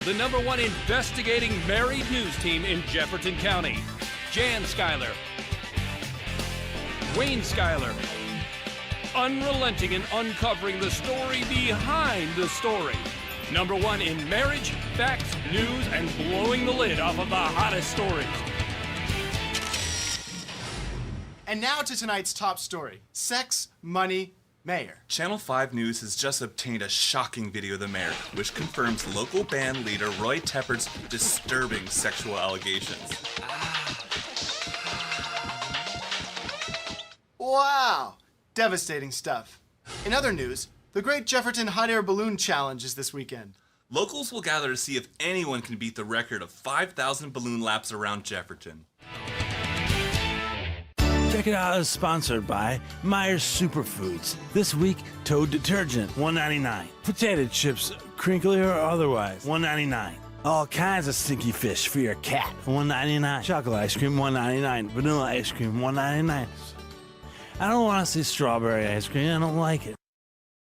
The #1 investigating married news team in Jefferson County. Jan Schuyler, Wayne Schuyler, unrelenting in uncovering the story behind the story. #1 in marriage, facts, news, and blowing the lid off of the hottest stories. And now to tonight's top story: sex, money, mayor. Channel 5 News has just obtained a shocking video of the mayor, which confirms local band leader Roy Teppert's disturbing sexual allegations. Wow! Devastating stuff. In other news, the Great Jefferton Hot Air Balloon Challenge is this weekend. Locals will gather to see if anyone can beat the record of 5,000 balloon laps around Jefferton. Check it out, is sponsored by Myers Superfoods. This week, Toad detergent, $1.99. Potato chips, crinkly or otherwise, $1.99. All kinds of stinky fish for your cat, $1.99. Chocolate ice cream, $1.99. Vanilla ice cream, $1.99. I don't want to say strawberry ice cream, I don't like it.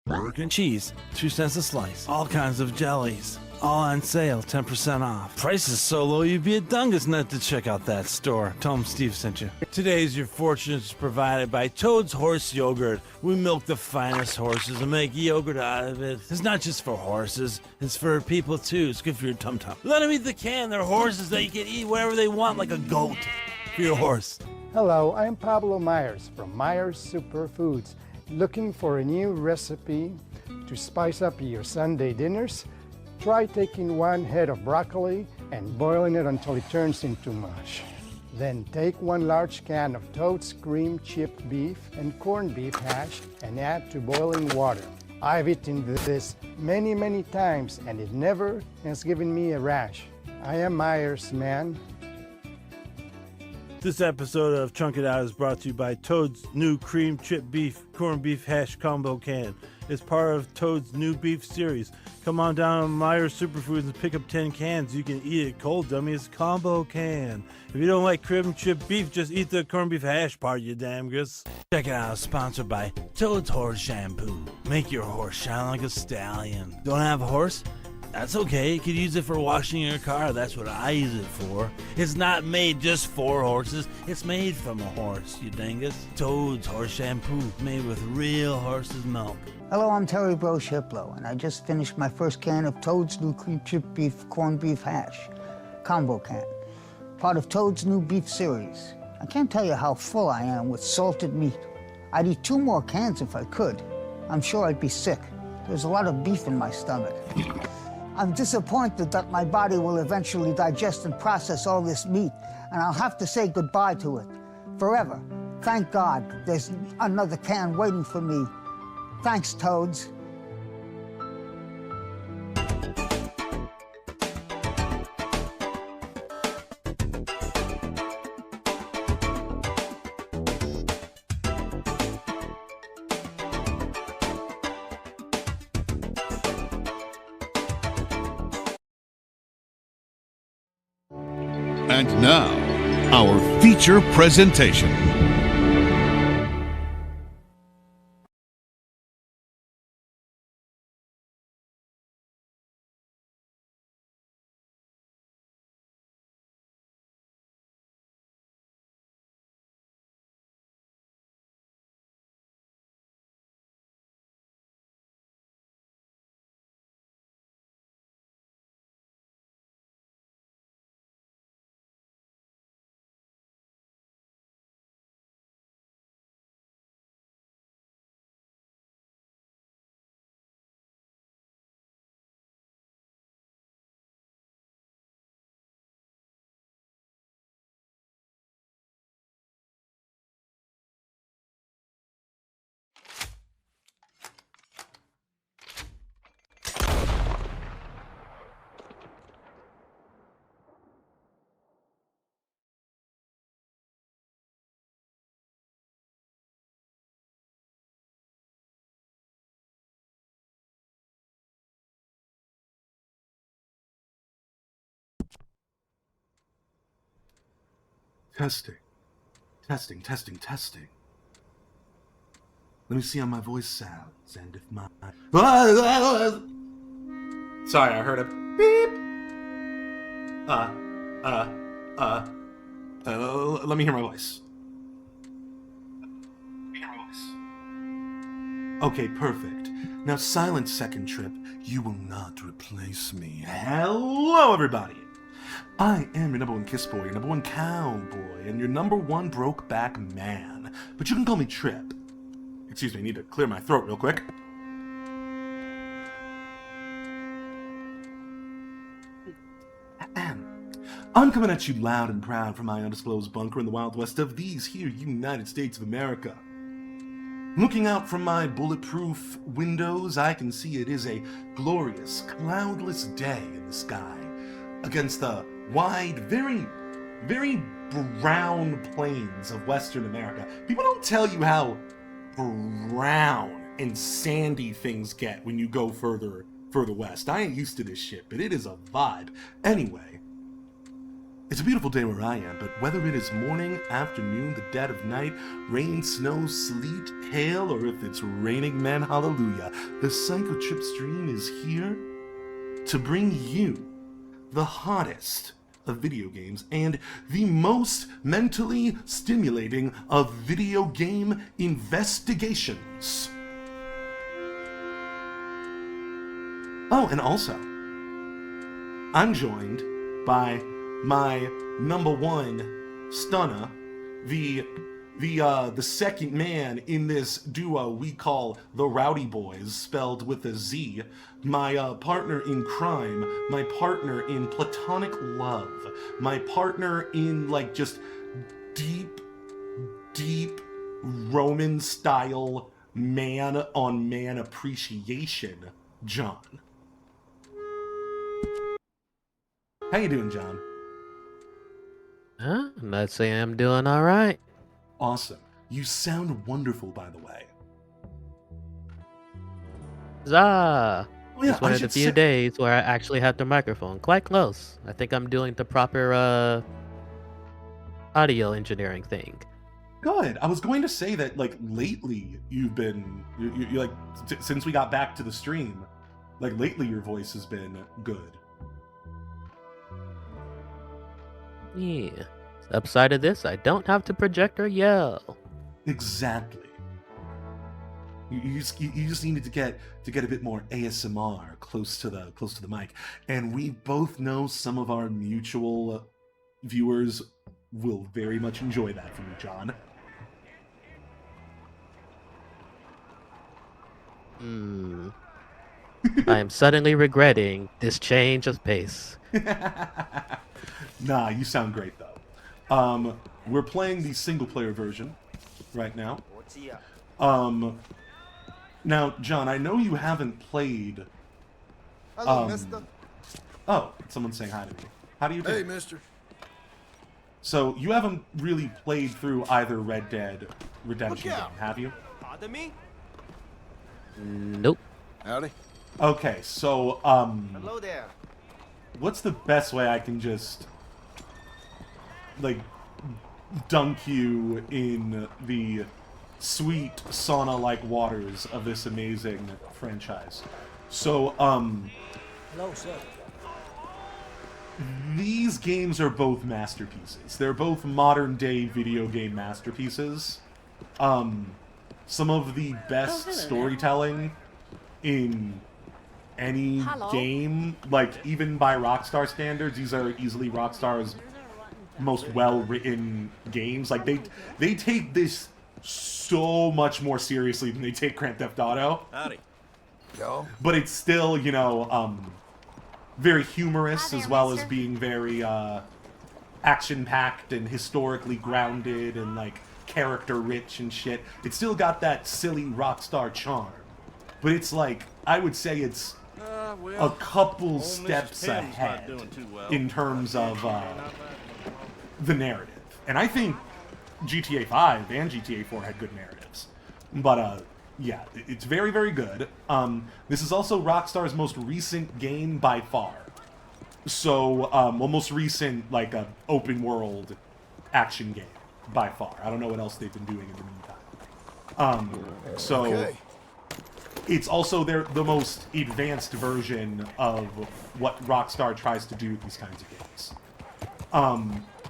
Burger and cheese, 2 cents a slice. All kinds of jellies, all on sale, 10% off. Prices so low you'd be a dungus not to check out that store. Tell them Steve sent you. Today's Your Fortune is provided by Toad's Horse Yogurt. We milk the finest horses and make yogurt out of it. It's not just for horses, it's for people too. It's good for your tum-tum. Let them eat the can. They're horses that you can eat whatever they want, like a goat for your horse. Hello, I'm Pablo Myers from Myers Superfoods. Looking for a new recipe to spice up your Sunday dinners? Try taking 1 head of broccoli and boiling it until it turns into mush. Then take 1 large can of Toad's cream chipped beef and corned beef hash and add to boiling water. I've eaten this many times and it never has given me a rash. I am Myers, man. This episode of Chunk It Out is brought to you by Toad's new cream chip beef, corned beef hash combo can. It's part of Toad's new beef series. Come on down to Myers Superfoods and pick up 10 cans. You can eat it cold, dummy. It's combo can. If you don't like cream chip beef, just eat the corned beef hash part, you damgus. Check it out, sponsored by Toad's Horse Shampoo. Make your horse shine like a stallion. Don't have a horse? That's okay, you could use it for washing your car. That's what I use it for. It's not made just for horses, it's made from a horse, you dingus. Toad's Horse Shampoo, made with real horse's milk. Hello, I'm Terry Bro Shiplow, and I just finished my first can of Toad's new cream chip beef corned beef hash combo can, part of Toad's new beef series. I can't tell you how full I am with salted meat. I'd eat 2 more cans if I could. I'm sure I'd be sick. There's a lot of beef in my stomach. I'm disappointed that my body will eventually digest and process all this meat, and I'll have to say goodbye to it forever. Thank God there's another can waiting for me. Thanks, Toads. And now, our feature presentation. Testing. Let me see how my voice sounds, and if my... Sorry, I heard a beep. Let me hear my voice. Okay, perfect. Now, silent second trip, you will not replace me. Hello, everybody! I am your number one kiss boy, your number one cowboy, and your number one broke-back man. But you can call me Trip. Excuse me, I need to clear my throat real quick. I'm coming at you loud and proud from my undisclosed bunker in the wild west of these here United States of America. Looking out from my bulletproof windows, I can see it is a glorious, cloudless day in the sky against the wide, very, very brown plains of Western America. People don't tell you how brown and sandy things get when you go further west. I ain't used to this shit, but it is a vibe. Anyway, it's a beautiful day where I am, but whether it is morning, afternoon, the dead of night, rain, snow, sleet, hail, or if it's raining men, hallelujah, the Psycho Trip stream is here to bring you the hottest of video games and the most mentally stimulating of video game investigations. Oh, and also, I'm joined by my number one stunner, the second man in this duo we call the Rowdy Boys, spelled with a Z, my partner in crime, my partner in platonic love, my partner in like just deep Roman style man on man appreciation, John. How you doing, John? I'd say I'm doing all right. Awesome. You sound wonderful, by the way. Huzzah! Oh, yeah, It's one I of the should few say- days where I actually have the microphone quite close. I think I'm doing the proper audio engineering thing. Good. I was going to say that, like, lately you've been, you like, since we got back to the stream, like, lately your voice has been good. Yeah. Upside of this, I don't have to project or yell. Exactly. You just needed to get a bit more ASMR close to the mic, and we both know some of our mutual viewers will very much enjoy that from you, John. I am suddenly regretting this change of pace. Nah, you sound great though. We're playing the single player version right now. Now, John, I know you haven't played. Hello, mister. Oh, someone's saying hi to me. How do you do? Hey, mister. So you haven't really played through either Red Dead Redemption Look game, out. have you? Pardon me? Nope. Howdy. Okay, so Hello there. what's the best way I can just like dunk you in the sweet sauna-like waters of this amazing franchise? So Hello, sir. these games are both masterpieces. They're both modern-day video game masterpieces. Some of the best storytelling in any game, like even by Rockstar standards, these are easily Rockstar's most well-written games. Like they take this so much more seriously than they take Grand Theft Auto. Howdy. Yo. But it's still, you know, very humorous as well as being very action-packed and historically grounded and like character-rich and shit. It's still got that silly Rockstar charm, but it's like I would say it's a couple steps ahead in terms of the narrative. And I think GTA 5 and GTA 4 had good narratives, but yeah, it's very, very good. This is also Rockstar's most recent game by far. So, well, most recent, like, open world action game by far. I don't know what else they've been doing in the meantime. So, Okay. it's also the most advanced version of what Rockstar tries to do with these kinds of games.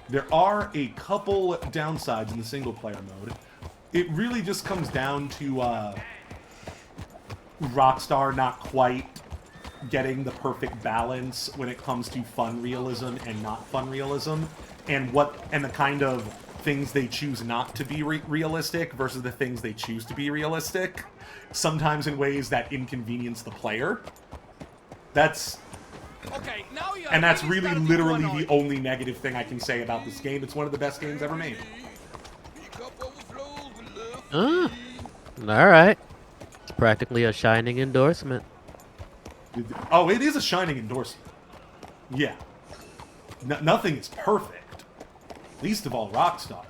There are a couple downsides in the single-player mode. It really just comes down to Rockstar not quite getting the perfect balance when it comes to fun realism and not fun realism, and the kind of things they choose not to be realistic versus the things they choose to be realistic, sometimes in ways that inconvenience the player. That's really literally the only negative thing I can say about this game. It's one of the best games ever made. Alright. It's practically a shining endorsement. Oh, it is a shining endorsement. Yeah. Nothing is perfect. Least of all Rockstar.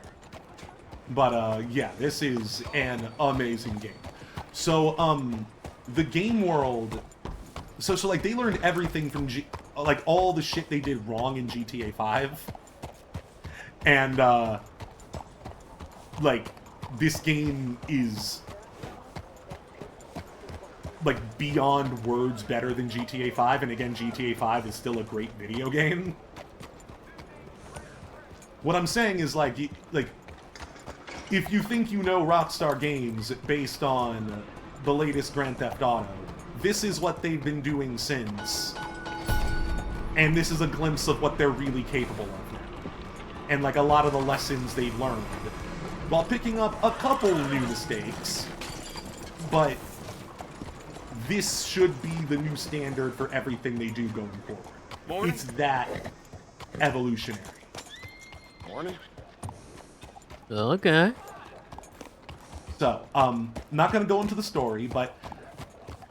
But, yeah, this is an amazing game. So, the game world... So, like, they learned everything from like, all the shit they did wrong in GTA 5. And, like, this game is... like, beyond words better than GTA 5, and again, GTA 5 is still a great video game. What I'm saying is, like, if you think you know Rockstar Games based on the latest Grand Theft Auto, this is what they've been doing since. And this is a glimpse of what they're really capable of now. And, like, a lot of the lessons they've learned, while picking up a couple new mistakes, but... this should be the new standard for everything they do going forward. It's that evolutionary. Morning. Okay. So, not gonna go into the story, but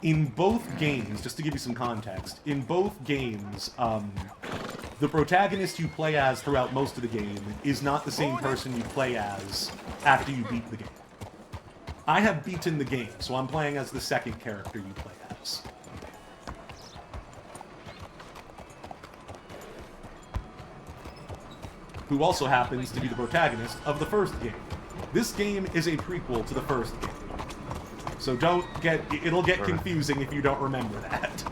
in both games, just to give you some context, in both games, the protagonist you play as throughout most of the game is not the same person you play as after you beat the game. I have beaten the game, so I'm playing as the second character you play as. Who also happens to be the protagonist of the first game. This game is a prequel to the first game. So it'll get confusing if you don't remember that.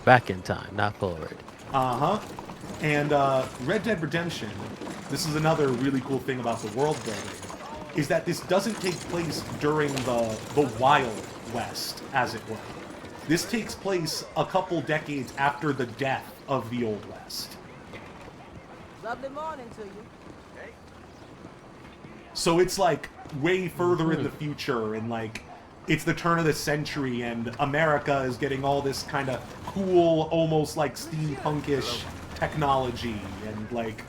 Back in time, not forward. Uh-huh. And Red Dead Redemption, this is another really cool thing about the world building, is that this doesn't take place during the Wild West, as it were. This takes place a couple decades after the death of the Old West. Lovely morning to you. So it's like way further in the future, and like it's the turn of the century, and America is getting all this kind of cool, almost like steampunkish technology, and like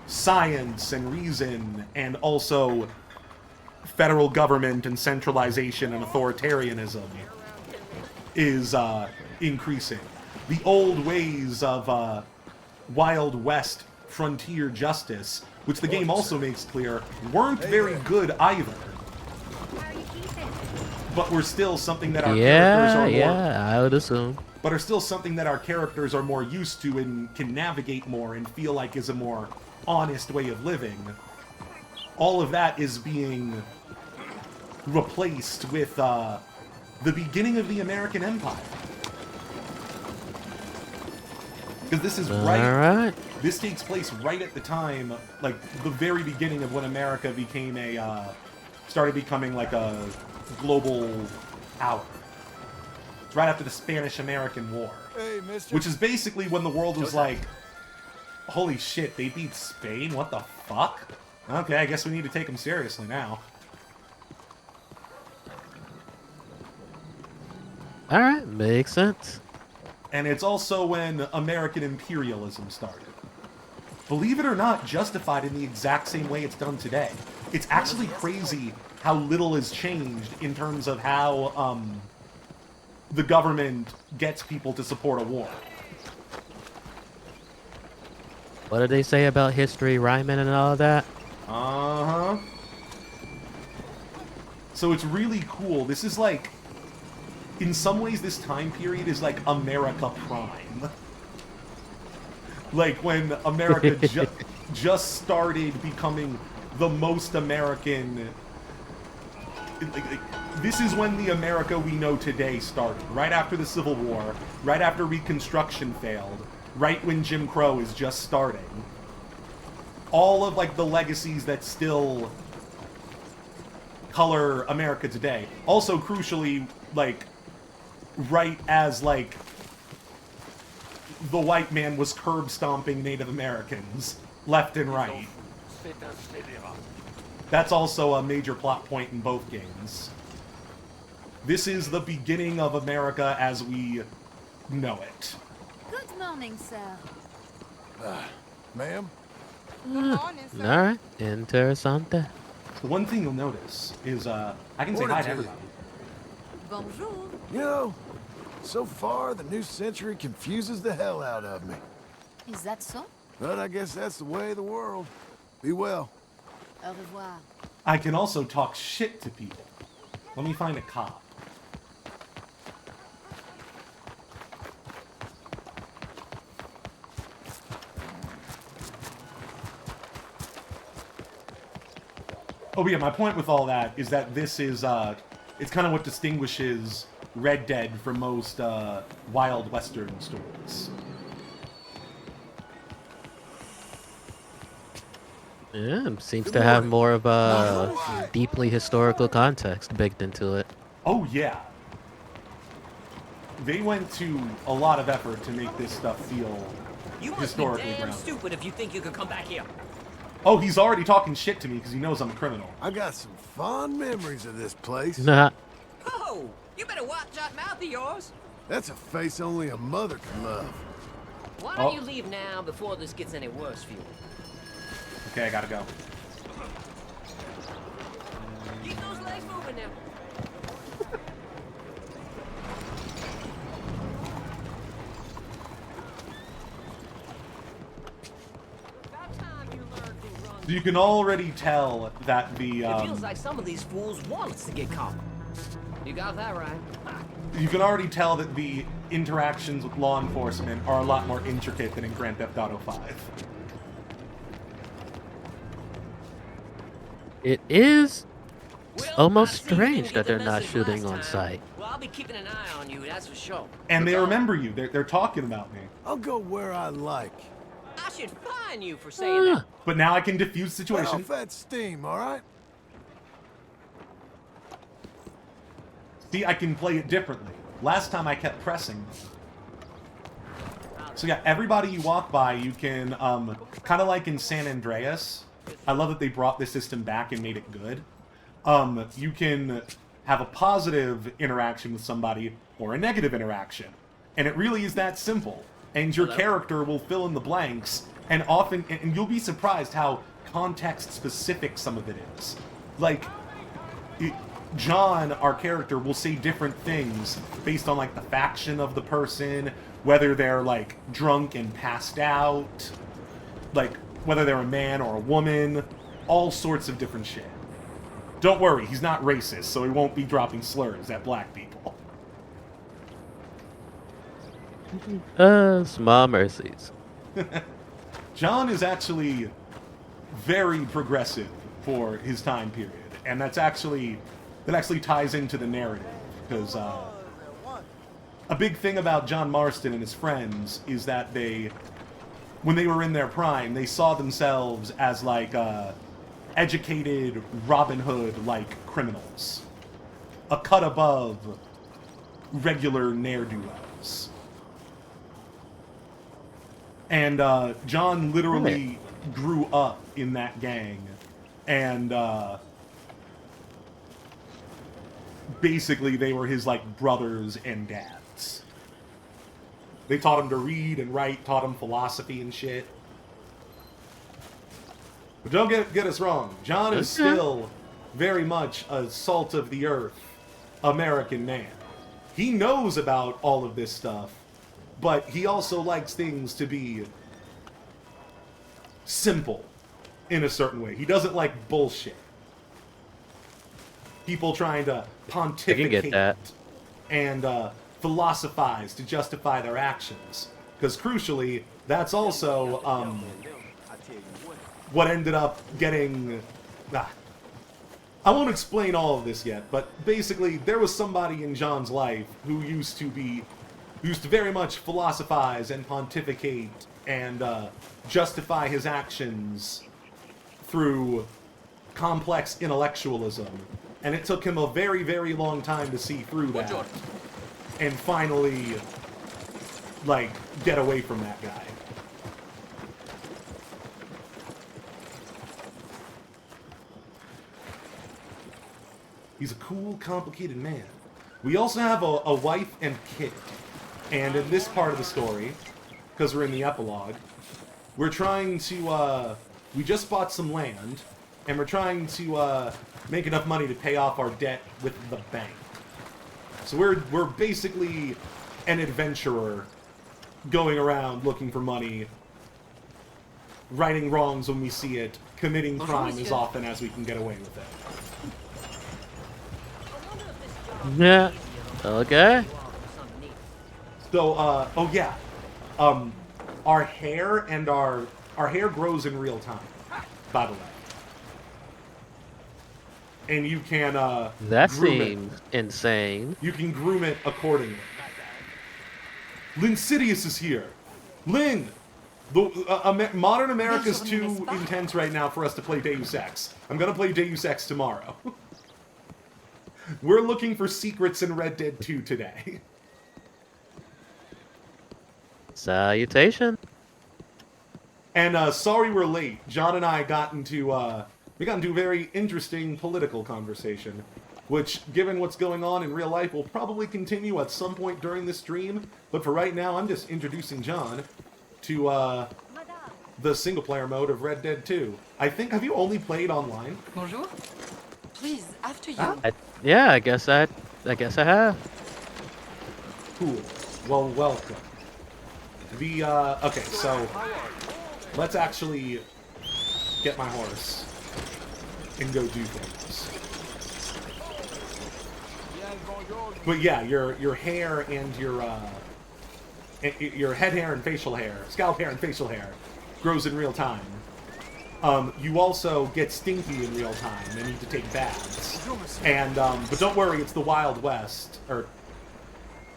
science and reason, and also federal government and centralization and authoritarianism is increasing. The old ways of Wild West frontier justice, which the game also makes clear, weren't very good either. But were still something that our characters are more... Yeah, I would assume. But are still something that our characters are more used to and can navigate more and feel like is a more honest way of living. All of that is being replaced with the beginning of the American Empire. Because this is right. This takes place right at the time, like the very beginning of when America became started becoming like a global power. It's right after the Spanish-American War, which is basically when the world was like, holy shit, they beat Spain? What the fuck? Okay, I guess we need to take them seriously now. Alright, makes sense. And it's also when American imperialism started. Believe it or not, justified in the exact same way it's done today. It's actually crazy how little has changed in terms of how the government gets people to support a war. What did they say about history rhyming and all of that? Uh-huh. So it's really cool. This is like... in some ways, this time period is like America Prime. Like when America just started becoming the most American this is when the America we know today started. Right after the Civil War, right after Reconstruction failed, right when Jim Crow is just starting. All of, like, the legacies that still color America today. Also, crucially, like, right as, like, the white man was curb stomping Native Americans left and right. That's also a major plot point in both games. This is the beginning of America as we know it. Good morning, sir. Ma'am? Good morning, sir. Alright, interessante. The one thing you'll notice is, I can say hi to everybody. Bonjour. You know, so far the new century confuses the hell out of me. Is that so? But I guess that's the way of the world. Be well. Au revoir. I can also talk shit to people. Let me find a cop. Oh, but yeah, my point with all that is that this is, it's kind of what distinguishes Red Dead from most, Wild Western stories. Yeah, it seems to have more of a deeply historical context baked into it. Oh, yeah. They went to a lot of effort to make this stuff feel historically damn grounded. stupid if you think you could come back here. Oh, he's already talking shit to me because he knows I'm a criminal. I got some fond memories of this place. Nah. Oh, you better watch that mouth of yours. That's a face only a mother can love. Why don't you leave now before this gets any worse for you? Okay, I gotta go. Keep those legs moving now. You can already tell that the, It feels like some of these fools want us to get caught. You got that right. you can already tell that the interactions with law enforcement are a lot more intricate than in Grand Theft Auto 5. It is Well, almost I see you strange didn't that get they're the not message shooting last on time. site. Well, I'll be keeping an eye on you, that's for sure. And they Look out. remember you. They're talking about me. I'll go where I like. I should fine you for saying that. But now I can diffuse the Let situation. off that steam, all right? See, I can play it differently. Last time I kept pressing. So yeah, everybody you walk by, you can, kind of like in San Andreas. I love that they brought this system back and made it good. You can have a positive interaction with somebody or a negative interaction. And it really is that simple. And your character will fill in the blanks, and often, and you'll be surprised how context-specific some of it is. Like, John, our character, will say different things based on, like, the faction of the person, whether they're, like, drunk and passed out, like, whether they're a man or a woman, all sorts of different shit. Don't worry, he's not racist, so he won't be dropping slurs at black people. Small mercies. John is actually very progressive for his time period, and that actually ties into the narrative, because a big thing about John Marston and his friends is that when they were in their prime, they saw themselves as like educated Robin Hood-like criminals, a cut above regular ne'er-do-wells. And John literally grew up in that gang, and basically they were his like brothers and dads. They taught him to read and write, taught him philosophy and shit. But don't get us wrong, John is still very much a salt of the earth American man. He knows about all of this stuff, but he also likes things to be simple in a certain way. He doesn't like bullshit. People trying to pontificate and philosophize to justify their actions. Because crucially, that's also what ended up getting I won't explain all of this yet, but basically there was somebody in John's life who used to very much philosophize and pontificate and justify his actions through complex intellectualism. And it took him a very, very long time to see through that and finally, like, get away from that guy. He's a cool, complicated man. We also have a wife and kid. And in this part of the story, because we're in the epilogue, we're trying to, we just bought some land, and we're trying to, make enough money to pay off our debt with the bank. So we're basically an adventurer going around looking for money, righting wrongs when we see it, committing crime as often as we can get away with it. Yeah. Okay. So, oh yeah. Our hair and our hair grows in real time, by the way. And you can, That groom seems insane. You can groom it accordingly. Lynn Sidious is here. Lynn! Modern America's too intense right now for us to play Deus Ex. I'm gonna play Deus Ex tomorrow. We're looking for secrets in Red Dead 2 today. Salutation. And sorry we're late. John and I got into a very interesting political conversation, which, given what's going on in real life, will probably continue at some point during this stream. But for right now, I'm just introducing John to the single-player mode of Red Dead 2. Have you only played online? Bonjour. Please, after you. Huh? Yeah, I guess I have. Cool. Well, welcome. Okay, so let's actually get my horse and go do things. But yeah, your hair and your head hair and facial hair, scalp hair and facial hair, grows in real time. You also get stinky in real time and need to take baths. And but don't worry, it's the Wild West, or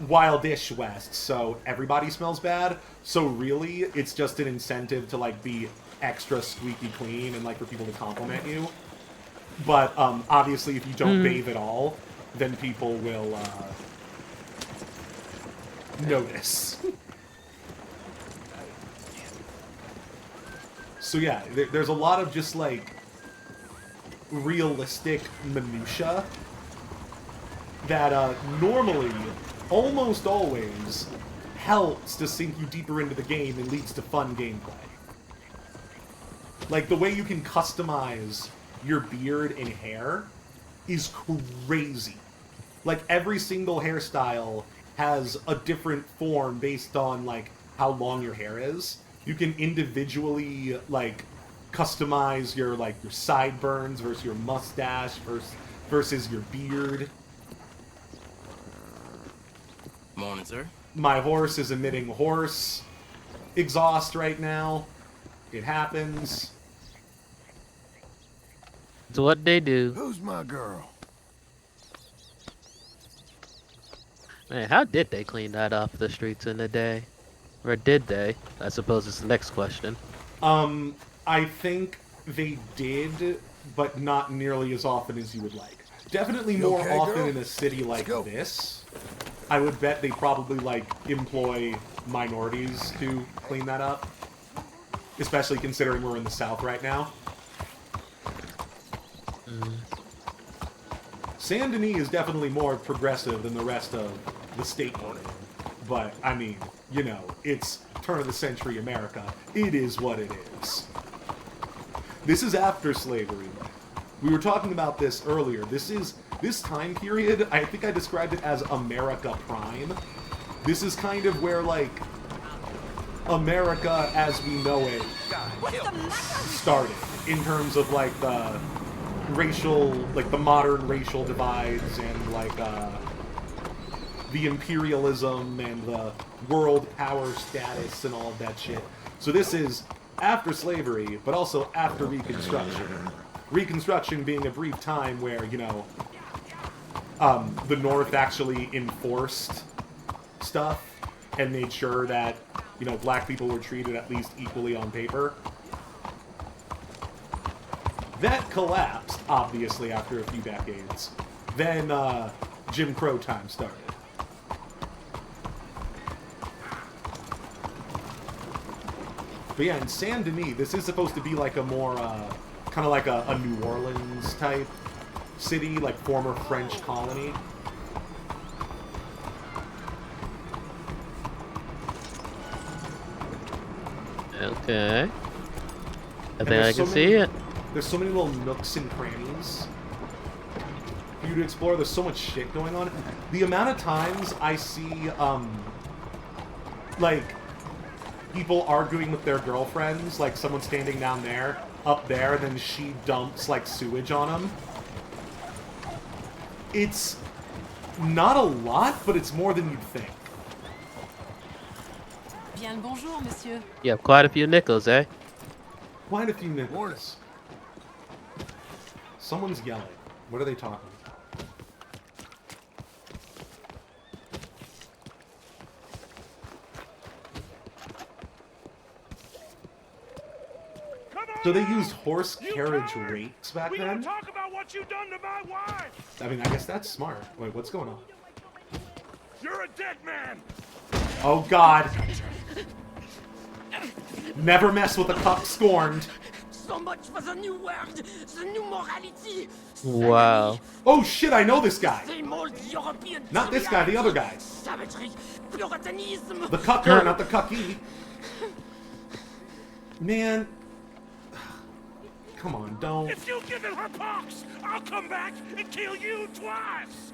Wildish West, so everybody smells bad. So really, it's just an incentive to like be extra squeaky clean and like for people to compliment you. But obviously, if you don't bathe at all, then people will notice. So yeah, there's a lot of just like realistic minutia that normally, almost always, helps to sink you deeper into the game and leads to fun gameplay. Like the way you can customize your beard and hair is crazy. Like every single hairstyle has a different form based on like how long your hair is. You can individually like customize your sideburns versus your mustache versus your beard. Morning, sir. My horse is emitting horse exhaust right now. It happens. It's what they do. Who's my girl? Man, how did they clean that off the streets in the day? Or did they? I suppose it's the next question. I think they did, but not nearly as often as you would like. Definitely more okay, often girl? in a city like this. I would bet they probably, like, employ minorities to clean that up. Especially considering we're in the South right now. Saint Denis is definitely more progressive than the rest of the state we're in. But, I mean, you know, it's turn-of-the-century America. It is what it is. This is after slavery. We were talking about this earlier. This time period, I think I described it as America Prime. This is kind of where, like, America as we know it started. In terms of, like, the racial, like, the modern racial divides and, like, the imperialism and the world power status and all of that shit. So this is after slavery, but also after Reconstruction. Reconstruction being a brief time where, you know, the North actually enforced stuff and made sure that, you know, black people were treated at least equally on paper. That collapsed, obviously, after a few decades. Then, Jim Crow time started. But yeah, in Saint Denis, this is supposed to be like a more, kind of like a New Orleans type city, like former French colony. Okay. I think I can see it. There's so many little nooks and crannies for you to explore. There's so much shit going on. The amount of times I see, like, people arguing with their girlfriends, like someone standing down there, up there, and then she dumps, like, sewage on them. It's not a lot, but it's more than you'd think. Bien le bonjour, monsieur. You have quite a few nickels, eh? Quite a few nickels. Someone's yelling. What are they talking about? So they used horse carriage rakes back then? Talk about what you done to my wife. I mean, I guess that's smart. Wait, what's going on? You're a dead man. Oh, God. Never mess with a cup scorned. So much for the new world, the new morality. Wow. Oh, shit, I know this guy. They mold European Not this guy, the other guy. savagery, puritanism. The cucker, not the cucky. Man. Come on, don't. If you give her pox, I'll come back and kill you twice.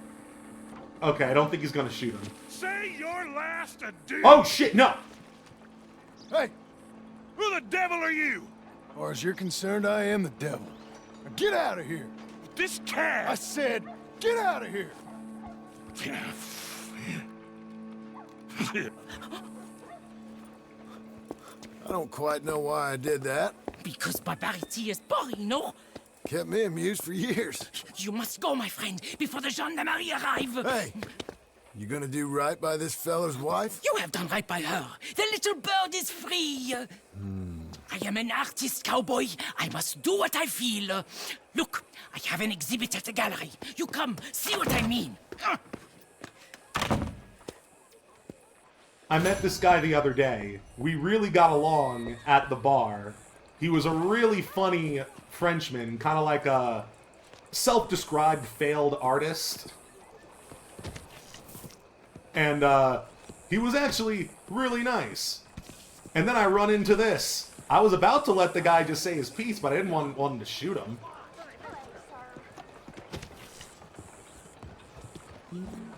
Okay, I don't think he's gonna shoot him. Say your last adieu. Oh, shit, no. Hey, Who the devil are you? as far as you're concerned, I am the devil. Now get out of here. This cat. I said, get out of here. I don't quite know why I did that. Because barbarity is boring, no? Kept me amused for years. You must go, my friend, before the gendarmerie arrive. Hey, you gonna do right by this fella's wife? You have done right by her. The little bird is free. I am an artist, cowboy. I must do what I feel. Look, I have an exhibit at the gallery. You come, see what I mean. I met this guy the other day. We really got along at the bar. He was a really funny Frenchman, kind of like a self-described failed artist. And he was actually really nice. And then I run into this. I was about to let the guy just say his piece, but I didn't want him to shoot him.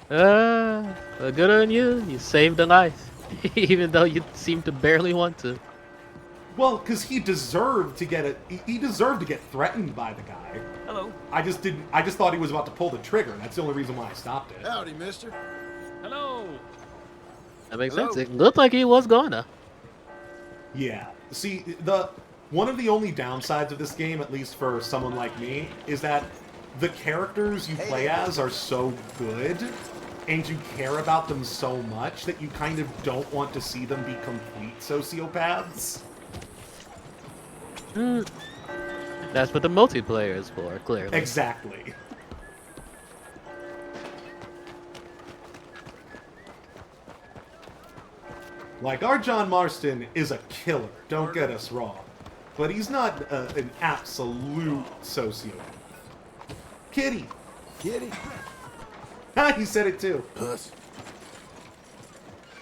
Good on you. You saved a life. Even though you seem to barely want to. Well, because he deserved to get he deserved to get threatened by the guy. Hello. I just thought he was about to pull the trigger. That's the only reason why I stopped it. Howdy, mister. Hello. That makes sense. It looked like he was gonna. Yeah. See, one of the only downsides of this game, at least for someone like me, is that the characters you play as are so good, and you care about them so much that you kind of don't want to see them be complete sociopaths. That's what the multiplayer is for, clearly. Exactly. Like, our John Marston is a killer, don't get us wrong. But he's not an absolute sociopath. Kitty! Kitty? Ha, he said it too. Puss.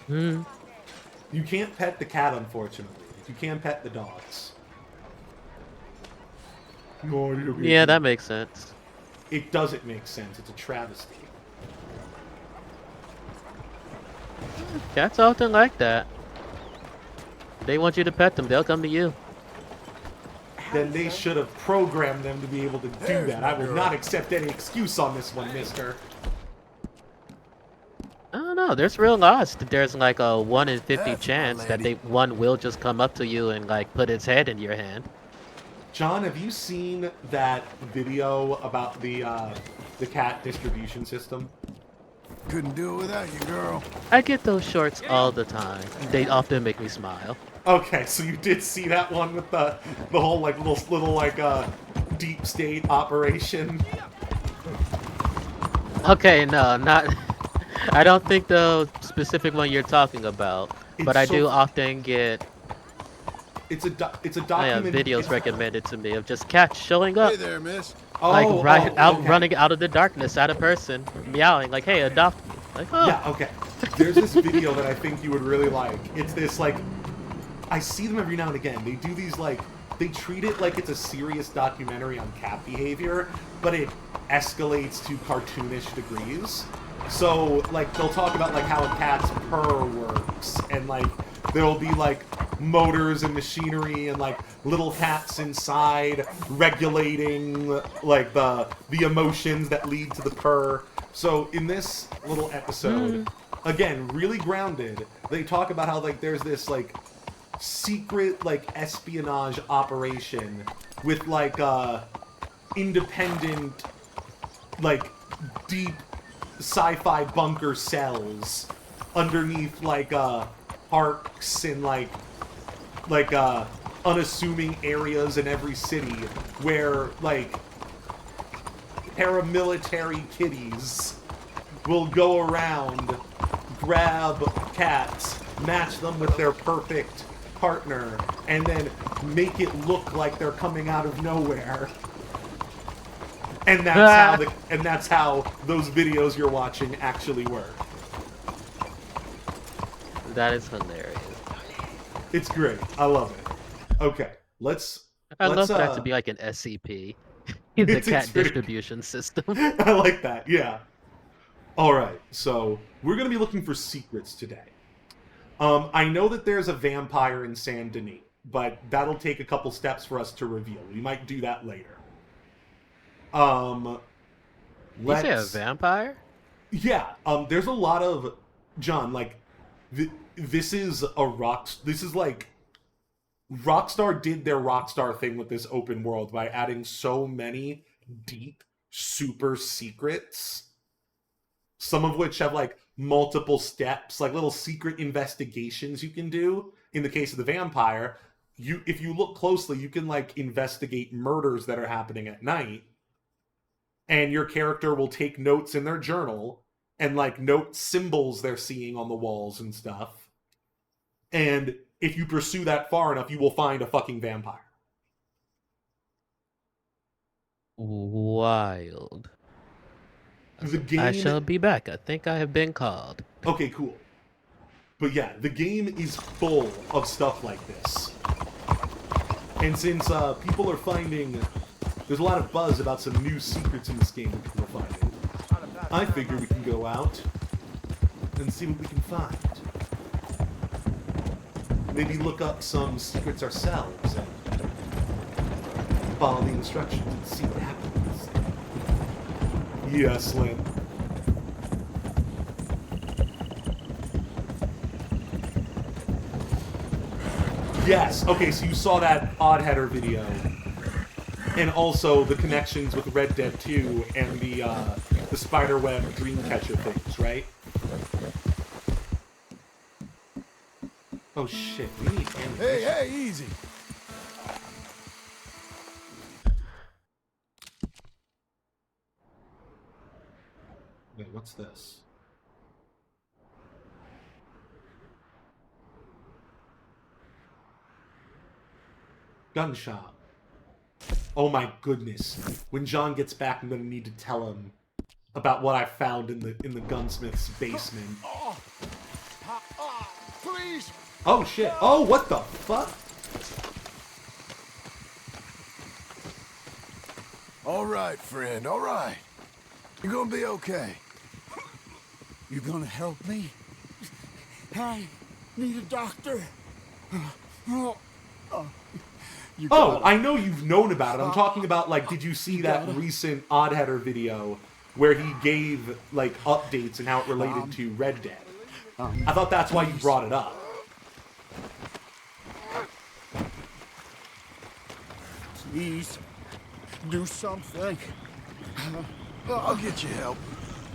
You can't pet the cat, unfortunately. You can pet the dogs. Yeah, that makes sense. It doesn't make sense. It's a travesty. Cats often like that. They want you to pet them, they'll come to you. Then they should have programmed them to be able to do that. I will not accept any excuse on this one, mister. I don't know, there's real odds that there's like a 1 in 50 chance that one will just come up to you and like put its head in your hand. John, have you seen that video about the cat distribution system? Couldn't do it without you, girl. I get those shorts all the time. They often make me smile. Okay, so you did see that one with the whole like little like deep state operation. Okay, no, not. I don't think the specific one you're talking about, but I do often get. It's a document. Videos recommended to me of just cats showing up. Hey there, miss. Like running out of the darkness at a person, meowing like, "Hey, adopt me." Like, oh. Yeah, okay. There's this video that I think you would really like. It's this like, I see them every now and again. They do these like, they treat it like it's a serious documentary on cat behavior, but it escalates to cartoonish degrees. So like they'll talk about like how a cat's purr works, and like there'll be like motors and machinery and like little cats inside regulating like the emotions that lead to the purr. So in this little episode, again, really grounded, they talk about how like there's this like secret like espionage operation with like independent like deep sci-fi bunker cells underneath like parks and like unassuming areas in every city where like paramilitary kitties will go around, grab cats, match them with their perfect partner, and then make it look like they're coming out of nowhere. And that's how those videos you're watching actually work. That is hilarious. It's great. I love it. Okay, I love that to be like an SCP. The cat distribution system. I like that, yeah. Alright, so we're going to be looking for secrets today. I know that there's a vampire in Saint Denis, but that'll take a couple steps for us to reveal. We might do that later. You say a vampire? Yeah, there's a lot of... John, like, this is like... Rockstar did their Rockstar thing with this open world by adding so many deep, super secrets. Some of which have, like, multiple steps, like little secret investigations you can do. In the case of the vampire, if you look closely, you can, like, investigate murders that are happening at night. And your character will take notes in their journal and, like, note symbols they're seeing on the walls and stuff. And if you pursue that far enough, you will find a fucking vampire. Wild. The game... I shall be back. I think I have been called. Okay, cool. But yeah, the game is full of stuff like this. And since people are finding... There's a lot of buzz about some new secrets in this game that people are finding. I figure we can go out and see what we can find. Maybe look up some secrets ourselves and follow the instructions and see what happens. Yeah, Slim. Yes, okay, so you saw that Oddheader video. And also the connections with Red Dead 2 and the Spiderweb Dreamcatcher things, right? Oh shit, we need ammunition. Hey, easy. Wait, what's this? Gun shop. Oh my goodness. When John gets back, I'm gonna need to tell him about what I found in the gunsmith's basement. Please. Oh shit. Oh, what the fuck? All right, friend, all right. You're gonna be okay. You gonna help me? I need a doctor. Oh, I know you've known about it. I'm talking about, like, did you see that recent Oddheader video where he gave, like, updates and how it related to Red Dead? I thought that's why you brought it up. Please, do something. I'll get you help.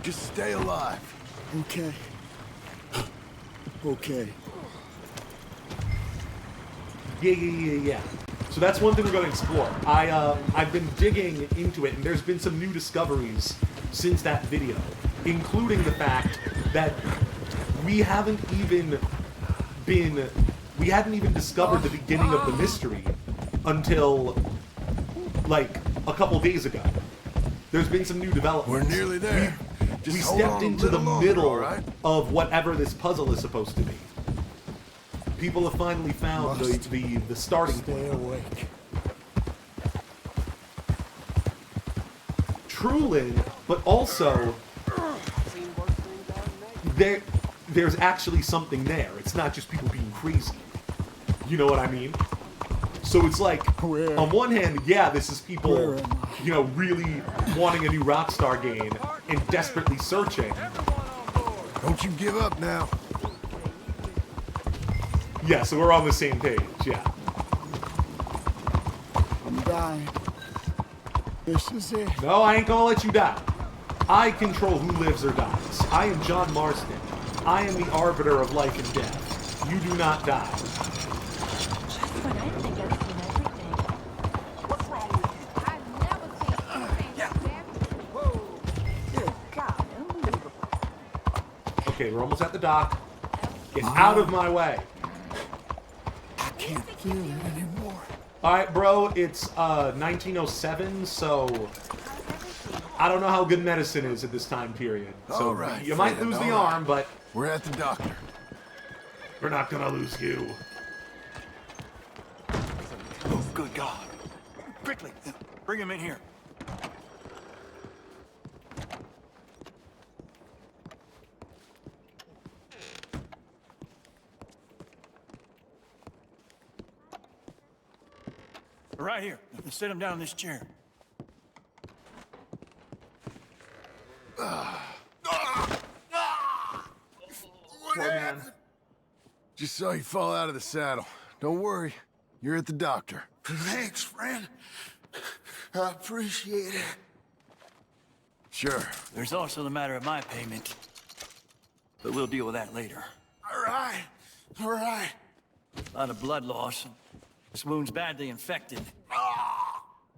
Just stay alive. Okay. Okay. Yeah. So that's one thing we're going to explore. I've been digging into it, and there's been some new discoveries since that video, including the fact that we hadn't even discovered the beginning of the mystery until like a couple days ago. There's been some new developments. We're nearly there. We stepped into the middle of whatever this puzzle is supposed to be. People have finally found the starting point. Stay awake. Trulin, but also there's actually something there. It's not just people being crazy. You know what I mean? So it's like, on one hand, yeah, this is people, you know, really wanting a new Rockstar game and desperately searching. Don't you give up now. Yeah, so we're on the same page, yeah. I'm dying. This is it. No, I ain't gonna let you die. I control who lives or dies. I am John Marston. I am the arbiter of life and death. You do not die. Okay, we're almost at the dock. Get out of my way. I can't feel it anymore. Alright, bro, it's 1907, so I don't know how good medicine is at this time period. So Alright, you might lose the arm, but we're at the doctor. We're not gonna lose you. Oh, good God. Quickly, bring him in here. Right here. Sit him down in this chair. Poor man. Just saw you fall out of the saddle. Don't worry. You're at the doctor. Thanks, friend. I appreciate it. Sure. There's also the matter of my payment. But we'll deal with that later. All right. All right. A lot of blood loss. This wound's badly infected.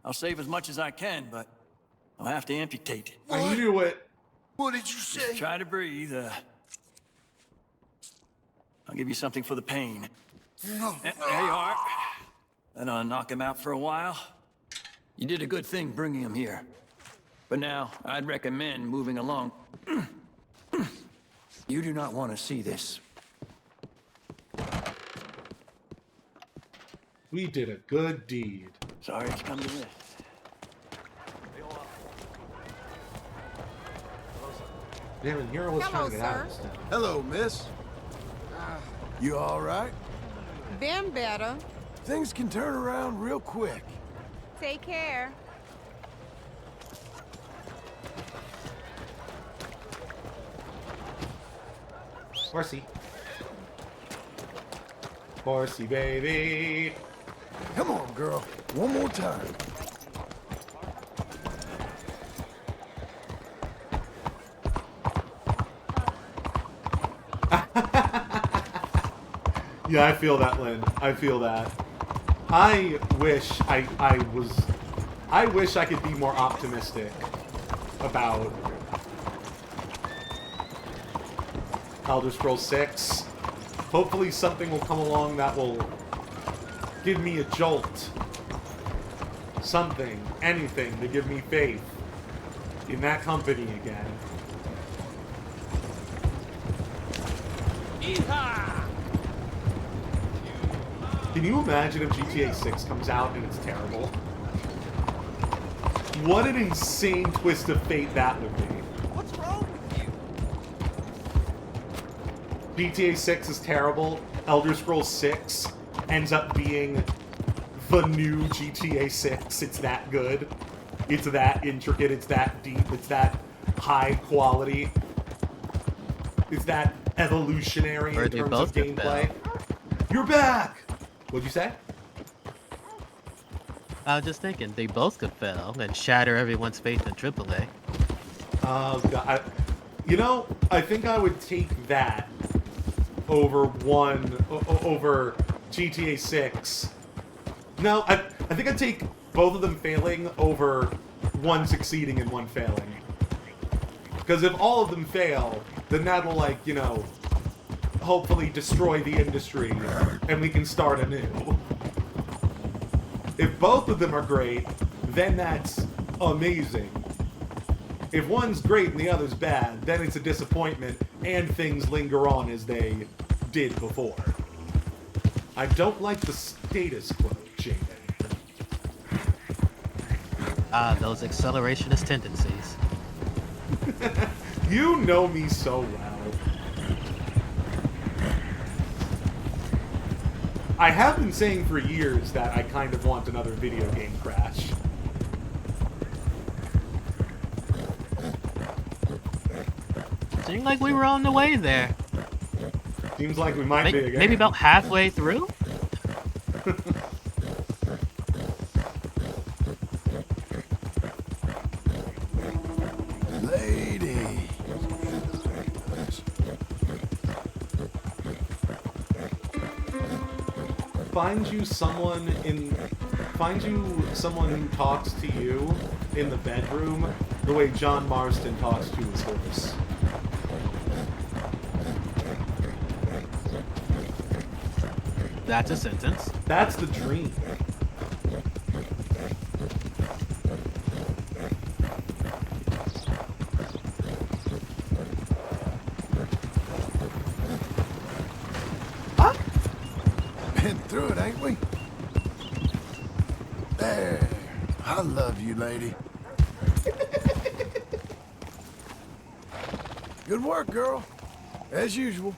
I'll save as much as I can, but I'll have to amputate it. I knew it. What did you say? Just try to breathe. I'll give you something for the pain. No. There you are. That'll knock him out for a while. You did a good thing bringing him here. But now, I'd recommend moving along. You do not want to see this. We did a good deed. Sorry it's come to this. Damn it, Hero was trying to get out of this town. Hello, miss. You all right? Been better. Things can turn around real quick. Take care. Horsey. Horsey, baby. Come on, girl. One more time. Yeah, I feel that, Lynn. I feel that. I wish I could be more optimistic about Elder Scrolls 6. Hopefully something will come along that will give me a jolt. Something, anything to give me faith in that company again. Can you imagine if GTA 6 comes out and it's terrible? What an insane twist of fate that would be. What's wrong with you? GTA 6 is terrible. Elder Scrolls 6 ends up being the new GTA 6. It's that good. It's that intricate. It's that deep. It's that high quality. It's that evolutionary in terms of gameplay. You're back! What'd you say? I was just thinking, they both could fail and shatter everyone's faith in AAA. God, you know, I think I would take that over over GTA 6. No, I think I'd take both of them failing over one succeeding and one failing. Because if all of them fail, then that'll, like, you know, hopefully destroy the industry and we can start anew. If both of them are great, then that's amazing. If one's great and the other's bad, then it's a disappointment and things linger on as they did before. I don't like the status quo, Jaden. Ah, those accelerationist tendencies. You know me so well. I have been saying for years that I kind of want another video game crash. Seemed like we were on the way there. Seems like we might be again. Maybe about halfway through? Lady. Find you someone who talks to you in the bedroom the way John Marston talks to his horse. That's a sentence. That's the dream. Been through it, ain't we? There. I love you, lady. Good work, girl. As usual.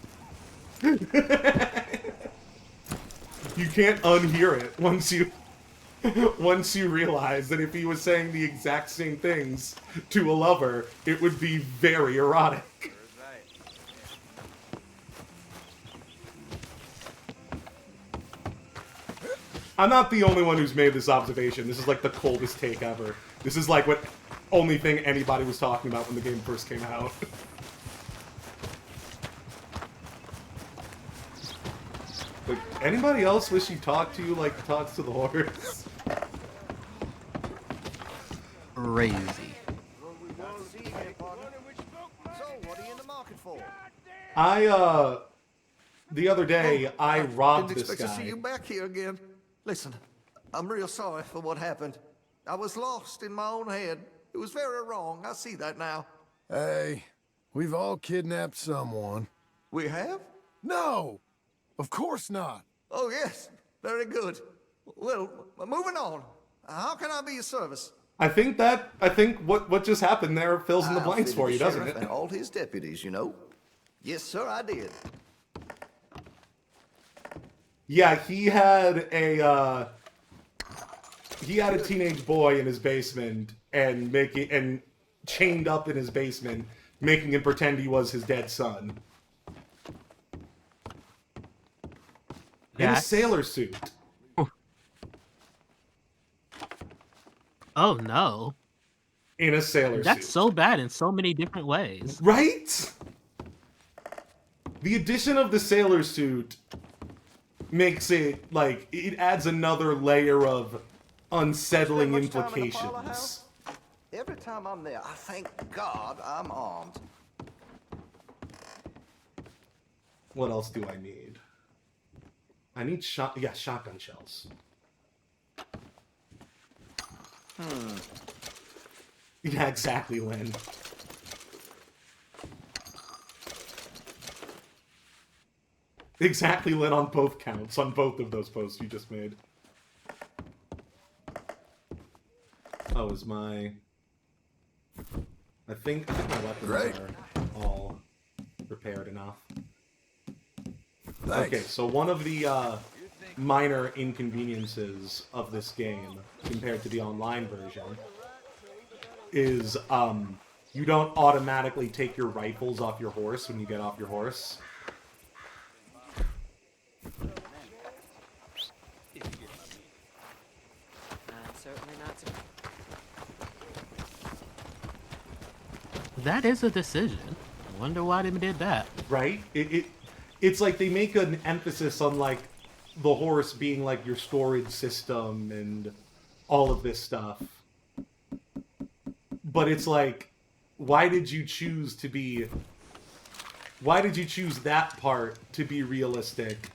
You can't unhear it once you realize that if he was saying the exact same things to a lover, it would be very erotic. I'm not the only one who's made this observation. This is like the coldest take ever. This is like what only thing anybody was talking about when the game first came out. Like, anybody else wish you talked to you like talks to the horse? Crazy. The other day, I robbed Didn't this expect to see guy. you back here again. Listen, I'm real sorry for what happened. I was lost in my own head. It was very wrong. I see that now. Hey, we've all kidnapped someone. We have? No! Of course not. Oh, yes. Very good. Well, moving on. How can I be of service? I think what just happened there fills in the blanks for you, doesn't it? And all his deputies, you know. Yes, sir, I did. Yeah, he had a teenage boy in his basement and chained up in his basement, making him pretend he was his dead son. In a sailor suit. Oh no. In a sailor suit. That's so bad in so many different ways. Right? The addition of the sailor suit makes it, like, it adds another layer of unsettling implications. Every time I'm there, I thank God I'm armed. What else do I need? I need shotgun shells. Yeah, exactly, Lynn. Exactly, Lynn, on both counts, on both of those posts you just made. Oh, is my... I think my weapons are all repaired enough. Thanks. Okay, so one of the minor inconveniences of this game, compared to the online version, is you don't automatically take your rifles off your horse when you get off your horse. Sir? That is a decision. I wonder why they did that. Right? It's like they make an emphasis on like the horse being like your storage system and all of this stuff. But it's like, why did you choose that part to be realistic,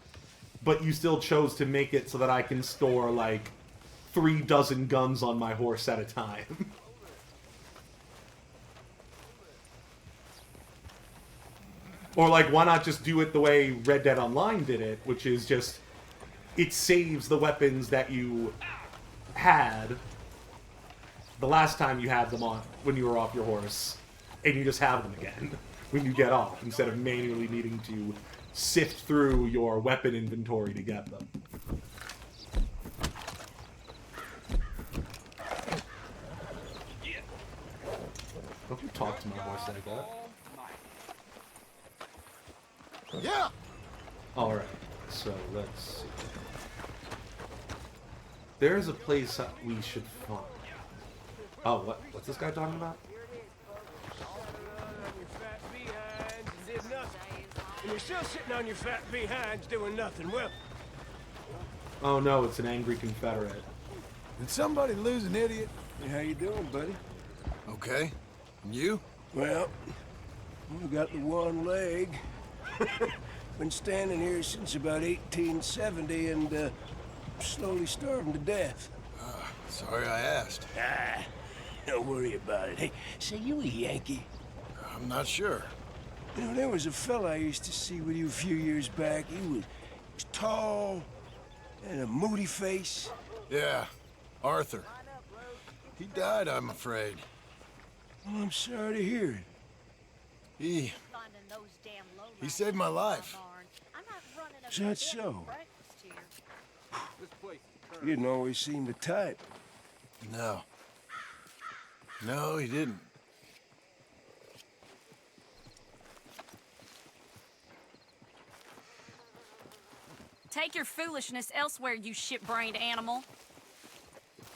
but you still chose to make it so that I can store like 3 dozen guns on my horse at a time? Or like, why not just do it the way Red Dead Online did it, which is just, it saves the weapons that you had the last time you had them on, when you were off your horse, and you just have them again when you get off, instead of manually needing to sift through your weapon inventory to get them. Don't you talk to my horse like that. Yeah! Alright, so let's see. There's a place that we should find. Oh, what's this guy talking about? And you're still sitting on your fat behinds doing nothing. Well, Oh no, it's an angry Confederate. Did somebody lose an idiot? hey, how you doing, buddy? Okay. And you? Well, I got the one leg. Been standing here since about 1870 and slowly starving to death. Sorry I asked. Don't worry about it. Hey, say, you a Yankee? I'm not sure. You know, there was a fella I used to see with you a few years back. He was tall and a moody face. Yeah, Arthur. He died, I'm afraid. Well, I'm sorry to hear it. He saved my life. Is that so? You didn't always seem the type. No. No, he didn't. Take your foolishness elsewhere, you shit-brained animal.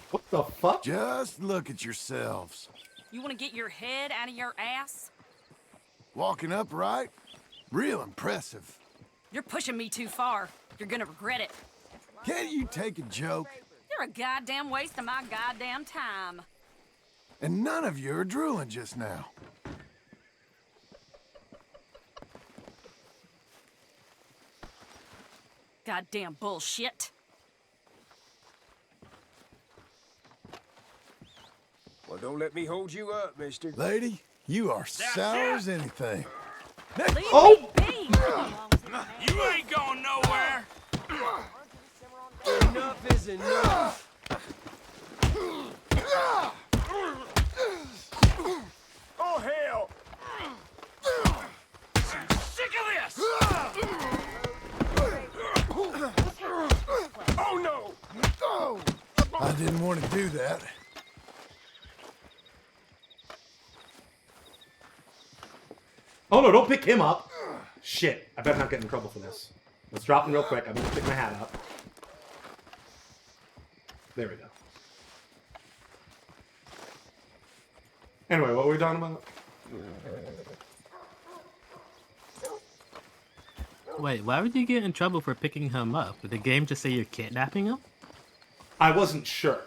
What the fuck? Just look at yourselves. You want to get your head out of your ass? Walking upright? Real impressive. You're pushing me too far. You're gonna regret it. Can't you take a joke? You're a goddamn waste of my goddamn time. And none of you are drooling just now. Goddamn bullshit. Well, don't let me hold you up, mister. Lady, you are sour as anything. Oh! You ain't going nowhere! Enough is enough! Oh, hell! Sick of this! Oh, no! I didn't want to do that. Oh no, don't pick him up! Shit, I better not get in trouble for this. Let's drop him real quick. I'm gonna pick my hat up. There we go. Anyway, what were we talking about? Wait, why would you get in trouble for picking him up? Did the game just say you're kidnapping him? I wasn't sure.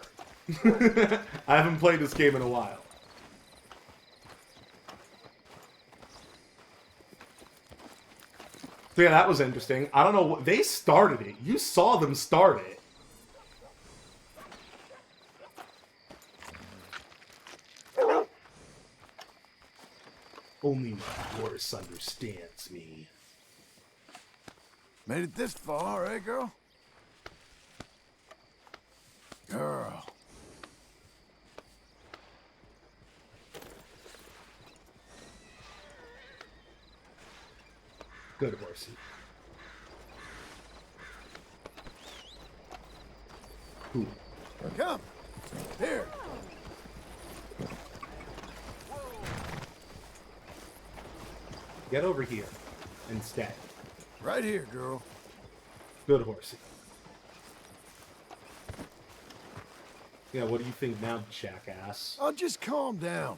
I haven't played this game in a while. So yeah, that was interesting. I don't know what they started it. You saw them start it. Only my horse understands me. Made it this far, eh, girl? Girl. Good horsey. Ooh. Come. Here. Get over here instead. Right here, girl. Good horsey. Yeah, what do you think now, jackass? Oh, just calm down.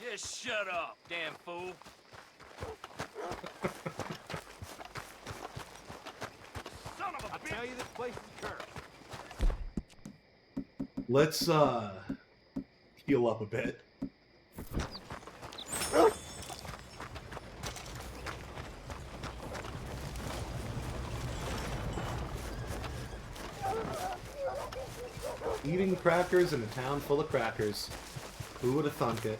Just shut up, damn fool. Son of a bitch! I tell you, this place is cursed. Let's heal up a bit. Eating crackers in a town full of crackers. Who would have thunk it?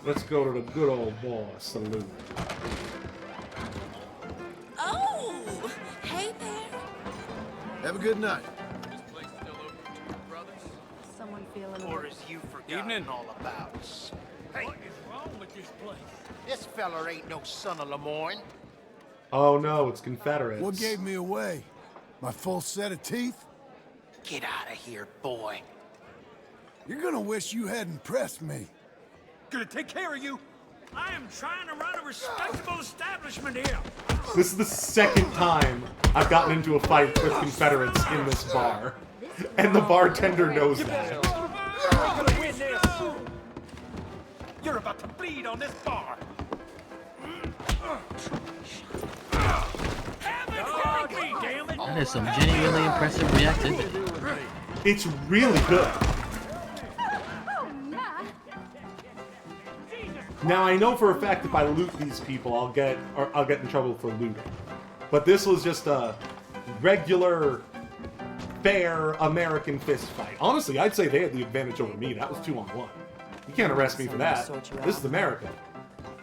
Let's go to the good old boss saloon. Oh, hey there. Have a good night. Someone feeling Or as you forgotten all about us. Hey, what is wrong with this place? This feller ain't no son of Lemoyne. Oh no, it's Confederates. What gave me away? My full set of teeth? Get out of here, boy. You're gonna wish you hadn't pressed me. Gonna take care of you. I am trying to run a respectable establishment here. This is the second time I've gotten into a fight with Confederates in this bar. And the bartender knows that. You're gonna win this. You're about to bleed on this bar. That is some genuinely impressive reactivity. It's really good. Now I know for a fact if I loot these people, I'll get in trouble for looting. But this was just a regular, fair American fist fight. Honestly, I'd say they had the advantage over me. That was 2-on-1. You can't arrest me for that. This is America.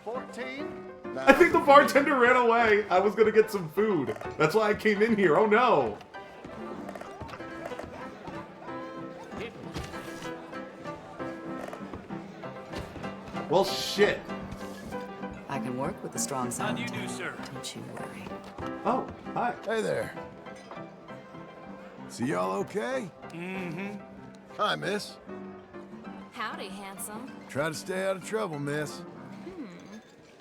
14? I think the bartender ran away. I was gonna get some food. That's why I came in here. Oh no. Well, shit. I can work with the strong side. How do you do, sir? Don't you worry. Oh, hi. Hey there. So y'all okay? Mm-hmm. Hi, miss. Howdy, handsome. Try to stay out of trouble, miss.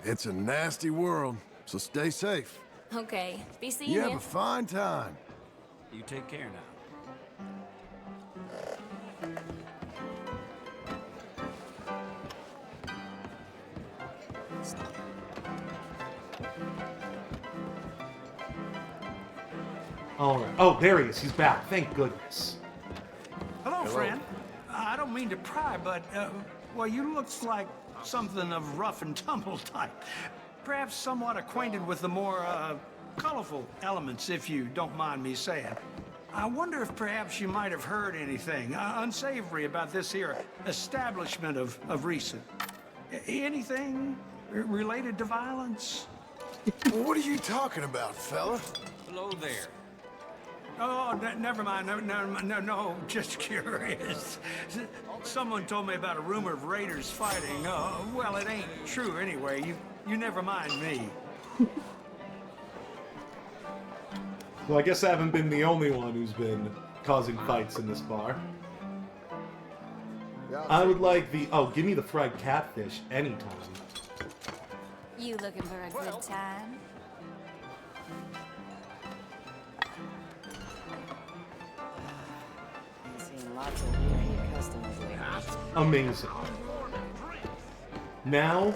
It's a nasty world, so stay safe. Okay, be seeing You you. have a fine time. You take care now. Alright. Oh, there he is. He's back. Thank goodness. Hello, friend. I don't mean to pry, but, well, you look like something of rough and tumble type. Perhaps somewhat acquainted with the more, colorful elements, if you don't mind me saying. I wonder if perhaps you might have heard anything unsavory about this here establishment of recent. Anything related to violence? Well, what are you talking about, fella? Hello there. Oh, never mind. No, just curious. Someone told me about a rumor of raiders fighting. Well, it ain't true anyway. You never mind me. Well, I guess I haven't been the only one who's been causing fights in this bar. I would like the... Oh, give me the fried catfish anytime. You looking for a good time? Seeing lots of repeat customers lately. Amazing. Now,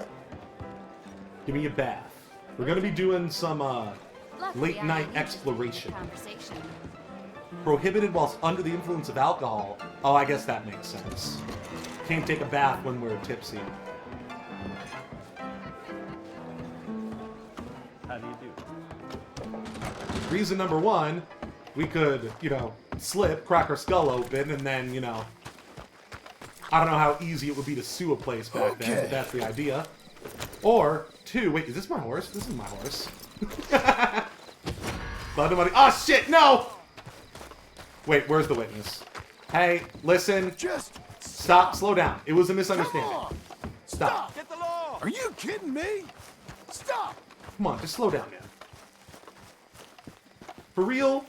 give me a bath. We're gonna be doing some late night exploration. Prohibited whilst under the influence of alcohol. Oh, I guess that makes sense. Can't take a bath when we're tipsy. How do you do? Reason number one, we could, slip, crack our skull open, and then, I don't know how easy it would be to sue a place back then, but that's the idea. Or, two, wait, is this my horse? This is my horse. Oh, shit, no! Wait, where's the witness? Hey, listen. Stop, slow down. It was a misunderstanding. Stop. Get the law! Are you kidding me? Stop! Come on, just slow down, man. For real?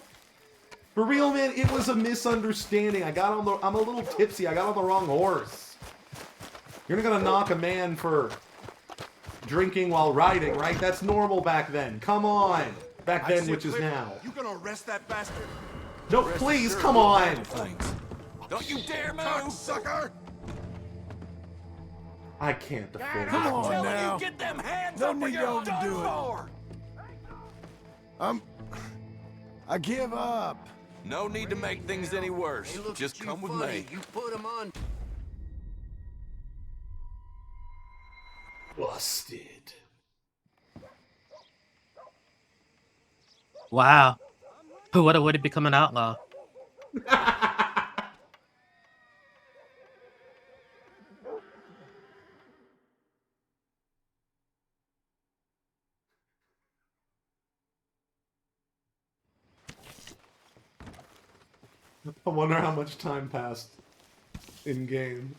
For real, man, it was a misunderstanding. I'm a little tipsy. I got on the wrong horse. You're not gonna knock a man for drinking while riding, right? That's normal back then. Come on. Back then, which is now. You gonna arrest that bastard? No, please, come on! Don't you dare move, sucker! I can't afford Come this. on now. You get them hands No up or need you're y'all to done do it. for. I give up. No need to make things any worse. They look Just at you come with funny. me. You put them on. Busted. Wow. What a way to become an outlaw. I wonder how much time passed in game.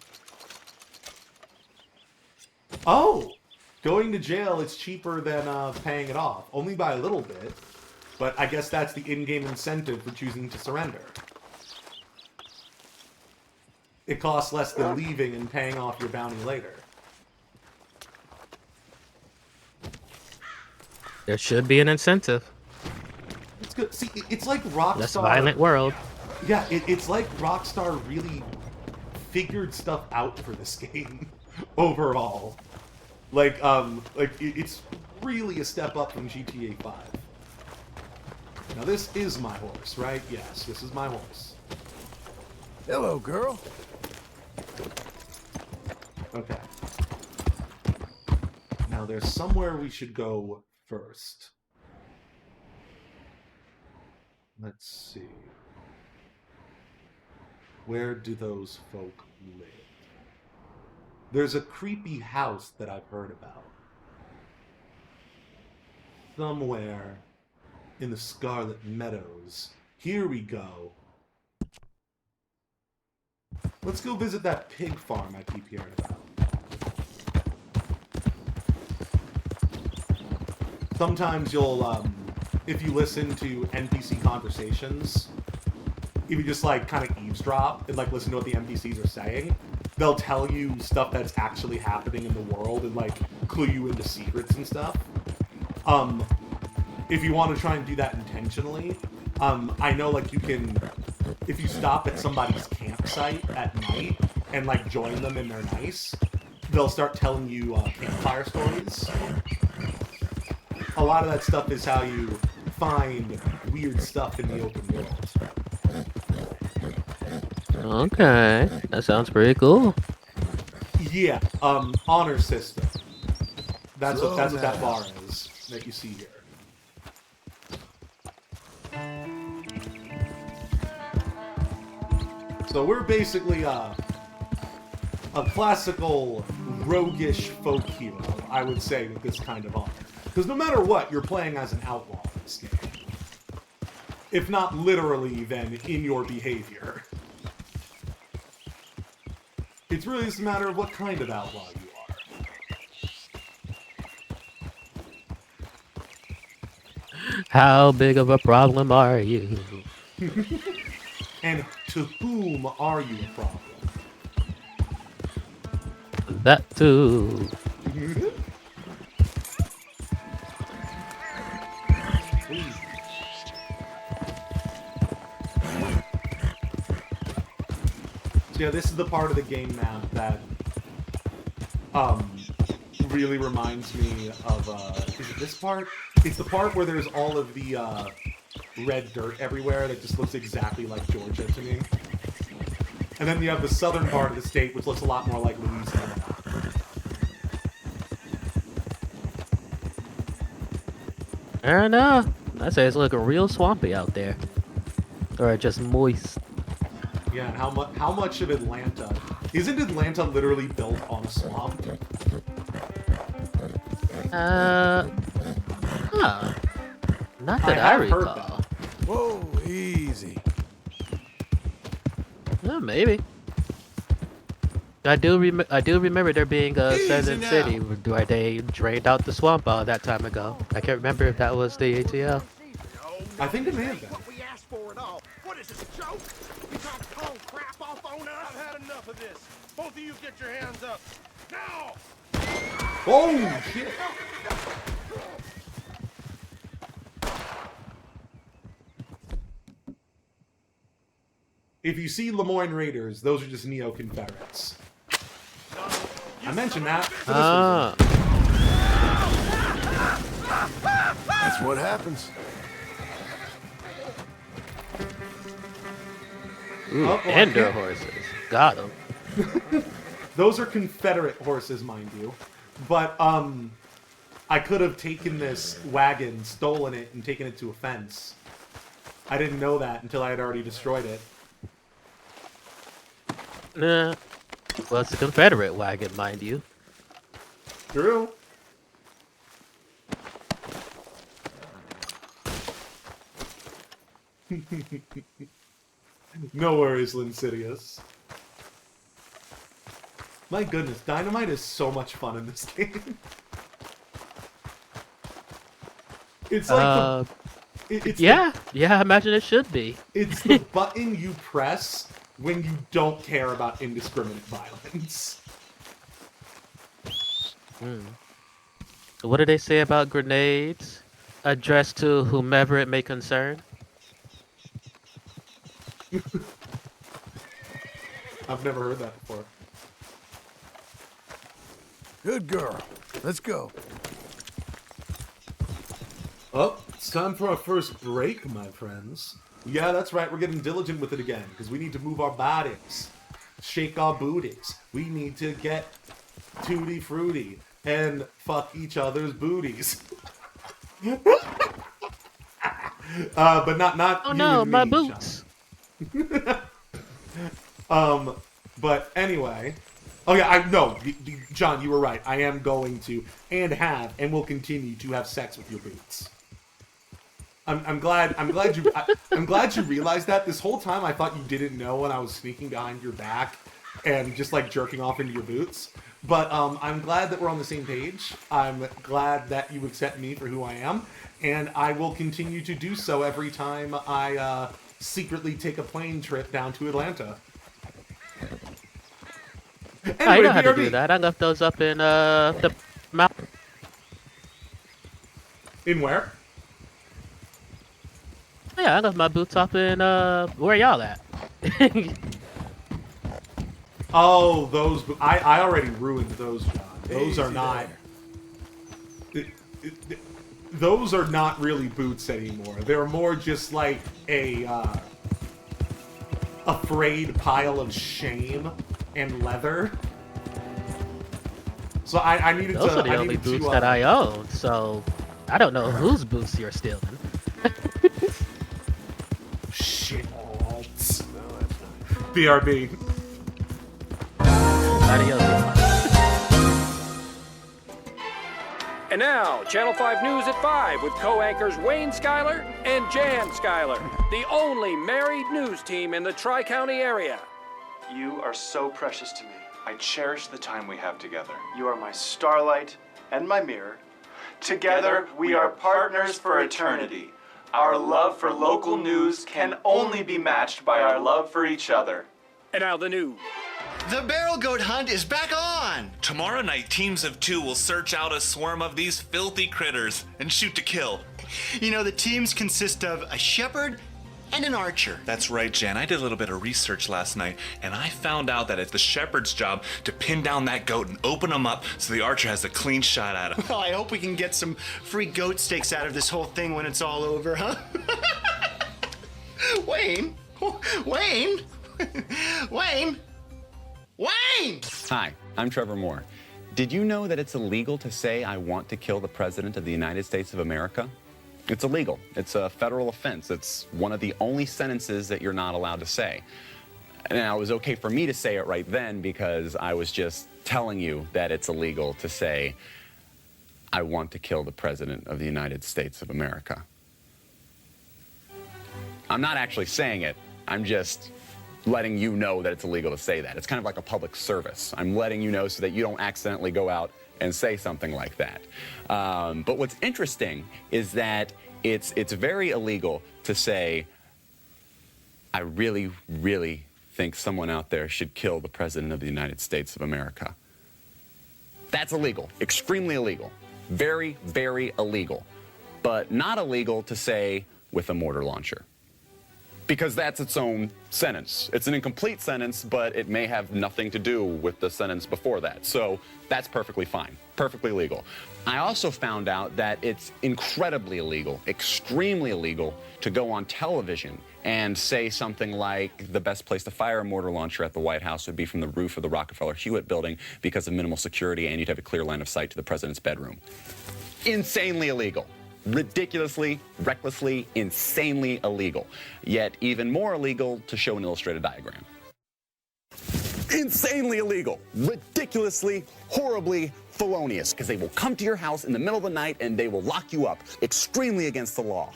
Oh! Going to jail is cheaper than paying it off. Only by a little bit. But I guess that's the in-game incentive for choosing to surrender. It costs less than leaving and paying off your bounty later. There should be an incentive. It's good. See, it's like Rockstar... That's a violent world. Yeah, it's like Rockstar really figured stuff out for this game overall. It's really a step up from GTA 5. Now this is my horse, right? Yes, this is my horse. Hello, girl. Okay. Now there's somewhere we should go first. Let's see. Where do those folk live? There's a creepy house that I've heard about. Somewhere in the Scarlet Meadows. Here we go. Let's go visit that pig farm I keep hearing about. Sometimes you'll, if you listen to NPC conversations, if you just, kind of eavesdrop and, listen to what the NPCs are saying, they'll tell you stuff that's actually happening in the world and, clue you into secrets and stuff. If you want to try and do that intentionally, I know, you can, if you stop at somebody's campsite at night and, join them and they're nice, they'll start telling you, campfire stories. A lot of that stuff is how you find weird stuff in the open world. Okay, that sounds pretty cool. Yeah, honor system. That's what that bar is that you see here. So we're basically a classical roguish folk hero, I would say, with this kind of honor. Because no matter what, you're playing as an outlaw in this game. If not literally, then in your behavior. It's really just a matter of what kind of outlaw you are. How big of a problem are you? And to whom are you a problem? That too. So yeah, this is the part of the game map that really reminds me of is it this part? It's the part where there's all of the red dirt everywhere that just looks exactly like Georgia to me. And then you have the southern part of the state, which looks a lot more like Louisiana. Fair enough. I'd say it's looking real swampy out there. Or just moist. Yeah, and how much of Atlanta... Isn't Atlanta literally built on a swamp? Not that I recall. Heard that. Whoa, easy. Maybe. I do remember there being a Southern City where they drained out the swamp that time ago. I can't remember if that was the ATL. I think it may have been. We asked for it all. What is this, a joke? You talk cold crap off on us? I've had enough of this. Both of you get your hands up. Now! Oh, shit! if you see Lemoyne Raiders, those are just Neo-Confederates. I mentioned that. For this reason. That's what happens. Ooh, well, and their horses. Got them. Those are Confederate horses, mind you. But, I could have taken this wagon, stolen it, and taken it to a fence. I didn't know that until I had already destroyed it. Nah. Well, it's a Confederate wagon, mind you. True. No worries, Linsidious. My goodness, dynamite is so much fun in this game. It's like yeah, I imagine it should be. It's the button you press when you don't care about indiscriminate violence. What do they say about grenades addressed to whomever it may concern? I've never heard that before. Good girl. Let's go. Oh, it's time for our first break, my friends. Yeah, that's right, we're getting diligent with it again, because we need to move our bodies, shake our booties. We need to get tutti fruity and fuck each other's booties. But not. Oh you no, and my me, boots. But anyway. Oh yeah, John, you were right. I am going to, and have, and will continue to have sex with your boots. I'm glad you realized that. This whole time I thought you didn't know when I was sneaking behind your back and just like jerking off into your boots. But I'm glad that we're on the same page. I'm glad that you accept me for who I am, and I will continue to do so every time I secretly take a plane trip down to Atlanta. Anyway, I know how to BRB. do that. I left those up in the mountain. In where? Yeah, I left my boots up in where y'all at? Oh, those. I already ruined those, John. Those are not. Those are not really boots anymore. They're more just like a frayed pile of shame and leather. So I needed Those to. are the only boots that I own, so I don't know whose boots you're stealing. Shit. BRB. And now, Channel 5 News at 5 with co-anchors Wayne Schuyler and Jan Schuyler, the only married news team in the Tri-County area. You are so precious to me. I cherish the time we have together. You are my starlight and my mirror. Together, we are partners for eternity. Our love for local news can only be matched by our love for each other. And now the news. The barrel goat hunt is back on! Tomorrow night, teams of 2 will search out a swarm of these filthy critters and shoot to kill. You know, the teams consist of a shepherd and an archer. That's right, Jan. I did a little bit of research last night, and I found out that it's the shepherd's job to pin down that goat and open him up so the archer has a clean shot at him. Well, I hope we can get some free goat steaks out of this whole thing when it's all over, huh? Wayne? Wayne? Wayne? Wayne! Hi, I'm Trevor Moore. Did you know that it's illegal to say I want to kill the President of the United States of America? It's illegal. It's a federal offense. It's one of the only sentences that you're not allowed to say. Now, it was okay for me to say it right then because I was just telling you that it's illegal to say I want to kill the President of the United States of America. I'm not actually saying it. I'm just letting you know that it's illegal to say that. It's kind of like a public service. I'm letting you know so that you don't accidentally go out and say something like that. But what's interesting is that it's very illegal to say, I really, really think someone out there should kill the President of the United States of America. That's illegal, extremely illegal, very, very illegal, but not illegal to say with a mortar launcher. because that's its own sentence. It's an incomplete sentence, but it may have nothing to do with the sentence before that. So that's perfectly fine, perfectly legal. I also found out that it's incredibly illegal, extremely illegal, to go on television and say something like the best place to fire a mortar launcher at the White House would be from the roof of the Rockefeller Hewitt building because of minimal security and you'd have a clear line of sight to the president's bedroom. Insanely illegal. Ridiculously, recklessly, insanely illegal. Yet even more illegal to show an illustrated diagram. Insanely illegal, ridiculously, horribly felonious, because they will come to your house in the middle of the night and they will lock you up. Extremely against the law.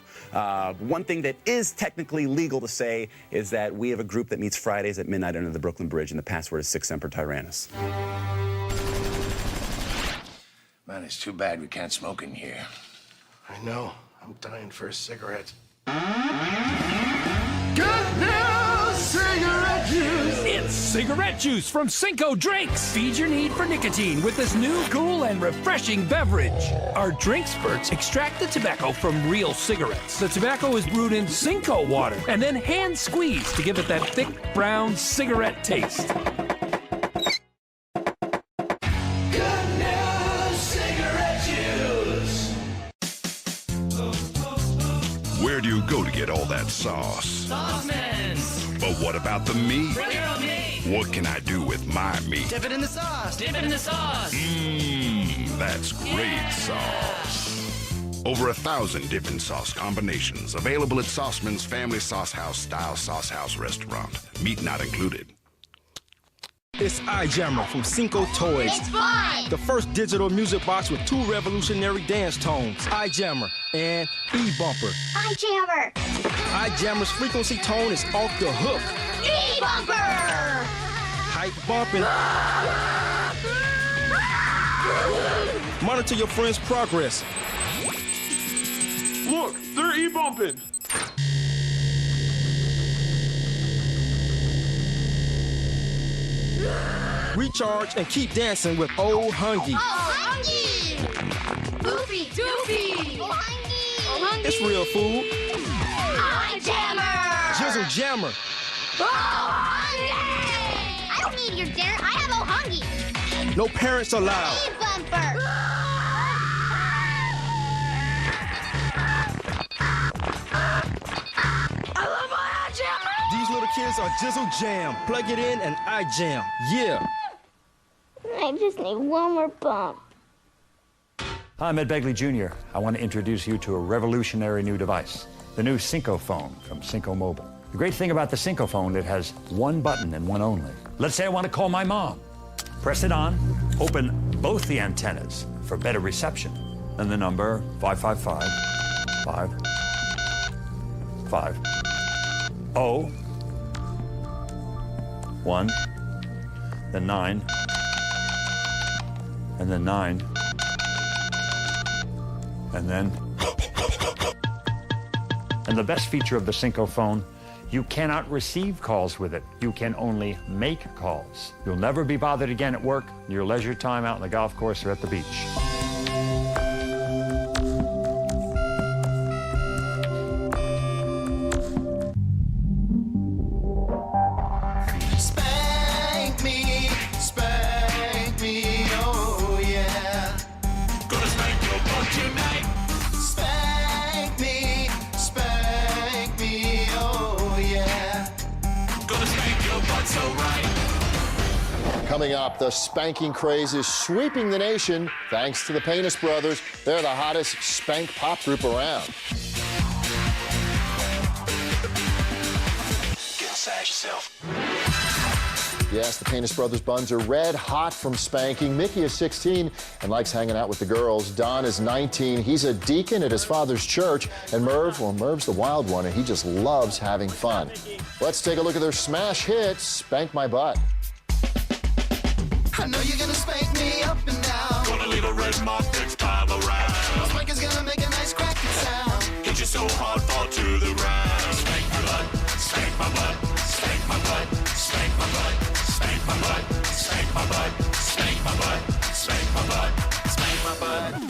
One thing that is technically legal to say is that we have a group that meets Fridays at midnight under the Brooklyn Bridge, and the password is Sic Semper Tyrannis. Man, it's too bad we can't smoke in here. I know. I'm dying for a cigarette. Good news, cigarette juice! It's cigarette juice from Cinco Drinks. Feed your need for nicotine with this new, cool, and refreshing beverage. Our drink spurts extract the tobacco from real cigarettes. The tobacco is brewed in Cinco water and then hand squeezed to give it that thick, brown cigarette taste. Good news, cigarette juice! Where do you go to get all that sauce? Sauceman's. But what about the meat? Bring your own meat. What can I do with my meat? Dip it in the sauce. Dip it in the sauce. Mmm, that's great sauce. Over 1,000 dipping sauce combinations available at Sauceman's Family Sauce House style sauce house restaurant. Meat not included. It's iJammer from Cinco Toys. It's fun! The first digital music box with 2 revolutionary dance tones, iJammer and E-Bumper. iJammer! iJammer's frequency tone is off the hook. E-Bumper! Hype bumping. Monitor your friend's progress. Look, they're E-bumping! Recharge and keep dancing with Old Hungy. Oh, Hungy! Goofy, Goofy! Oh, Hungy! Oh, Hungy! It's real food. iJammer! Jizzle Jammer. Oh, Hungy! I don't need your dinner. I have Oh, Hungy. No parents allowed. E-Bumper! I love my iJammer! These little kids are Jizzle Jam. Plug it in and iJam. Yeah. I just need one more bump. Hi, I'm Ed Begley Jr. I want to introduce you to a revolutionary new device, the new Cinco phone from Cinco Mobile. The great thing about the Cinco phone, it has one button and one only. Let's say I want to call my mom. Press it on, open both the antennas for better reception. Then the number 555 1, then 9, and then 9, and then... And the best feature of the Cinco phone, you cannot receive calls with it. You can only make calls. You'll never be bothered again at work, your leisure time out on the golf course or at the beach. Coming up, the spanking craze is sweeping the nation thanks to the Penis Brothers. They're the hottest spank pop group around. Get inside yourself. Yes, the Penis Brothers buns are red hot from spanking. Mickey is 16 and likes hanging out with the girls. Don is 19. He's a deacon at his father's church. And Merv, well, Merv's the wild one, and he just loves having fun. Let's take a look at their smash hit, Spank My Butt. I know you're gonna spank me up and down. Gonna leave a red mark next time around. Spank is gonna make a nice cracking sound. Hit you so hard, fall to the ground. Spank my butt, spank my butt, spank my butt, spank my butt, spank my butt, spank my butt, spank my butt, spank my butt, spank my butt.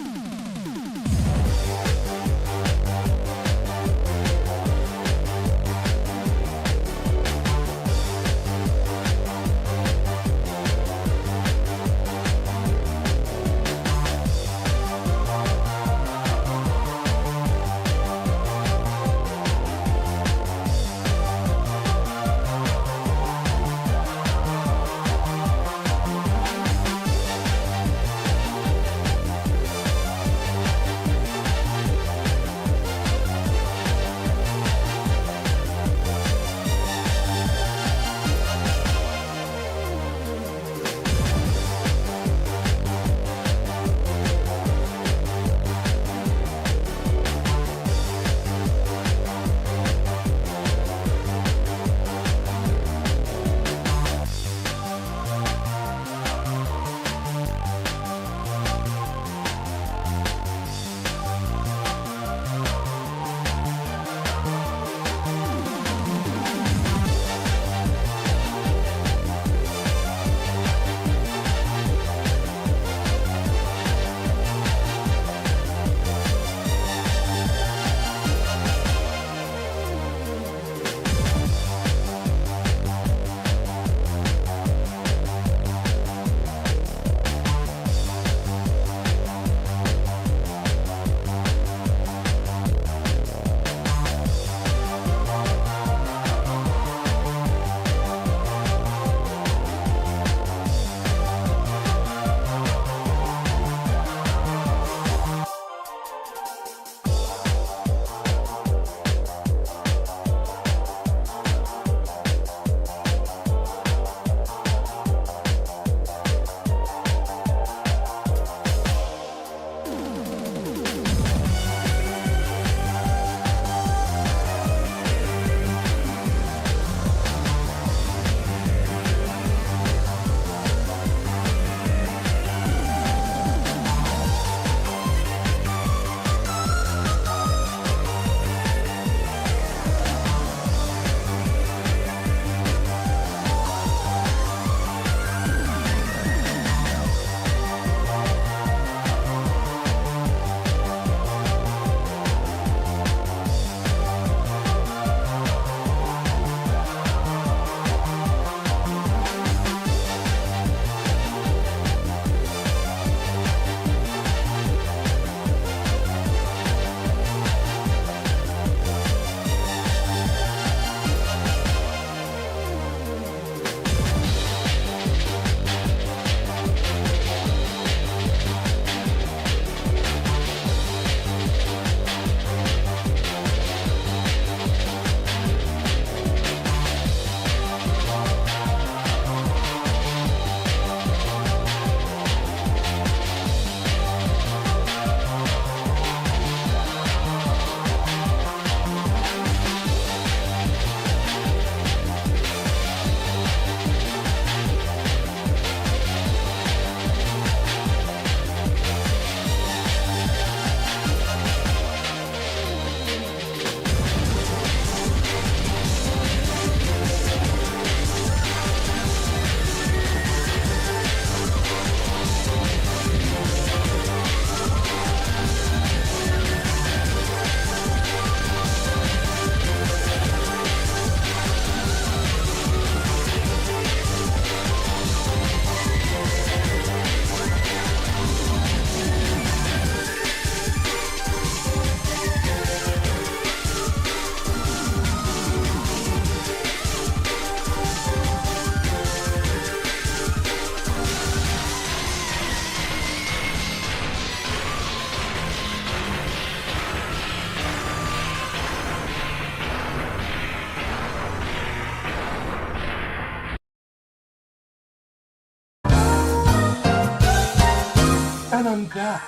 And I'm back.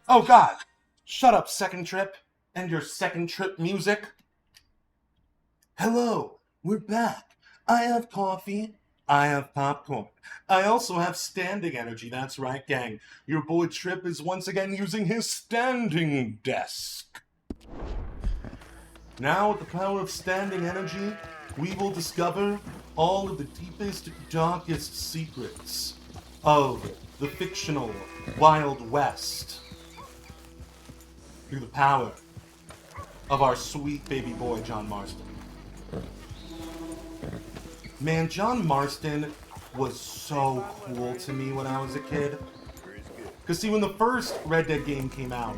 Oh God! Shut up, Second Trip, and your Second Trip music. Hello, we're back. I have coffee. I have popcorn. I also have standing energy. That's right, gang. Your boy Trip is once again using his standing desk. Now, with the power of standing energy, we will discover all of the deepest, darkest secrets of the fictional Wild West through the power of our sweet baby boy, John Marston. Man, John Marston was so cool to me when I was a kid. Because, see, when the first Red Dead game came out,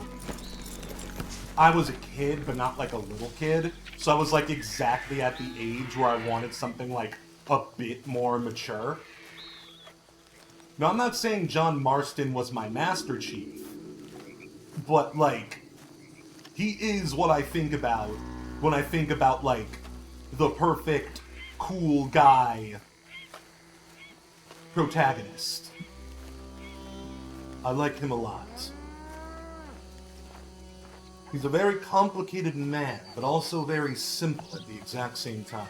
I was a kid, but not like a little kid. So I was like exactly at the age where I wanted something like a bit more mature. Now, I'm not saying John Marston was my Master Chief, but like, he is what I think about when I think about like the perfect cool guy protagonist. I like him a lot. He's a very complicated man, but also very simple at the exact same time.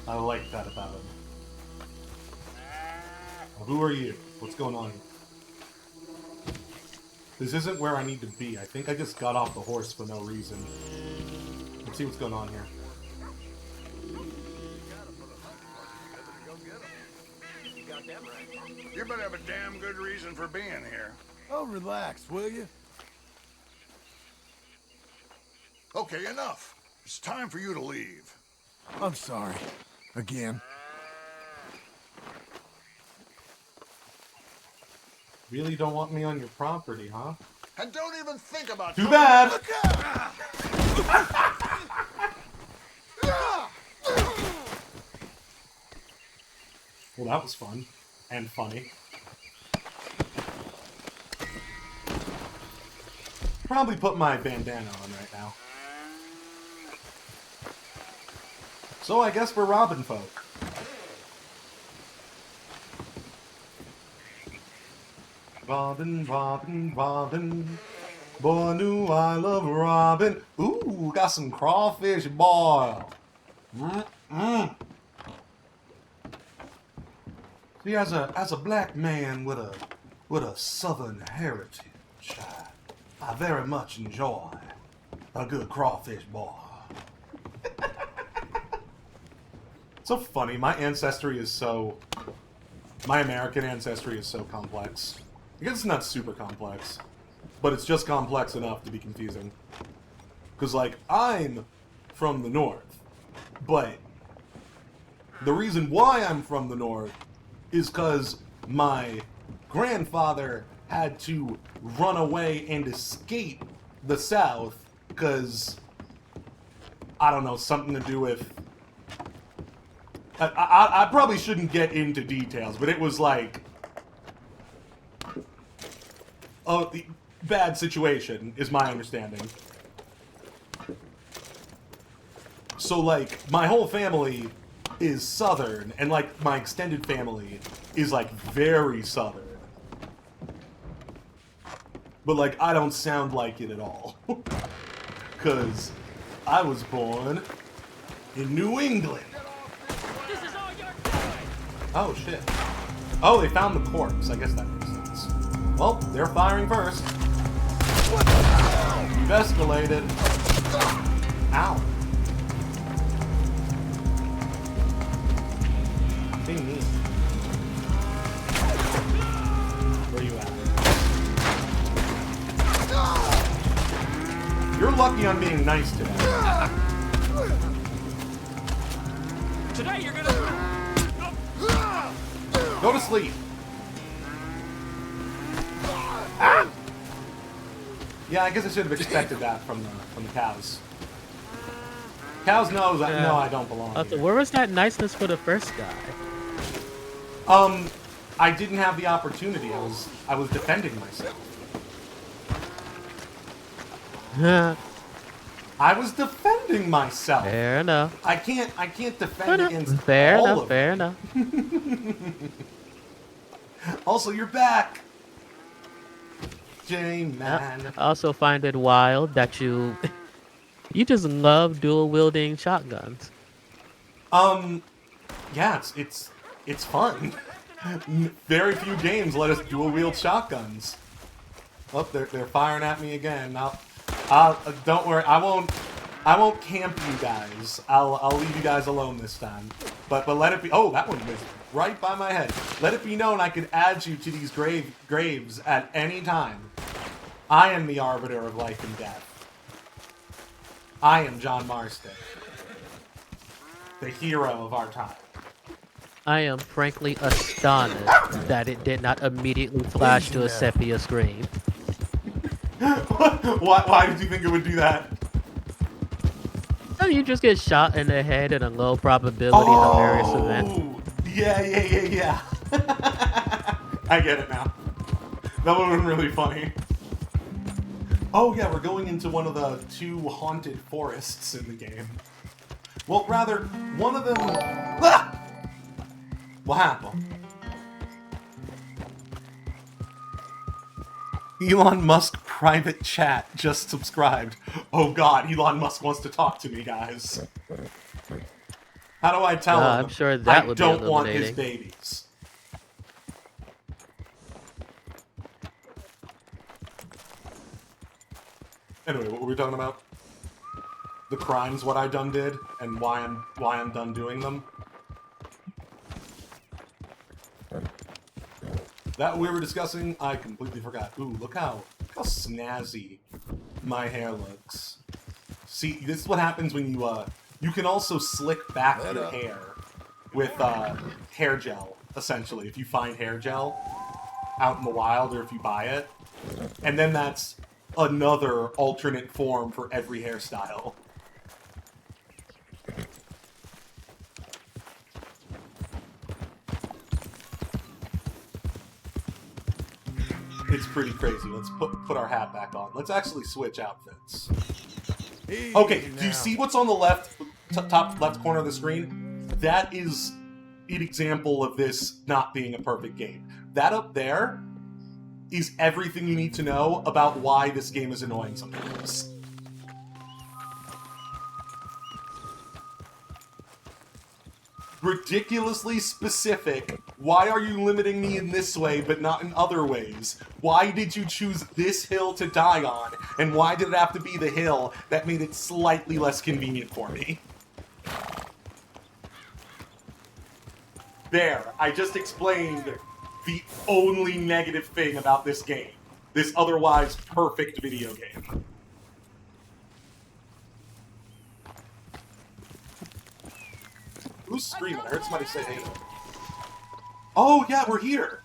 I like that about him. Well, who are you? What's going on here? This isn't where I need to be. I think I just got off the horse for no reason. Let's see what's going on here. You better have a damn good reason for being here. Oh, relax, will you? Okay, enough. It's time for you to leave. I'm sorry. Again. Really don't want me on your property, huh? And don't even think about Too bad! Look out! Well, that was fun. And funny. Probably put my bandana on right now. So I guess we're robbing folk. Robin, Robin, Robin. Boy, knew I love Robin. Ooh, got some crawfish boil. See, as a black man with a southern heritage, I very much enjoy a good crawfish boil. So funny. My American ancestry is so complex. I guess it's not super complex, but it's just complex enough to be confusing. Because, like, I'm from the North, but the reason why I'm from the North is because my grandfather had to run away and escape the South because, I don't know, something to do with... I probably shouldn't get into details, but it was like... the bad situation, is my understanding. So, like, my whole family is Southern, and, like, my extended family is, like, very Southern. But, like, I don't sound like it at all. Because I was born in New England. Oh, shit. Oh, they found the corpse. I guess that makes sense. Well, they're firing first. You've escalated. Ow. They mean. Where you at? You're lucky I'm being nice today. Today you're gonna... Go to sleep. Ah! Yeah, I guess I should have expected that from the cows. Cows know that no, I don't belong here. Where was that niceness for the first guy? I didn't have the opportunity. I was defending myself. I was defending myself. Fair enough. I can't defend against Fair all enough. of Fair them. enough. Also, you're back. J-Man. I also find it wild that you just love dual wielding shotguns. Yeah, it's fun. Very few games let us dual wield shotguns. Oh, they're firing at me again. Now, don't worry, I won't camp you guys. I'll leave you guys alone this time. But let it be. Oh, that one was right by my head. Let it be known I can add you to these graves at any time. I am the arbiter of life and death. I am John Marston, the hero of our time. I am frankly astonished that it did not immediately flash to a sepia screen. Why did you think it would do that? So you just get shot in the head in a low probability hilarious event. Yeah. I get it now. That would have been really funny. Oh yeah, we're going into one of the 2 haunted forests in the game. Well, rather, one of them... Ah! What happened? Elon Musk private chat just subscribed. Oh god, Elon Musk wants to talk to me, guys. How do I tell him I'm sure that would be I don't want his illuminating. babies? Anyway, what were we talking about? The crimes, what I done did, and why I'm done doing them. That we were discussing, I completely forgot. Ooh, look how snazzy my hair looks. See, this is what happens when you can also slick back your hair with hair gel, essentially, if you find hair gel out in the wild or if you buy it. And then that's another alternate form for every hairstyle. It's pretty crazy. Let's put our hat back on. Let's actually switch outfits. Okay, do you see what's on the top left corner of the screen? That is an example of this not being a perfect game. That up there is everything you need to know about why this game is annoying sometimes. Ridiculously specific. Why are you limiting me in this way but not in other ways? Why did you choose this hill to die on? And why did it have to be the hill that made it slightly less convenient for me? There, I just explained the only negative thing about this game. This otherwise perfect video game. Who's screaming? I heard somebody say hey. Oh, yeah, we're here.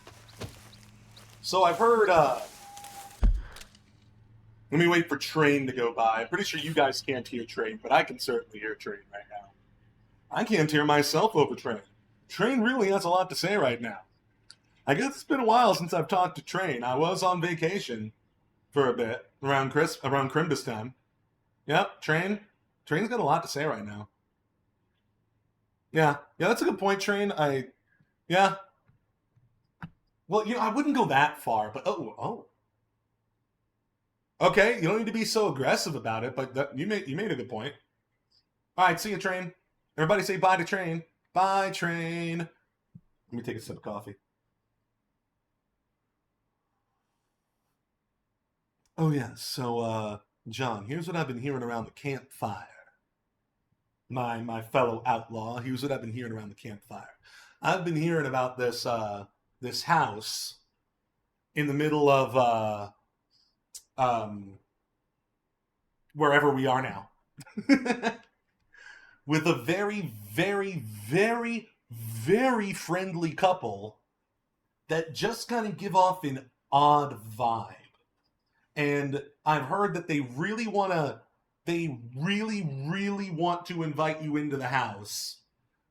So I've heard, let me wait for Train to go by. I'm pretty sure you guys can't hear Train, but I can certainly hear Train right now. I can't hear myself over Train. Train really has a lot to say right now. I guess it's been a while since I've talked to Train. I was on vacation for a bit, around Christmas time. Yep, Train's got a lot to say right now. Yeah, that's a good point, Train. Yeah. Well, I wouldn't go that far, but oh. Okay, you don't need to be so aggressive about it, but you made a good point. All right, see you, Train. Everybody say bye to Train. Bye, Train. Let me take a sip of coffee. Oh yeah, so John, here's what I've been hearing around the campfire. My fellow outlaw, here's what I've been hearing around the campfire. I've been hearing about this this house in the middle of wherever we are now. With a very, very, very, very friendly couple that just kind of give off an odd vibe. And I've heard that they really want to invite you into the house.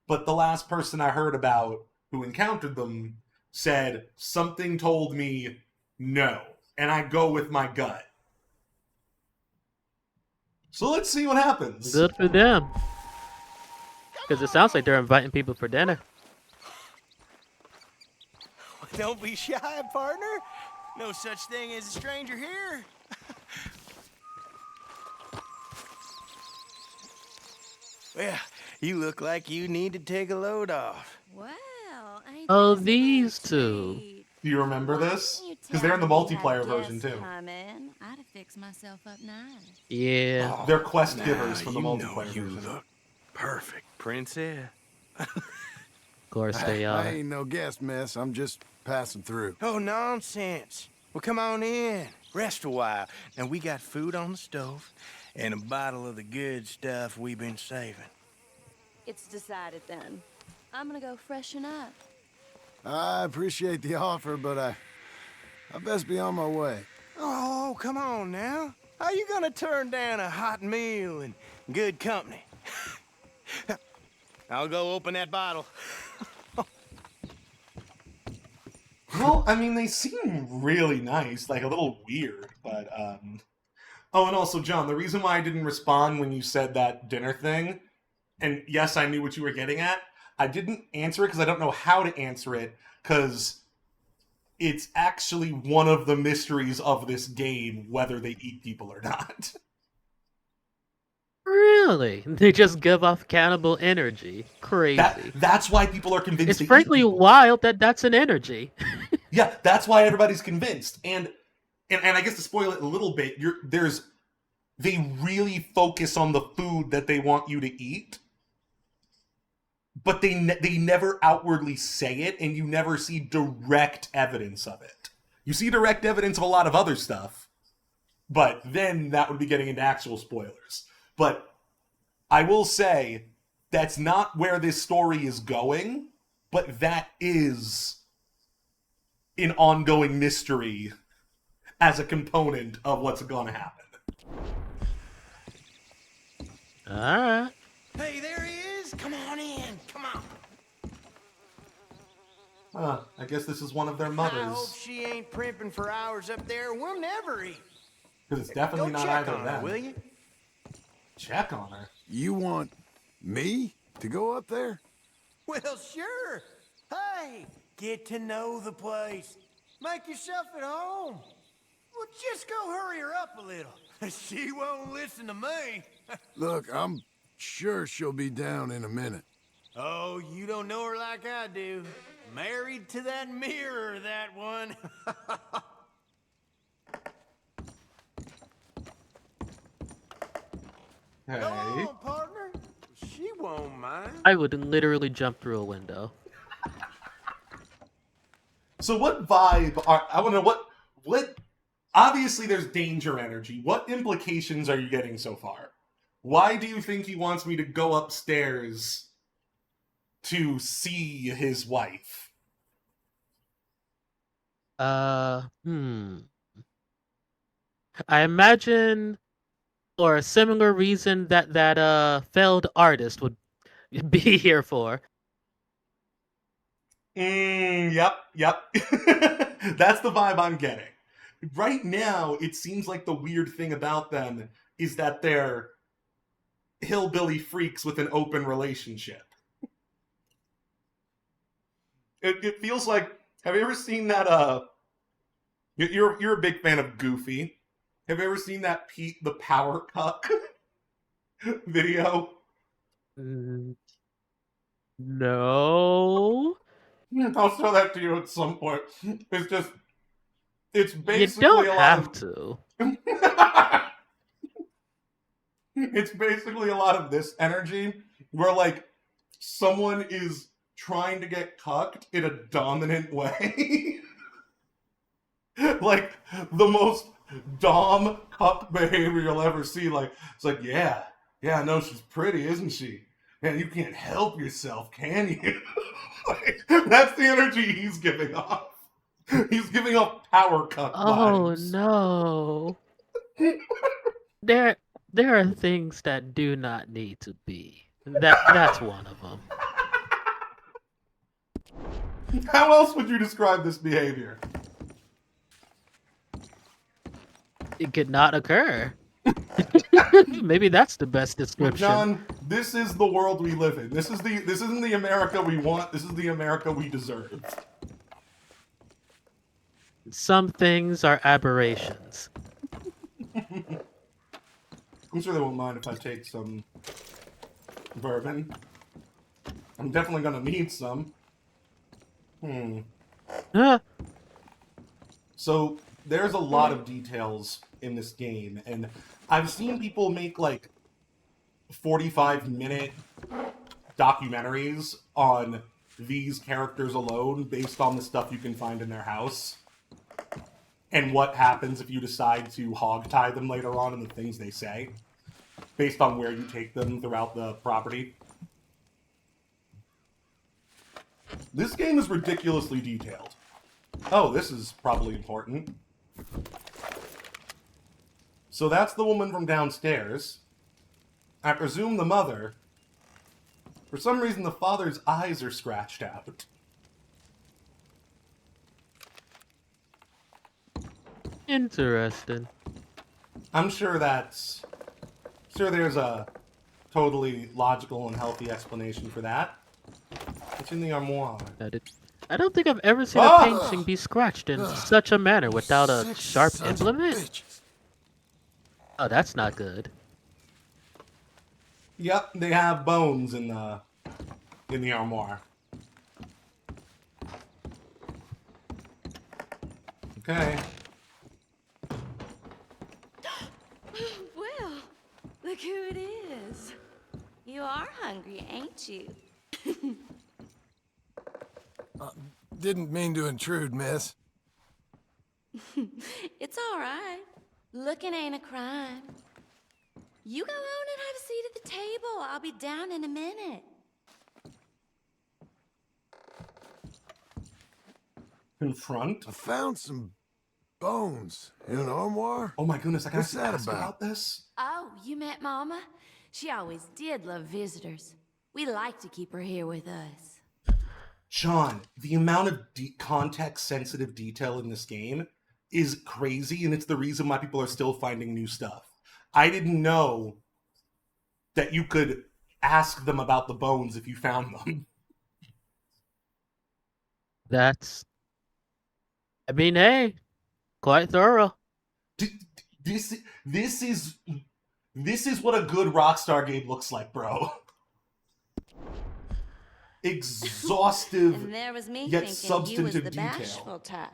But the last person I heard about who encountered them said, something told me no. And I go with my gut. So let's see what happens. Good for them. Because it sounds like they're inviting people for dinner. Don't be shy, partner. No such thing as a stranger here. Well, you look like you need to take a load off. Well, ain't Oh, these two. Do you remember this? Because they're in the multiplayer version too. Coming. I'd have fixed myself up nice. Yeah. They're quest givers from the multiplayer version. Perfect, princess. Of course they are. I ain't no guest, miss. I'm just passing through. Oh, nonsense. Well, come on in. Rest a while. Now, we got food on the stove and a bottle of the good stuff we've been saving. It's decided then. I'm gonna go freshen up. I appreciate the offer, but I best be on my way. Oh, come on now. How you gonna turn down a hot meal and good company? I'll go open that bottle. Well, I mean, they seem really nice, like a little weird, but, Oh, and also, John, the reason why I didn't respond when you said that dinner thing, and yes, I knew what you were getting at, I didn't answer it because I don't know how to answer it, because it's actually one of the mysteries of this game, whether they eat people or not. Really? They just give off cannibal energy. Crazy. That's why people are convinced It's they eat frankly wild that that's an energy. Yeah, that's why everybody's convinced. And I guess to spoil it a little bit, they really focus on the food that they want you to eat, but they never outwardly say it, and you never see direct evidence of it. You see direct evidence of a lot of other stuff, but then that would be getting into actual spoilers. But I will say that's not where this story is going, but that is an ongoing mystery as a component of what's going to happen. Alright. Hey, there he is. Come on in. Come on. I guess this is one of their I hope mothers. she ain't primping for hours up there. We'll never eat. Because it's definitely Go not check either on of her, them. will you? Check on her. You want me to go up there? Well, sure. Hey, get to know the place. Make yourself at home. Well, just go hurry her up a little. She won't listen to me. Look, I'm sure she'll be down in a minute. Oh, you don't know her like I do. Married to that mirror, that one. Hey. Go on, partner. She won't mind. I would literally jump through a window. So what vibe I want to know what obviously there's danger energy. What implications are you getting so far? Why do you think he wants me to go upstairs to see his wife? I imagine for a similar reason that failed artist would be here for. Yep. That's the vibe I'm getting. Right now, it seems like the weird thing about them is that they're hillbilly freaks with an open relationship. It feels like, have you ever seen that, you're a big fan of Goofy. Have you ever seen that Pete the Power Cuck video? No. I'll show that to you at some point. It's basically You don't a lot have of, to. It's basically a lot of this energy where, like, someone is trying to get cucked in a dominant way. Like, the most dom cuck behavior you'll ever see. Like, it's like, yeah, I know she's pretty, isn't she? And you can't help yourself, can you? Like, that's the energy he's giving off. He's giving off power cuck vibes. Oh no. There are things that do not need to be. That's one of them. How else would you describe this behavior? It could not occur. Maybe that's the best description. John, this is the world we live in. This isn't the America we want. This is the America we deserve. Some things are aberrations. I'm sure they won't mind if I take some bourbon. I'm definitely gonna need some. So, there's a lot of details in this game, and I've seen people make, like, 45-minute documentaries on these characters alone based on the stuff you can find in their house. And what happens if you decide to hogtie them later on and the things they say, based on where you take them throughout the property. This game is ridiculously detailed. Oh, this is probably important. So that's the woman from downstairs. I presume the mother. For some reason, the father's eyes are scratched out. Interesting. I'm sure there's a totally logical and healthy explanation for that. It's in the armoire. I don't think I've ever seen a painting be scratched in such a manner without a sharp implement. Oh, that's not good. Yep, they have bones in the armoire. Okay. Well, look who it is. You are hungry, ain't you? Didn't mean to intrude, miss. It's all right. Looking ain't a crime. You go on and have a seat at the table. I'll be down in a minute. Confront? I found some bones in an armoire. Oh my goodness, I gotta What's that ask about? about this. Oh, you met Mama? She always did love visitors. We like to keep her here with us. John, the amount of context-sensitive detail in this game is crazy, and it's the reason why people are still finding new stuff. I didn't know that you could ask them about the bones if you found them. I mean, hey, quite thorough. This is what a good Rockstar game looks like, bro. Exhaustive, And there was me yet thinking substantive you was the detail. bashful type.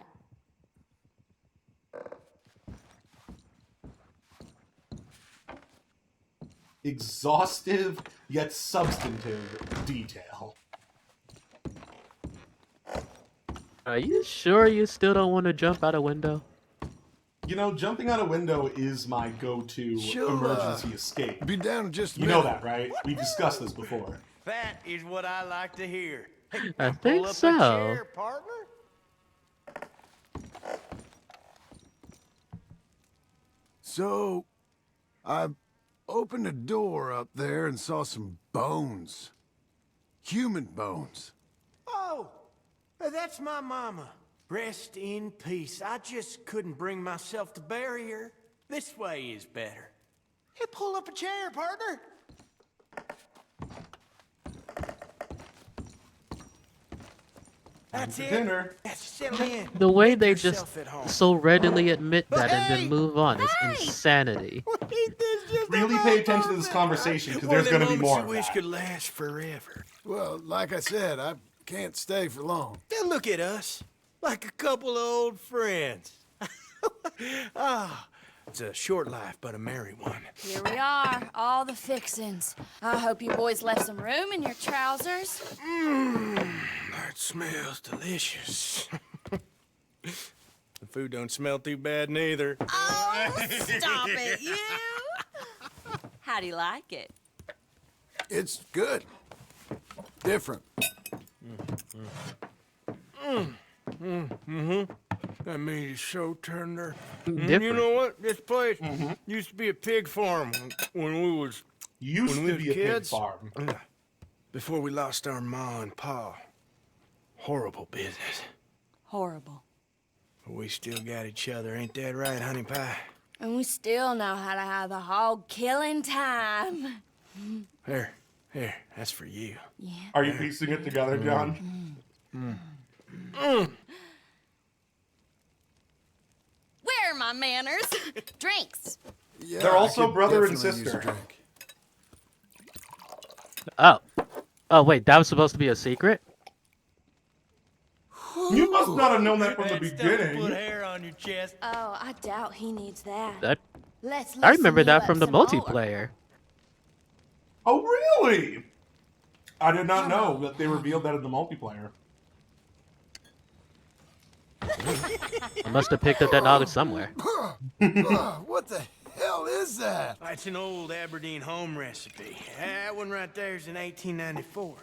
Exhaustive, yet substantive detail. Are you sure you still don't want to jump out a window? You know, jumping out a window is my go-to emergency escape. Be down in just a You minute. know that, right? We've discussed this before. That is what I like to hear. I Pull think up a so. chair, partner. So, I opened a door up there and saw some bones. Human bones. Oh, that's my mama. Rest in peace. I just couldn't bring myself to bury her. This way is better. Hey, pull up a chair, partner. That's it. Dinner. That's settle in. The way Make they just yourself at home. so readily admit that and then move on is insanity. Really pay attention to this conversation, because there's going to be more you of wish that. could last forever. Well, like I said, I can't stay for long. Then look at us, like a couple of old friends. Ah, it's a short life, but a merry one. Here we are, all the fixins'. I hope you boys left some room in your trousers. That smells delicious. The food don't smell too bad neither. Oh, stop it, you! How do you like it? It's good. Different. That meat is so tender. Different. You know what? This place used to be a pig farm when we was Used when we to was be a pig kids. farm. Yeah. Before we lost our ma and pa. Horrible business. Horrible. But we still got each other, ain't that right, honey pie? And we still know how to have the hog killing time. Here, that's for you. Yeah. Are you piecing it together, John? my manners. Drinks. Yeah, They're also I could brother and definitely use a sister. drink. Oh, wait, that was supposed to be a secret? You must not have known that from the Put beginning. hair on your chest. Oh, I doubt he needs that. That Let's I remember loosen you that up from the some more. multiplayer. Oh, really? I did not know that they revealed that in the multiplayer. I must have picked up that knowledge somewhere. What the hell is that? It's an old Aberdeen home recipe. That one right there is in 1894.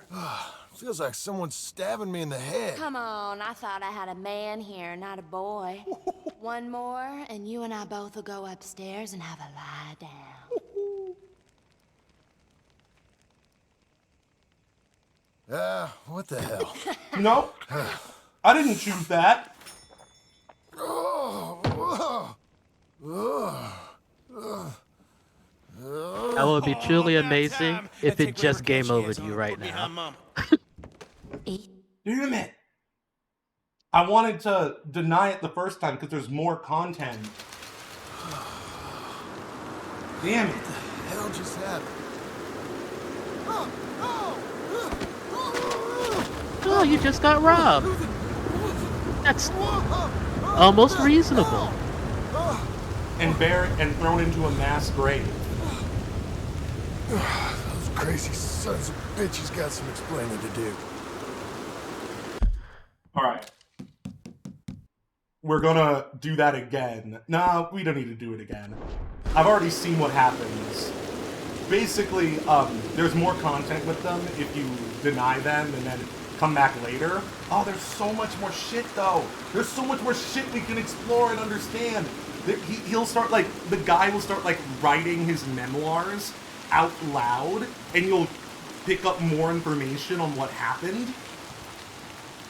Feels like someone's stabbing me in the head. Come on, I thought I had a man here, not a boy. One more, and you and I both will go upstairs and have a lie down. What the hell? No, I didn't choose that. That would be truly amazing if it just game over to you right now. Damn it. I wanted to deny it the first time because there's more content. Damn it. What the hell just happened? Oh, you just got robbed. That's almost reasonable. And buried and thrown into a mass grave. Those crazy sons of bitches got some explaining to do. Alright. We're gonna do that again. Nah, we don't need to do it again. I've already seen what happens. Basically, there's more content with them if you deny them and then come back later. Oh, there's so much more shit, though. There's so much more shit we can explore and understand. He'll start, like, the guy will start, like, writing his memoirs out loud, and you'll pick up more information on what happened.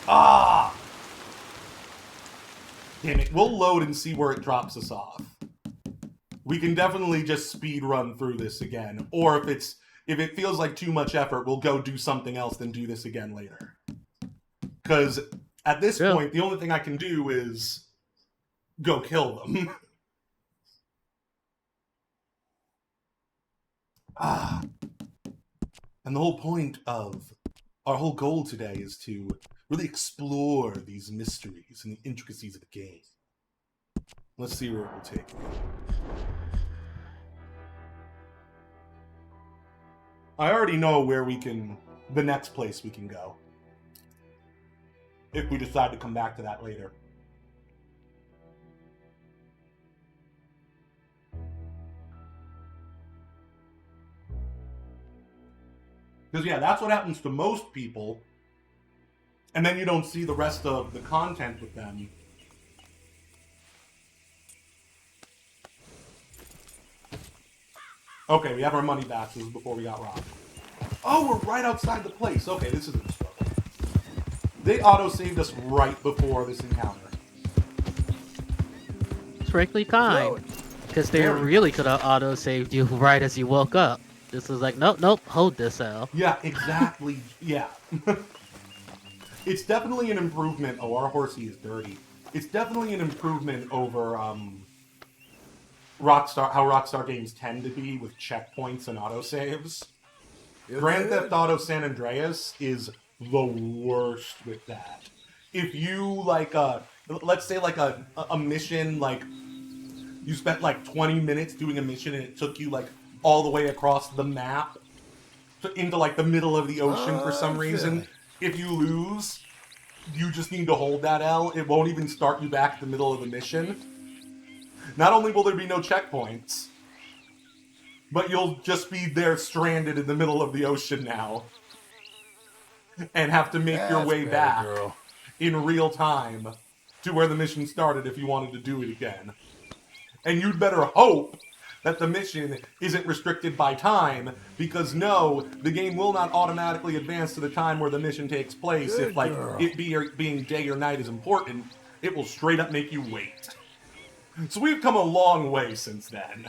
Ah! Damn it, we'll load and see where it drops us off. We can definitely just speed run through this again, or if it feels like too much effort, we'll go do something else, then do this again later. Because at this point, the only thing I can do is go kill them. And the whole point of our whole goal today is to really explore these mysteries and the intricacies of the game. Let's see where it will take me. I already know where the next place we can go. If we decide to come back to that later. Because, yeah, that's what happens to most people. And then you don't see the rest of the content with them. Okay, we have our money back. This is before we got robbed. Oh, we're right outside the place. Okay, this isn't a struggle. They auto-saved us right before this encounter. Frankly kind. Because they really could have auto-saved you right as you woke up. This was like, nope, hold this L. Yeah, exactly. Yeah. It's definitely an improvement. Oh, our horsey is dirty. It's definitely an improvement over Rockstar, how Rockstar games tend to be with checkpoints and autosaves. Grand Theft Auto San Andreas is the worst with that. If you, like, let's say, like, a mission, like, you spent, like, 20 minutes doing a mission and it took you, like, all the way across the map into, like, the middle of the ocean for some reason. If you lose, you just need to hold that L. It won't even start you back at the middle of the mission. Not only will there be no checkpoints, but you'll just be there stranded in the middle of the ocean now. And have to make your way back in real time to where the mission started if you wanted to do it again. And you'd better hope that the mission isn't restricted by time, because no, the game will not automatically advance to the time where the mission takes place. If, like, it being day or night is important, it will straight up make you wait. So we've come a long way since then.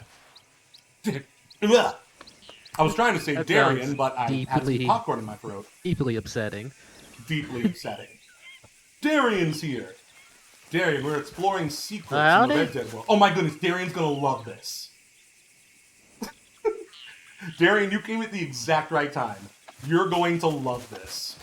I was trying to say Darian, but I had some popcorn in my throat. Deeply upsetting. Deeply upsetting. Darian's here. Darian, we're exploring secrets in Howdy. the Red Dead world. Oh my goodness, Darian's gonna love this. Darian, you came at the exact right time. You're going to love this.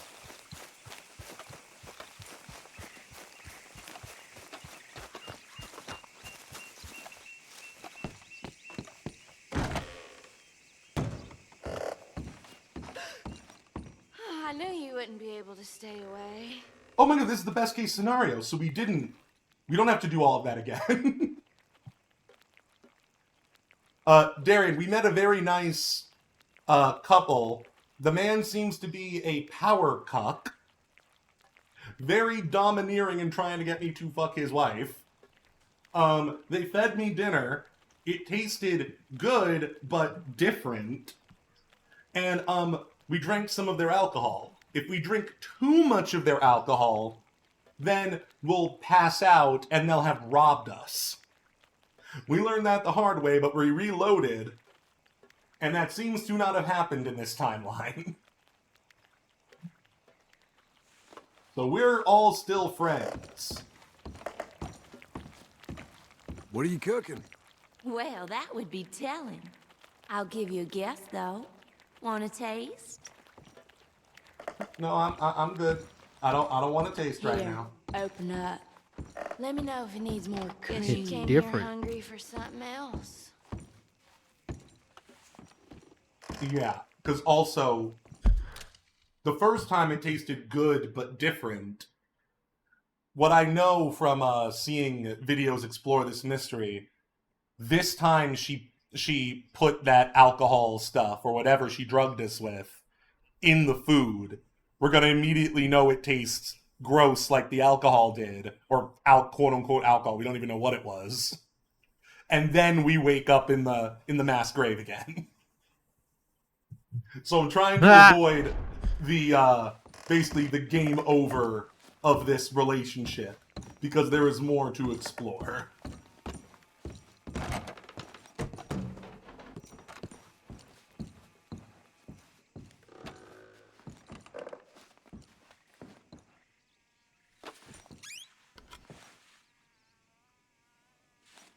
I knew you wouldn't be able to stay away. Oh my god, this is the best case scenario, so we don't have to do all of that again. Darian, we met a very nice couple. The man seems to be a power cuck. Very domineering and trying to get me to fuck his wife. They fed me dinner. It tasted good, but different. And, we drank some of their alcohol. If we drink too much of their alcohol, then we'll pass out and they'll have robbed us. We learned that the hard way, but we reloaded, and that seems to not have happened in this timeline. So we're all still friends. What are you cooking? Well, that would be telling. I'll give you a guess, though. Want a taste? No, I'm good. I don't want to taste right Here, now. open up. Let me know if it needs more cooking. It's You came here different. hungry for something else. Yeah, because also, the first time it tasted good but different. What I know from seeing videos explore this mystery, this time she put that alcohol stuff or whatever she drugged us with in the food. We're gonna immediately know it tastes gross like the alcohol did, or quote unquote alcohol. We don't even know what it was, and then we wake up in the mass grave again. So I'm trying to avoid the basically the game over of this relationship because there is more to explore.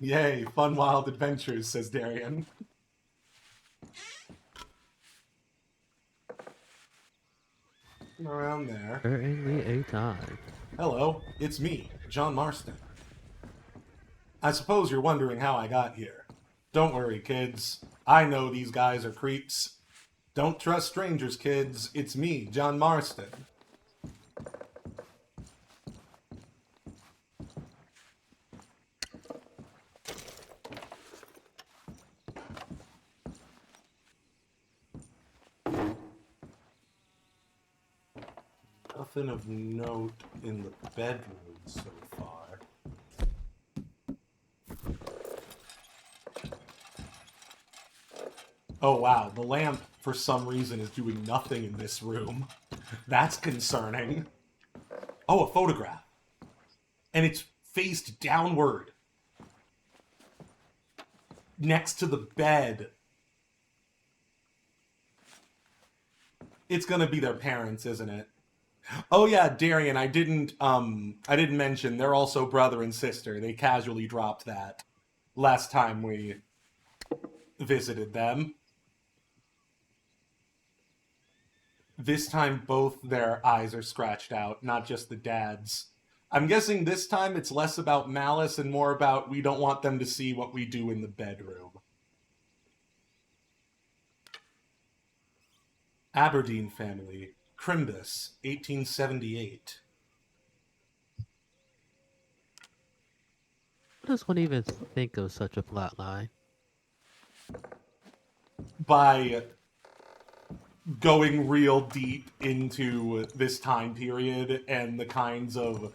Yay, fun wild adventures, says Darian. Around there. Certainly a time. Hello, it's me, John Marston. I suppose you're wondering how I got here. Don't worry, kids. I know these guys are creeps. Don't trust strangers, kids. It's me, John Marston. Nothing of note in the bedroom so far. Oh wow, the lamp for some reason is doing nothing in this room. That's concerning. Oh, a photograph. And it's faced downward. Next to the bed. It's gonna be their parents, isn't it? Oh yeah, Darian, I didn't mention they're also brother and sister. They casually dropped that last time we visited them. This time both their eyes are scratched out, not just the dad's. I'm guessing this time it's less about malice and more about we don't want them to see what we do in the bedroom. Aberdeen family. Crimbus, 1878. What does one even think of such a plot line? By going real deep into this time period and the kinds of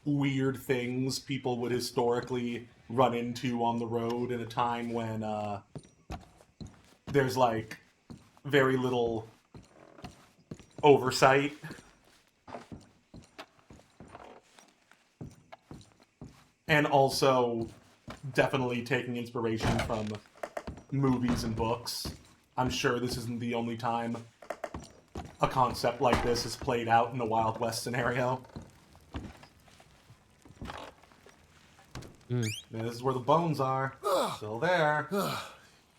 weird things people would historically run into on the road in a time when there's like very little oversight. And also definitely taking inspiration from movies and books. I'm sure this isn't the only time a concept like this is played out in a Wild West scenario. This is where the bones are. Still there.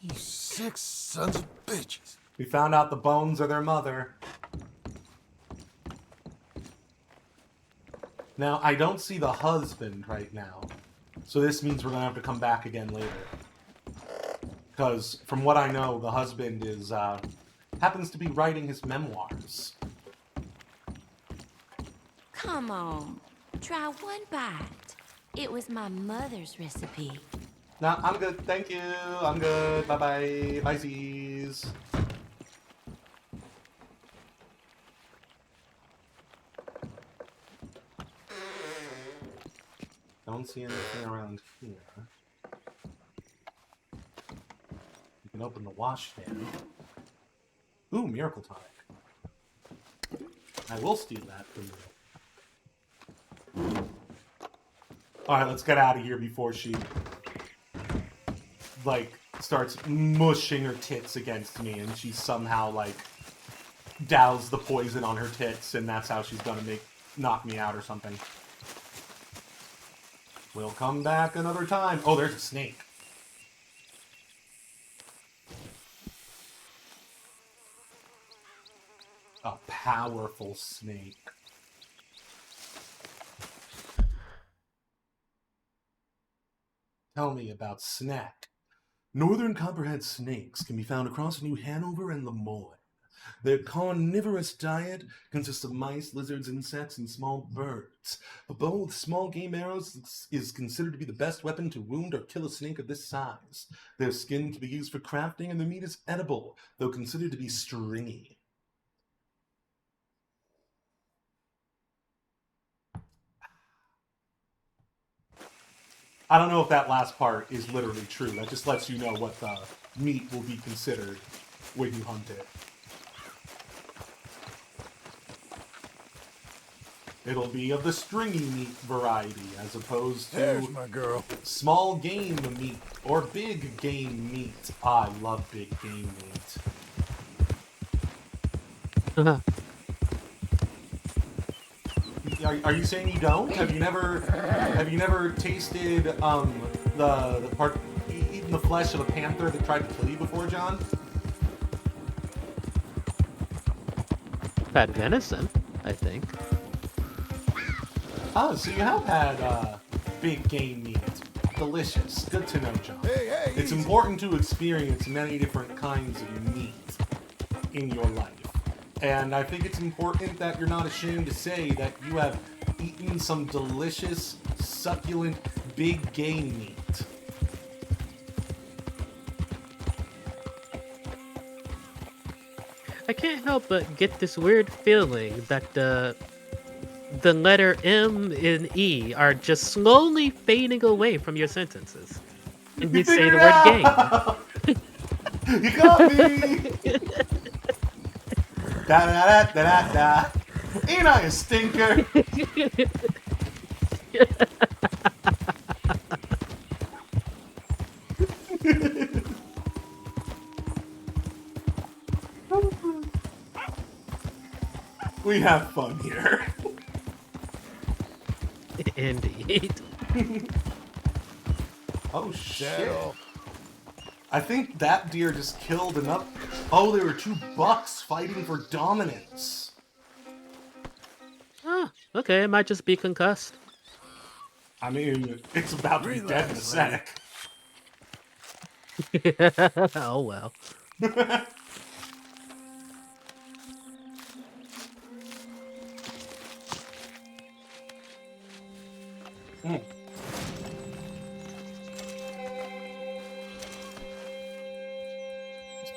You sick sons of bitches. We found out the bones are their mother. Now, I don't see the husband right now. So this means we're going to have to come back again later. Because, from what I know, the husband is, happens to be writing his memoirs. Come on, try one bite. It was my mother's recipe. No, I'm good. Thank you. I'm good. Bye-bye. Bye-sees. Don't see anything around here. You can open the washstand. Ooh, miracle tonic. I will steal that from you. Alright, let's get out of here before she, like, starts mushing her tits against me and she somehow, like, doused the poison on her tits and that's how she's gonna knock me out or something. We'll come back another time. Oh, there's a snake. A powerful snake. Tell me about Snack. Northern copperhead snakes can be found across New Hanover and Lemoyne. Their carnivorous diet consists of mice, lizards, insects, and small birds. A bow with small game arrows is considered to be the best weapon to wound or kill a snake of this size. Their skin can be used for crafting, and their meat is edible, though considered to be stringy. I don't know if that last part is literally true. That just lets you know what the meat will be considered when you hunt it. It'll be of the stringy meat variety, as opposed to There's my girl. Small game meat or big game meat. I love big game meat. Are you saying you don't? Have you never tasted the part eaten the flesh of a panther that tried to kill you before, John? Had venison, I think. Oh, so you have had big game meat. Delicious. Good to know, John. Hey, it's important to experience many different kinds of meat in your life. And I think it's important that you're not ashamed to say that you have eaten some delicious, succulent, big game meat. I can't help but get this weird feeling that the letter M and E are just slowly fading away from your sentences. And you say the word game. You got me! Da da da da da. Ain't I a stinker? We have fun here. Indeed. Oh shit. I think that deer just killed enough. Oh, there were two bucks fighting for dominance. Ah, okay, it might just be concussed. I mean, it's about to be dead in a sec. Oh well.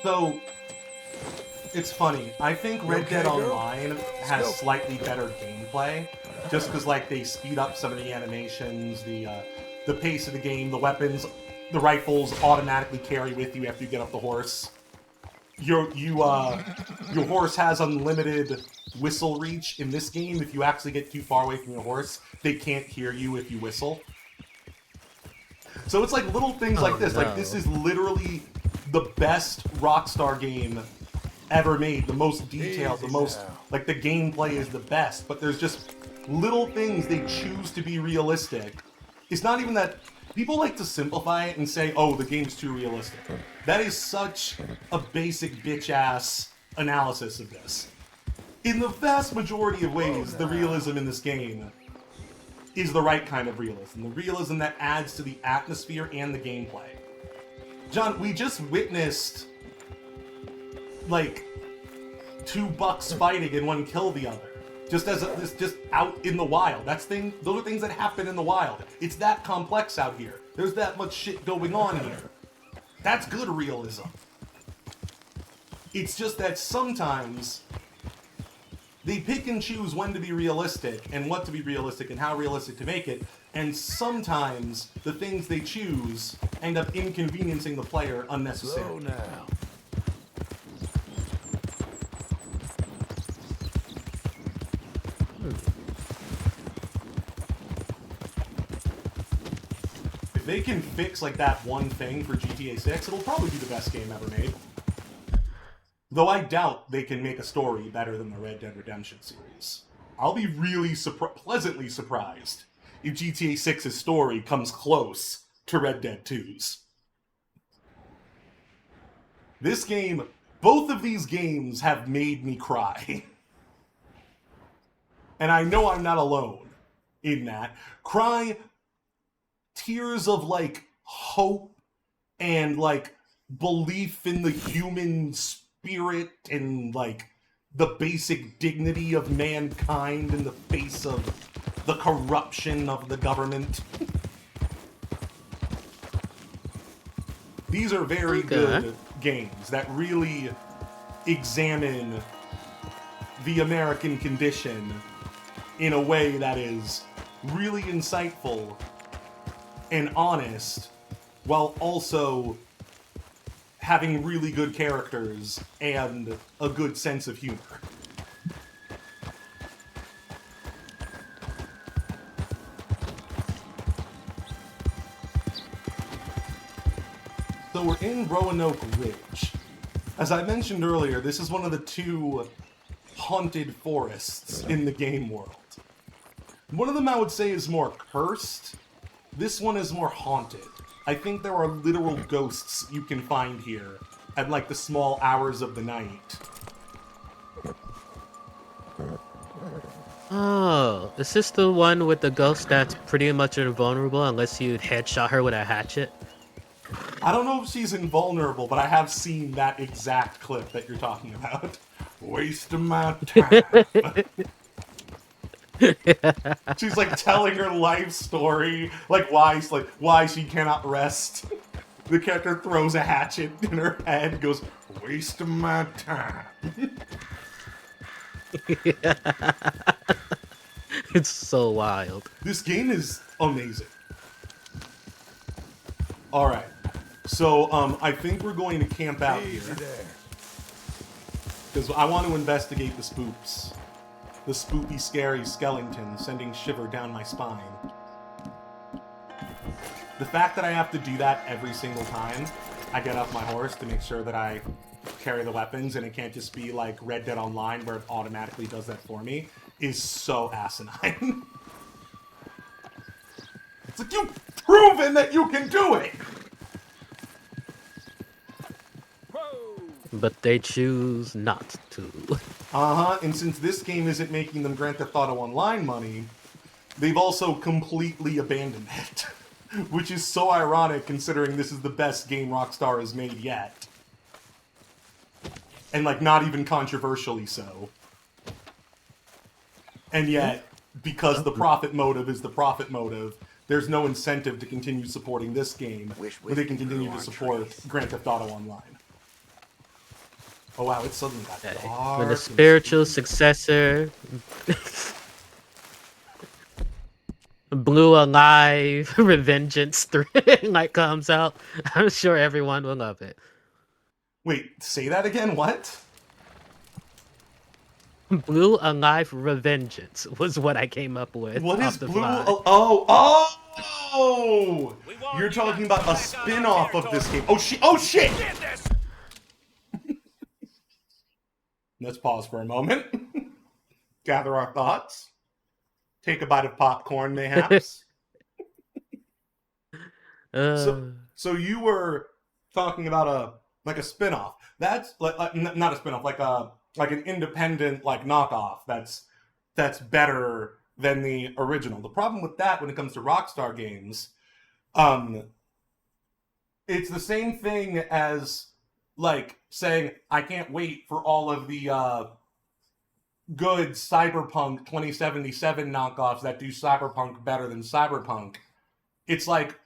So, it's funny. I think Red Dead Online has slightly better gameplay, just because like they speed up some of the animations, the pace of the game, the weapons, the rifles automatically carry with you after you get off the horse. Your horse has unlimited whistle reach in this game. If you actually get too far away from your horse, they can't hear you if you whistle. So it's like little things like this. No. Like this is literally the best Rockstar game ever made. The most detailed, the most like the gameplay is the best. But there's just little things they choose to be realistic. It's not even that People like to simplify it and say, oh, the game's too realistic. That is such a basic bitch-ass analysis of this. In the vast majority of ways, the realism in this game is the right kind of realism. The realism that adds to the atmosphere and the gameplay. John, we just witnessed, like, 2 bucks fighting and one kill the other. Just out in the wild. Those are things that happen in the wild. It's that complex out here. There's that much shit going on here. That's good realism. It's just that sometimes they pick and choose when to be realistic and what to be realistic and how realistic to make it, and sometimes the things they choose end up inconveniencing the player unnecessarily. Slow now. If they can fix like that one thing for GTA 6, it'll probably be the best game ever made. Though I doubt they can make a story better than the Red Dead Redemption series. I'll be really pleasantly surprised if GTA 6's story comes close to Red Dead 2's. This game, both of these games have made me cry. And I know I'm not alone in that. Cry tears of, like, hope and, like, belief in the human spirit and, like, the basic dignity of mankind in the face of the corruption of the government. These are very good games that really examine the American condition in a way that is really insightful and honest, while also having really good characters and a good sense of humor. So we're in Roanoke Ridge. As I mentioned earlier, this is one of the 2 haunted forests in the game world. One of them I would say is more cursed. This one is more haunted. I think there are literal ghosts you can find here at, like, the small hours of the night. Oh, is this the one with the ghost that's pretty much invulnerable unless you headshot her with a hatchet? I don't know if she's invulnerable, but I have seen that exact clip that you're talking about. Waste of my time. She's like telling her life story, like why she cannot rest. The character throws a hatchet in her head, goes, waste of my time. It's so wild. This game is amazing. Alright, so I think we're going to camp out here. Because I want to investigate the spooks. The spoopy, scary skeleton sending shiver down my spine. The fact that I have to do that every single time I get off my horse to make sure that I carry the weapons and it can't just be like Red Dead Online where it automatically does that for me is so asinine. It's like, you've proven that you can do it! But they choose not to. Uh-huh, and since this game isn't making them Grand Theft Auto Online money, they've also completely abandoned it. Which is so ironic considering this is the best game Rockstar has made yet. And, like, not even controversially so. And yet, because the profit motive is the profit motive, there's no incentive to continue supporting this game where they can continue to support Grand Theft Auto Online. Oh wow, it suddenly got dark. When the spiritual successor Blue Alive Revengeance 3 like comes out, I'm sure everyone will love it. Wait, say that again, what? Blue Alive Revengeance was what I came up with. What is the Blue? fly. Oh! You're talking about a spin-off of this game. Oh shit! Let's pause for a moment. Gather our thoughts. Take a bite of popcorn, mayhaps. So you were talking about a spin-off. That's like not a spin-off, like an independent like knockoff that's better than the original. The problem with that when it comes to Rockstar games, it's the same thing as like saying I can't wait for all of the good Cyberpunk 2077 knockoffs that do Cyberpunk better than Cyberpunk. It's like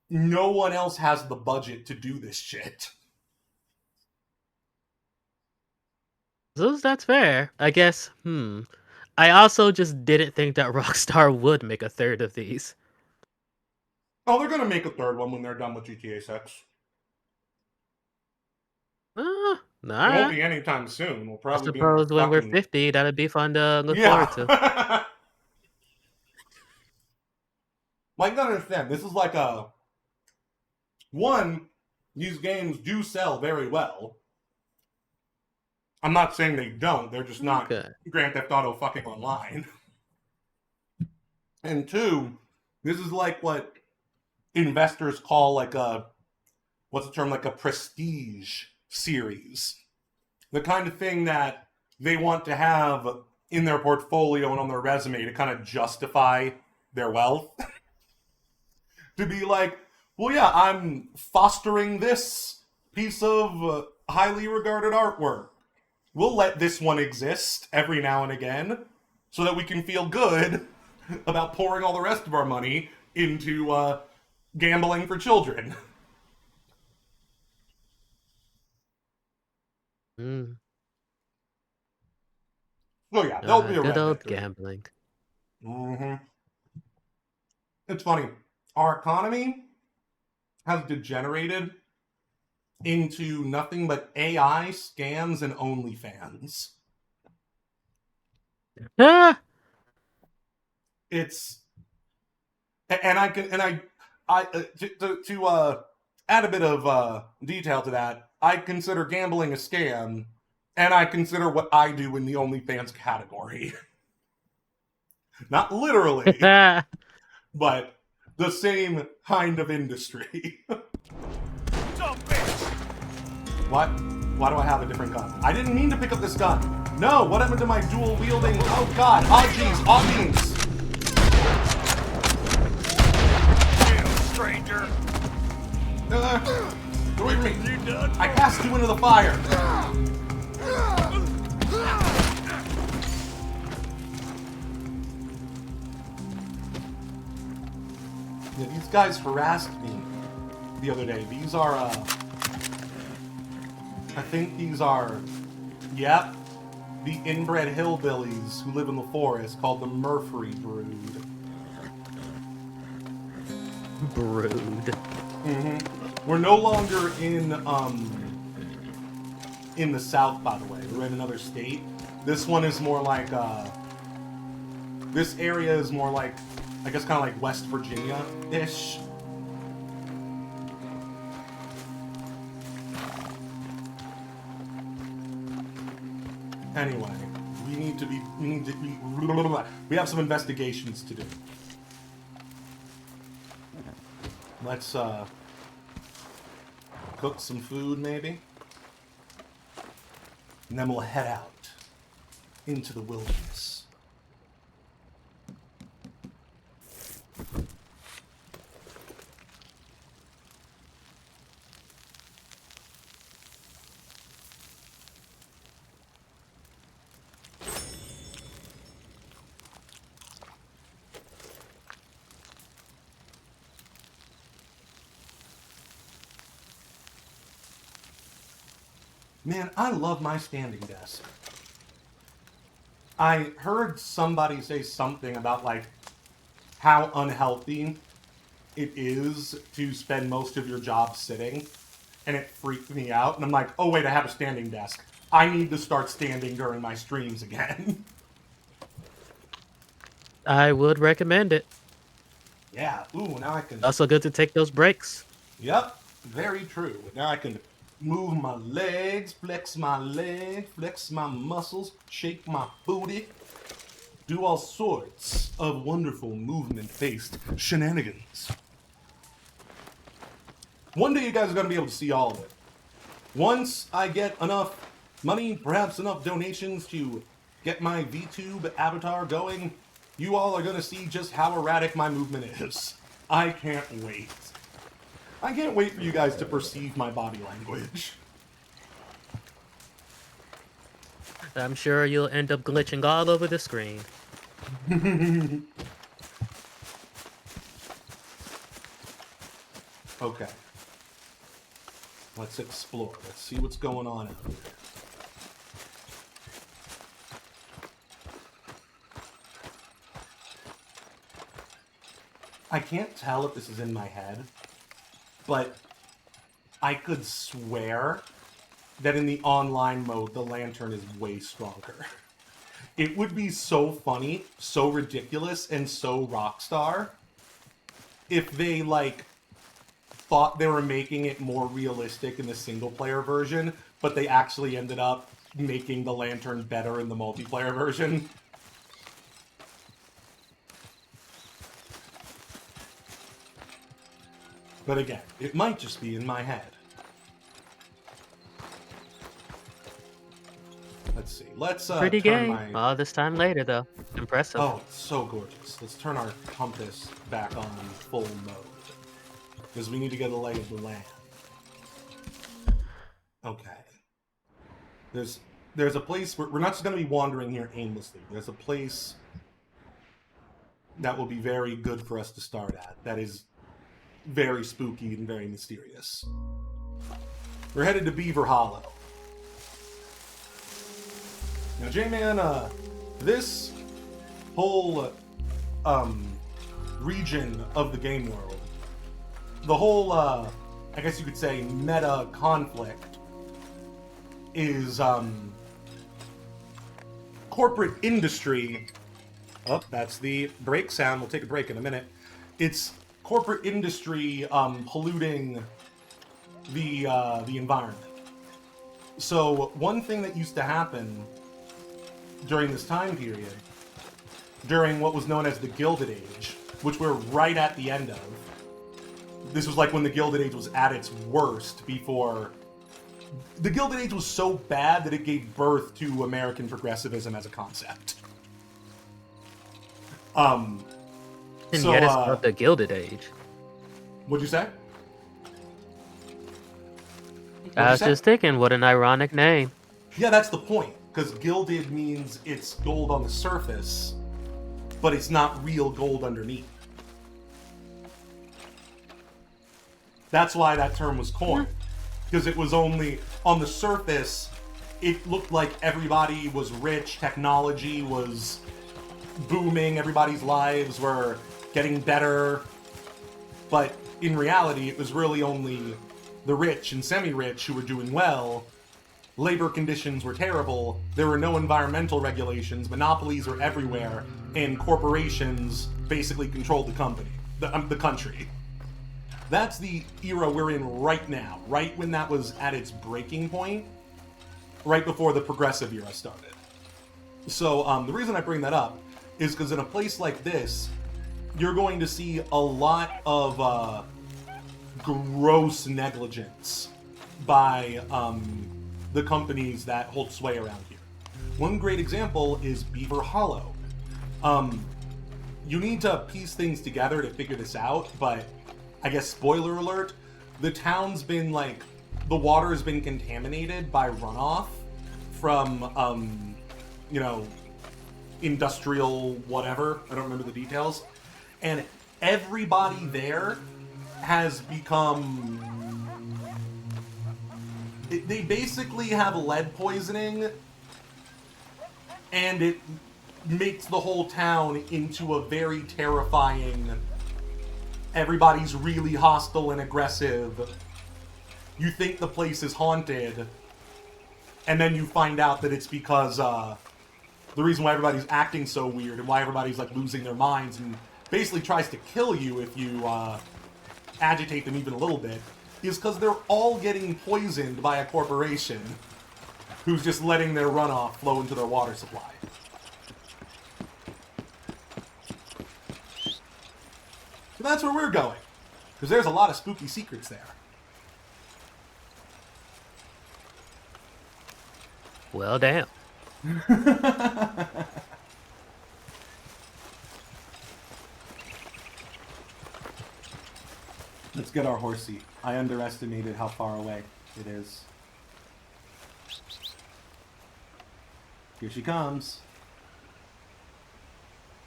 no one else has the budget to do this shit. So that's fair. I guess, I also just didn't think that Rockstar would make a third of these. Oh, they're gonna make a third one when they're done with GTA 6. It won't be anytime soon. We'll I probably suppose be when we're 50, that'd be fun to look forward to. Like, you gotta understand, this is like these games do sell very well. I'm not saying they don't, they're just not Grand Theft Auto fucking online. And two, this is like what investors call like what's the term, like a prestige series. The kind of thing that they want to have in their portfolio and on their resume to kind of justify their wealth. To be like, well, yeah, I'm fostering this piece of highly regarded artwork. We'll let this one exist every now and again so that we can feel good about pouring all the rest of our money into gambling for children. Oh yeah, there'll be a good redneck old to it. gambling. It's funny. Our economy has degenerated into nothing but AI, scams, and OnlyFans. It's, and to add a bit of detail to that, I consider gambling a scam, and I consider what I do in the OnlyFans category. Not literally, but the same kind of industry. What? Why do I have a different gun? I didn't mean to pick up this gun. No, what happened to my dual wielding? Oh god, audience. Stranger. Get away from me. I cast you into the fire. Yeah, these guys harassed me the other day. These are, I think these are, yep, the inbred hillbillies who live in the forest called the Murfree Brood. We're no longer in the South, by the way. We're in another state. This one is more like, this area is more like, I guess kind of like West Virginia-ish. Anyway, we have some investigations to do. Let's cook some food maybe, and then we'll head out into the wilderness. Man, I love my standing desk. I heard somebody say something about, like, how unhealthy it is to spend most of your job sitting, and it freaked me out, and I'm like, oh wait, I have a standing desk. I need to start standing during my streams again. I would recommend it. Yeah, ooh, now I can... Also good to take those breaks. Yep, very true. Now I can move my legs, flex my muscles, shake my booty, do all sorts of wonderful movement-based shenanigans. One day you guys are going to be able to see all of it. Once I get enough money, perhaps enough donations to get my VTube avatar going, you all are going to see just how erratic my movement is. I can't wait. I can't wait for you guys to perceive my body language. I'm sure you'll end up glitching all over the screen. Okay. Let's explore. Let's see what's going on out here. I can't tell if this is in my head, but I could swear that in the online mode, the lantern is way stronger. It would be so funny, so ridiculous, and so Rockstar if they, like, thought they were making it more realistic in the single-player version, but they actually ended up making the lantern better in the multiplayer version. But again, it might just be in my head. Let's see. Let's Pretty turn game. All this time later, though. Impressive. Oh, it's so gorgeous. Let's turn our compass back on full mode. Because we need to get a lay of the land. Okay. There's a place where we're not just going to be wandering here aimlessly. There's a place that will be very good for us to start at. That is very spooky and very mysterious. We're headed to Beaver Hollow. Now, J-Man, this whole region of the game world, the whole, I guess you could say, meta conflict is corporate industry. Oh, that's the break sound. We'll take a break in a minute. It's corporate industry polluting the environment. So one thing that used to happen during this time period, during what was known as the Gilded Age, which we're right at the end of. This was like when the Gilded Age was at its worst before... The Gilded Age was so bad that it gave birth to American progressivism as a concept. And yet it's called the Gilded Age. What'd you say? I was just thinking, what an ironic name. Yeah, that's the point. Because gilded means it's gold on the surface, but it's not real gold underneath. That's why that term was coined. Because it was only, on the surface, it looked like everybody was rich, technology was booming, everybody's lives were getting better. But in reality, it was really only the rich and semi-rich who were doing well. Labor conditions were terrible, there were no environmental regulations, monopolies were everywhere, and corporations basically controlled the company, the country. That's the era we're in right now, right when that was at its breaking point, right before the progressive era started. So the reason I bring that up is because in a place like this, you're going to see a lot of gross negligence by the companies that hold sway around here. One great example is Beaver Hollow. You need to piece things together to figure this out, but I guess spoiler alert, the town's been like, the water's been contaminated by runoff from, you know, industrial whatever, I don't remember the details, and everybody there has become... They basically have lead poisoning, and it makes the whole town into a very terrifying... Everybody's really hostile and aggressive. You think the place is haunted, and then you find out that it's because the reason why everybody's acting so weird and why everybody's like losing their minds and basically tries to kill you if you agitate them even a little bit is because they're all getting poisoned by a corporation who's just letting their runoff flow into their water supply. So that's where we're going, because there's a lot of spooky secrets there. Well, damn. Let's get our horsey. I underestimated how far away it is. Here she comes.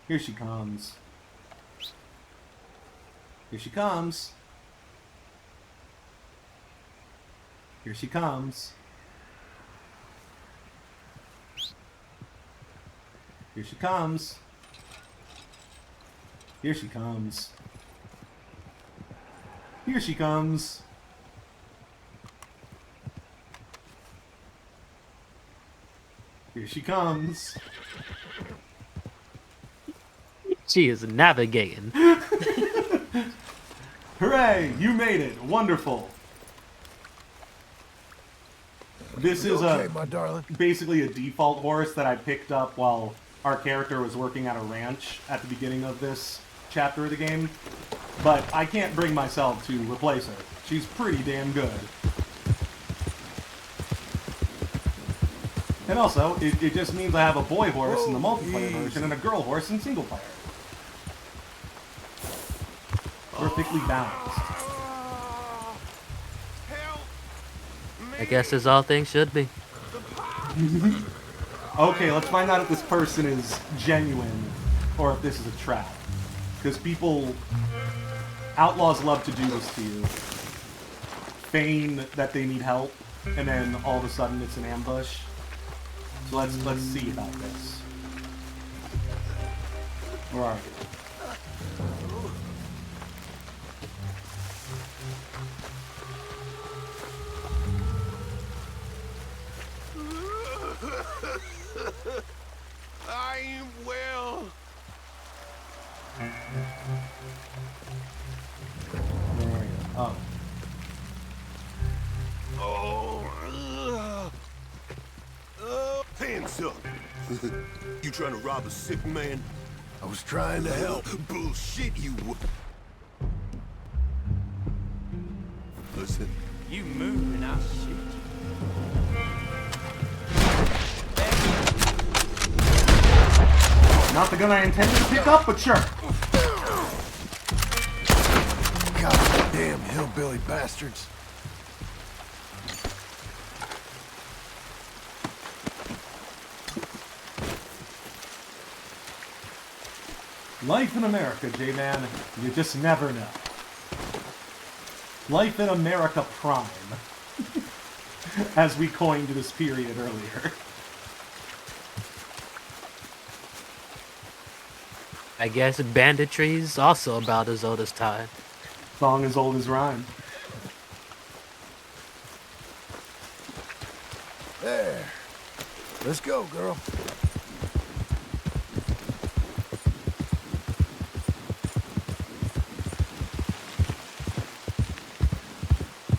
Here she comes. Here she comes. Here she comes. Here she comes. Here she comes. Here she comes. Here she comes. She is navigating. Hooray! You made it. Wonderful. This is Okay, my darling. basically a default horse that I picked up while our character was working at a ranch at the beginning of this chapter of the game. But I can't bring myself to replace her. She's pretty damn good. And also, it just means I have a boy horse in the multiplayer version and a girl horse in single player. Perfectly balanced. I guess as all things should be. Okay, let's find out if this person is genuine or if this is a trap. Because outlaws love to do this to you. Feign that they need help, and then all of a sudden it's an ambush. So let's see about this. Where are you? I am well. Where are you? Oh. Hands up. You trying to rob a sick man? I was trying to help. Bullshit, you would. Listen. You move and I'll shoot Not the gun I intended to pick up, but sure. God damn hillbilly bastards. Life in America, J-Man. You just never know. Life in America Prime. As we coined this period earlier. I guess banditry's also about as old as time. Song as old as rhyme. There. Let's go, girl.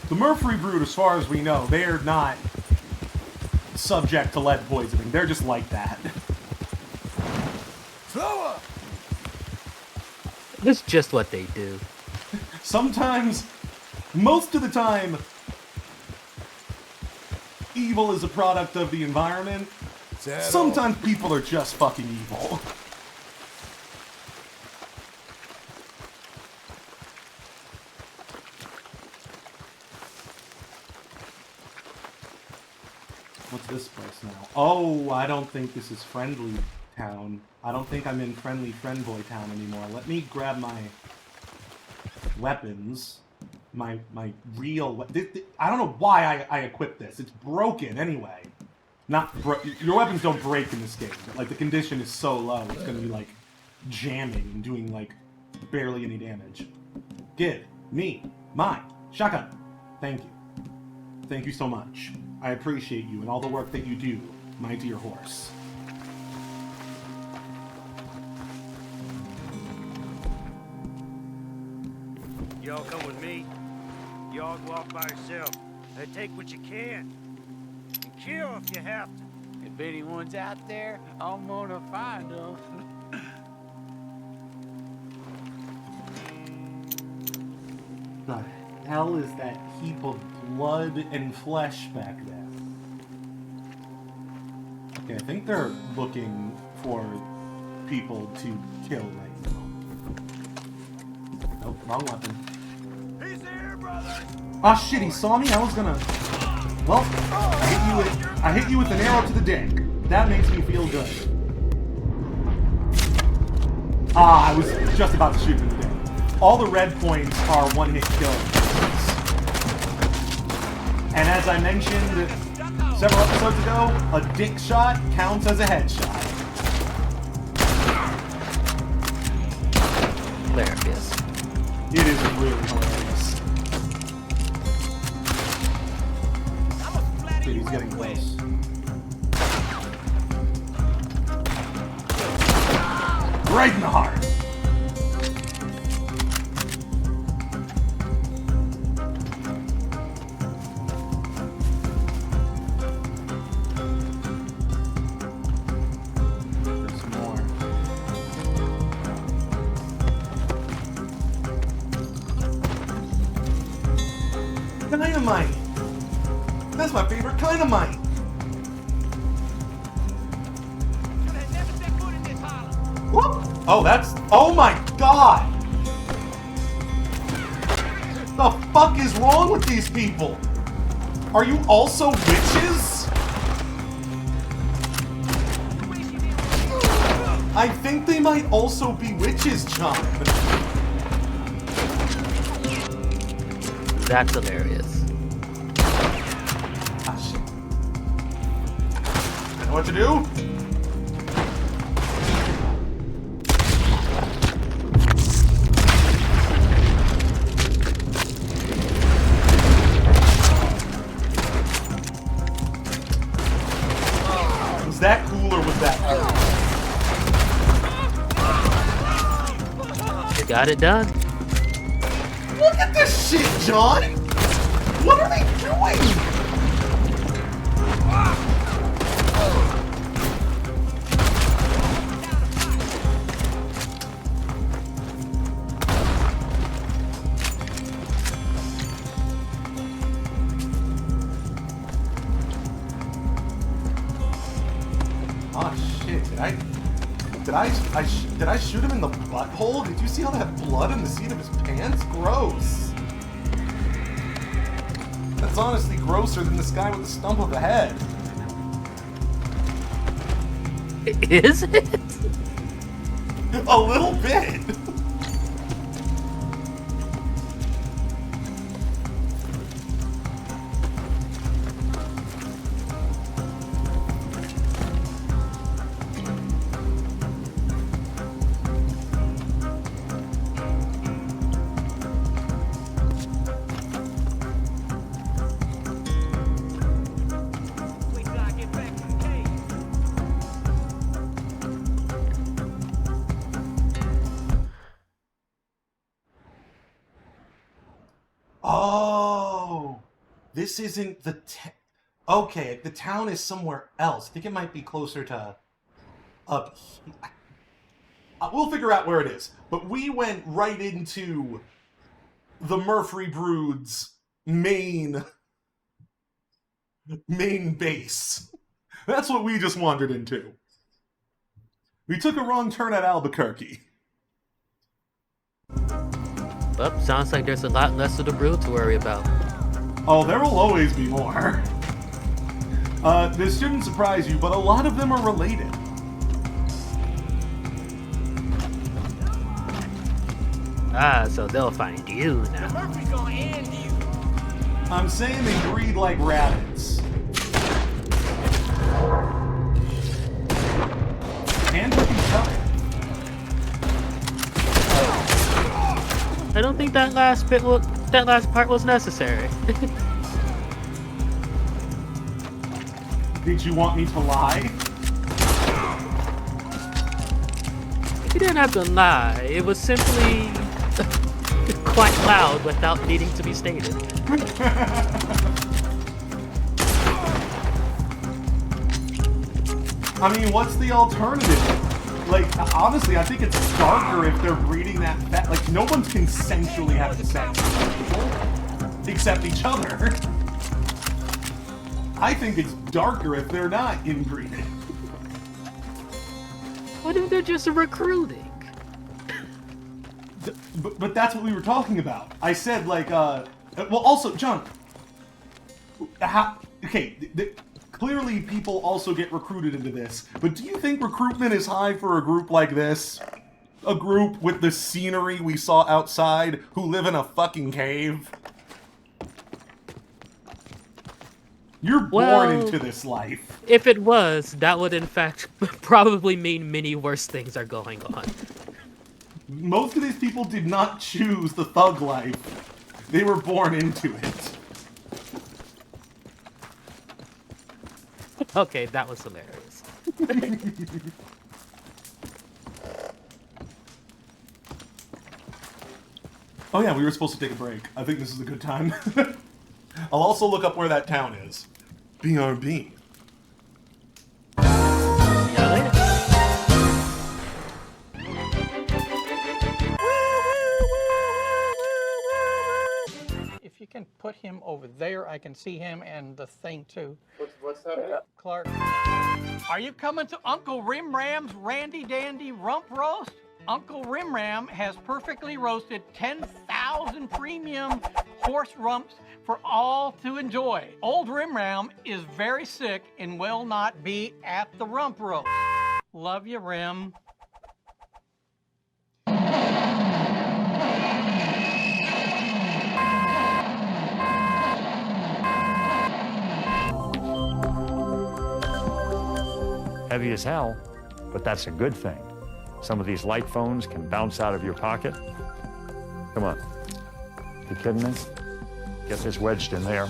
The Murfree brood, as far as we know, they're not subject to lead poisoning. They're just like that. Slower! That's just what they do. Sometimes, most of the time, evil is a product of the environment. Sometimes people are just fucking evil. What's this place now? Oh, I don't think this is Friendly Town. I don't think I'm in Friendly Friendboy Town anymore. Let me grab my weapons. My real... I don't know why I equipped this. It's broken anyway. Your weapons don't break in this game. Like, the condition is so low, it's gonna be, like, jamming and doing, like, barely any damage. Give me my shotgun. Thank you. Thank you so much. I appreciate you and all the work that you do, my dear horse. Y'all come with me. Y'all go off by yourself. Take what you can. And kill if you have to. If anyone's out there, I'm gonna find them. The hell is that heap of blood and flesh back there? Okay, I think they're looking for people to kill right now. Nope, wrong weapon. He's here, brother. Ah, shit, he saw me? I was gonna... Well, I hit you with an arrow to the dick. That makes me feel good. Ah, I was just about to shoot him in the dick. All the red points are one-hit kills. And as I mentioned several episodes ago, a dick shot counts as a headshot. Hilarious. It is really hilarious. Dude, he's getting close. Right in the heart. There's some more. Dynamite! That's my favorite kind of mite! Whoop. Oh, that's... Oh my god! The fuck is wrong with these people? Are you also witches? I think they might also be witches, John. That's hilarious. Ah, shit. I know what to do? Was that cool or was that cool? You got it done. Look at this shit, John! What are they doing? Oh shit, did I shoot him in the butthole? Did you see all that blood in the seat of his pants? Gross. That's honestly grosser than this guy with the stump of a head. Is it? A little bit. Oh, this isn't the okay, the town is somewhere else. I think it might be closer to up here. We'll figure out where it is. But we went right into the Murfree Brood's main base. That's what we just wandered into. We took a wrong turn at Albuquerque. Well, sounds like there's a lot less of the Brood to worry about. Oh, there will always be more. This shouldn't surprise you, but a lot of them are related. Ah, so they'll find you now. Murphy's gonna end you. I'm saying they breed like rabbits. And with each other. I don't think that last part was necessary. Did you want me to lie? You didn't have to lie. It was simply quite loud without needing to be stated. I mean, what's the alternative? Like, honestly, I think it's darker if they're breeding that fat. Like, no one's consensually having sex with people, except each other. I think it's darker if they're not inbreeding. What if they're just recruiting? But that's what we were talking about. I said, like, well, also, John, clearly people also get recruited into this, but do you think recruitment is high for a group like this? A group with the scenery we saw outside, who live in a fucking cave? You're born into this life. If it was, that would in fact probably mean many worse things are going on. Most of these people did not choose the thug life. They were born into it. Okay, that was hilarious. Oh yeah, we were supposed to take a break. I think this is a good time. I'll also look up where that town is. BRB. If you can put him over there, I can see him and the thing too. What's that? Clark. Are you coming to Uncle Rimram's Randy Dandy Rump Roast? Uncle Rimram has perfectly roasted 10,000 premium horse rumps for all to enjoy. Old Rimram is very sick and will not be at the rump roast. Love you, Rim. Heavy as hell, but that's a good thing. Some of these light phones can bounce out of your pocket. Come on. You kidding me? Get this wedged in there.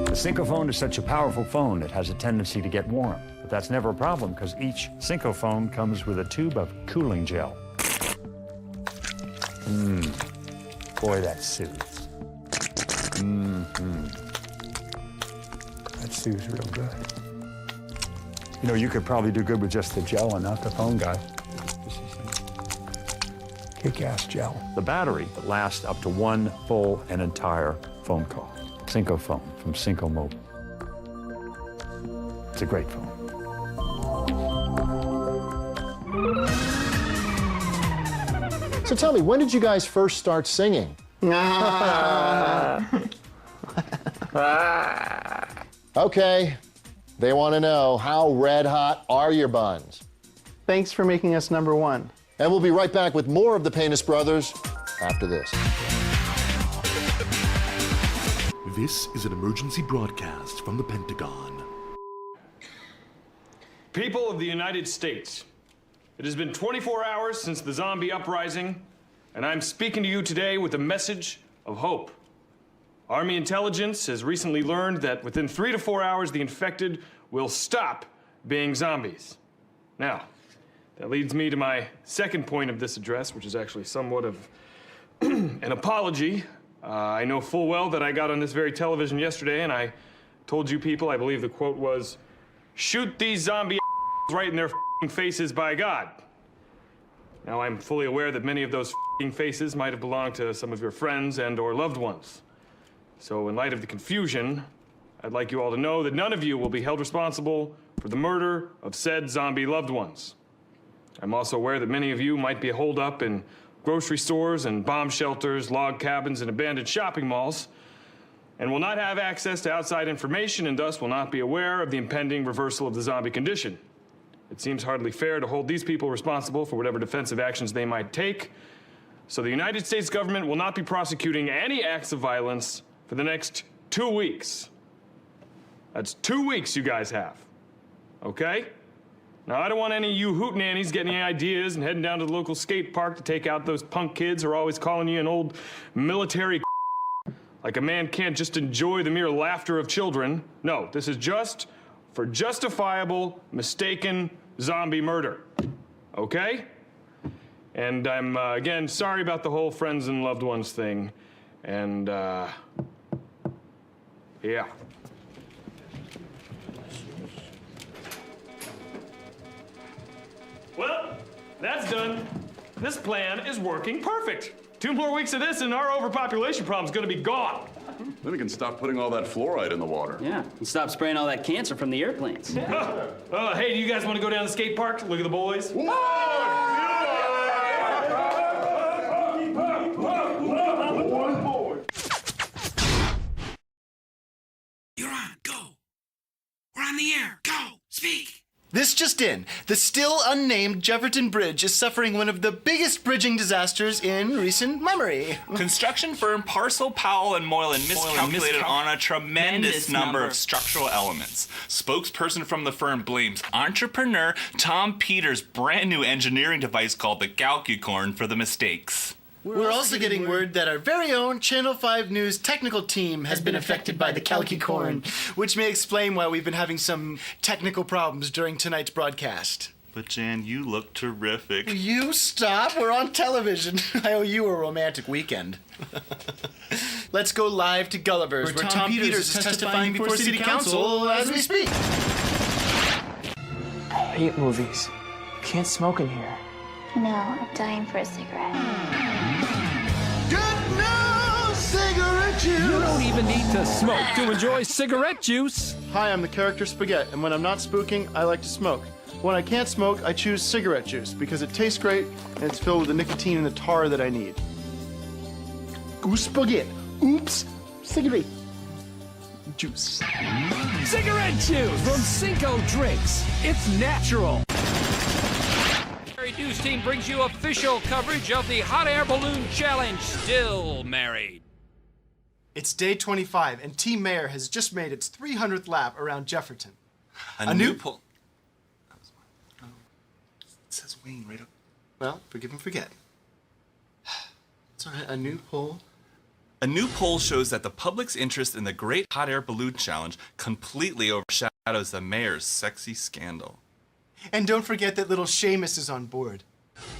The Syncophone is such a powerful phone, it has a tendency to get warm. But that's never a problem because each Syncophone comes with a tube of cooling gel. Boy, that soothes. That soothes real good. You know, you could probably do good with just the gel and not the phone, guy. Kick-ass gel. The battery lasts up to one full and entire phone call. Syncophone from Synco Mobile. It's a great phone. So tell me, when did you guys first start singing? Okay, they want to know, how red hot are your buns? Thanks for making us #1. And we'll be right back with more of the Panis Brothers after this. This is an emergency broadcast from the Pentagon. People of the United States, it has been 24 hours since the zombie uprising, and I'm speaking to you today with a message of hope. Army intelligence has recently learned that within 3 to 4 hours, the infected will stop being zombies. Now, that leads me to my second point of this address, which is actually somewhat of an apology. I know full well that I got on this very television yesterday and I told you people, I believe the quote was, "Shoot these zombie right in their faces, by God." Now, I'm fully aware that many of those faces might have belonged to some of your friends and or loved ones. So in light of the confusion, I'd like you all to know that none of you will be held responsible for the murder of said zombie loved ones. I'm also aware that many of you might be holed up in grocery stores and bomb shelters, log cabins, and abandoned shopping malls, and will not have access to outside information and thus will not be aware of the impending reversal of the zombie condition. It seems hardly fair to hold these people responsible for whatever defensive actions they might take, so the United States government will not be prosecuting any acts of violence for the next 2 weeks. That's 2 weeks you guys have, okay? Now, I don't want any of you hootenannies getting any ideas and heading down to the local skate park to take out those punk kids who are always calling you an old military like a man can't just enjoy the mere laughter of children. No, this is just for justifiable, mistaken zombie murder, okay? And I'm, again, sorry about the whole friends and loved ones thing. And, yeah. Well, that's done. This plan is working perfect. 2 more weeks of this and our overpopulation problem is going to be gone. Then we can stop putting all that fluoride in the water. Yeah, and stop spraying all that cancer from the airplanes. Hey, do you guys want to go down to the skate park? Look at the boys. You're on. Go. We're on the air. Go. Speak. This just in. The still unnamed Jefferton Bridge is suffering one of the biggest bridging disasters in recent memory. Construction firm Parcel, Powell, and Moylan miscalculated on a tremendous number of structural elements. Spokesperson from the firm blames entrepreneur Tom Peters' brand new engineering device called the Calcucorn for the mistakes. We're also getting word that our very own Channel 5 News technical team has been affected by the Calcucorn, which may explain why we've been having some technical problems during tonight's broadcast. But Jan, you look terrific. You stop, we're on television. I owe you a romantic weekend. Let's go live to Gulliver's, where Tom Peters is testifying before City Council as we speak. I hate movies. Can't smoke in here. No, I'm dying for a cigarette. Good news, cigarette juice. You don't even need to smoke to enjoy cigarette juice. Hi, I'm the character Spaghetti, and when I'm not spooking, I like to smoke. When I can't smoke, I choose cigarette juice because it tastes great and it's filled with the nicotine and the tar that I need. Goose spaghetti. Oops. Cigarette juice. Cigarette juice from Cinco Drinks. It's natural. News Team brings you official coverage of the Hot Air Balloon Challenge. Still married. It's day 25, and Team Mayor has just made its 300th lap around Jefferton. A new pull. It says Wayne right up. Well, forgive and forget. It's all right, a new poll. A new poll shows that the public's interest in the Great Hot Air Balloon Challenge completely overshadows the mayor's sexy scandal. And don't forget that little Seamus is on board.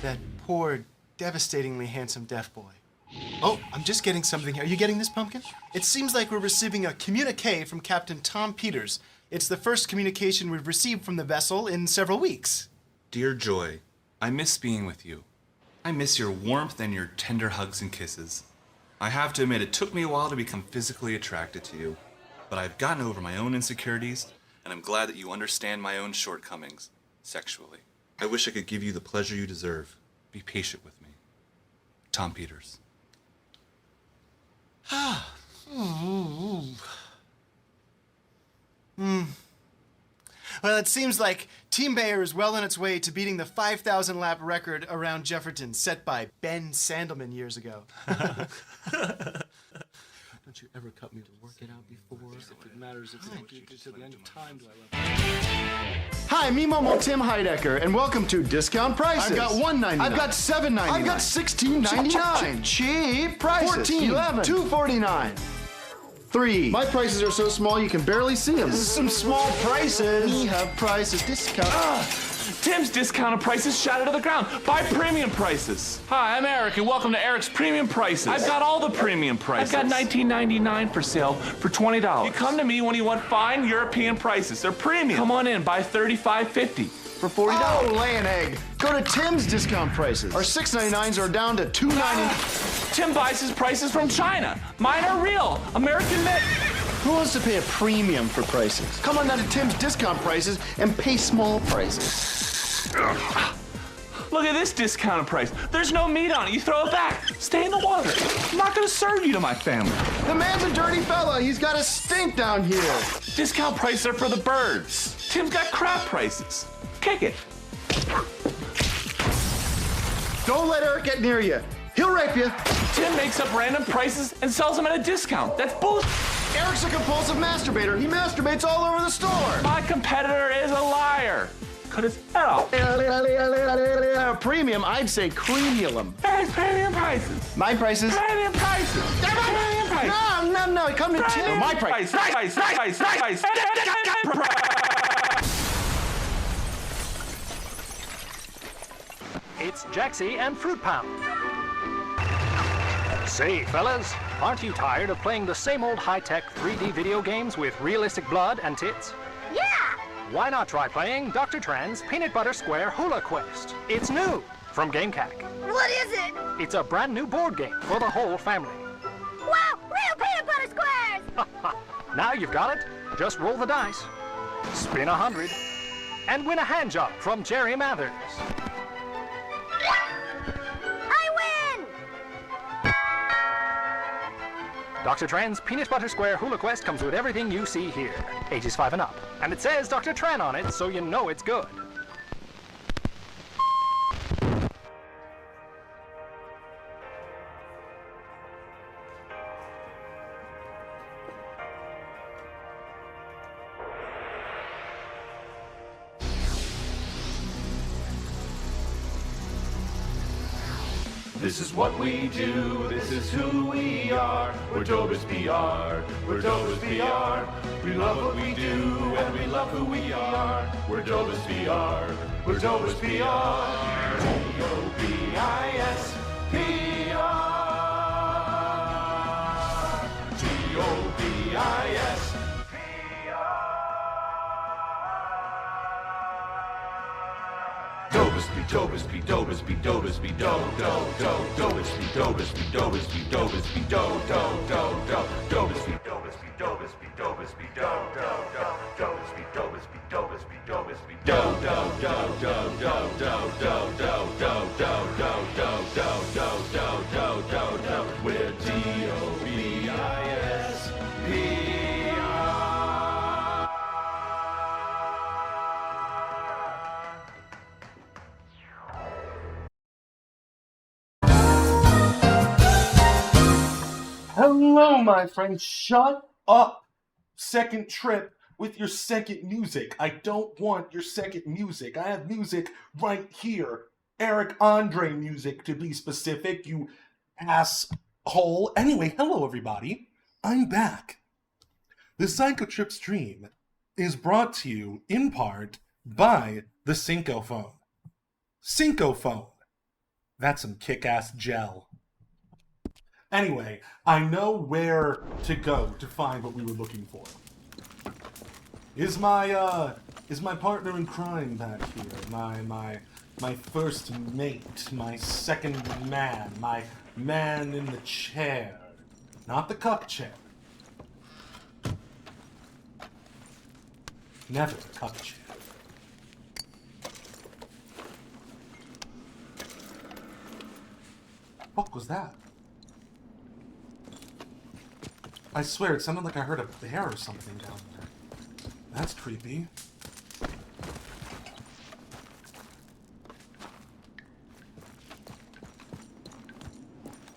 That poor, devastatingly handsome deaf boy. Oh, I'm just getting something here. Are you getting this, Pumpkin? It seems like we're receiving a communique from Captain Tom Peters. It's the first communication we've received from the vessel in several weeks. Dear Joy, I miss being with you. I miss your warmth and your tender hugs and kisses. I have to admit, it took me a while to become physically attracted to you, but I've gotten over my own insecurities, and I'm glad that you understand my own shortcomings. Sexually. I wish I could give you the pleasure you deserve. Be patient with me. Tom Peters. Well, it seems like Team Mayor is well on its way to beating the 5,000 lap record around Jefferton set by Ben Sandelman years ago. Don't you ever cut me to work it out before? If it matters, if it's to the end of time, do I love Hi, me Momo Tim Heidecker, and welcome to Discount Prices. I've got $1.99. I've got $7.99. I've got $16.99. Cheap prices. $14. $2.49. $3. My prices are so small you can barely see them. This is some small prices. We have prices discount. Tim's discounted prices shot to the ground. Buy premium prices. Hi, I'm Eric, and welcome to Eric's Premium Prices. I've got all the premium prices. I've got $19.99 for sale for $20. You come to me when you want fine European prices. They're premium. Come on in, buy $35.50 for $40. Oh, lay an egg. Go to Tim's discount prices. Our $6.99s are down to $2.99. Tim buys his prices from China. Mine are real, American made. Who wants to pay a premium for prices? Come on down to Tim's discount prices and pay small prices. Look at this discounted price. There's no meat on it. You throw it back. Stay in the water. I'm not going to serve you to my family. The man's a dirty fella. He's got a stink down here. Discount prices are for the birds. Tim's got crab prices. Kick it. Don't let Eric get near you. He'll rape you. Tim makes up random prices and sells them at a discount. That's bullshit. Eric's a compulsive masturbator. He masturbates all over the store. My competitor is a liar. Cut his head off. Premium, I'd say cremulum. Hey, premium prices. My prices. Premium prices. Premium prices. No. Come to Tim. My price. Price. It's Jaxie and Fruit Pound. Say, fellas, aren't you tired of playing the same old high-tech 3D video games with realistic blood and tits? Yeah! Why not try playing Dr. Tran's Peanut Butter Square Hula Quest? It's new from GameCack. What is it? It's a brand new board game for the whole family. Wow! Real peanut butter square! Now you've got it. Just roll the dice, spin 100, and win a hand job from Jerry Mathers. I win! Dr. Tran's Peanut Butter Square Hula Quest comes with everything you see here. Ages 5 and up. And it says Dr. Tran on it, so you know it's good. This is what we do, this is who we are. We're Dobus PR, we're Dobus PR. We love what we do, and we love who we are. We're Dobus PR, we're Dobus PR. D-O-B-I-S, PR. D-O-B-I-S. Dobus be Dobus be Dobus be Dobus be do do do Dobus be Dobus be Dobus be Dobus be do do do do Dobus be Dobus be Dobus be Dobus be do do do Dobus be Dobus be Dobus be Dobus be do do do do do do do do do do do do do do do do we're D-O-B-I-S Hello, my friend. Shut up. Second trip with your second music. I don't want your second music. I have music right here. Eric Andre music, to be specific, you asshole. Anyway, hello, everybody. I'm back. The Psycho Trip stream is brought to you in part by the Syncophone. Syncophone. That's some kick-ass gel. Anyway, I know where to go to find what we were looking for. Is my partner in crime back here? My first mate, my second man, my man in the chair. Not the cup chair. Never the cup chair. What was that? I swear, it sounded like I heard a bear or something down there. That's creepy.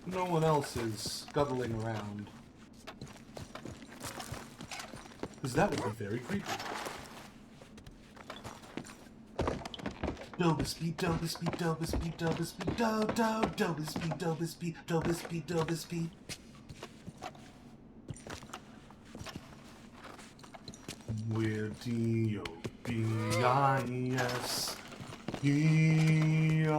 No one else is scuttling around. Because that would be very creepy. Dobus be Dobus be Dobus be Dobus be do do Dobus be Dobus be Dobus be Dobus be. We're D-O-B-I-S E-R.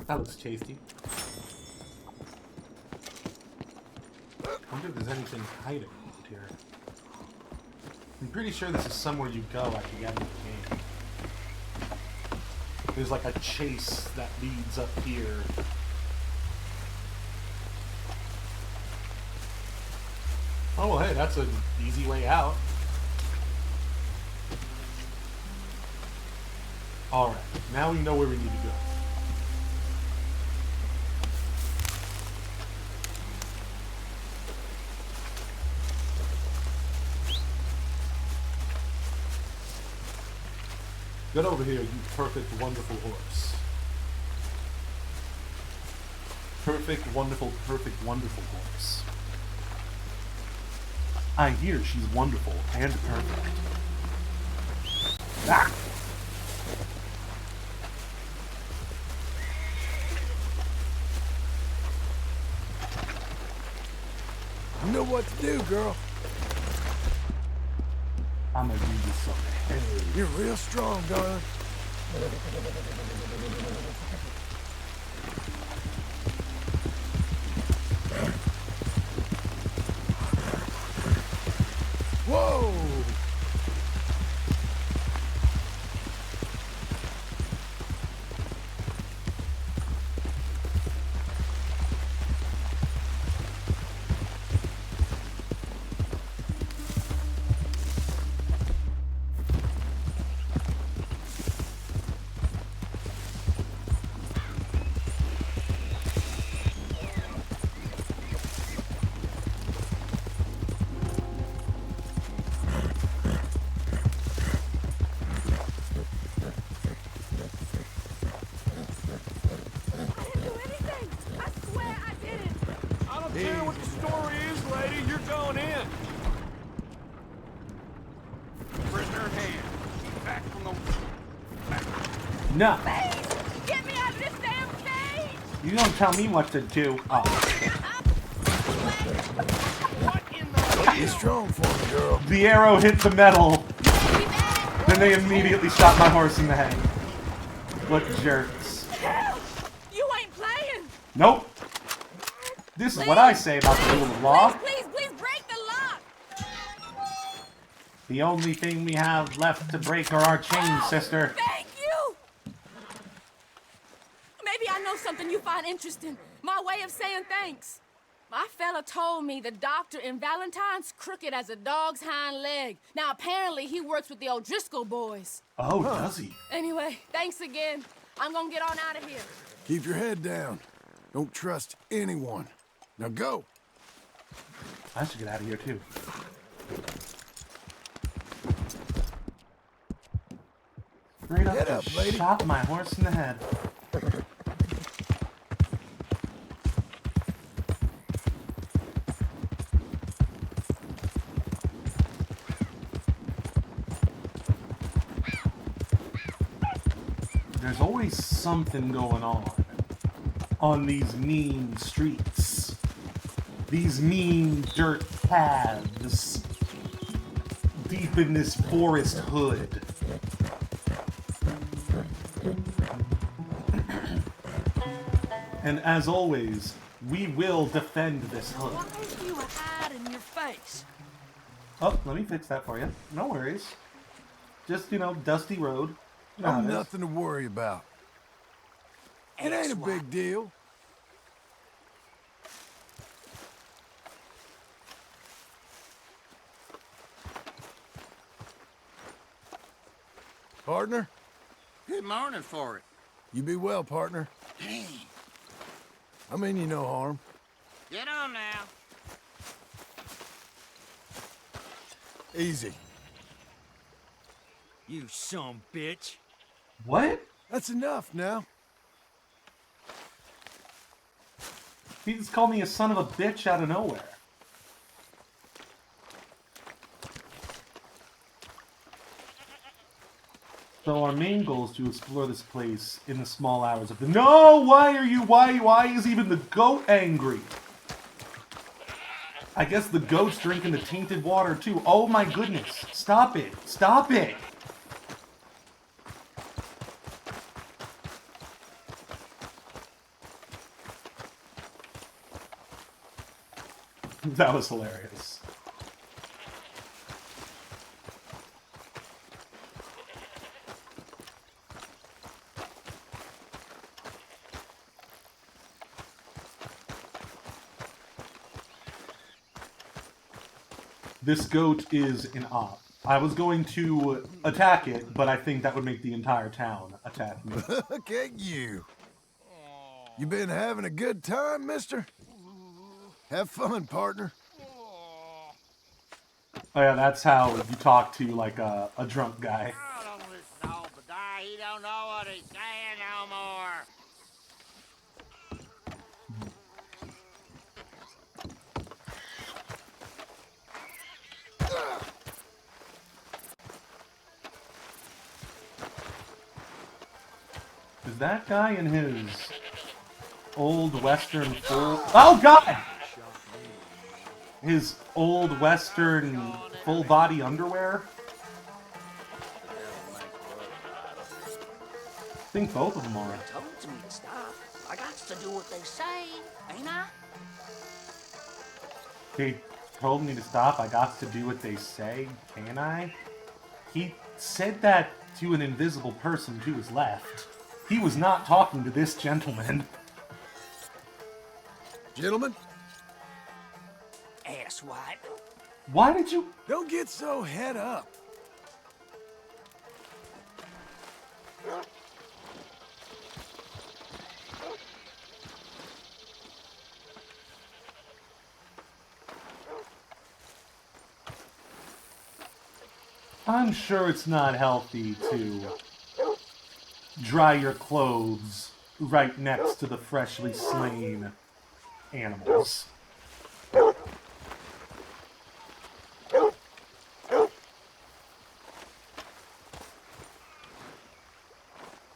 That looks tasty. I wonder if there's anything hiding around here. I'm pretty sure this is somewhere you go at the end of the game. There's like a chase that leads up here. Oh, well, hey, that's an easy way out. Alright, now we know where we need to go. Get over here, you perfect, wonderful horse. Perfect, wonderful horse. I hear she's wonderful and perfect. Ah! You know what to do, girl. I'm gonna do you something. You're real strong, darling. Whoa! No. Get me out of this damn stage! You don't tell me what to do. Oh. You're strong for me, girl. The arrow hit the metal. Then they immediately shot my horse in the head. What jerks. You ain't playing! Nope. This is what I say about the rule of law. Please break the lock! The only thing we have left to break are our chains, sister. Thank you! Maybe I know something you find interesting. My way of saying thanks. My fella told me the doctor in Valentine's crooked as a dog's hind leg. Now apparently he works with the O'Driscoll boys. Oh, does he? Anyway, thanks again. I'm gonna get on out of here. Keep your head down. Don't trust anyone. Now go. I should get out of here too. Straight up, Get up, lady. Shot my horse in the head. There's always something going on these mean streets. These mean dirt paths. Deep in this forest hood. And as always, we will defend this hood. Why are you hiding your face? Oh, let me fix that for you. No worries. Just, dusty road. You know how it is. Nothing to worry about. It ain't a big deal. Partner? Good morning for it. You be well, partner. I mean you no harm. Get on now. Easy. You son bitch. What? That's enough now. He just called me a son of a bitch out of nowhere. So our main goal is to explore this place in the small hours of the... No! Why is even the goat angry? I guess the goat's drinking the tainted water too. Oh my goodness. Stop it. Stop it. That was hilarious. This goat is an op. I was going to attack it, but I think that would make the entire town attack me. Look at you. You been having a good time, mister? Have fun, partner. Oh yeah, that's how you talk to like a drunk guy. He don't know what he's saying no more. Is that guy in his old western full... Oh god! His old western full body underwear? I think both of them are. Told me to stop. I got to do what they say, ain't I? They told me to stop. I got to do what they say. Can I? He said that to an invisible person to his left. He was not talking to this gentleman. Gentlemen? Asswipe. Why did you... Don't get so head up. I'm sure it's not healthy to dry your clothes right next to the freshly slain animals.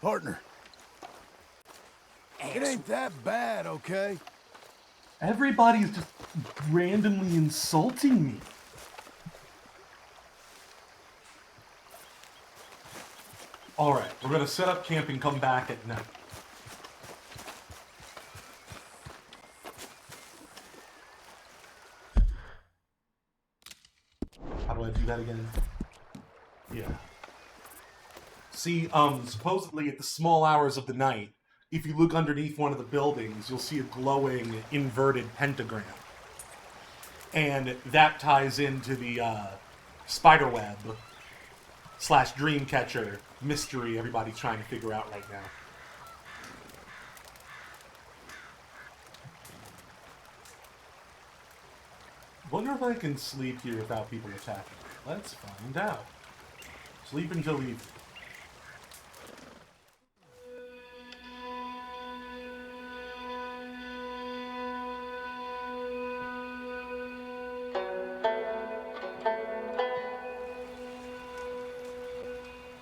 Partner, that bad, okay? Everybody's just randomly insulting me. Alright, we're gonna set up camp and come back at night. How do I do that again? Yeah. See, supposedly at the small hours of the night, if you look underneath one of the buildings, you'll see a glowing inverted pentagram. And that ties into the spiderweb / dreamcatcher mystery everybody's trying to figure out right now. Wonder if I can sleep here without people attacking me. Let's find out. Sleep until evening.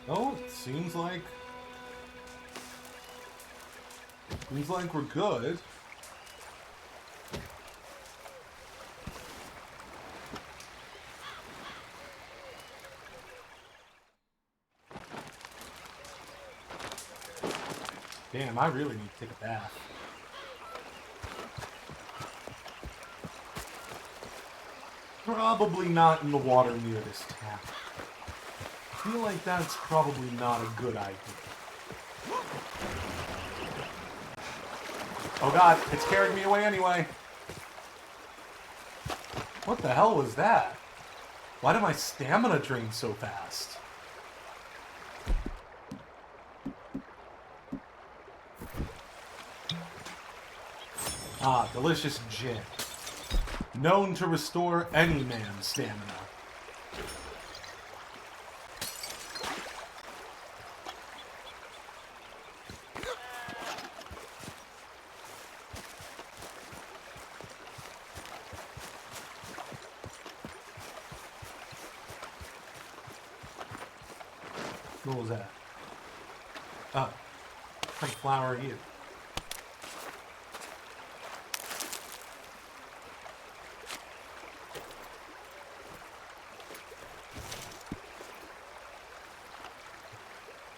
Oh, it seems like we're good. Damn, I really need to take a bath. Probably not in the water near this tap. I feel like that's probably not a good idea. Oh god, it's carrying me away anyway. What the hell was that? Why did my stamina drain so fast? Ah, delicious gin. Known to restore any man's stamina. What was that? Oh. What kind of flower are you?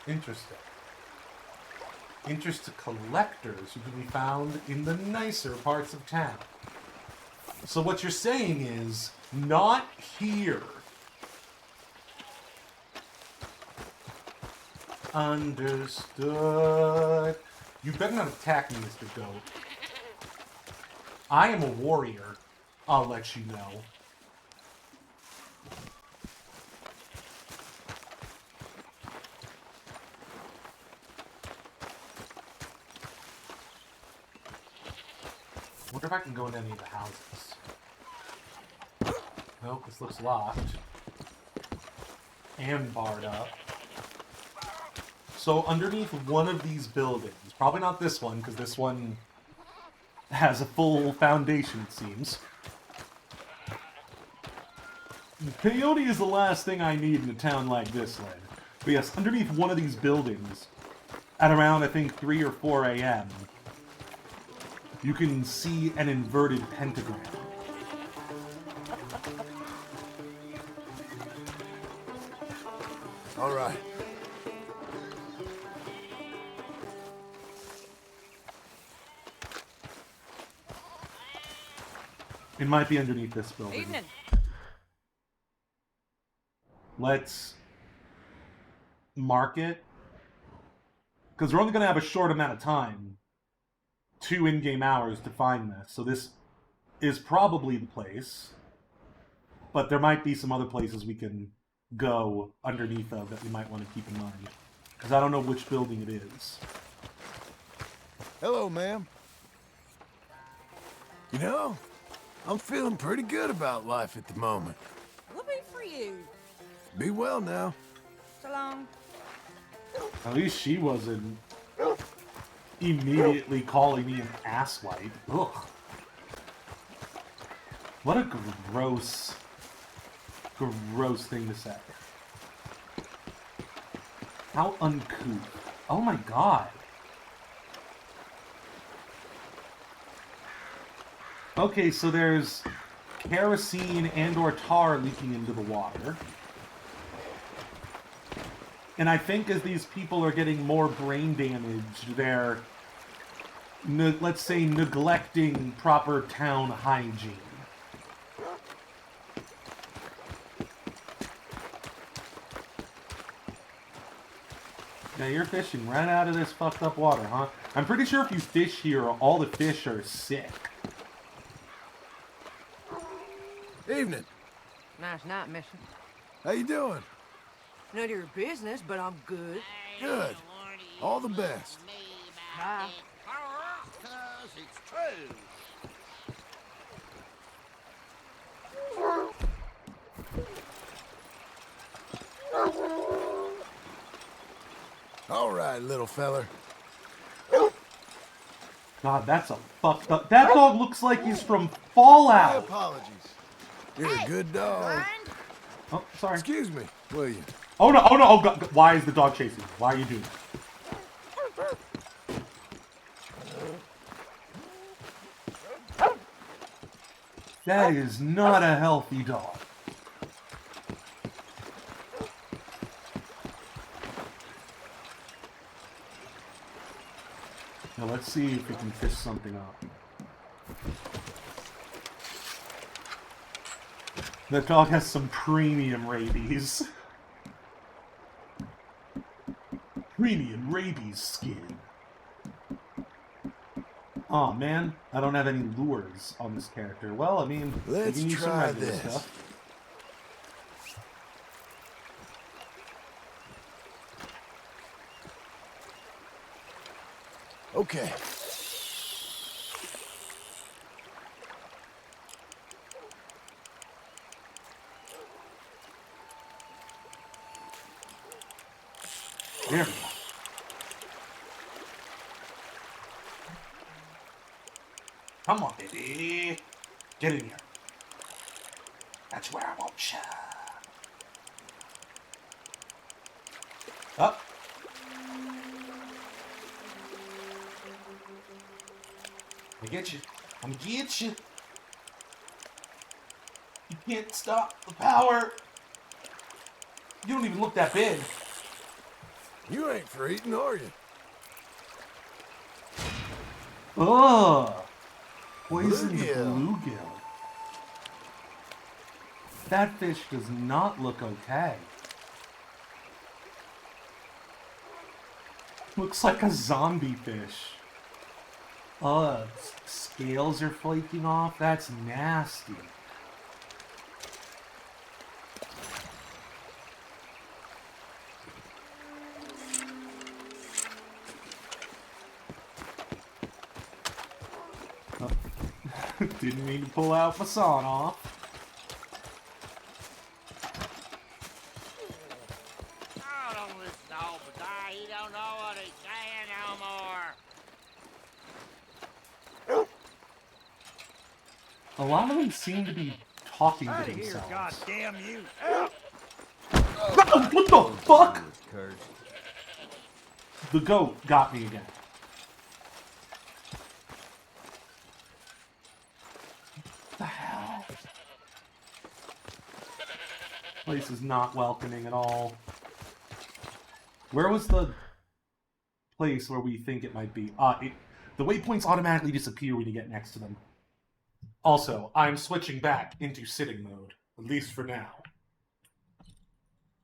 Interesting. Interest to collectors who can be found in the nicer parts of town. So what you're saying is, not here. Understood. You better not attack me, Mr. Goat. I am a warrior, I'll let you know. Wonder if I can go in any of the houses. Nope, this looks locked. And barred up. So underneath one of these buildings, probably not this one, because this one has a full foundation, it seems. Peyote is the last thing I need in a town like this, Len. But yes, underneath one of these buildings, at around, I think, 3 or 4 a.m., you can see an inverted pentagram. All right. It might be underneath this building. Evening. Let's mark it. Because we're only going to have a short amount of time. 2 in-game hours to find this. So this is probably the place. But there might be some other places we can go underneath of that we might want to keep in mind. Because I don't know which building it is. Hello, ma'am. You know, I'm feeling pretty good about life at the moment. We'll be for you. Be well now. So long. At least she wasn't immediately calling me an asswipe. Ugh. What a gross thing to say. How uncouth. Oh my god. Okay, so there's kerosene and or tar leaking into the water. And I think as these people are getting more brain damage, they're, let's say, neglecting proper town hygiene. Now you're fishing right out of this fucked up water, huh? I'm pretty sure if you fish here, all the fish are sick. Evening. Nice night, mister. How you doing? None of your business, but I'm good. Good. All the best. Bye. Cause it's true. All right, little feller. God, that's a fucked up... That dog looks like he's from My Fallout! apologies. You're a good dog. Oh, sorry. Excuse me, will you? Oh no, oh no, oh God. Why is the dog chasing you? Why are you doing that? That is not a healthy dog. Now let's see if we can fish something up. The dog has some premium rabies. Premium rabies skin. Oh man, I don't have any lures on this character. Well, I mean, Let's we can use some try regular this. stuff. Okay. There we go. Come on, baby. Get in here. That's where I want you. Up. I get you. I'm gonna get you. You can't stop the power. You don't even look that big. You ain't for eating, are you? Ugh. Poisoned Bluegill. bluegill. That fish does not look okay. Looks like a zombie fish. Ugh, scales are flaking off. That's nasty. Oh. Didn't mean to pull out my sawn off. Oh, don't listen to Obadiah. He don't know what he's saying no more. A lot of them seem to be talking to Out of here, themselves. goddamn you. What the fuck? The goat got me again. What the hell? Place is not welcoming at all. Where was the place where we think it might be? The waypoints automatically disappear when you get next to them. Also, I'm switching back into sitting mode, at least for now.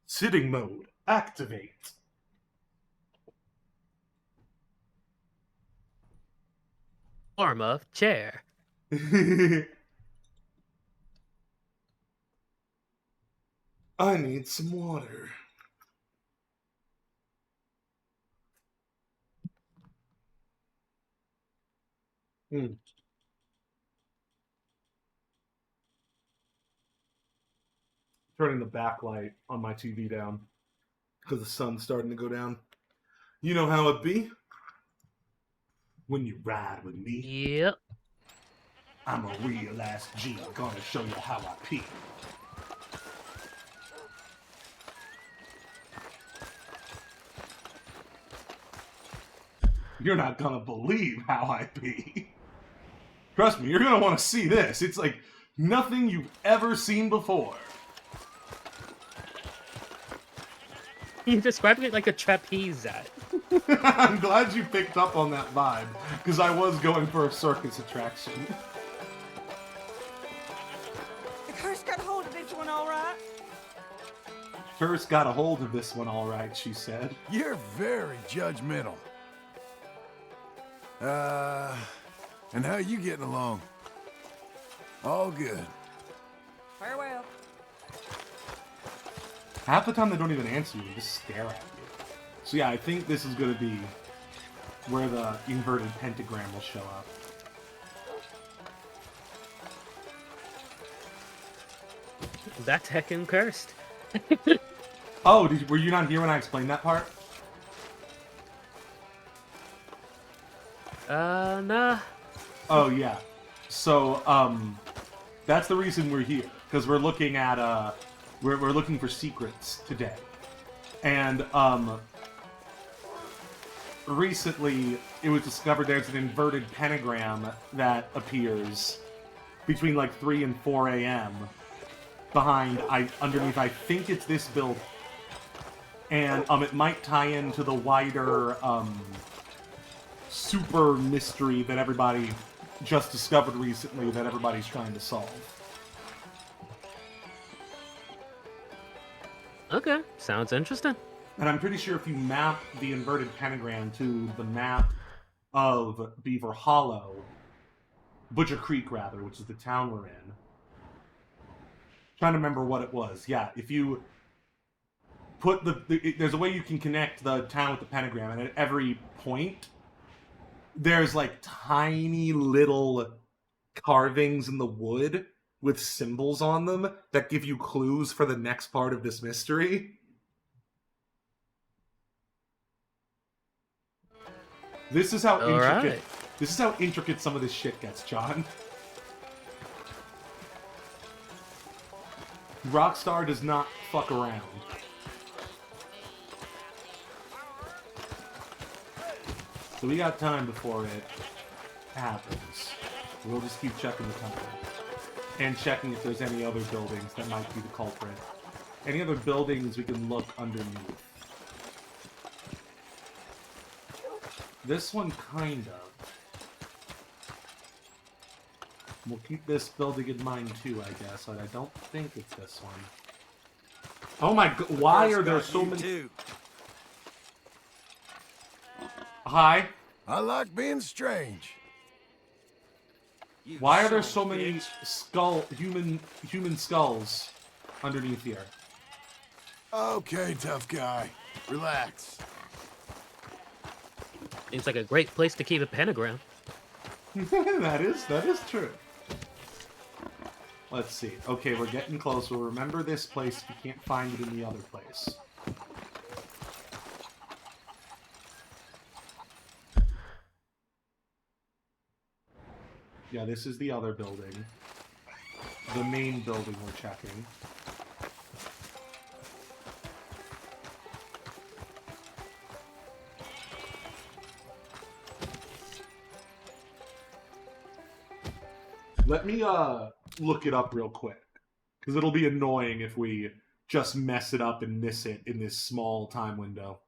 Sitting mode, activate. Form of chair. I need some water. Turning the backlight on my TV down because the sun's starting to go down. You know how it be when you ride with me. Yep. I'm a real ass G. Gonna show you how I pee. You're not gonna believe how I pee. Trust me, you're gonna want to see this. It's like nothing you've ever seen before. You're describing it like a trapeze set. I'm glad you picked up on that vibe, because I was going for a circus attraction. The curse got hold of this one, all right? Curse got a hold of this one all right, she said. You're very judgmental. And how you getting along? All good. Farewell. Half the time they don't even answer you, they just stare at you. So yeah, I think this is going to be where the inverted pentagram will show up. That's heckin' cursed. Oh, were you not here when I explained that part? Nah. Oh, yeah. So, that's the reason we're here. Because we're looking at, we're looking for secrets today. And, recently it was discovered there's an inverted pentagram that appears between like 3 and 4 a.m. underneath, I think it's this building. And, it might tie into the wider, super mystery that everybody just discovered recently that everybody's trying to solve. Okay, sounds interesting. And I'm pretty sure if you map the inverted pentagram to the map of Beaver Hollow, Butcher Creek rather, which is the town we're in. Trying to remember what it was. Yeah, if you put there's a way you can connect the town with the pentagram, and at every point there's like tiny little carvings in the wood with symbols on them that give you clues for the next part of this mystery. This is how intricate. Right. This is how intricate some of this shit gets, John. Rockstar does not fuck around. So we got time before it happens. We'll just keep checking the temple. And checking if there's any other buildings that might be the culprit. Any other buildings we can look underneath. This one, kind of. We'll keep this building in mind too, I guess, but I don't think it's this one. Oh my god, why are there so many... Hi? I like being strange. Why are there so many human skulls underneath here? Okay, tough guy. Relax. Seems like a great place to keep a pentagram. that is true. Let's see. Okay, we're getting close. We'll remember this place if you can't find it in the other place. Yeah, this is the other building. The main building we're checking. Let me look it up real quick, because it'll be annoying if we just mess it up and miss it in this small time window.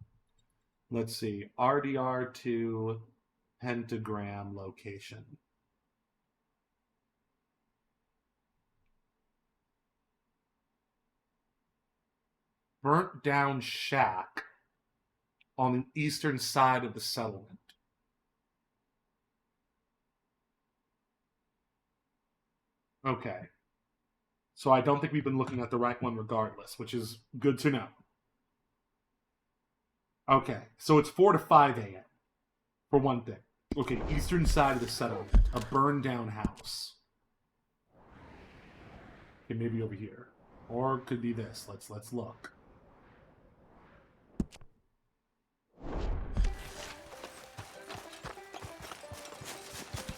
Let's see. RDR2 pentagram location. Burnt down shack on the eastern side of the settlement. Okay. So I don't think we've been looking at the right one regardless, which is good to know. Okay, so it's 4 to 5 a.m. for one thing. Okay, eastern side of the settlement. A burned down house. Okay, maybe over here. Or it could be this. Let's look.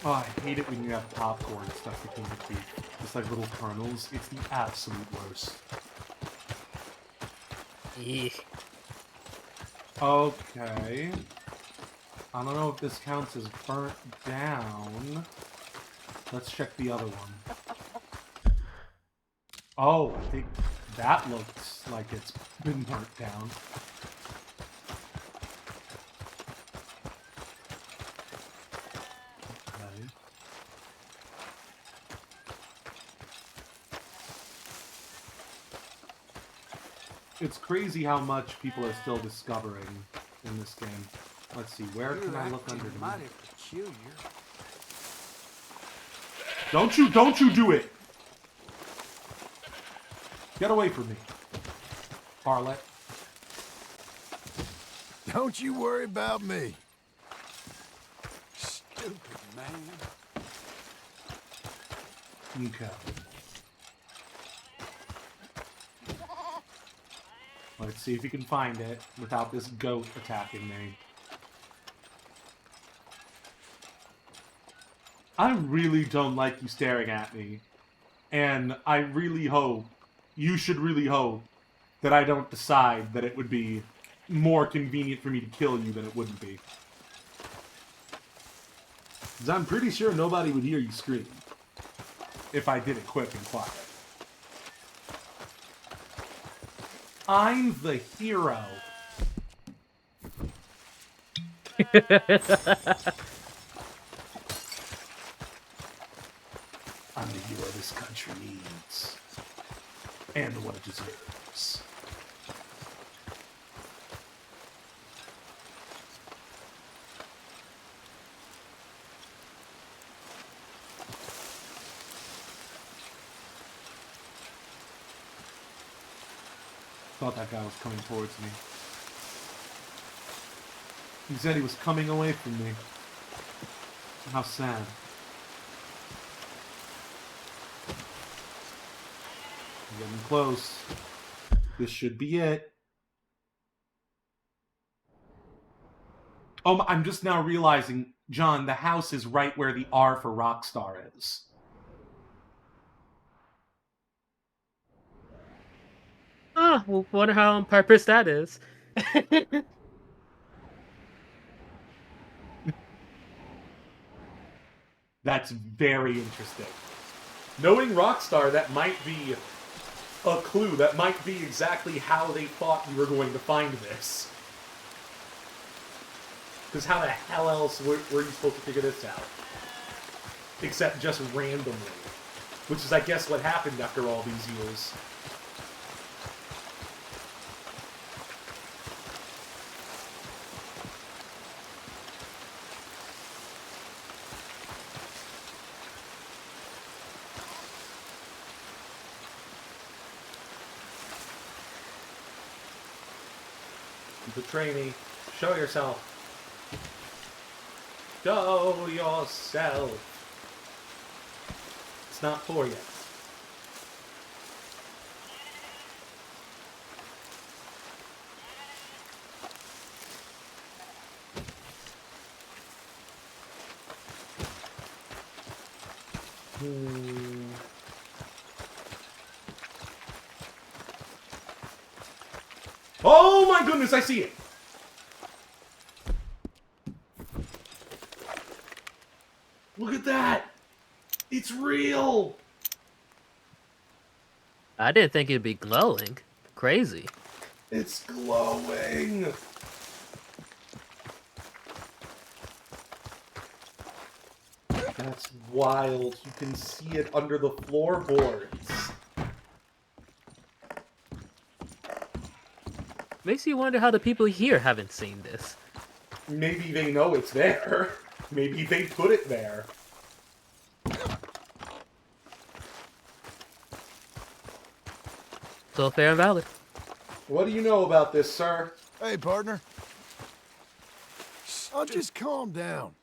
Oh, I hate it when you have popcorn stuck between your teeth. Just like little kernels. It's the absolute worst. Eek. Okay. I don't know if this counts as burnt down. Let's check the other one. Oh, I think that looks like it's been marked down. Okay. It's crazy how much people are still discovering in this game. Let's see, where can I look underneath? Mighty peculiar. Don't you do it! Get away from me, harlot. Don't you worry about me. Stupid man. Okay. Let's see if you can find it without this goat attacking me. I really don't like you staring at me. And I really hope, you should really hope, that I don't decide that it would be more convenient for me to kill you than it wouldn't be. Because I'm pretty sure nobody would hear you scream if I did it quick and quiet. I'm the hero. I'm the hero this country needs. And what it deserves. Thought that guy was coming towards me. He said he was coming away from me. How sad. I'm getting close. This should be it. Oh, I'm just now realizing, John, the house is right where the R for Rockstar is. Oh, well, wonder how on purpose that is. That's very interesting. Knowing Rockstar, that might be a clue. That might be exactly how they thought you were going to find this. Because how the hell else were you supposed to figure this out? Except just randomly. Which is, I guess, what happened after all these years. Betray me. Show yourself. Show yourself. It's not for yet. Oh my goodness, I see it! Look at that! It's real! I didn't think it'd be glowing. Crazy. It's glowing! That's wild. You can see it under the floorboards. Makes you wonder how the people here haven't seen this. Maybe they know it's there. Maybe they put it there. So fair and valid. What do you know about this, sir? Hey, partner. I'll just calm down.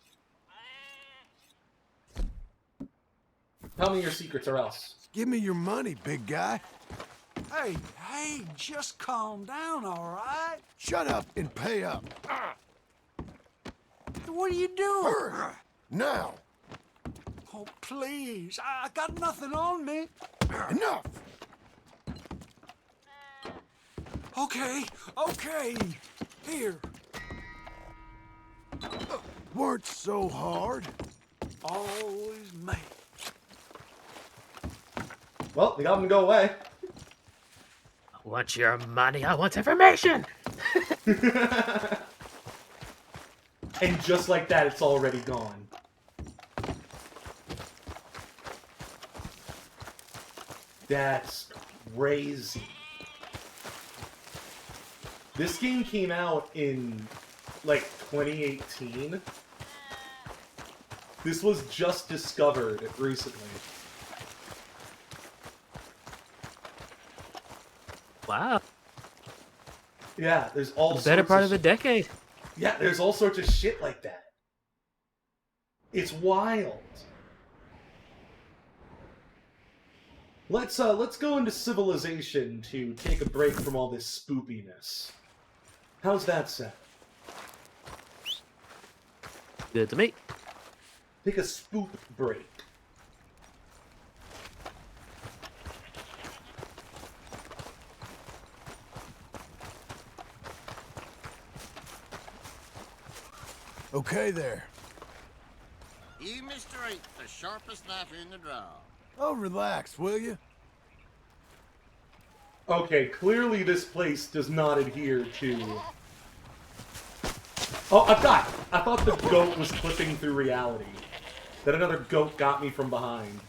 Tell me your secrets or else. Give me your money, big guy. Hey, just calm down, all right? Shut up and pay up. What are you doing? Hurry. Now. Oh, please. I got nothing on me. Enough. Okay. Here. Weren't so hard. Always me. Well, they got him to go away. I want your money. I want information. And just like that, it's already gone. That's crazy. This game came out in, like, 2018. This was just discovered recently. Wow. Yeah, there's all The better part of a decade. Yeah, there's all sorts of shit like that. It's wild. Let's go into Civilization to take a break from all this spoopiness. How's that sound? Good to me. Take a spoop break. Okay there. You, Mr. Ain't the sharpest knife in the drawer. Oh, relax, will you? Okay, clearly this place does not adhere to... Oh, I thought the goat was clipping through reality. Then another goat got me from behind.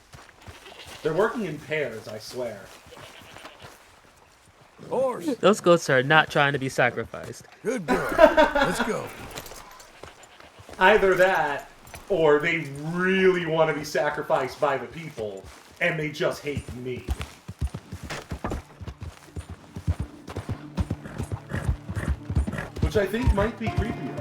They're working in pairs, I swear. Horse. Those goats are not trying to be sacrificed. Good girl. Let's go. Either that, or they really want to be sacrificed by the people, and they just hate me. Which I think might be creepier.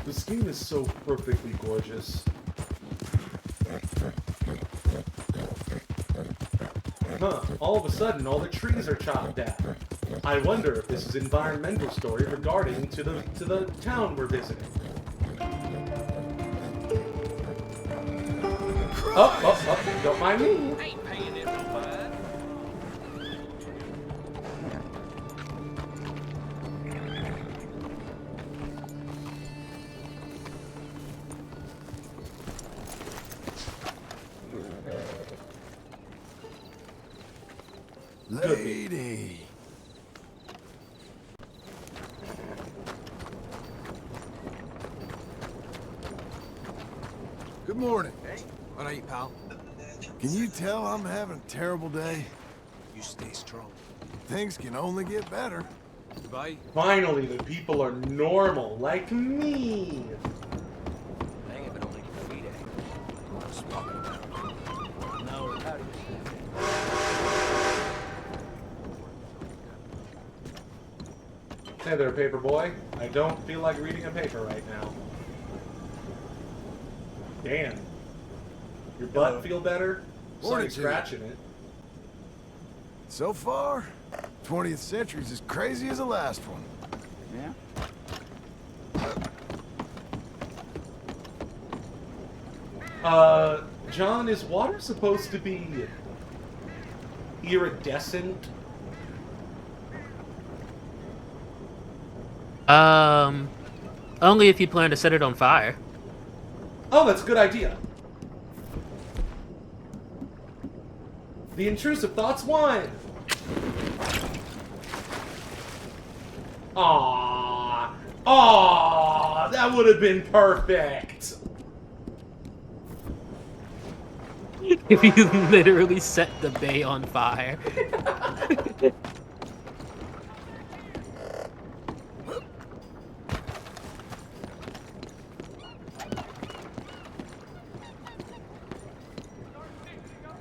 This game is so perfectly gorgeous. Huh, all of a sudden all the trees are chopped down. I wonder if this is an environmental story regarding to the town we're visiting. Oh, don't mind me. Ain't paying it no mind. Lady. Good morning. Hey, what are you, pal? Can you tell I'm having a terrible day? You stay strong. Things can only get better. Goodbye. Finally, the people are normal, like me. Dang it, but only 3 days. What's talking about? No, how do you Hey there, paper boy. I don't feel like reading a paper right now. Damn. Your butt feel better? Sorry, scratching it. So far, 20th century's as crazy as the last one. Yeah? John, is water supposed to be iridescent? Only if you plan to set it on fire. Oh, that's a good idea. The intrusive thoughts won. Aww. Aww, that would have been perfect. If you literally set the bay on fire.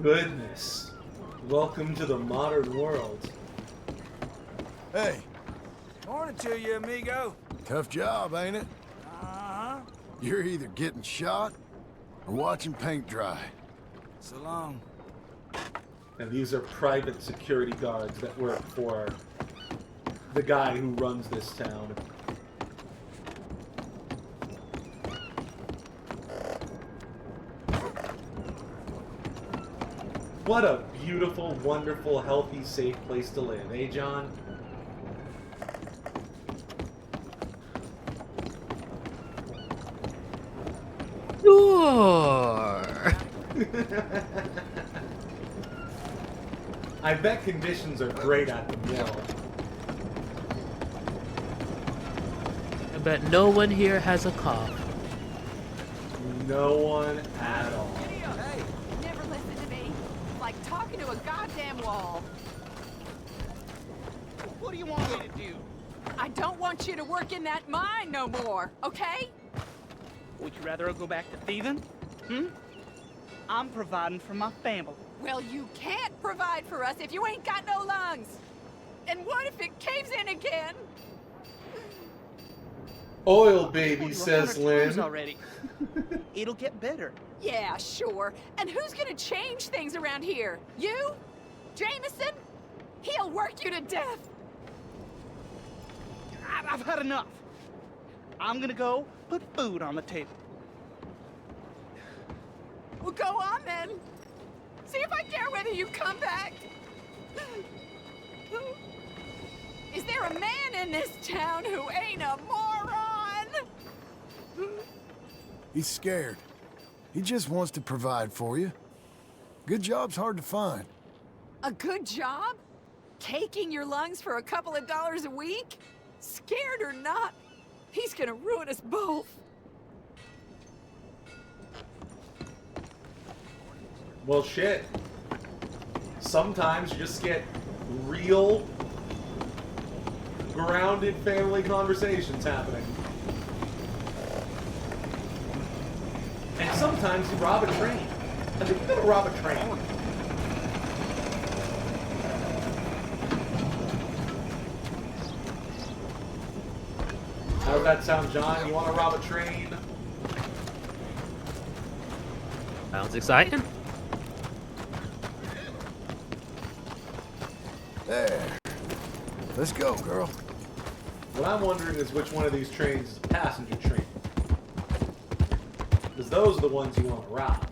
goodness. Welcome to the modern world. Hey, Morning to you, amigo. tough job, ain't it? Uh-huh. You're either getting shot or watching paint dry. So long. And these are private security guards that work for the guy who runs this town. What a beautiful, wonderful, healthy, safe place to live, eh, John? Sure. I bet conditions are great at the mill. I bet no one here has a cough. No one at all. Hey, never listen to me. Like talking to a goddamn wall. What do you want me to do? I don't want you to work in that mine no more, okay? Would you rather go back to thieving? Hmm? I'm providing for my family. Well, you can't provide for us if you ain't got no lungs. And what if it caves in again? Oil baby, says Lynn. Already. It'll get better. Yeah, sure. And who's gonna change things around here? You? Jameson? He'll work you to death. I've had enough. I'm gonna go put food on the table. Well, go on then. See if I care whether you come back. Is there a man in this town who ain't a moron? He's scared. He just wants to provide for you. Good job's hard to find. A good job? Caking your lungs for a couple of dollars a week? Scared or not, he's gonna ruin us both. Well, shit. Sometimes you just get real, grounded family conversations happening. And sometimes you rob a train. And if you're gonna rob a train, how does that sound, John? You want to rob a train? Sounds exciting. There. Let's go, girl. What I'm wondering is which one of these trains is a passenger train. Because those are the ones you want to rob.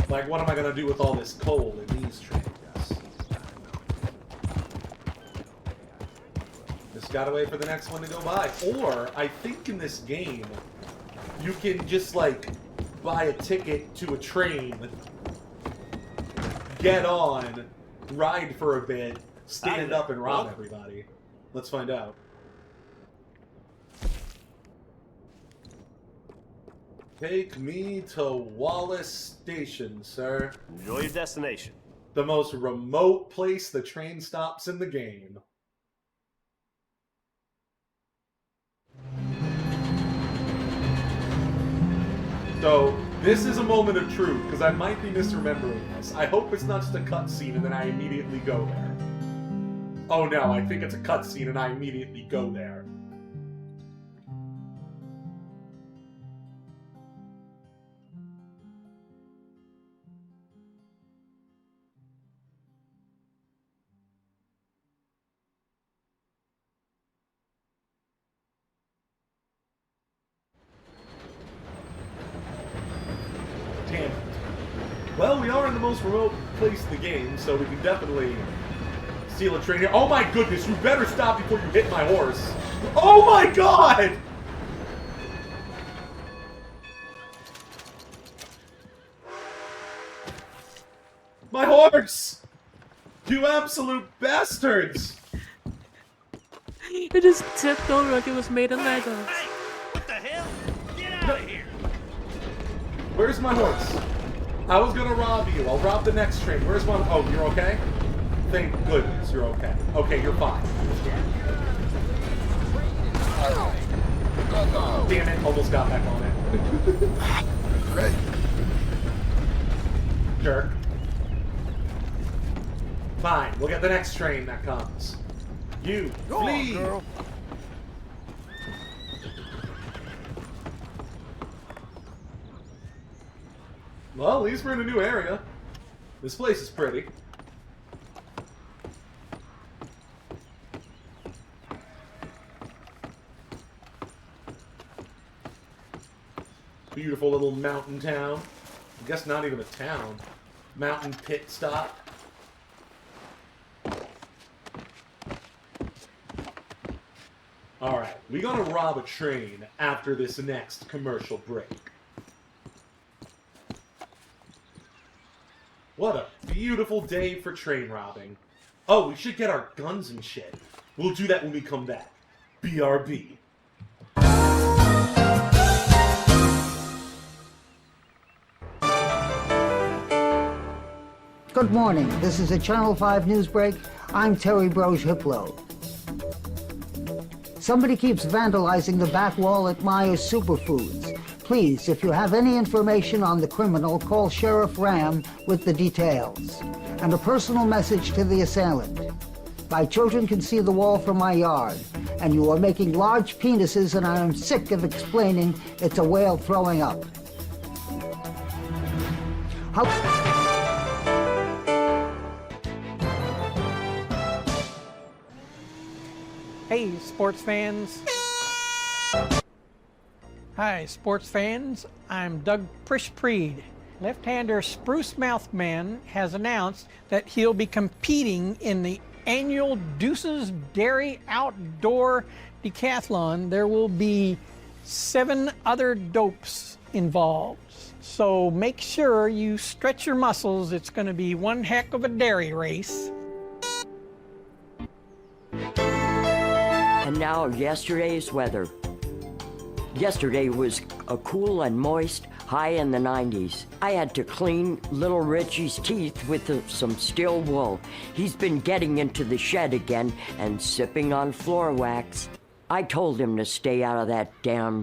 Like, what am I going to do with all this coal in these trains? Just gotta wait for the next one to go by. Or, I think in this game, you can just, like, buy a ticket to a train, get on, ride for a bit, stand up and rob everybody. Let's find out. Take me to Wallace Station, sir. Enjoy your destination. The most remote place the train stops in the game. So, this is a moment of truth, because I might be misremembering this. I hope it's not just a cutscene and then I immediately go there. Oh no, I think it's a cutscene and I immediately go there. Damn it. Well, we are in the most remote place in the game, so we can definitely steal a train here. Oh my goodness, you better stop before you hit my horse. Oh my god! My horse! You absolute bastards! It just tipped over like it was made of Legos. What the hell? Get out of here! Where's my horse? I was gonna rob you. I'll rob the next train. Where's my... Oh, you're okay? Thank goodness you're okay. Okay, you're fine. Damn it, almost got back on it. Great. Jerk. Fine, we'll get the next train that comes. You, Go flee! on, girl. Well, at least we're in a new area. This place is pretty. Beautiful little mountain town. I guess not even a town. Mountain pit stop. Alright, we gotta rob a train after this next commercial break. What a beautiful day for train robbing. Oh, we should get our guns and shit. We'll do that when we come back. BRB. Good morning. This is a Channel 5 news break. I'm Terry Broge Hiplo. Somebody keeps vandalizing the back wall at Myers Superfoods. Please, if you have any information on the criminal, call Sheriff Ram with the details. And a personal message to the assailant. My children can see the wall from my yard, and you are making large penises, and I am sick of explaining it's a whale throwing up. Hey, sports fans. Hi, sports fans. I'm Doug Prish-Preed. Left-hander Spruce Mouth Man has announced that he'll be competing in the annual Deuces Dairy Outdoor Decathlon. There will be 7 other dopes involved. So make sure you stretch your muscles. It's going to be one heck of a dairy race. And now, yesterday's weather. Yesterday was a cool and moist high in the 90s. I had to clean little Richie's teeth with some steel wool. He's been getting into the shed again and sipping on floor wax. I told him to stay out of that damn.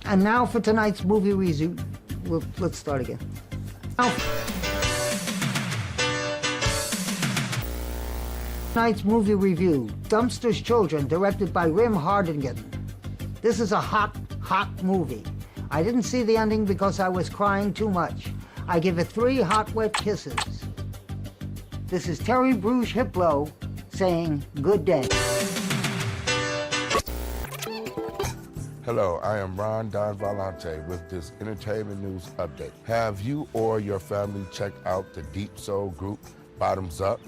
And now for tonight's movie review. Let's start again. Tonight's movie review, Dumpster's Children, directed by Rim Hardingen. This is a hot, hot movie. I didn't see the ending because I was crying too much. I give it 3 hot, wet kisses. This is Terry Bruce Hiplo saying good day. Hello, I am Ron Don Valente with this entertainment news update. Have you or your family checked out the Deep Soul group Bottoms Up?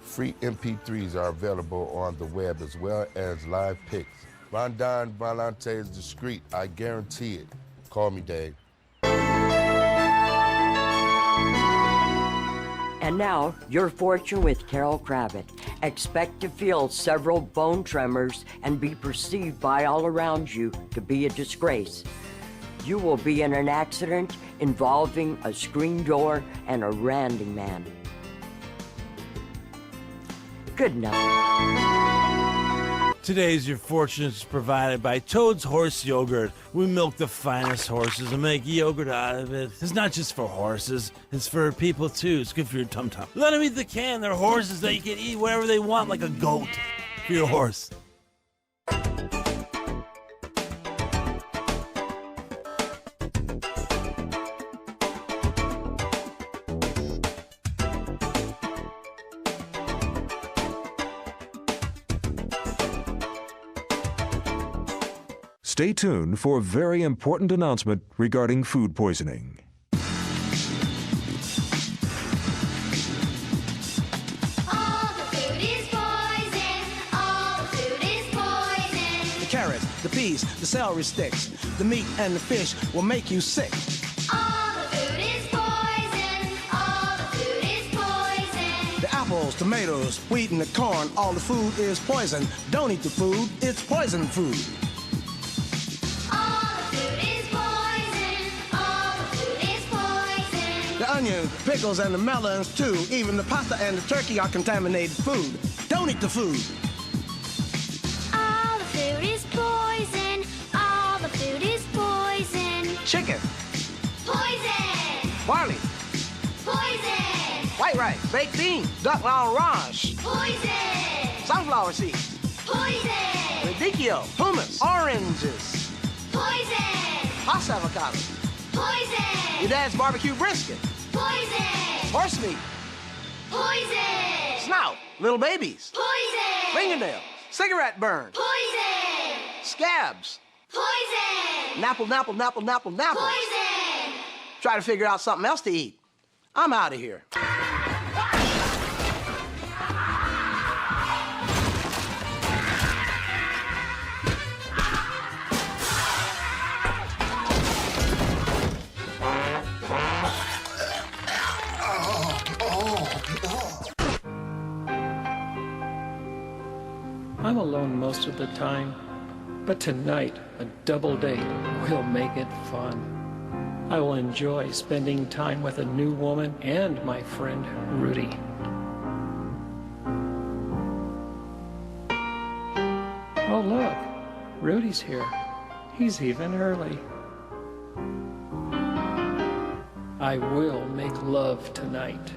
Free MP3s are available on the web as well as live pics. Ron Don Valente is discreet, I guarantee it. Call me Dave. And now, Your Fortune with Carol Kravitz. Expect to feel several bone tremors and be perceived by all around you to be a disgrace. You will be in an accident involving a screen door and a randy man. Good night. Today's Your Fortune is provided by Toad's Horse Yogurt. We milk the finest horses and make yogurt out of it. It's not just for horses, it's for people too. It's good for your tum-tum. Let them eat the can. They're horses that you can eat whatever they want, like a goat for your horse. Stay tuned for a very important announcement regarding food poisoning. The carrots, the peas, the celery sticks, the meat and the fish will make you sick. The apples, tomatoes, wheat, and the corn, all the food is poison. Don't eat the food, it's poison food. The onions, pickles, and the melons, too. Even the pasta and the turkey are contaminated food. Don't eat the food. All the food is poison. All the food is poison. Chicken. Poison! Barley. Poison! White rice. Baked beans. Duck l'orange. Poison! Sunflower seeds. Poison! Radicchio. Hummus. Oranges. Poison! House avocado. Poison! Your dad's barbecue brisket. Poison! Horse meat. Poison! Snout. Little babies. Poison! Fingernails. Cigarette burn. Poison! Scabs. Poison! Napple. Poison! Try to figure out something else to eat. I'm out of here. I'm alone most of the time, but tonight a double date will make it fun. I will enjoy spending time with a new woman and my friend Rudy. Oh look, Rudy's here. He's even early. I will make love tonight.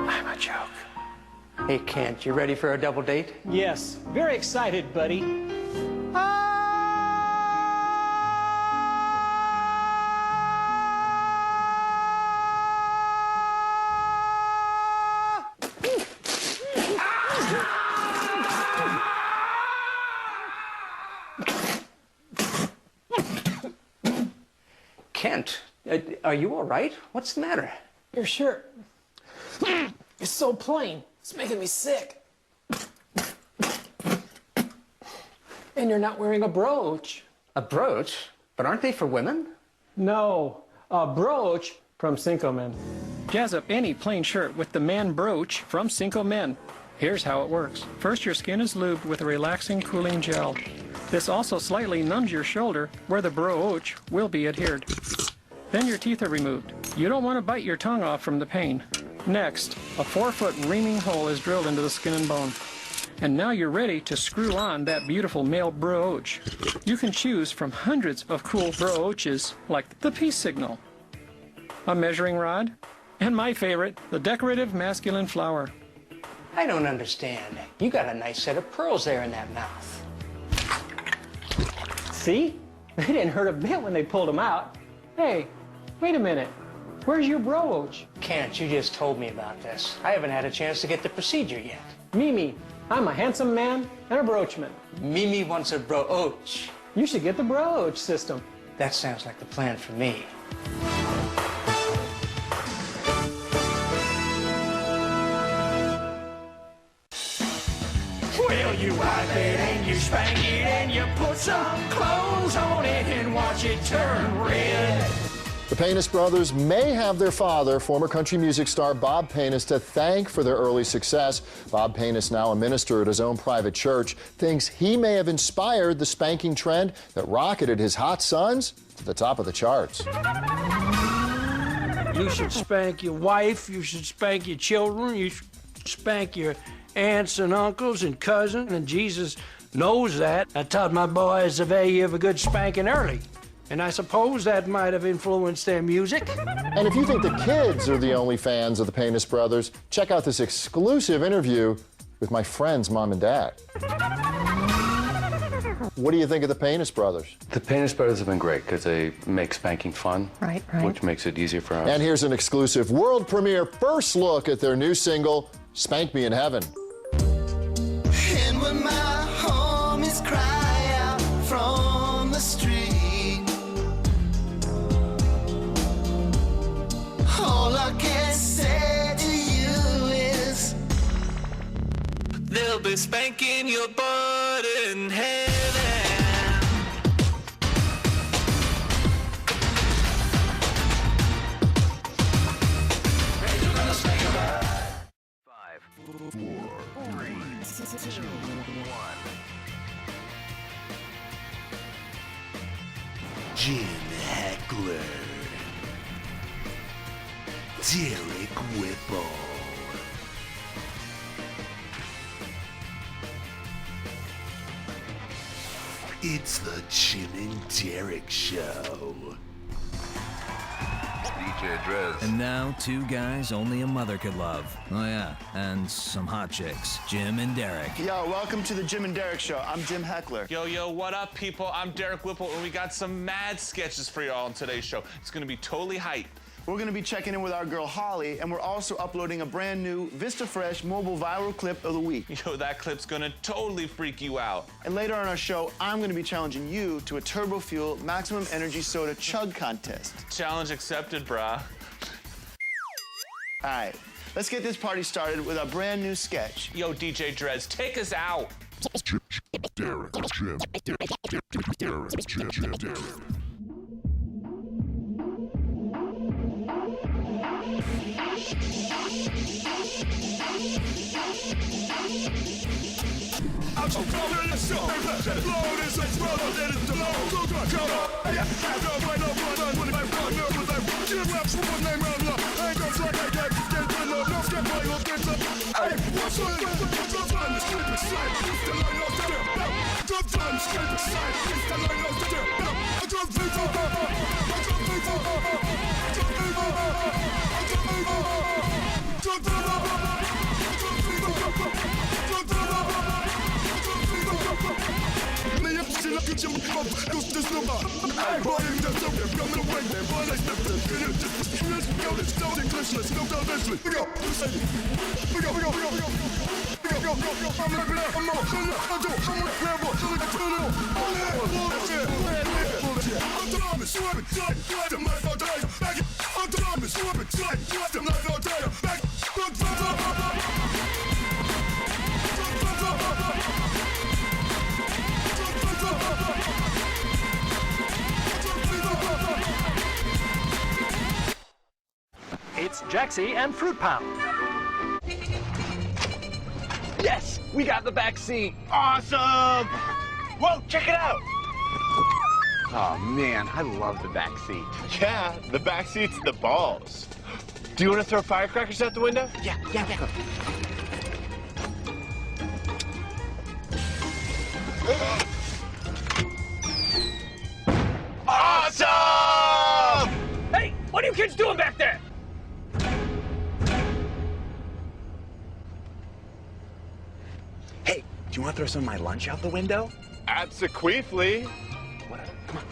I'm a joke. Hey, Kent, you ready for a double date? Yes, very excited, buddy. Kent, are you all right? What's the matter? Your shirt. It's so plain. It's making me sick. And you're not wearing a brooch. A brooch? But aren't they for women? No, a brooch from Cinco Men. Jazz up any plain shirt with the man brooch from Cinco Men. Here's how it works. First, your skin is lubed with a relaxing, cooling gel. This also slightly numbs your shoulder where the brooch will be adhered. Then your teeth are removed. You don't want to bite your tongue off from the pain. Next, a 4-foot reaming hole is drilled into the skin and bone. And now you're ready to screw on that beautiful male brooch. You can choose from hundreds of cool brooches, like the peace signal, a measuring rod, and my favorite, the decorative masculine flower. I don't understand. You got a nice set of pearls there in that mouth. See? They didn't hurt a bit when they pulled them out. Hey, wait a minute. Where's your brooch? Kent, you just told me about this. I haven't had a chance to get the procedure yet. Mimi, I'm a handsome man and a broochman. Mimi wants a brooch. You should get the brooch system. That sounds like the plan for me. Well, you wipe it and you spank it and you put some clothes on it and watch it turn red. The Paynes brothers may have their father, former country music star Bob Paynes, to thank for their early success. Bob Paynes, now a minister at his own private church, thinks he may have inspired the spanking trend that rocketed his hot sons to the top of the charts. You should spank your wife, you should spank your children, you should spank your aunts and uncles and cousins, and Jesus knows that. I taught my boys the value of a good spanking early. And I suppose that might have influenced their music. And if you think the kids are the only fans of the Paynes brothers, check out this exclusive interview with my friend's mom and dad. What do you think of the Paynes brothers? The Paynes brothers have been great because they make spanking fun, right. which makes it easier for us. And here's an exclusive world premiere first look at their new single, Spank Me in Heaven. And when my homies cry out from the street, all I can say to you is they'll be spanking your butt in heaven. You're gonna spank your butt. 5, 4, 3, 2, 1. Jim Heckler, Derek Whipple. It's the Jim and Derek Show. DJ Drez. And now, two guys only a mother could love. Oh yeah, and some hot chicks. Jim and Derek. Yo, welcome to the Jim and Derek Show. I'm Jim Heckler. Yo, what up, people? I'm Derek Whipple, and we got some mad sketches for y'all on today's show. It's gonna be totally hype. We're gonna be checking in with our girl Holly, and we're also uploading a brand new VistaFresh mobile viral clip of the week. Yo, that clip's gonna totally freak you out. And later on our show, I'm gonna be challenging you to a Turbo Fuel Maximum Energy Soda Chug Contest. Challenge accepted, brah. All right, let's get this party started with our brand new sketch. Yo, DJ Drez, take us out. Derek. It's Jaxie and Fruit Pound. Yes, we got the back seat. Awesome! Whoa, check it out! Oh man, I love the back seat. Yeah, the back seat's the balls. Do you want to throw firecrackers out the window? Yeah. Awesome! Hey, what are you kids doing back there? Hey, do you want to throw some of my lunch out the window? Absequeefly. Whatever, come on.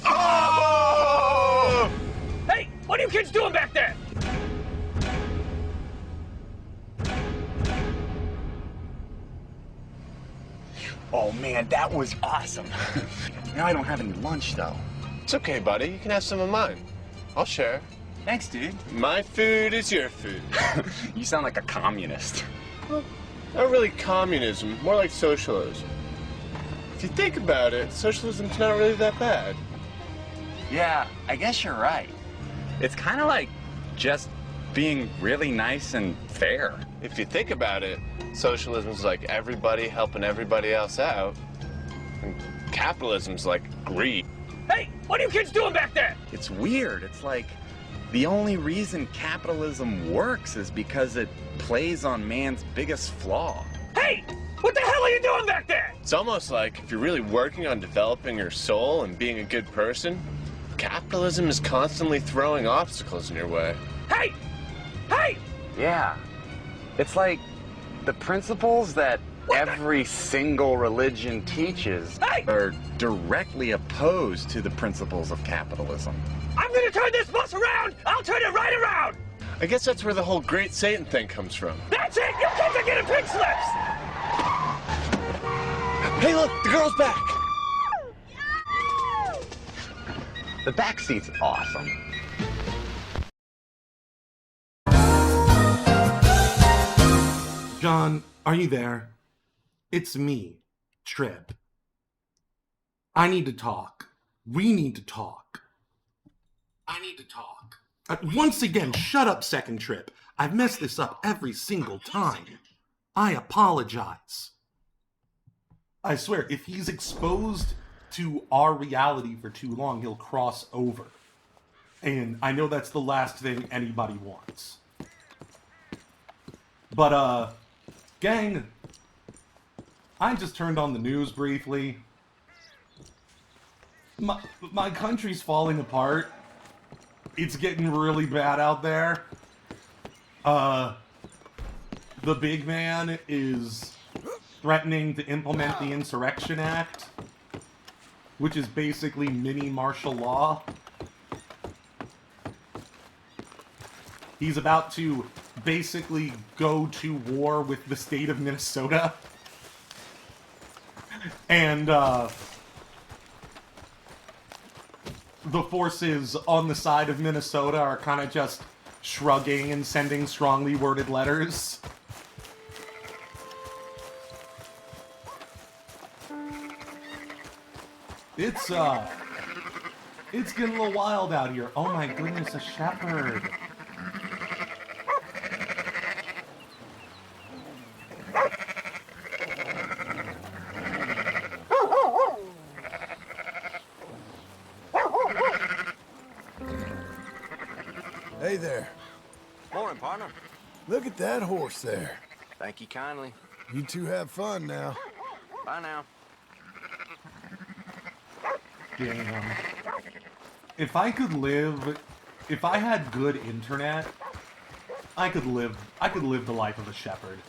Oh! Hey, what are you kids doing back there? Oh man, that was awesome. Now I don't have any lunch though. It's okay, buddy. You can have some of mine. I'll share. Thanks, dude. My food is your food. You sound like a communist. Well, not really communism, more like socialism. If you think about it, socialism's not really that bad. Yeah, I guess you're right. It's kind of like just being really nice and fair. If you think about it, socialism's like everybody helping everybody else out. And capitalism's like greed. Hey, what are you kids doing back there? It's weird. It's like the only reason capitalism works is because it plays on man's biggest flaw. Hey, what the hell are you doing back there? It's almost like if you're really working on developing your soul and being a good person, capitalism is constantly throwing obstacles in your way. Hey! Hey! Yeah. It's like the principles that every single religion teaches are directly opposed to the principles of capitalism. I'm gonna turn this bus around! I'll turn it right around! I guess that's where the whole Great Satan thing comes from. That's it! You kids are getting pink slips! Hey, look, the girl's back. The back seat's awesome. John, are you there? It's me, Trip. I need to talk. We need to talk. I need to talk. Once again, shut up, Second Trip. I've messed this up every single time. I apologize. I swear, if he's exposed to our reality for too long, he'll cross over. And I know that's the last thing anybody wants. But, gang, I just turned on the news briefly. My country's falling apart. It's getting really bad out there. The big man is threatening to implement the Insurrection Act, which is basically mini martial law. He's about to basically go to war with the state of Minnesota. And, the forces on the side of Minnesota are kind of just shrugging and sending strongly worded letters. It's getting a little wild out here. Oh my goodness, a shepherd. Hey there. Morning, partner. Look at that horse there. Thank you kindly. You two have fun now. Bye now. Damn. If I could live, if I had good internet, I could live the life of a shepherd.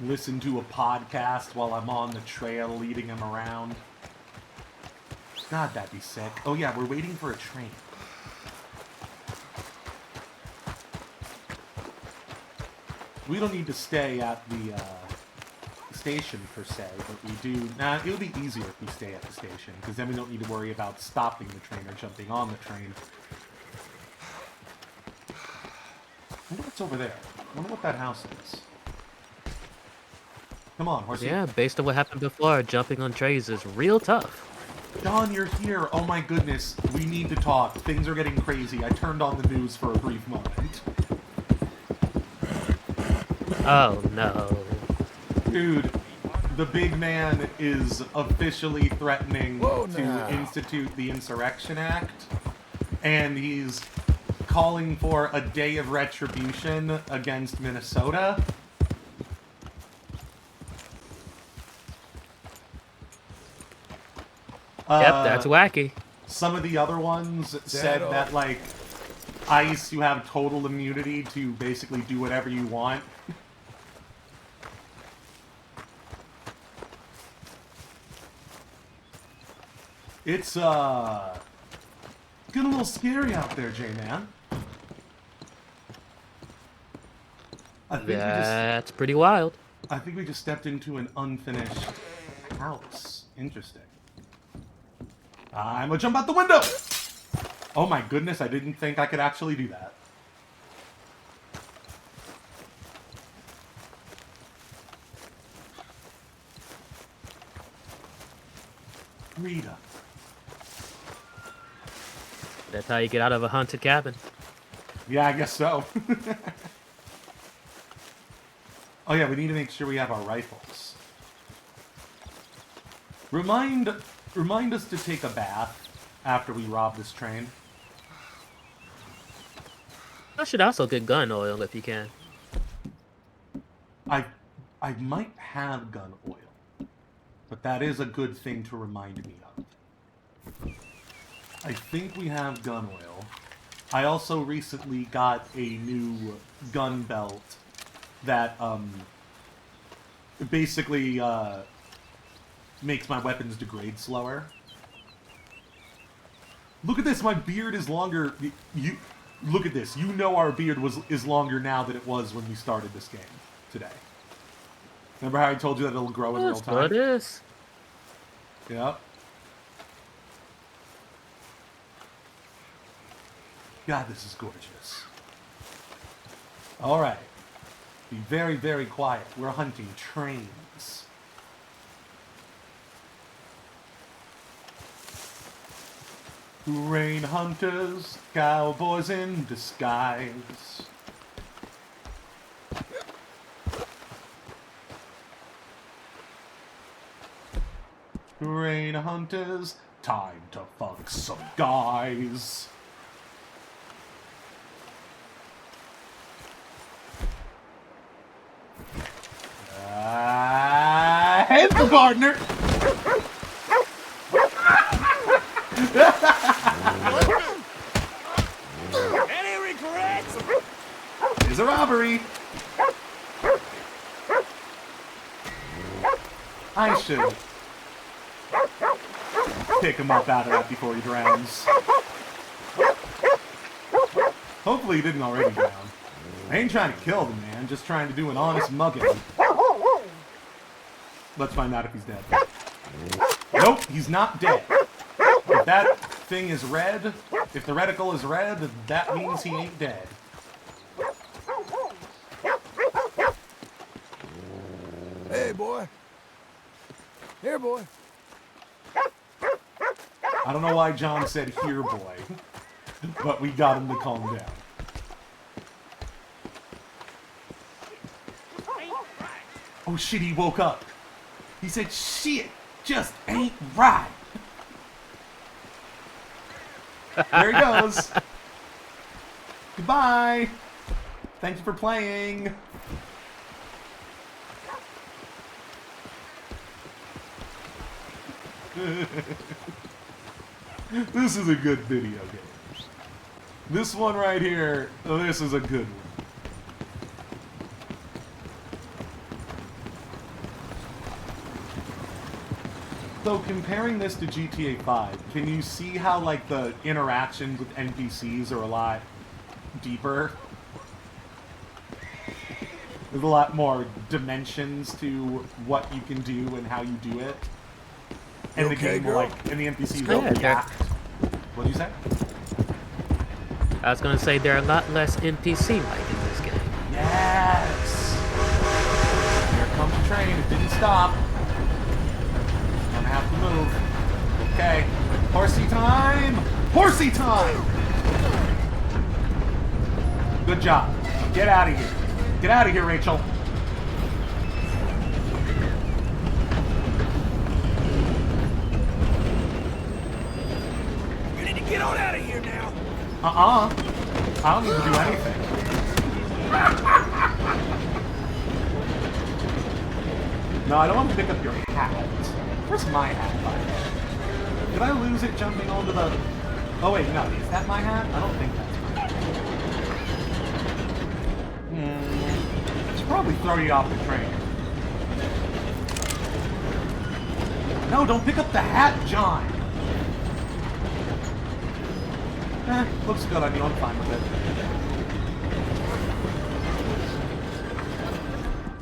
Listen to a podcast while I'm on the trail leading him around. God, that'd be sick. Oh yeah, we're waiting for a train. We don't need to stay at the station per se, but we do. Nah, it'll be easier if we stay at the station, because then we don't need to worry about stopping the train or jumping on the train. I wonder what's over there. I wonder what that house is. Come on, horsey. Yeah, based on what happened before, jumping on trays is real tough. John, you're here. Oh my goodness. We need to talk. Things are getting crazy. I turned on the news for a brief moment. Oh no. Dude, the big man is officially threatening to institute the Insurrection Act. And he's calling for a day of retribution against Minnesota. Yep, that's wacky. Some of the other ones said that, like, ICE, you have total immunity to basically do whatever you want. It's, getting a little scary out there, J-Man. That's pretty wild. I think we just stepped into an unfinished house. Interesting. I'm gonna jump out the window! Oh my goodness, I didn't think I could actually do that. Rita. That's how you get out of a haunted cabin. Yeah, I guess so. Oh yeah, we need to make sure we have our rifles. Remind us to take a bath after we rob this train. I should also get gun oil if you can. I might have gun oil, but that is a good thing to remind me of. I think we have gun oil. I also recently got a new gun belt that basically makes my weapons degrade slower. Look at this, my beard is longer. You look at this. You know our beard is longer now than it was when we started this game today. Remember how I told you that it'll grow in real time? That's what it is. Yep. God, this is gorgeous. All right. Be very, very quiet. We're hunting trains. Rain hunters, cowboys in disguise. Rain hunters, time to fuck some guys. Hey, the gardener! Any regrets? It's a robbery. I should pick him up out of that before he drowns. Hopefully he didn't already drown. I ain't trying to kill the man, just trying to do an honest mugging. Let's find out if he's dead. Nope, he's not dead. If that thing is red, if the reticle is red, that means he ain't dead. Hey, boy. Here, boy. I don't know why John said here, boy, but we got him to calm down. Oh shit, he woke up. He said, shit, just ain't right. There he goes. Goodbye. Thank you for playing. This is a good video game. This one right here, this is a good one. So comparing this to GTA 5, can you see how like the interactions with NPCs are a lot deeper? There's a lot more dimensions to what you can do and how you do it. And the game will, like, and the NPCs will react. What'd you say? I was gonna say there are a lot less NPC-like in this game. Yes! Here comes the train, it didn't stop. Gonna have to move. Okay. Horsey time! Horsey time! Good job. Get out of here. Get out of here, Rachel. You need to get on out of here now. I don't need to do anything. No, I don't want to pick up your hat. Where's my hat, by the way? Did I lose it jumping onto the... Oh wait, no. Is that my hat? I don't think that's my hat. I should probably throw you off the train. No, don't pick up the hat, John! Looks good on you. I'm fine with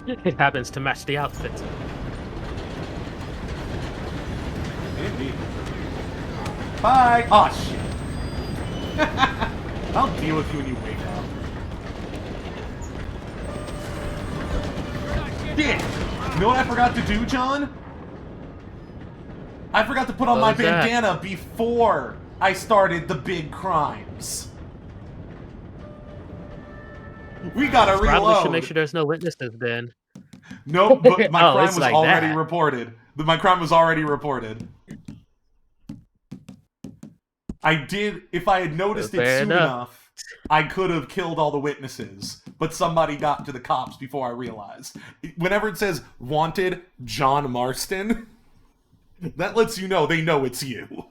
it. It happens to match the outfit. Indeed. Bye! Aw, shit. I'll deal with you when you wake up. Shit! You know what I forgot to do, John? I forgot to put on my bandana before I started the big crimes. We gotta reload. Probably should make sure there's no witnesses then. Nope, but my crime was like already that. reported. My crime was already reported. I did, if I had noticed it soon enough, I could have killed all the witnesses, but somebody got to the cops before I realized. Whenever it says, wanted, John Marston, that lets you know they know it's you.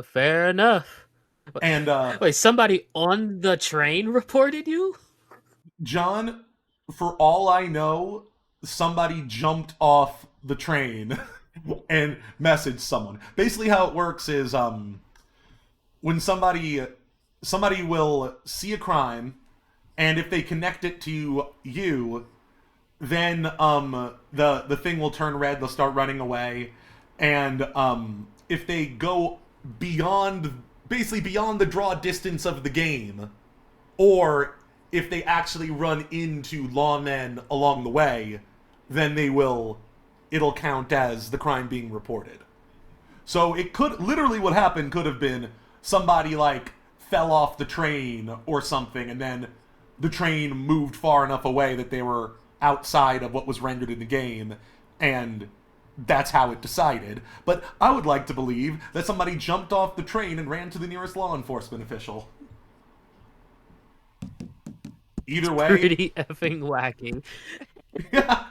Fair enough. And, wait, somebody on the train reported you? John, for all I know, somebody jumped off the train and messaged someone. Basically how it works is, when somebody will see a crime, and if they connect it to you, then, the thing will turn red, they'll start running away, and, if they go basically beyond the draw distance of the game, or if they actually run into lawmen along the way, then it'll count as the crime being reported. So it could, literally what happened could have been somebody like fell off the train or something, and then the train moved far enough away that they were outside of what was rendered in the game, And that's how it decided. But I would like to believe that somebody jumped off the train and ran to the nearest law enforcement official. Either way... Pretty effing wacky. Yeah,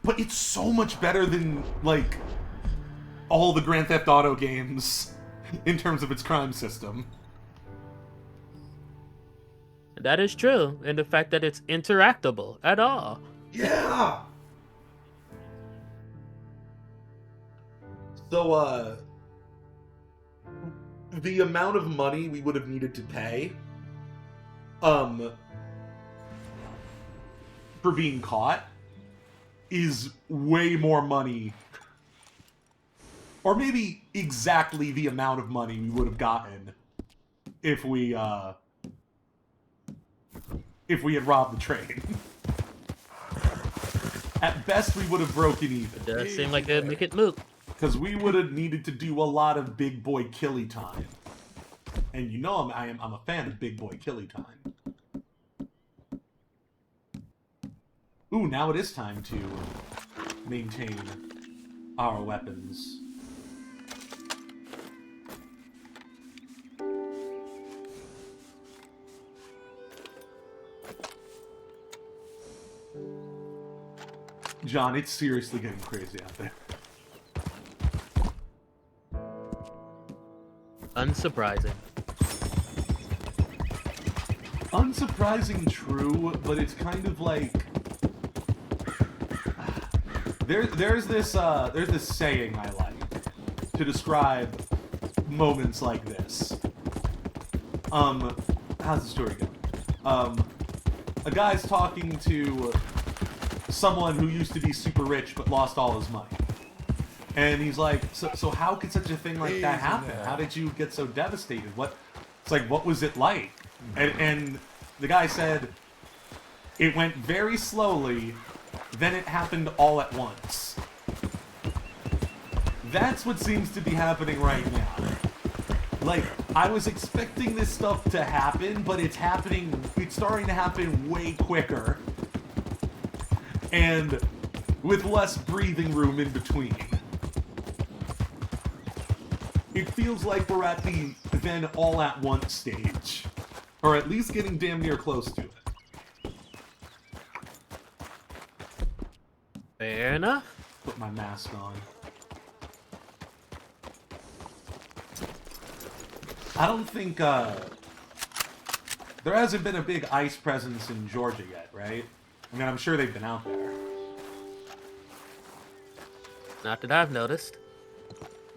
but it's so much better than, like, all the Grand Theft Auto games in terms of its crime system. That is true, and the fact that it's interactable at all. Yeah! So, the amount of money we would have needed to pay, for being caught is way more money, or maybe exactly the amount of money we would have gotten if we had robbed the train. At best, we would have broken even. It does seem like they'd make it moot. Because we would have needed to do a lot of big boy killy time. And you know I'm a fan of big boy killy time. Ooh, now it is time to maintain our weapons. John, it's seriously getting crazy out there. Unsurprising. Unsurprising, true, but it's kind of like there's this saying I like to describe moments like this. How's the story going? A guy's talking to someone who used to be super rich but lost all his money. And he's like, so how could such a thing like that happen? How did you get so devastated? It's like, what was it like? And the guy said, it went very slowly, then it happened all at once. That's what seems to be happening right now. Like, I was expecting this stuff to happen, but it's starting to happen way quicker. And with less breathing room in between. It feels like we're at the then all at once stage. Or at least getting damn near close to it. Fair enough. Put my mask on. I don't think, there hasn't been a big ICE presence in Georgia yet, right? I mean, I'm sure they've been out there. Not that I've noticed.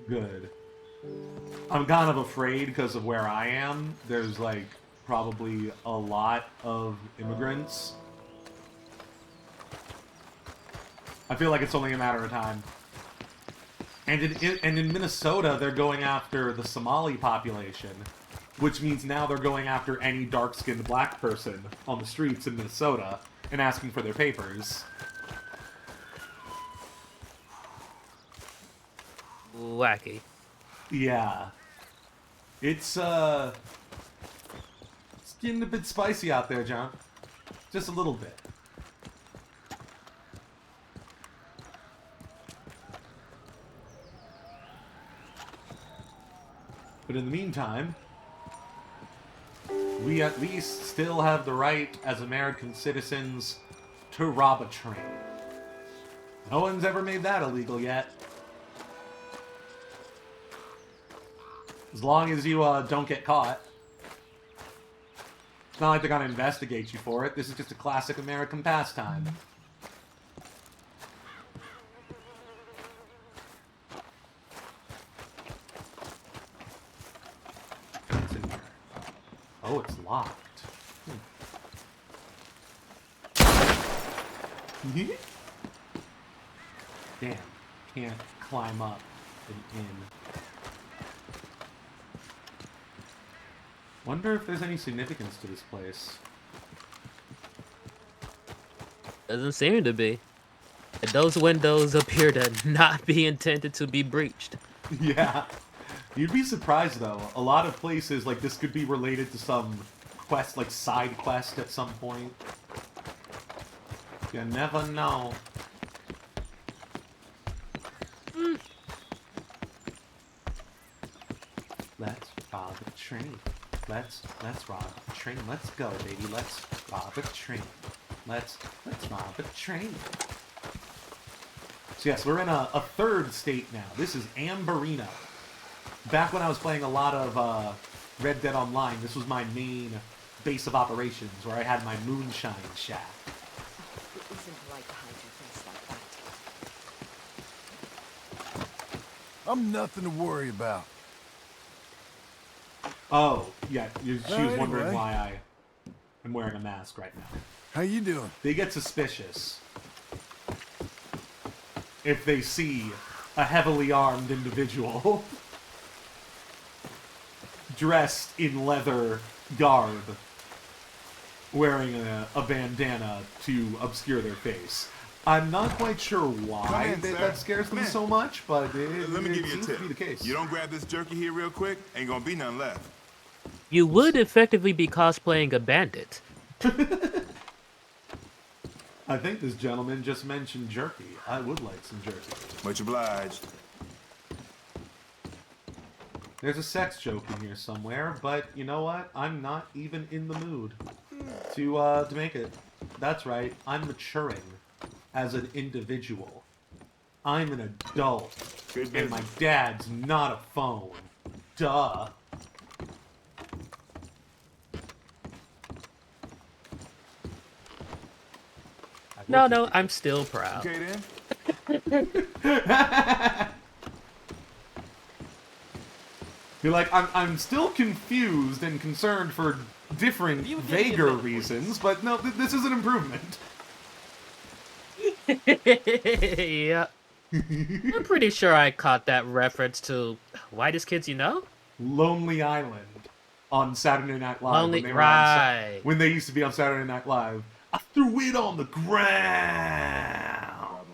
Good. I'm kind of afraid because of where I am. There's, like, probably a lot of immigrants. I feel like it's only a matter of time. And in Minnesota, they're going after the Somali population, which means now they're going after any dark-skinned black person on the streets in Minnesota and asking for their papers. Wacky. Yeah. It's getting a bit spicy out there, John. Just a little bit. But in the meantime, we at least still have the right as American citizens to rob a train. No one's ever made that illegal yet. As long as you don't get caught. It's not like they're gonna investigate you for it. This is just a classic American pastime. What's in here? Oh, it's locked. Damn. Can't climb up and in. Wonder if there's any significance to this place. Doesn't seem to be. And those windows appear to not be intended to be breached. Yeah. You'd be surprised, though. A lot of places, like, this could be related to some quest, like, side quest at some point. You never know. rob a train. Let's rob a train. Let's go, baby. Let's rob a train. Let's rob a train. So yes, we're in a third state now. This is Ambarino. Back when I was playing a lot of Red Dead Online, this was my main base of operations, where I had my moonshine shack. It isn't right to hide your face like that. I'm nothing to worry about. Oh, yeah, she was wondering Anyway. why I am wearing a mask right now. How you doing? They get suspicious if they see a heavily armed individual dressed in leather garb wearing a bandana to obscure their face. I'm not quite sure why in, sir. that scares them so much, but Let me it give you a seems tip. to be the case. You don't grab this jerky here real quick, ain't gonna be none left. You would effectively be cosplaying a bandit. I think this gentleman just mentioned jerky. I would like some jerky. Much obliged. There's a sex joke in here somewhere, but you know what? I'm not even in the mood to make it. That's right, I'm maturing as an individual. I'm an adult, and my dad's not a phone. Duh. No, I'm still proud. Okay then. You're like, I'm still confused and concerned for different, vaguer reasons, but no, this is an improvement. Yeah. I'm pretty sure I caught that reference to Whitest Kids You Know? Lonely Island on Saturday Night Live. Lonely- when they were on right. when they used to be on Saturday Night Live. I threw it on the ground.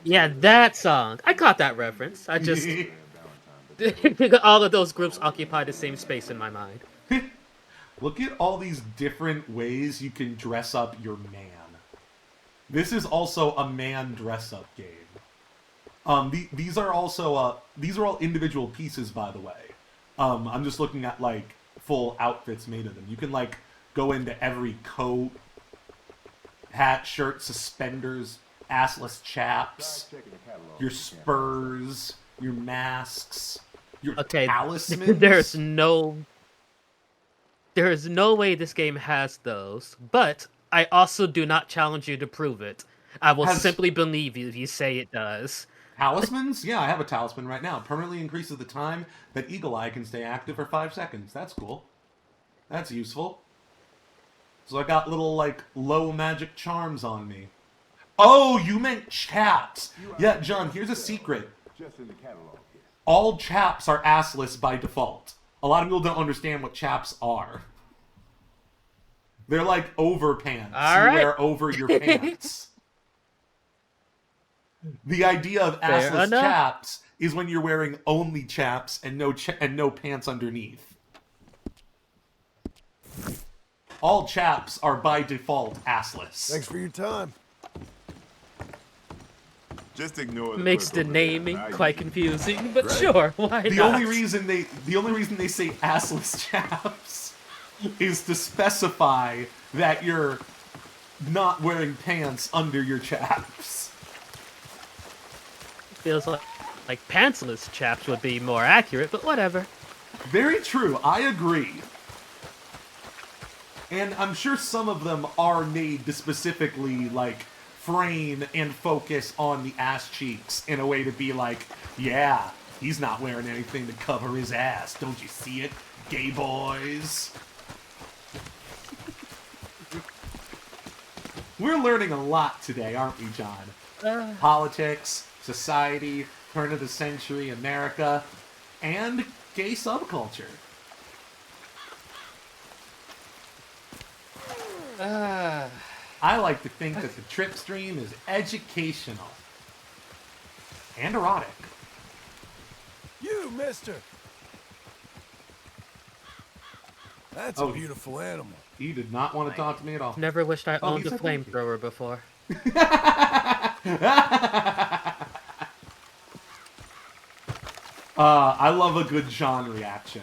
Yeah, that song. I caught that reference. I just... all of those groups occupy the same space in my mind. Look at all these different ways you can dress up your man. This is also a man dress-up game. These are also these are all individual pieces, by the way. I'm just looking at like full outfits made of them. You can like go into every coat, hat, shirt, suspenders, assless chaps, your spurs, your masks, your talismans. There's no way this game has those, but I also do not challenge you to prove it. I will simply believe you if you say it does. Talismans? Yeah, I have a talisman right now. Permanently increases the time that Eagle Eye can stay active for 5 seconds. That's cool. That's useful. So I got little, like, low magic charms on me. Oh, you meant chaps. Yeah, John, here's a secret. Just in the catalog here. All chaps are assless by default. A lot of people don't understand what chaps are. They're like overpants. All you right. wear over your pants. The idea of Fair assless enough. chaps is when you're wearing only chaps and no pants underneath. All chaps are by default assless. Thanks for your time. Just ignore Makes the naming quite confusing, but sure, why The not? only reason they say assless chaps is to specify that you're not wearing pants under your chaps. Feels like pantsless chaps would be more accurate, but whatever. Very true. I agree. And I'm sure some of them are made to specifically, like, frame and focus on the ass cheeks in a way to be like, yeah, he's not wearing anything to cover his ass. Don't you see it, gay boys? We're learning a lot today, aren't we, John? Politics, society, turn of the century America, and gay subculture. I like to think that the trip stream is educational and erotic. You, mister. That's Oh. a beautiful animal. He did not want to talk to me at all. Never wished I Oh, owned he a said thank you. flamethrower before. I love a good John reaction.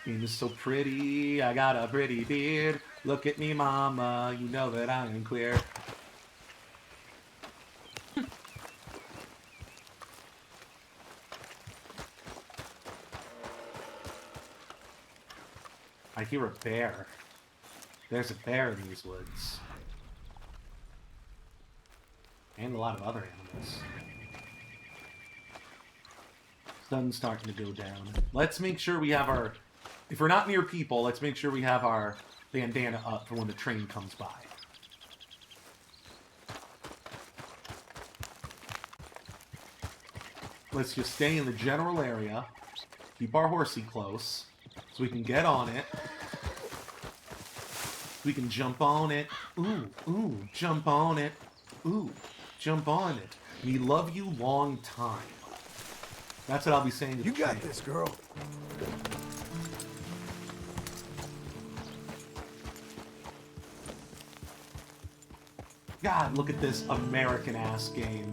Skin is so pretty, I got a pretty beard. Look at me, mama, you know that I am queer. I hear a bear. There's a bear in these woods. And a lot of other animals. Sun's starting to go down. Let's make sure we have our... If we're not near people, let's make sure we have our bandana up for when the train comes by. Let's just stay in the general area. Keep our horsey close. So we can get on it. We can jump on it. Ooh, ooh, jump on it. Ooh, jump on it. We love you long time. That's what I'll be saying to You the got train. this, girl. God, look at this American-ass game.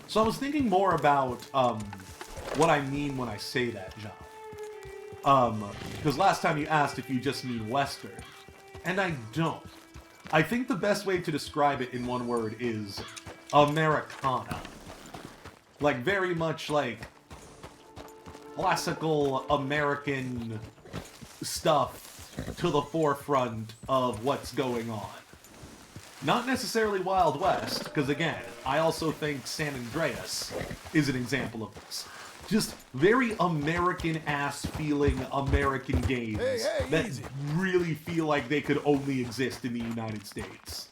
So I was thinking more about what I mean when I say that, John. Because last time you asked if you just mean Western. And I don't. I think the best way to describe it in one word is Americana. Like, very much like classical American stuff to the forefront of what's going on. Not necessarily Wild West, because again, I also think San Andreas is an example of this. Just very American-ass feeling American games that really feel like they could only exist in the United States.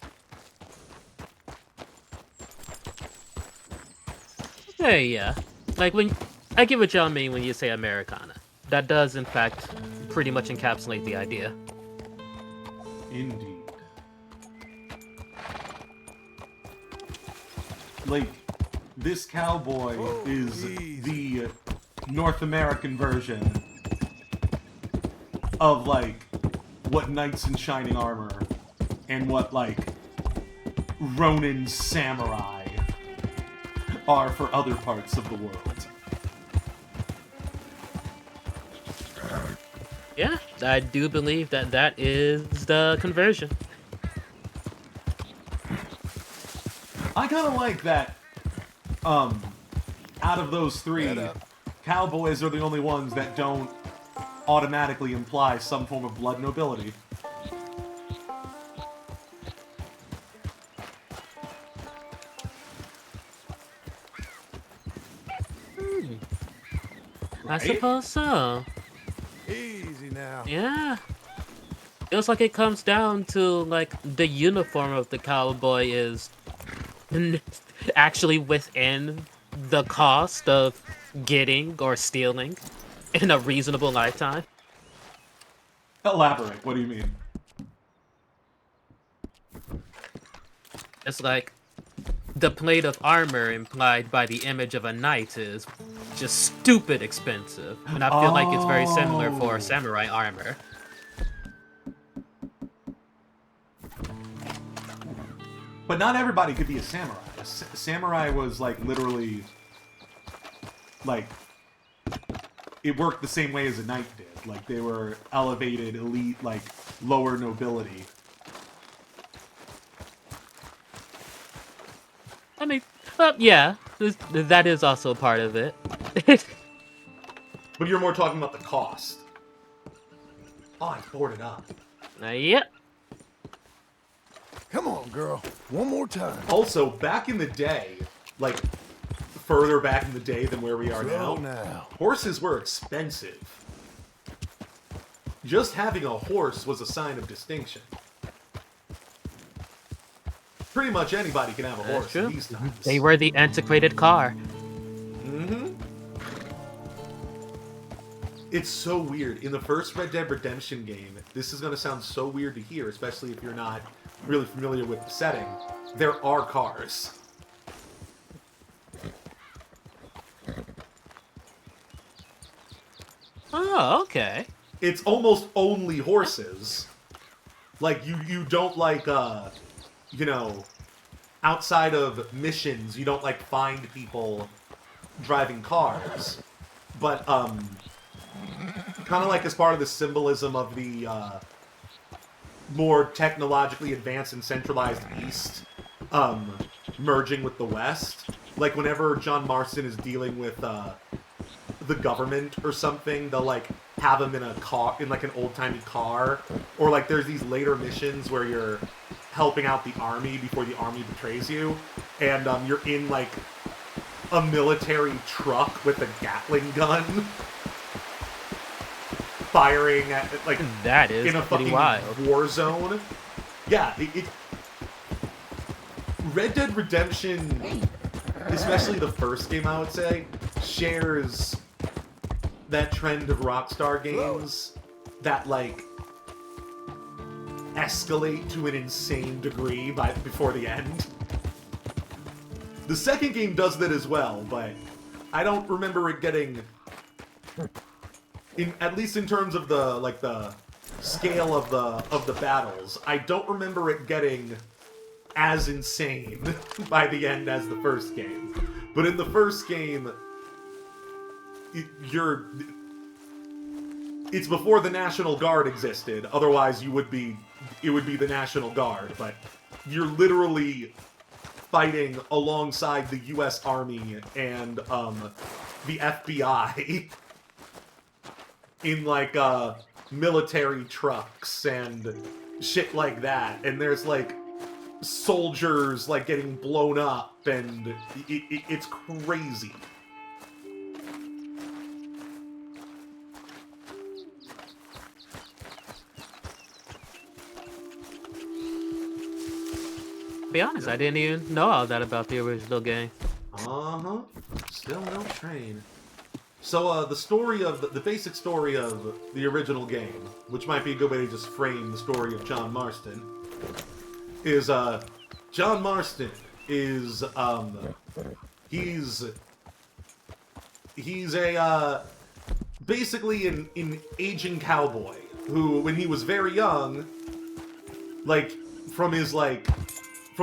Hey, yeah. Like, when... I get what y'all mean when you say Americana. That does, in fact, pretty much encapsulate the idea. Indeed. Like, this cowboy is the North American version of, like, what knights in shining armor and what, like, Ronin samurai are for other parts of the world. Yeah, I do believe that that is the conversion. I kind of like that, out of those three, cowboys are the only ones that don't automatically imply some form of blood nobility. I suppose so. Easy now. Yeah. Feels like it comes down to, like, the uniform of the cowboy is actually within the cost of getting or stealing in a reasonable lifetime. Elaborate, what do you mean? It's like the plate of armor implied by the image of a knight is just stupid expensive. And I feel like it's very similar for samurai armor. But not everybody could be a samurai. A samurai was, like, literally, like, it worked the same way as a knight did. Like, they were elevated, elite, like, lower nobility. I mean, yeah, that is also part of it. But you're more talking about the cost. Oh, I boarded up. Yep. Come on, girl. One more time. Also, back in the day, like, further back in the day than where we are Slow now, now. horses were expensive. Just having a horse was a sign of distinction. Pretty much anybody can have a horse True. these times. They were the antiquated car. Mm-hmm. It's so weird. In the first Red Dead Redemption game, this is going to sound so weird to hear, especially if you're not really familiar with the setting. There are cars. Oh, okay. It's almost only horses. Like, you don't, like, you know, outside of missions, you don't, like, find people driving cars. But, kind of like as part of the symbolism of the more technologically advanced and centralized East merging with the West. Like whenever John Marston is dealing with the government or something, they'll like have him in a car, in like an old-timey car, or like there's these later missions where you're helping out the army before the army betrays you, and you're in like a military truck with a Gatling gun firing at like that is in a fucking wild war zone. Yeah, Red Dead Redemption, especially the first game, I would say, shares that trend of Rockstar games that like escalate to an insane degree before the end. The second game does that as well, but I don't remember it getting, at least in terms of the scale of the battles, I don't remember it getting as insane by the end as the first game. But in the first game, it's before the National Guard existed. Otherwise, it would be the National Guard. But you're literally fighting alongside the U.S. Army and the FBI in like military trucks and shit like that. And there's like soldiers like getting blown up, and it's crazy. To be honest, I didn't even know all that about the original game. Uh-huh. Still no train. So, the story of, the basic story of the original game, which might be a good way to just frame the story of John Marston, is, John Marston is, he's a, basically an aging cowboy who, when he was very young, like, from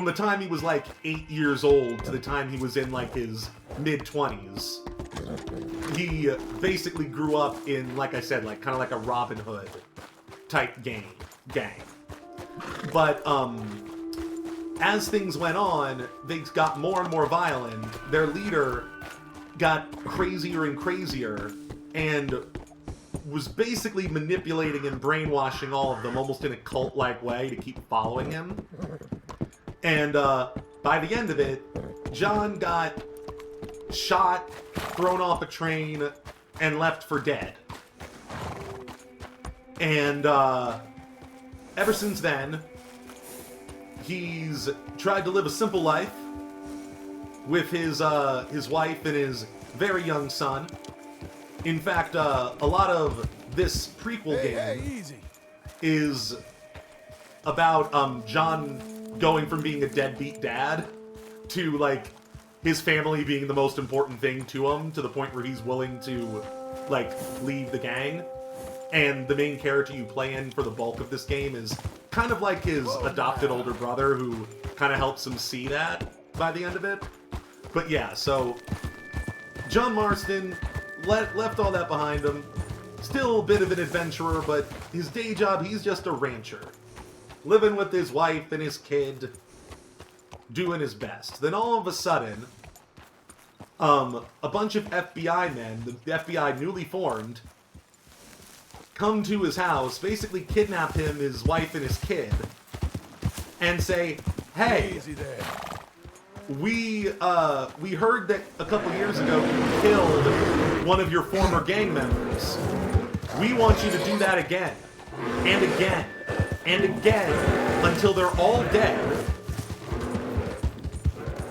the time he was like 8 years old to the time he was in like his mid-20s, he basically grew up in, like I said, like kind of like a Robin Hood type gang. But as things went on, they got more and more violent. Their leader got crazier and crazier and was basically manipulating and brainwashing all of them almost in a cult-like way to keep following him. And by the end of it, John got shot, thrown off a train, and left for dead. And ever since then, he's tried to live a simple life with his wife and his very young son. In fact, a lot of this prequel game is about John going from being a deadbeat dad to, like, his family being the most important thing to him, to the point where he's willing to, like, leave the gang. And the main character you play in for the bulk of this game is kind of like his adopted older brother, who kind of helps him see that by the end of it. But yeah, so John Marston left all that behind him. Still a bit of an adventurer, but his day job, he's just a rancher. Living with his wife and his kid, doing his best. Then all of a sudden, a bunch of FBI men, the FBI newly formed, come to his house, basically kidnap him, his wife, and his kid, and say, "Hey, we heard that a couple years ago you killed one of your former gang members. We want you to do that again, and again, and again, until they're all dead,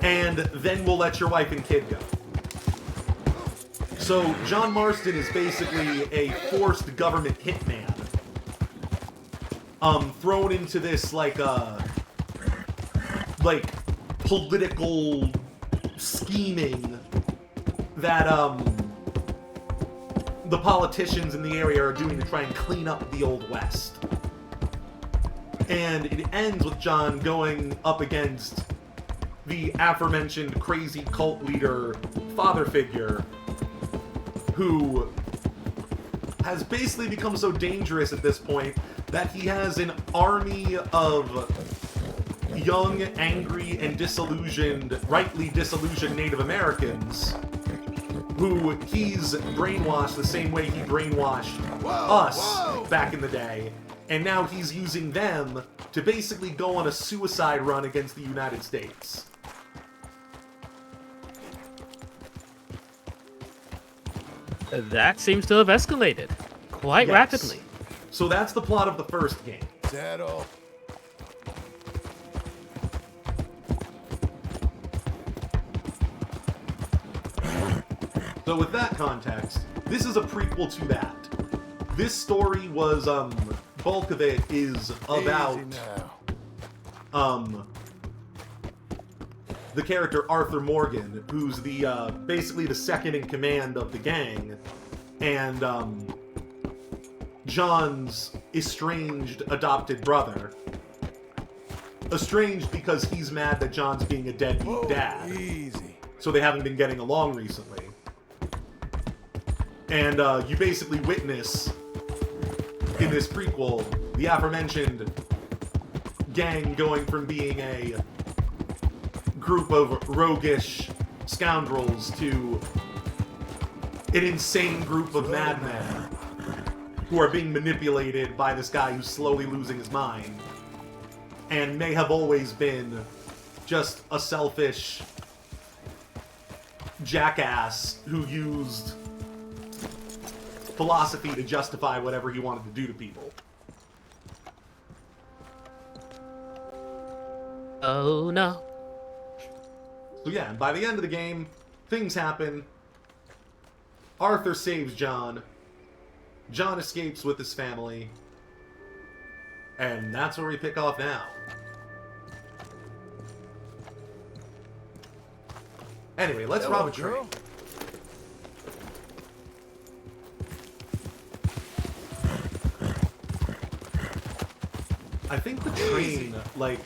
and then we'll let your wife and kid go." So John Marston is basically a forced government hitman, thrown into this like political scheming that the politicians in the area are doing to try and clean up the Old West. And it ends with John going up against the aforementioned crazy cult leader father figure, who has basically become so dangerous at this point that he has an army of young, angry, and rightly disillusioned Native Americans who he's brainwashed the same way he brainwashed us back in the day. And now he's using them to basically go on a suicide run against the United States. That seems to have escalated quite Yes. rapidly. So that's the plot of the first game. Saddle. So with that context, this is a prequel to that. This story was, bulk of it is about, the character Arthur Morgan, who's the, basically the second in command of the gang, and, John's estranged adopted brother. Estranged because he's mad that John's being a deadbeat dad. Easy. So they haven't been getting along recently. And you basically witness, in this prequel, the aforementioned gang going from being a group of roguish scoundrels to an insane group of madmen who are being manipulated by this guy who's slowly losing his mind and may have always been just a selfish jackass who used philosophy to justify whatever he wanted to do to people. Oh no. So yeah, and by the end of the game, things happen. Arthur saves John. John escapes with his family. And that's where we pick off now. Anyway, let's rob a train. I think the train, like,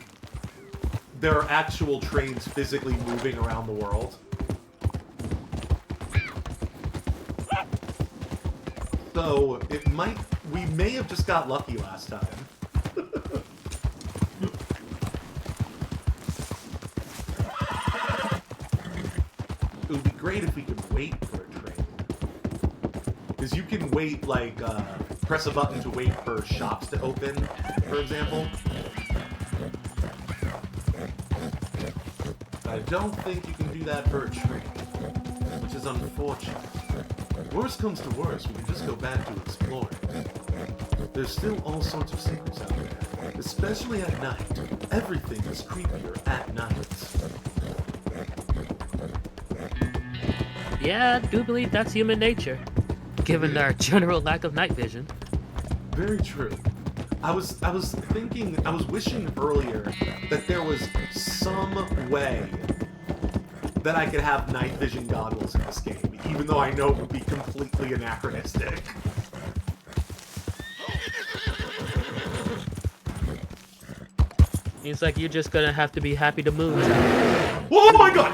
there are actual trains physically moving around the world. So, we may have just got lucky last time. It would be great if we could wait for a train. Because you can wait, like, press a button to wait for shops to open, for example. I don't think you can do that for a train, which is unfortunate. Worst comes to worst, we can just go back to exploring. There's still all sorts of secrets out there, especially at night. Everything is creepier at night. Yeah, I do believe that's human nature, given our general lack of night vision. Very true. I was wishing earlier that there was some way that I could have night vision goggles in this game, even though I know it would be completely anachronistic. Seems like you're just gonna have to be happy to move. Oh my god!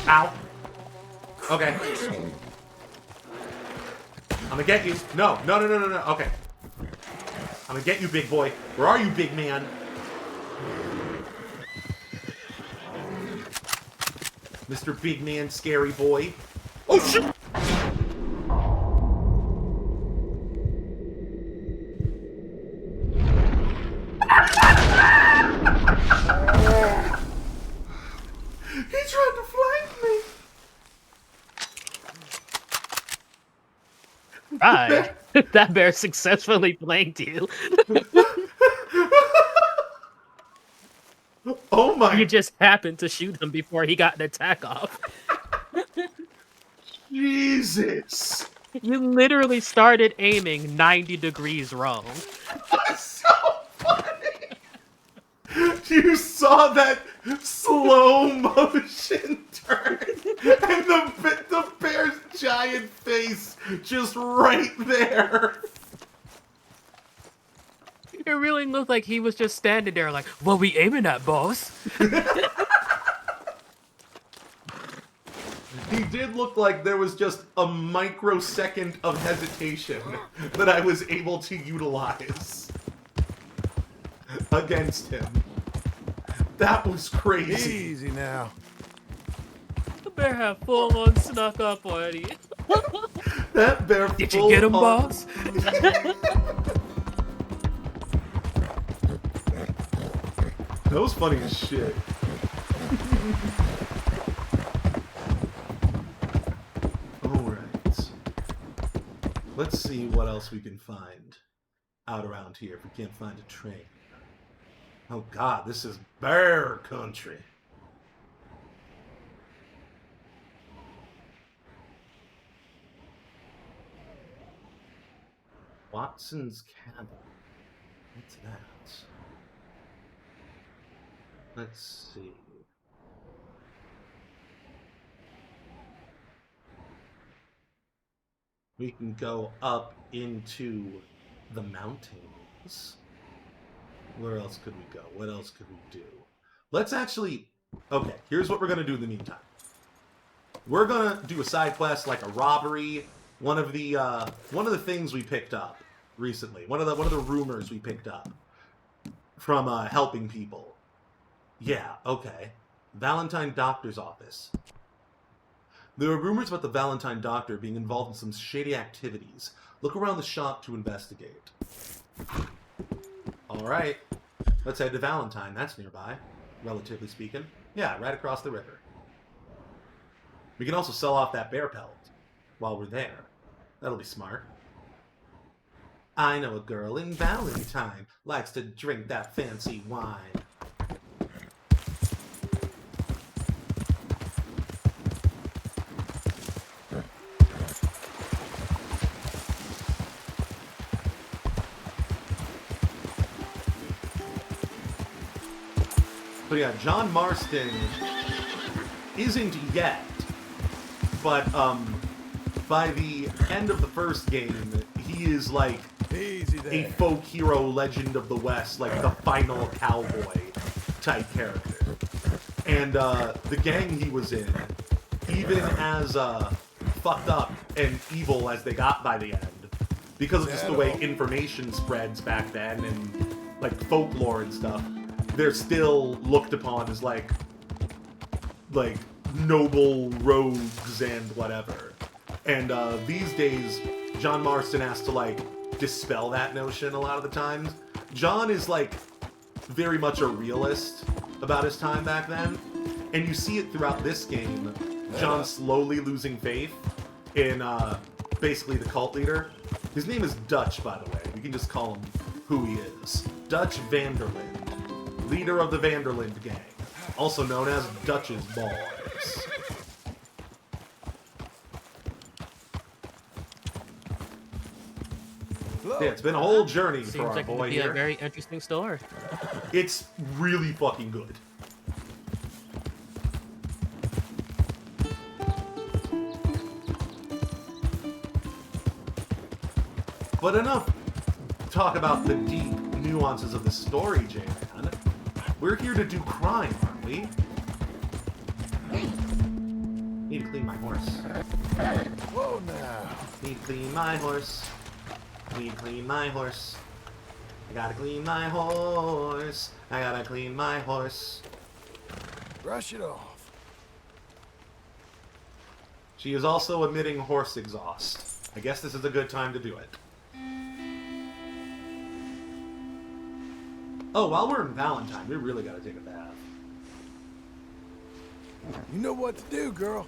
Ow. Okay. I'm gonna get you. No. Okay. I'm gonna get you, big boy. Where are you, big man? Mr. Big Man, scary boy. Oh, shit! He tried to flank me. Right. That bear successfully flanked you. Oh my! You just happened to shoot him before he got an attack off. Jesus! You literally started aiming 90 degrees wrong. That's so funny! You saw that slow motion turn, and the bear's giant face just right there. It really looked like he was just standing there like, what we aiming at, boss? He did look like there was just a microsecond of hesitation that I was able to utilize against him. That was crazy. Easy now. The bear had full on snuck up on you. That bear. Did you get him, boss? That was funny as shit. Alright. Let's see what else we can find out around here if we can't find a train. Oh god, this is bear country. Watson's Cabin. What's that? Let's see. We can go up into the mountains. Where else could we go? What else could we do? Let's actually... Okay, here's what we're going to do in the meantime. We're going to do a side quest like a robbery. One of the things we picked up recently. One of the rumors we picked up from helping people. Yeah, okay. Valentine Doctor's office. There are rumors about the Valentine Doctor being involved in some shady activities. Look around the shop to investigate. Alright. Let's head to Valentine. That's nearby, relatively speaking. Yeah, right across the river. We can also sell off that bear pelt while we're there. That'll be smart. I know a girl in Valentine likes to drink that fancy wine. So yeah, John Marston isn't yet, but by the end of the first game, he is like a folk hero legend of the West, like the final cowboy type character. And the gang he was in, even as fucked up and evil as they got by the end, because of just the way information spreads back then and like folklore and stuff, they're still looked upon as like noble rogues and whatever. And these days, John Marston has to like dispel that notion a lot of the times. John is like very much a realist about his time back then, and you see it throughout this game. John slowly losing faith in basically the cult leader. His name is Dutch, by the way. We can just call him who he is. Dutch Vanderlind, leader of the Vanderlind gang, also known as Dutch's Boys. Yeah, it's been a whole journey for our boy Seems like it could be a very interesting story. It's really fucking good. But enough talk about the deep nuances of the story, J-Man. We're here to do crime, aren't we? Need to clean my horse. Whoa now. Need to clean my horse. Need to clean my horse. I gotta clean my horse. I gotta clean my horse. Brush it off. She is also emitting horse exhaust. I guess this is a good time to do it. Oh, while we're in Valentine, we really gotta take a bath. You know what to do, girl.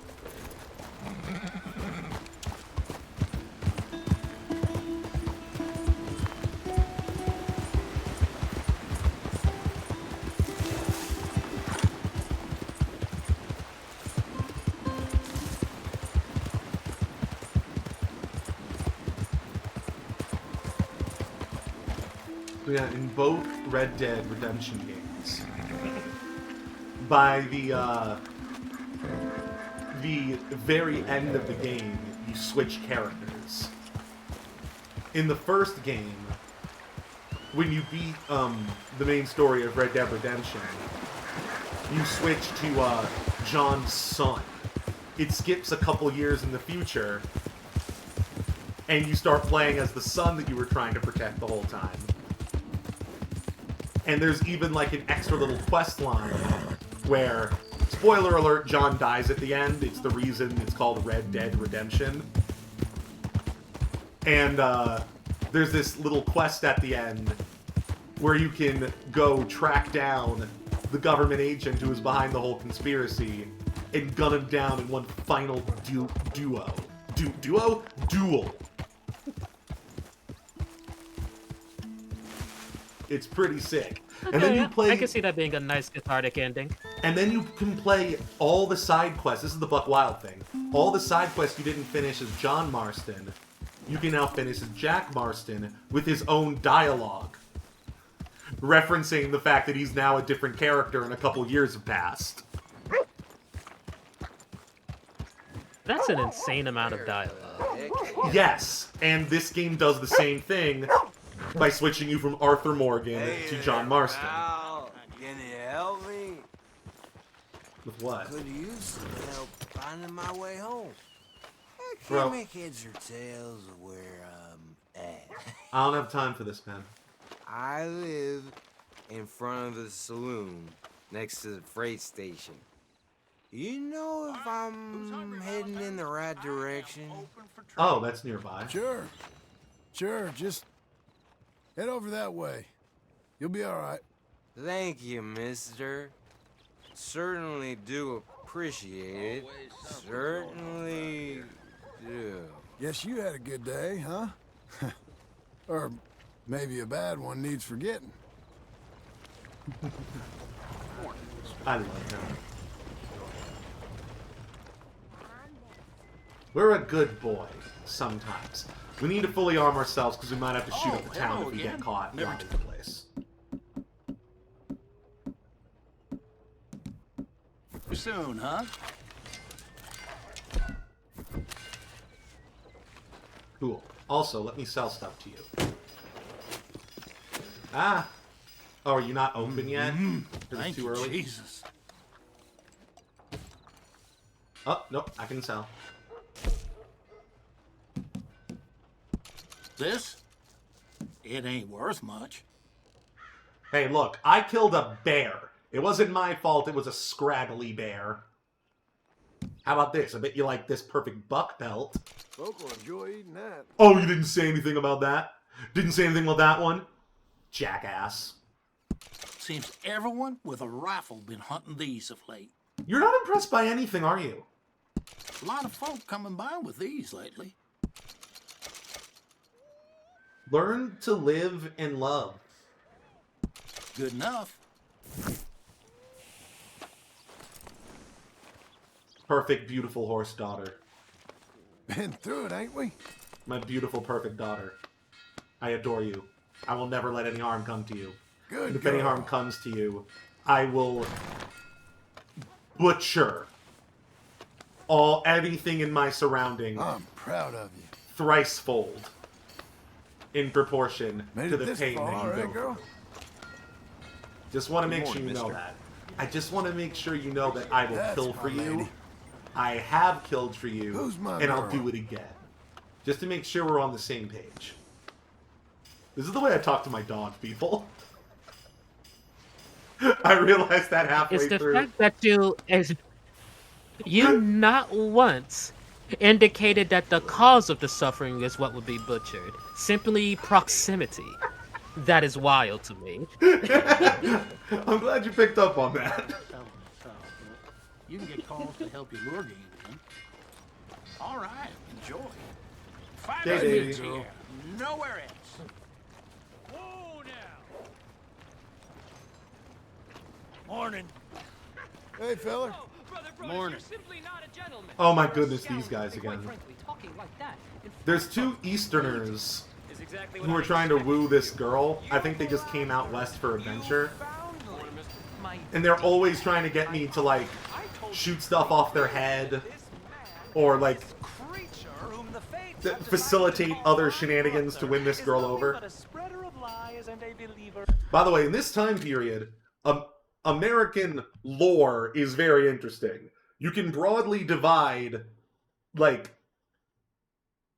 Yeah, in both Red Dead Redemption games, by the very end of the game, you switch characters. In the first game, when you beat the main story of Red Dead Redemption, you switch to John's son. It skips a couple years in the future, and you start playing as the son that you were trying to protect the whole time. And there's even like an extra little quest line where, spoiler alert, John dies at the end. It's the reason it's called Red Dead Redemption. And there's this little quest at the end where you can go track down the government agent who is behind the whole conspiracy and gun him down in one final duel. It's pretty sick. Okay, And then you play. I can see that being a nice cathartic ending. And then you can play all the side quests. This is the Buck Wild thing. All the side quests you didn't finish as John Marston, you can now finish as Jack Marston with his own dialogue, referencing the fact that he's now a different character and a couple years have passed. That's an insane amount of dialogue. Yes, and this game does the same thing by switching you from Arthur Morgan to John Marston. Can you help me? With what? Could use some help finding my way home. I Bro. can't make heads or tails of where I'm at. I don't have time for this, man. I live in front of the saloon next to the freight station. You know if I'm heading in the right direction? Oh, that's nearby. Sure. Sure, just head over that way. You'll be all right. Thank you, mister. Certainly do appreciate it. Certainly do. Guess you had a good day, huh? Or maybe a bad one needs forgetting. I love that. We're a good boy, sometimes. We need to fully arm ourselves because we might have to shoot up the town if we get caught robbing the place. Soon, huh? Cool. Also, let me sell stuff to you. Ah! Oh, are you not open yet? Is it too early? Jesus. Oh, nope, I can sell. This? It ain't worth much. Hey, look, I killed a bear. It wasn't my fault, it was a scraggly bear. How about this? I bet you like this perfect buck belt. Folk will enjoy eating that. Oh, you didn't say anything about that? Didn't say anything about that one? Jackass. Seems everyone with a rifle been hunting these of late. You're not impressed by anything, are you? A lot of folk coming by with these lately. Learn to live and love. Good enough. Perfect, beautiful horse daughter. Been through it, ain't we? My beautiful, perfect daughter. I adore you. I will never let any harm come to you. Good And if any girl. harm comes to you, I will butcher everything in my surrounding. I'm proud of you. Thricefold in proportion Made to it the this pain far, that you eh, go girl? through. Just want to Good make sure morning, you know mister. that. I just want to make sure you know that I will That's kill my for you. lady. I have killed for you, Who's my and I'll girl? do it again. Just to make sure we're on the same page. This is the way I talk to my dog, people. I realized that halfway It's the through. fact that you not once indicated that the cause of the suffering is what would be butchered. Simply proximity. That is wild to me. I'm glad you picked up on that. You can get calls to help your lure game again. All right, enjoy. Find Hey, us baby. kids here. Nowhere else. Whoa now. Morning. Hey, fella. Morning. Oh my goodness, these guys again. There's two Easterners who are trying to woo this girl. I think they just came out west for adventure. And they're always trying to get me to, like, shoot stuff off their head. Or, like, facilitate other shenanigans to win this girl over. and a believer. By the way, in this time period, American lore is very interesting. You can broadly divide, like,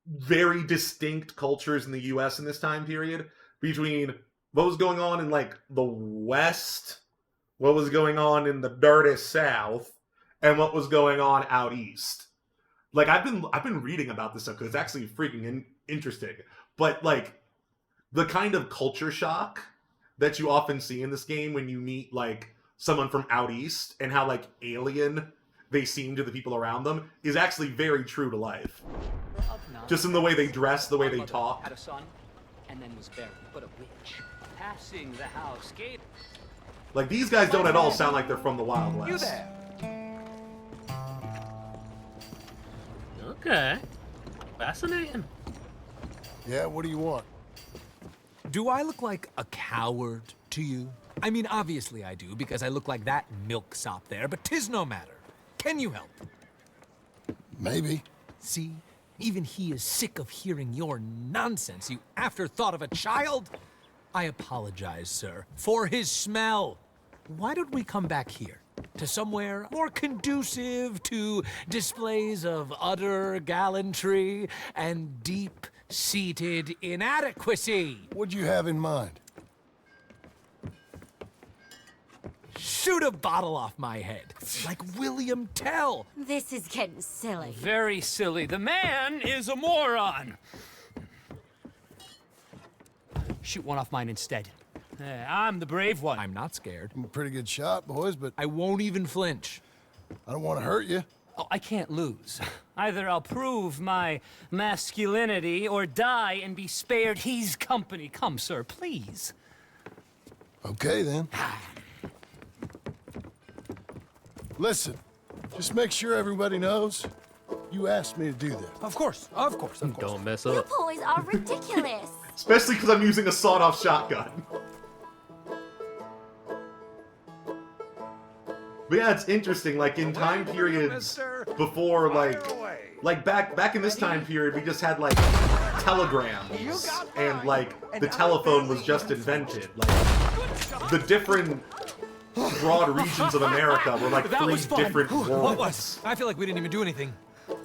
very distinct cultures in the US in this time period between what was going on in, like, the West, what was going on in the dirty South, and what was going on out East. Like, I've been reading about this stuff because it's actually freaking interesting. But, like, the kind of culture shock that you often see in this game when you meet, like, someone from out East and how, like, alien they seem to the people around them is actually very true to life. Just in the way they dress, the way they talk. Had a son, and then was buried, but a witch. Passing the house gate. Like, these guys don't at all sound like they're from the Wild You West. there? Okay. Fascinating. Yeah, what do you want? Do I look like a coward to you? I mean, obviously I do, because I look like that milksop there, but 'tis no matter. Can you help? Maybe. See? Even he is sick of hearing your nonsense, you afterthought of a child. I apologize, sir, for his smell. Why don't we come back here? To somewhere more conducive to displays of utter gallantry and deep-seated inadequacy. What'd you have in mind? Shoot a bottle off my head, like William Tell. This is getting silly. Very silly. The man is a moron. Shoot one off mine instead. I'm the brave one. I'm not scared. I'm a pretty good shot, boys, but I won't even flinch. I don't want to hurt you. Oh, I can't lose. Either I'll prove my masculinity or die and be spared his company. Come, sir, please. Okay, then. Listen, just make sure everybody knows you asked me to do that. Of course, of course, of course. Don't mess You up. boys are ridiculous. Especially because I'm using a sawed-off shotgun. But yeah, it's interesting, like, in time periods before, like back in this time period, we just had, like, telegrams, and, like, the telephone was just invented. Like, the different broad regions of America were, like, three different worlds. What was? I feel like we didn't even do anything.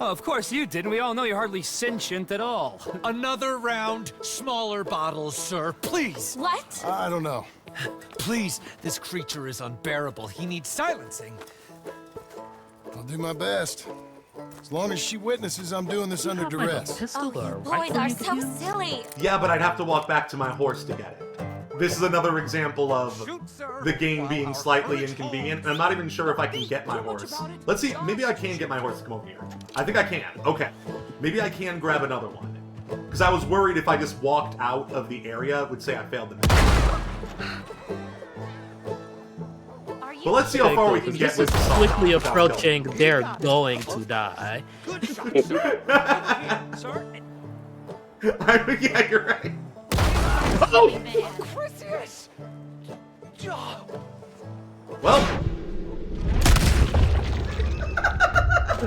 Oh, of course you didn't. We all know you're hardly sentient at all. Another round, smaller bottles, sir, please. What? I don't know. Please, this creature is unbearable. He needs silencing. I'll do my best. As long as she witnesses I'm doing this under duress. Boys are so silly. Yeah, but I'd have to walk back to my horse to get it. This is another example of the game being slightly inconvenient, and I'm not even sure if I can get my horse. Let's see, maybe I can get my horse to come over here. I think I can. Okay. Maybe I can grab another one. Because I was worried if I just walked out of the area, it would say I failed the mission. But let's see how far we can get with this. Quickly approaching, they're going to die. Yeah, you're right. Oh! Well.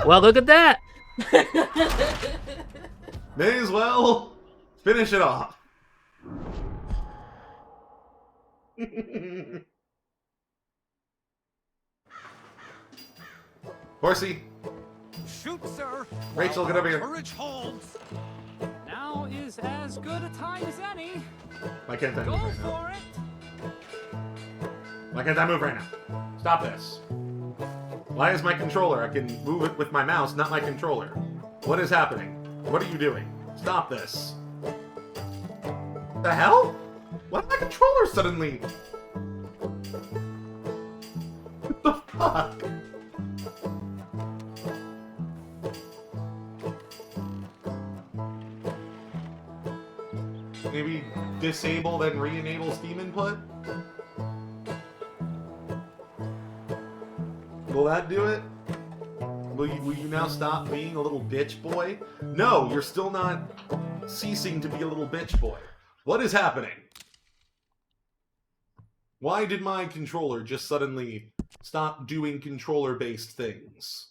Well, look at that. May as well finish it off. Horsey. Shoot, sir. Rachel, get over here. Courage holds. Now is as good a time as any. Why can't I Go move right now? for it. Why can't I move right now? Stop this. Why is my controller? I can move it with my mouse, not my controller. What is happening? What are you doing? Stop this. The hell? Why did my controller suddenly? What the fuck? Maybe disable then re-enable Steam input? Will that do it? Will you now stop being a little bitch boy? No, you're still not ceasing to be a little bitch boy. What is happening? Why did my controller just suddenly stop doing controller-based things?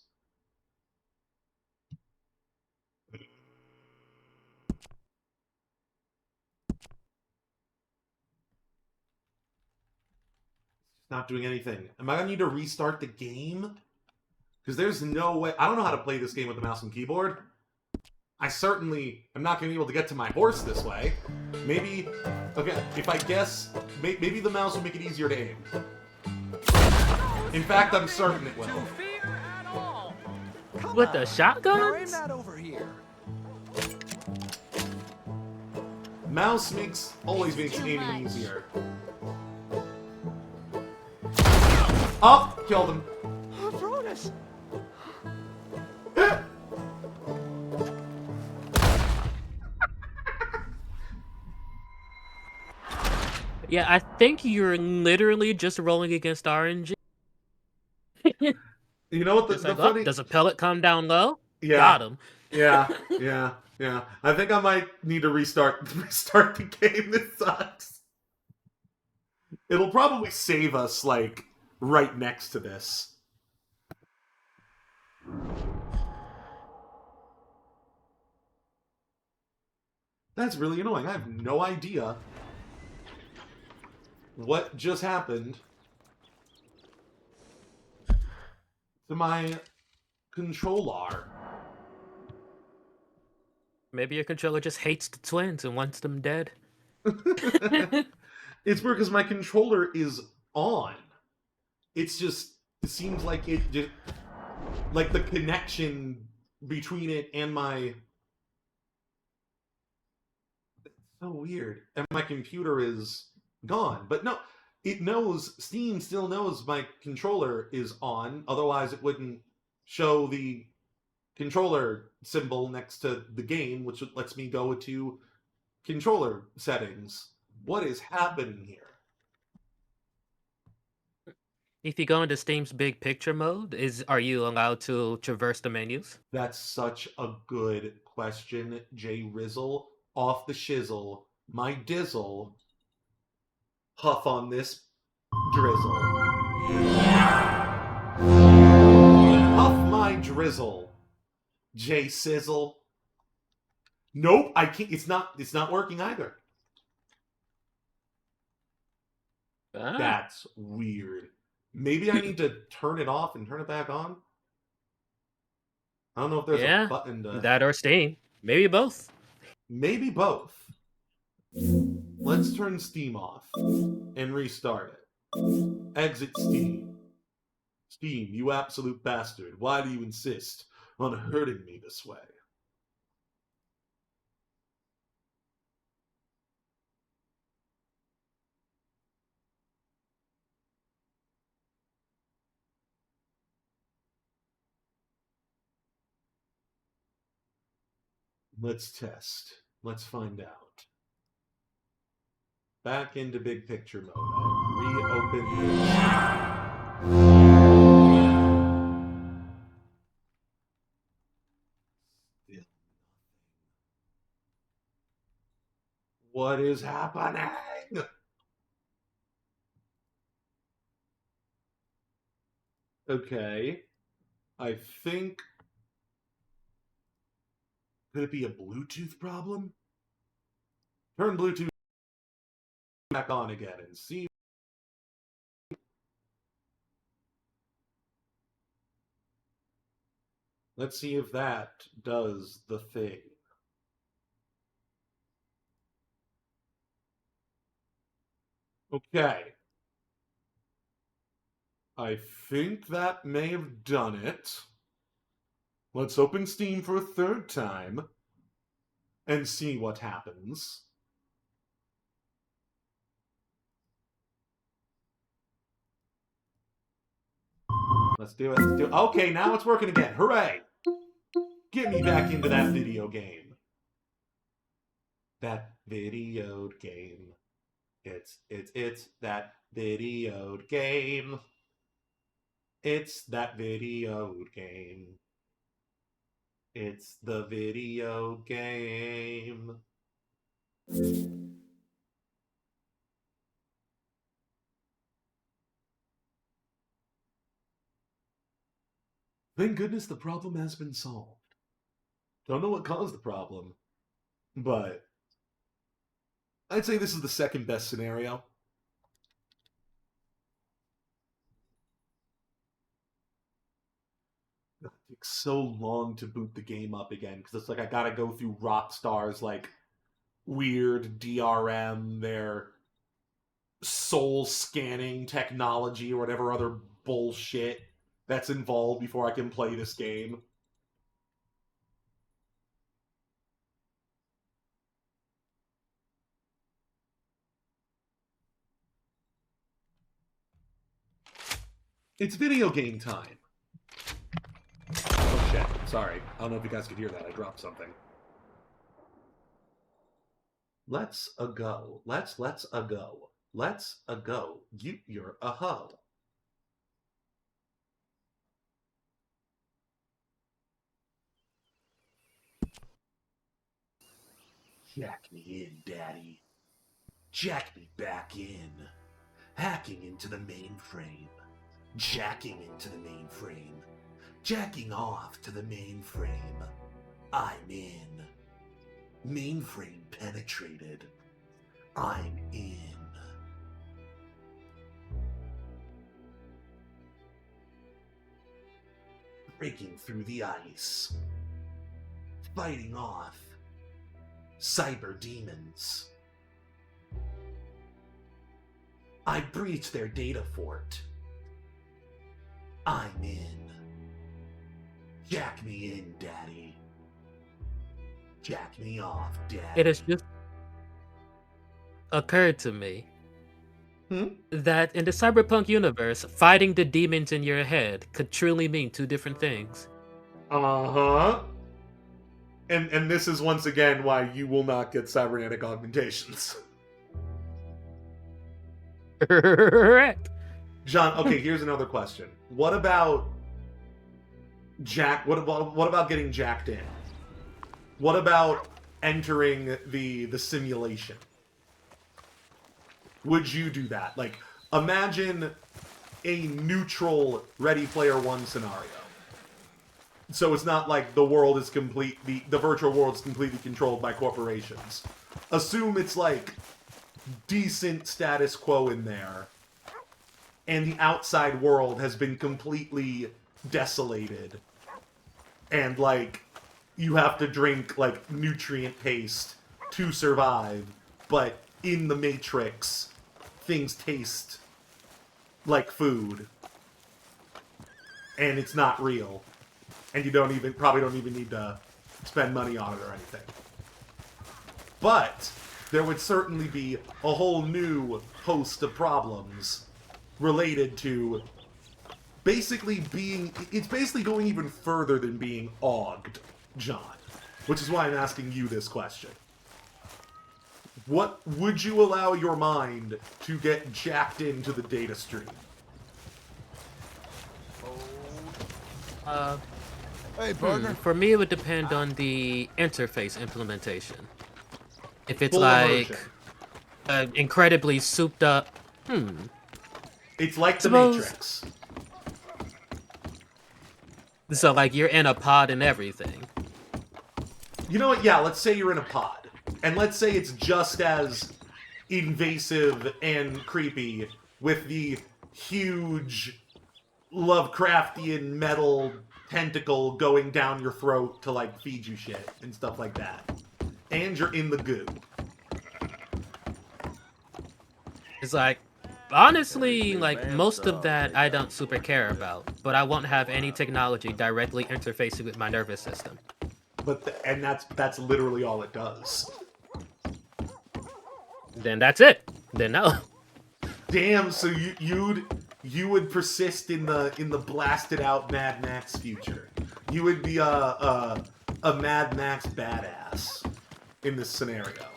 Not doing anything. Am I gonna need to restart the game? Because there's no way... I don't know how to play this game with the mouse and keyboard. I certainly am not gonna be able to get to my horse this way. Maybe... Okay, if I guess... Maybe the mouse will make it easier to aim. In fact, I'm certain it will. With the shotguns? Mouse always makes aiming easier. Oh, killed him. Bronus! Yeah, I think you're literally just rolling against RNG. You know what? The Like, oh, funny... does a pellet come down low? Yeah. Got him. Yeah. I think I might need to restart the game. This sucks. It'll probably save us, like, right next to this. That's really annoying. I have no idea what just happened to my controller. Maybe your controller just hates the twins and wants them dead. It's weird because my controller is on. It's just, it seems like it just, like the connection between it and my... It's so weird. And my computer is gone. But no, it knows, Steam still knows my controller is on. Otherwise it wouldn't show the controller symbol next to the game, which lets me go to controller settings. What is happening here? If you go into Steam's big picture mode, are you allowed to traverse the menus? That's such a good question, Jay Rizzle. Off the shizzle, my dizzle. Huff on this drizzle. Huff my drizzle, Jay Sizzle. Nope, I can't. It's not working either. Ah. That's weird. Maybe I need to turn it off and turn it back on? I don't know if there's a button to... That or Steam. Maybe both. Maybe both. Let's turn Steam off and restart it. Exit Steam. Steam, you absolute bastard. Why do you insist on hurting me this way? Let's test. Let's find out. Back into big picture mode. I reopen this. What is happening? Okay. I think... Could it be a Bluetooth problem? Turn Bluetooth back on again and see. Let's see if that does the thing. Okay. I think that may have done it. Let's open Steam for a third time and see what happens. Let's do it. Let's do it. Okay, now it's working again. Hooray! Get me back into that video game. That video game. It's that video game. It's that video game. It's the video game. Thank goodness the problem has been solved. Don't know what caused the problem, but I'd say this is the second best scenario. It takes so long to boot the game up again because it's like I gotta go through Rockstar's like weird DRM, their soul scanning technology or whatever other bullshit that's involved before I can play this game. It's video game time. Oh shit, sorry. I don't know if you guys could hear that. I dropped something. Let's a go. Let's a go. Let's a go. You're a hoe. Jack me in, Daddy. Jack me back in. Hacking into the mainframe. Jacking into the mainframe. Jacking off to the mainframe. I'm in. Mainframe penetrated. I'm in. Breaking through the ice. Fighting off cyber demons. I breached their data fort. I'm in. Jack me in, Daddy. Jack me off, Daddy. It has just occurred to me that in the cyberpunk universe, fighting the demons in your head could truly mean two different things. Uh-huh. And this is once again why you will not get cybernetic augmentations. Correct. John, okay, here's another question. What about what about getting jacked in? What about entering the simulation? Would you do that? Like, imagine a neutral Ready Player One scenario. So it's not like the world is the virtual world is completely controlled by corporations. Assume it's like decent status quo in there, and the outside world has been completely desolated, and like you have to drink like nutrient paste to survive, but in the Matrix things taste like food and it's not real, and you probably don't even need to spend money on it or anything. But there would certainly be a whole new host of problems related to basically it's basically going even further than being auged, John. Which is why I'm asking you this question. What would you allow your mind to get jacked into the data stream? Hey, partner. For me, it would depend on the interface implementation. If it's Full like immersion. Incredibly souped up, It's like the Suppose- Matrix. So like you're in a pod and everything. You know what? Yeah, let's say you're in a pod. And let's say it's just as invasive and creepy with the huge Lovecraftian metal tentacle going down your throat to like feed you shit and stuff like that. And you're in the goo. It's like, honestly, like most of that I don't super care about, but I won't have any technology directly interfacing with my nervous system. And that's literally all it does. Then that's it. Then no. Damn, so you would persist in the blasted out Mad Max future. You would be a Mad Max badass in this scenario.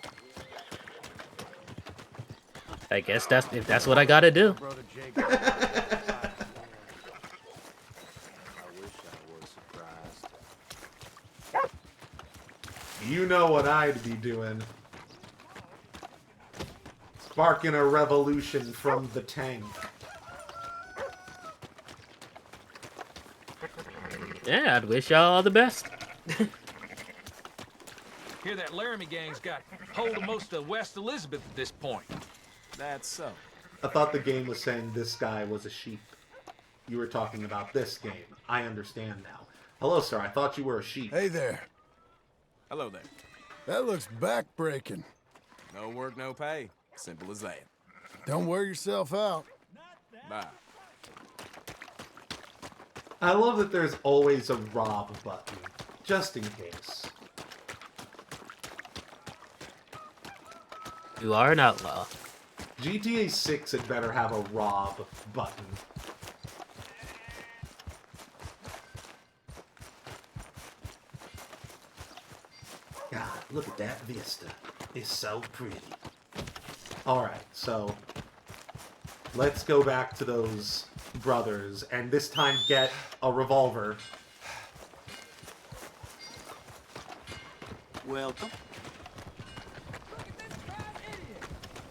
I guess if that's what I gotta do. You know what I'd be doing. Sparking a revolution from the tank. Yeah, I'd wish y'all all the best. Hear that Laramie gang's got hold of most of West Elizabeth at this point. That's so. I thought the game was saying this guy was a sheep. You were talking about this game. I understand now. Hello, sir. I thought you were a sheep. Hey there. Hello there. That looks back-breaking. No work, no pay. Simple as that. Don't wear yourself out. Bye. I love that there's always a rob button, just in case. You are an outlaw. GTA 6 had better have a rob button. God, look at that vista. It's so pretty. Alright, so let's go back to those brothers and this time get a revolver. Welcome.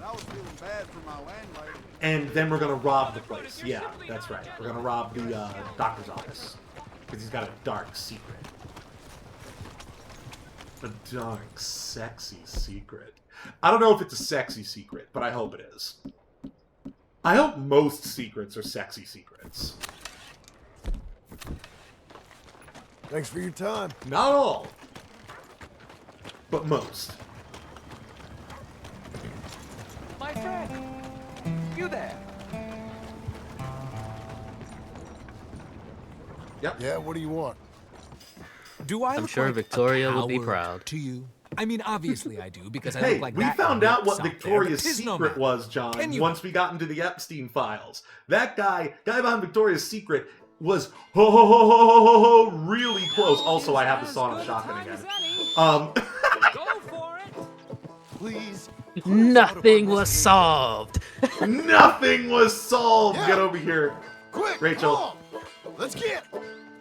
I was feeling bad for my landlady. And then we're gonna rob the place. Yeah, that's right. We're gonna rob the doctor's office. Because he's got a dark secret. A dark, sexy secret. I don't know if it's a sexy secret, but I hope it is. I hope most secrets are sexy secrets. Thanks for your time. Not all. But most. My friend, you there? Yep. Yeah, what do you want? Do I I'm look sure like Victoria a would be coward proud. to you? I mean, obviously I do, because I Hey, look like we that found out what out there, Victoria's but 'tis no secret matter. was, John, Can you- once we got into the Epstein files. That guy behind Victoria's secret was really close. Also, I have the song of shotgun again. Please. Nothing was solved. Nothing was solved. Yeah. Get over here. Quick, Rachel. come on. Let's get.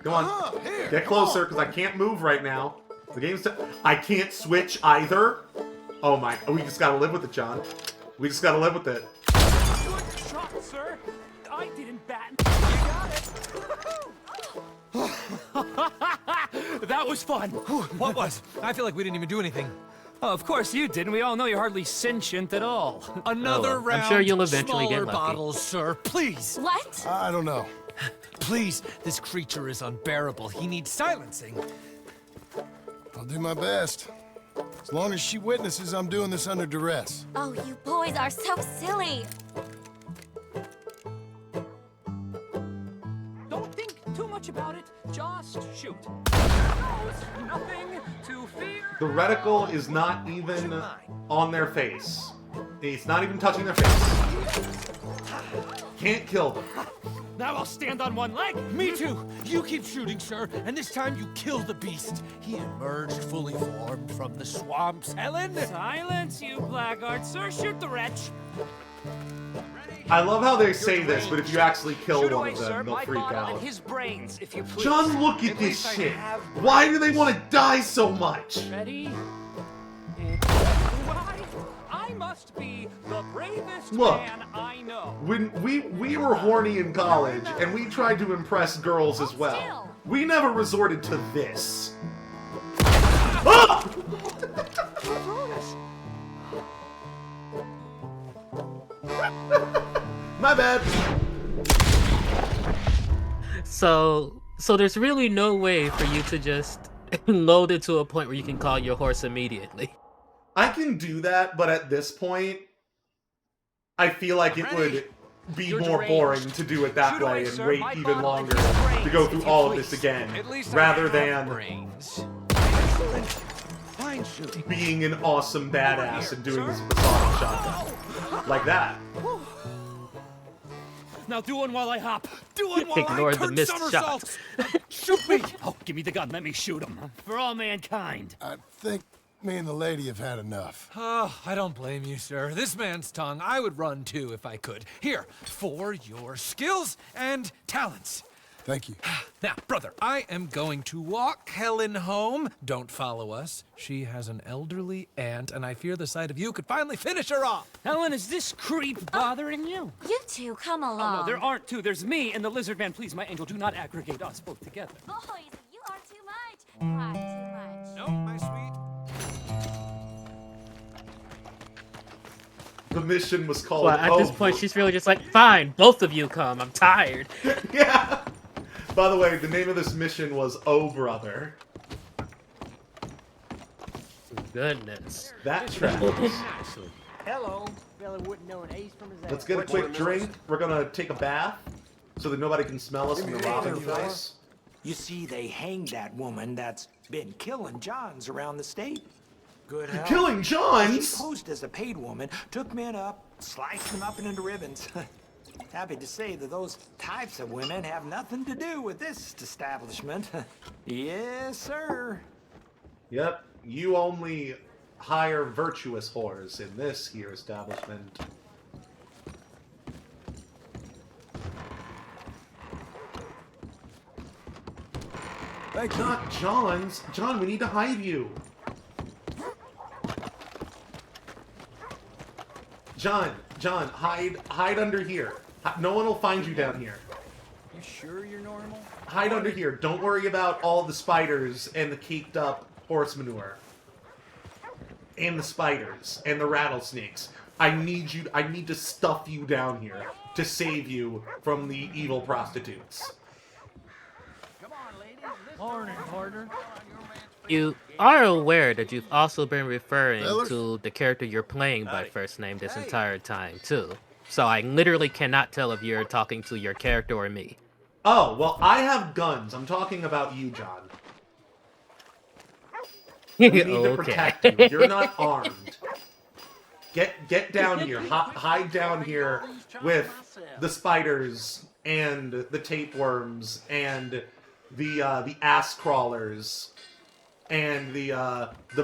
Come on. Here, Get come closer, on. because I can't move right now. The game's... I can't switch either. Oh my... We just gotta live with it, John. We just gotta live with it. Good shot, sir. I didn't bat. You got it. That was fun. What was? I feel like we didn't even do anything. Oh, of course you didn't. We all know you're hardly sentient at all. Another I'm round. sure you'll eventually smaller get lucky. bottles, sir. Please. What? I don't know. Please. This creature is unbearable. He needs silencing. I'll do my best. As long as she witnesses I'm doing this under duress. Oh, you boys are so silly. Don't think too much about it. Just shoot. There's nothing to fear. The reticle is not even on their face. It's not even touching their face. Can't kill them. Now I'll stand on one leg. Me too. You keep shooting, sir, and this time you kill the beast. He emerged fully formed from the swamps, Helen. Silence, you blackguard, sir. Shoot the wretch. I love how they say this, but if you actually kill Shoot one away, of sir. them, they'll My freak bottle out. and his brains, if you please. John, look at this least I shit. have Why do they want to die so much? Ready? Why? I must be the bravest Look. man I know. When we were horny in college, and we tried to impress girls as well, we never resorted to this. Ah! My bad. So there's really no way for you to just load it to a point where you can call your horse immediately. I can do that, but at this point, I feel like it would be more boring to do it that way and wait even longer to go through all of this again, rather than being an awesome badass and doing this with a sonic shotgun. Like that. Now do one while I hop. Do one while Ignore I the turn missed somersaults. Shoot me. Oh, give me the gun. Let me shoot him. For all mankind. I think me and the lady have had enough. Oh, I don't blame you, sir. This man's tongue, I would run too if I could. Here, for your skills and talents. Thank you. Now, brother, I am going to walk Helen home. Don't follow us. She has an elderly aunt, and I fear the sight of you could finally finish her off. Helen, is this creep bothering you? You two, come along. Oh, no, there aren't two. There's me and the lizard man. Please, my angel, do not aggregate us both together. Boys, you are too much. You are too much. No, my sweet. The mission was called. Well, at this point, she's really just like, fine, both of you come. I'm tired. Yeah. By the way, the name of this mission was Oh Brother. Goodness. That tracks. Hello. Fella wouldn't know an ace from his ass. Let's get a quick drink. We're gonna take a bath so that nobody can smell us from the robbing place. You see, they hanged that woman that's been killing Johns around the state. Good health. Killing Johns? She posed as a paid woman, took men up, sliced them up into ribbons. Happy to say that those types of women have nothing to do with this establishment. Yes, sir. Yep, you only hire virtuous whores in this here establishment. Not John's. John, we need to hide you. John, hide under here. No one will find you down here. You sure you're normal? Hide under here. Don't worry about all the spiders and the caked up horse manure. And the spiders and the rattlesnakes. I need to stuff you down here to save you from the evil prostitutes. Morning, partner. You are aware that you've also been referring to the character you're playing by first name this entire time, too. So I literally cannot tell if you're talking to your character or me. Oh, well, I have guns. I'm talking about you, John. We need to protect you. You're not armed. Get down here. Hide down here with the spiders and the tapeworms and the ass crawlers and the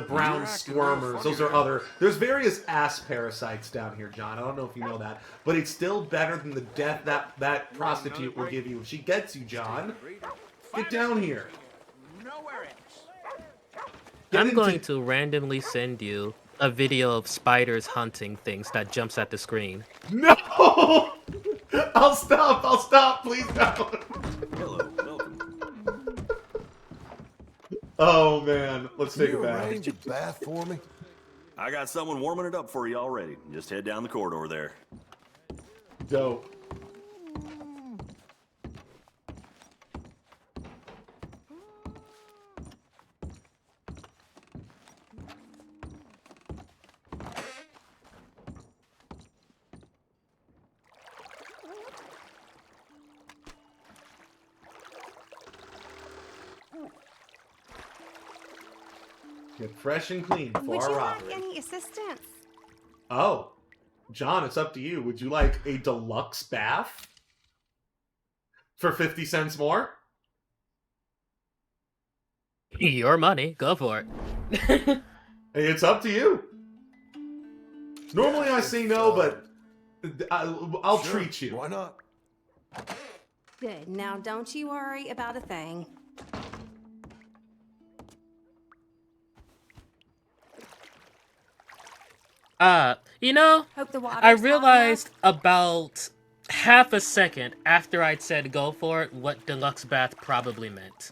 brown squirmers. Those are other. There's various ass parasites down here, John. I don't know if you know that, but it's still better than the death that prostitute will give you if she gets you, John. Get down here. I'm going to randomly send you a video of spiders hunting things that jumps at the screen. No! I'll stop, please don't. Hello, welcome. Oh man, let's take a bath. Arrange a bath for me? I got someone warming it up for you already. Just head down the corridor there. Dope. Get fresh and clean before Would our you robbery. like any assistance? Oh, John, it's up to you. Would you like a deluxe bath for 50 cents more? Your money, go for it. It's up to you. Normally I say no, but I'll treat you. Why not? Good. Now don't you worry about a thing. You know, Hope the water's I hot realized about half a second after I'd said go for it what deluxe bath probably meant.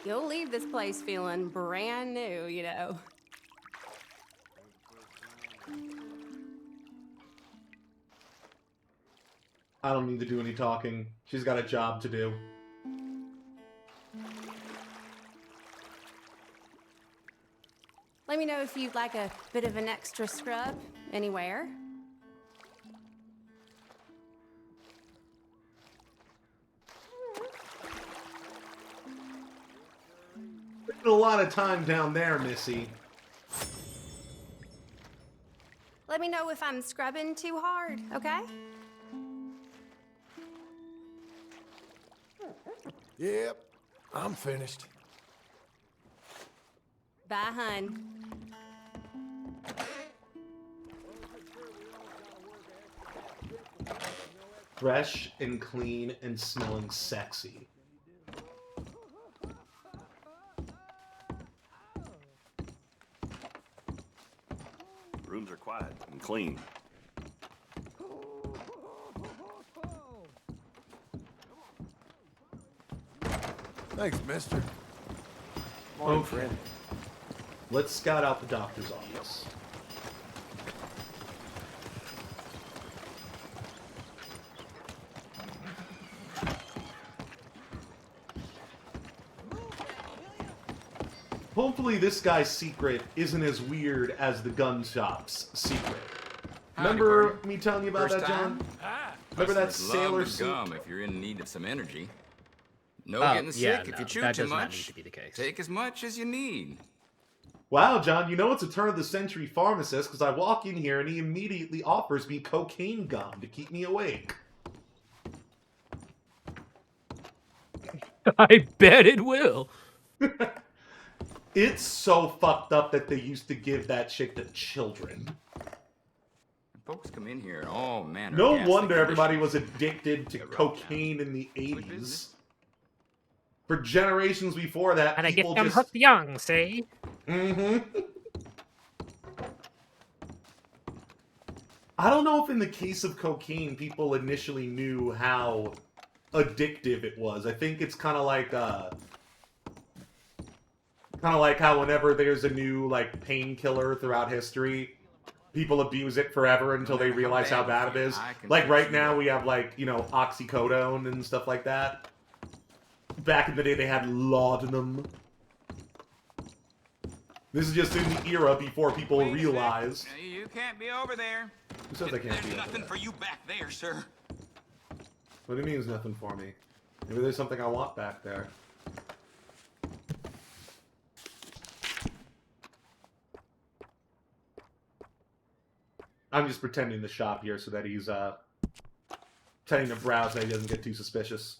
You'll leave this place feeling brand new, you know. I don't need to do any talking. She's got a job to do. Let me know if you'd like a bit of an extra scrub anywhere. Spent a lot of time down there, Missy. Let me know if I'm scrubbing too hard, okay? Yep, I'm finished. Bye, hun. Fresh and clean and smelling sexy. Rooms are quiet and clean. Thanks, mister. Morning, friend. Let's scout out the doctor's office. Hopefully this guy's secret isn't as weird as the gun shop's secret. Remember me telling you about First that, John? time? Remember that Customers love sailor to suit? gum if you're in need of some energy. No Oh, getting yeah, sick if no, you chew that too does not much. need to be the case. Take as much as you need. Wow, John, you know it's a turn-of-the-century pharmacist because I walk in here and he immediately offers me cocaine gum to keep me awake. I bet it will. It's so fucked up that they used to give that shit to children. Folks come in here and all manner No of ghastly wonder everybody conditions. was addicted to cocaine in the 80s. For generations before that, And I get people them just... hooked young, see? Mm-hmm. I don't know if in the case of cocaine, people initially knew how addictive it was. I think it's kind of like how whenever there's a new like painkiller throughout history, people abuse it forever until they realize how bad it is. Like right now we have like, you know, oxycodone and stuff like that. Back in the day they had laudanum. This is just in the era before people realized. You can't be over there. Who says I can't There's be over nothing there? for you back there, sir. What do you mean there's nothing for me? Maybe there's something I want back there. I'm just pretending to shop here so that he's, pretending to browse so that he doesn't get too suspicious.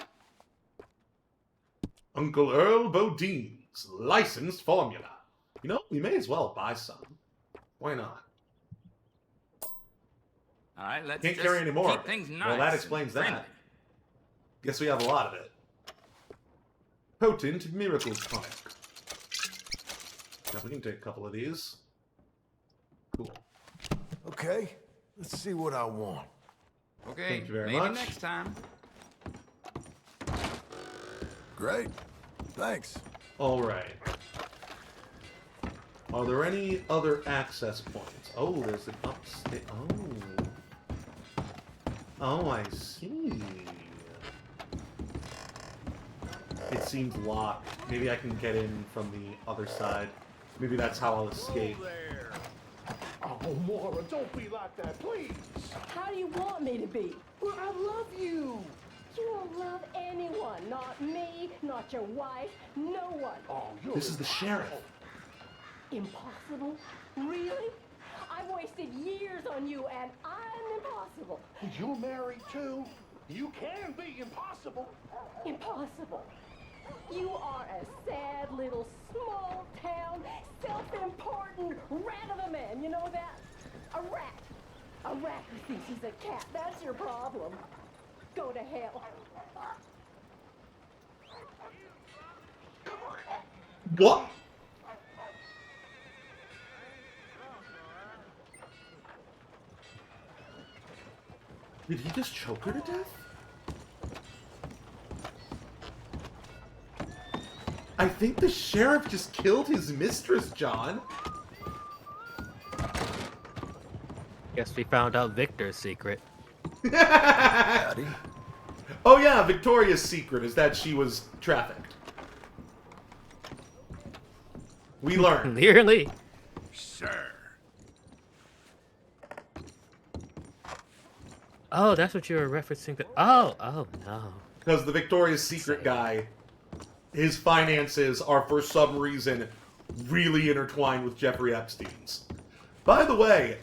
Uncle Earl Bodine's licensed formula. You know, we may as well buy some. Why not? All right, let's Can't just carry any more. keep things nice. Well, that and explains friendly. that. Guess we have a lot of it. Potent Miracle Tonic. Now we can take a couple of these. Cool. Okay, let's see what I want. Okay, Thank you very maybe much. next time. Great. Thanks. All right. Are there any other access points? Oh, there's an upstairs. Oh. Oh, I see. It seems locked. Maybe I can get in from the other side. Maybe that's how I'll escape. Oh, Mora, don't be like that, please. How do you want me to be? Well, I love you. You don't love anyone. Not me, not your wife, no one. Oh, This is the sheriff. Impossible? Really? I've wasted years on you and I'm impossible. You're married too. You can be impossible. Impossible. You are a sad little small town, self-important rat of a man. You know that? A rat. A rat who thinks he's a cat. That's your problem. Go to hell. What? Did he just choke her to death? I think the sheriff just killed his mistress, John. Guess we found out Victor's secret. Oh yeah, Victoria's secret is that she was trafficked. We learned. Clearly. Sure. Oh, that's what you were referencing. Oh no. Because the Victoria's Secret guy, his finances are for some reason really intertwined with Jeffrey Epstein's. By the way,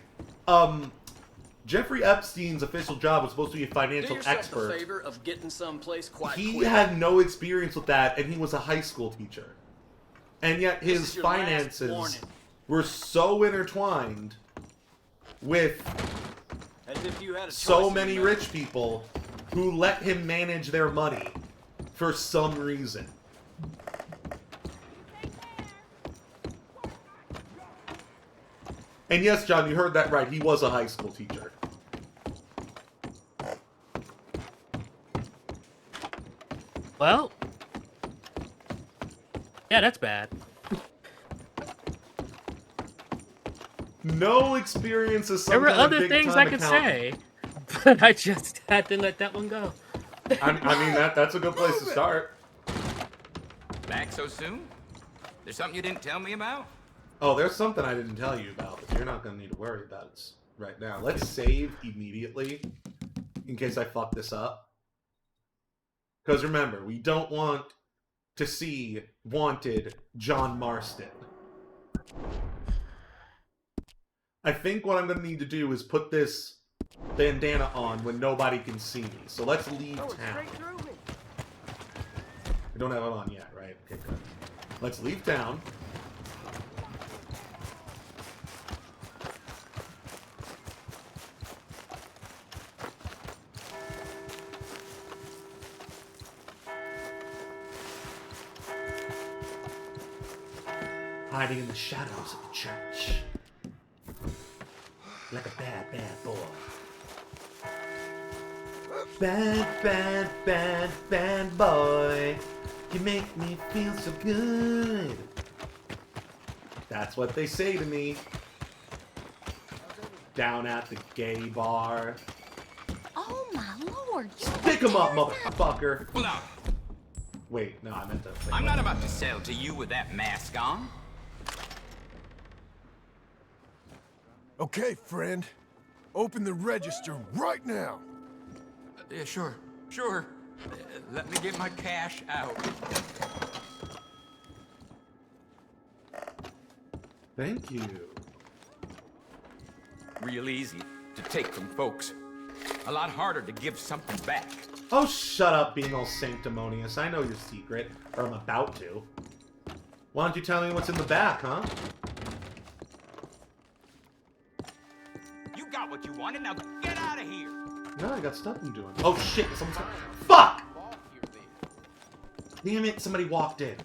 Jeffrey Epstein's official job was supposed to be a financial expert. The favor of getting someplace quite He quick. had no experience with that, and he was a high school teacher. And yet This his is your last finances warning. were so intertwined with As if you had a so choice in many the matter. rich people who let him manage their money for some reason. And yes, John, you heard that right. He was a high school teacher. Well. Yeah, that's bad. No experience as some There were kind of other things big-time I could accountant. say, but I just had to let that one go. I mean, that's a good place to start. Back so soon? There's something you didn't tell me about? Oh, there's something I didn't tell you about, but you're not going to need to worry about it right now. Let's save immediately in case I fuck this up. Because remember, we don't want to see wanted John Marston. I think what I'm going to need to do is put this bandana on when nobody can see me. So let's leave town. We don't have it on yet, right? Okay, good. Let's leave town. Hiding in the shadows of the church. Like a bad, bad boy. Bad boy. You make me feel so good. That's what they say to me. Down at the gay bar. Oh my lord! Pick him up, motherfucker. Well, now, wait, no, I meant to. I'm not about to sell to you with that mask on. Okay, friend. Open the register right now. Yeah, sure. Let me get my cash out. Thank you. Real easy to take from folks. A lot harder to give something back. Oh, shut up being all sanctimonious. I know your secret, or I'm about to. Why don't you tell me what's in the back, huh? You got what you wanted, now get out of here! No, I got stuff I'm doing. Oh shit, someone's got... Fuck! Damn it, somebody walked in.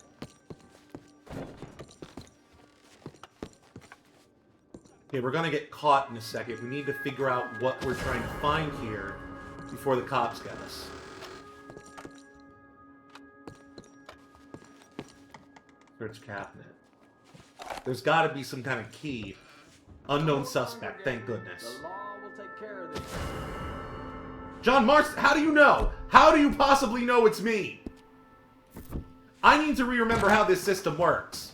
Okay, we're gonna get caught in a second. We need to figure out what we're trying to find here before the cops get us. Search cabinet. There's gotta be some kind of key. Unknown suspect, thank goodness. The law will take care of this. John Marston, how do you know? How do you possibly know it's me? I need to re-remember how this system works.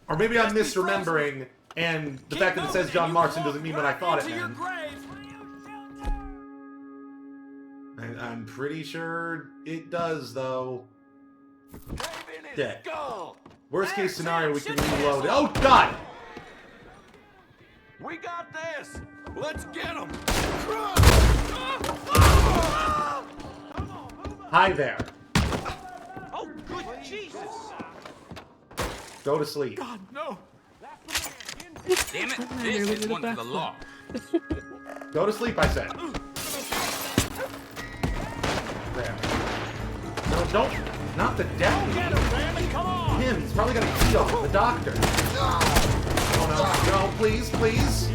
Or maybe I'm misremembering, and the fact that it says John Marston doesn't mean what I thought it meant. I'm pretty sure it does, though. Dead. Worst case scenario, we can reload it. Oh, God! We got this! Let's get him! Hi there. Oh, good Jesus! Go to sleep. God, no! Damn it, this is one for the law. Go to sleep, I said. There. No, don't. Not the deputy. Him, he's probably gonna kill the doctor. Oh no, no, please, please.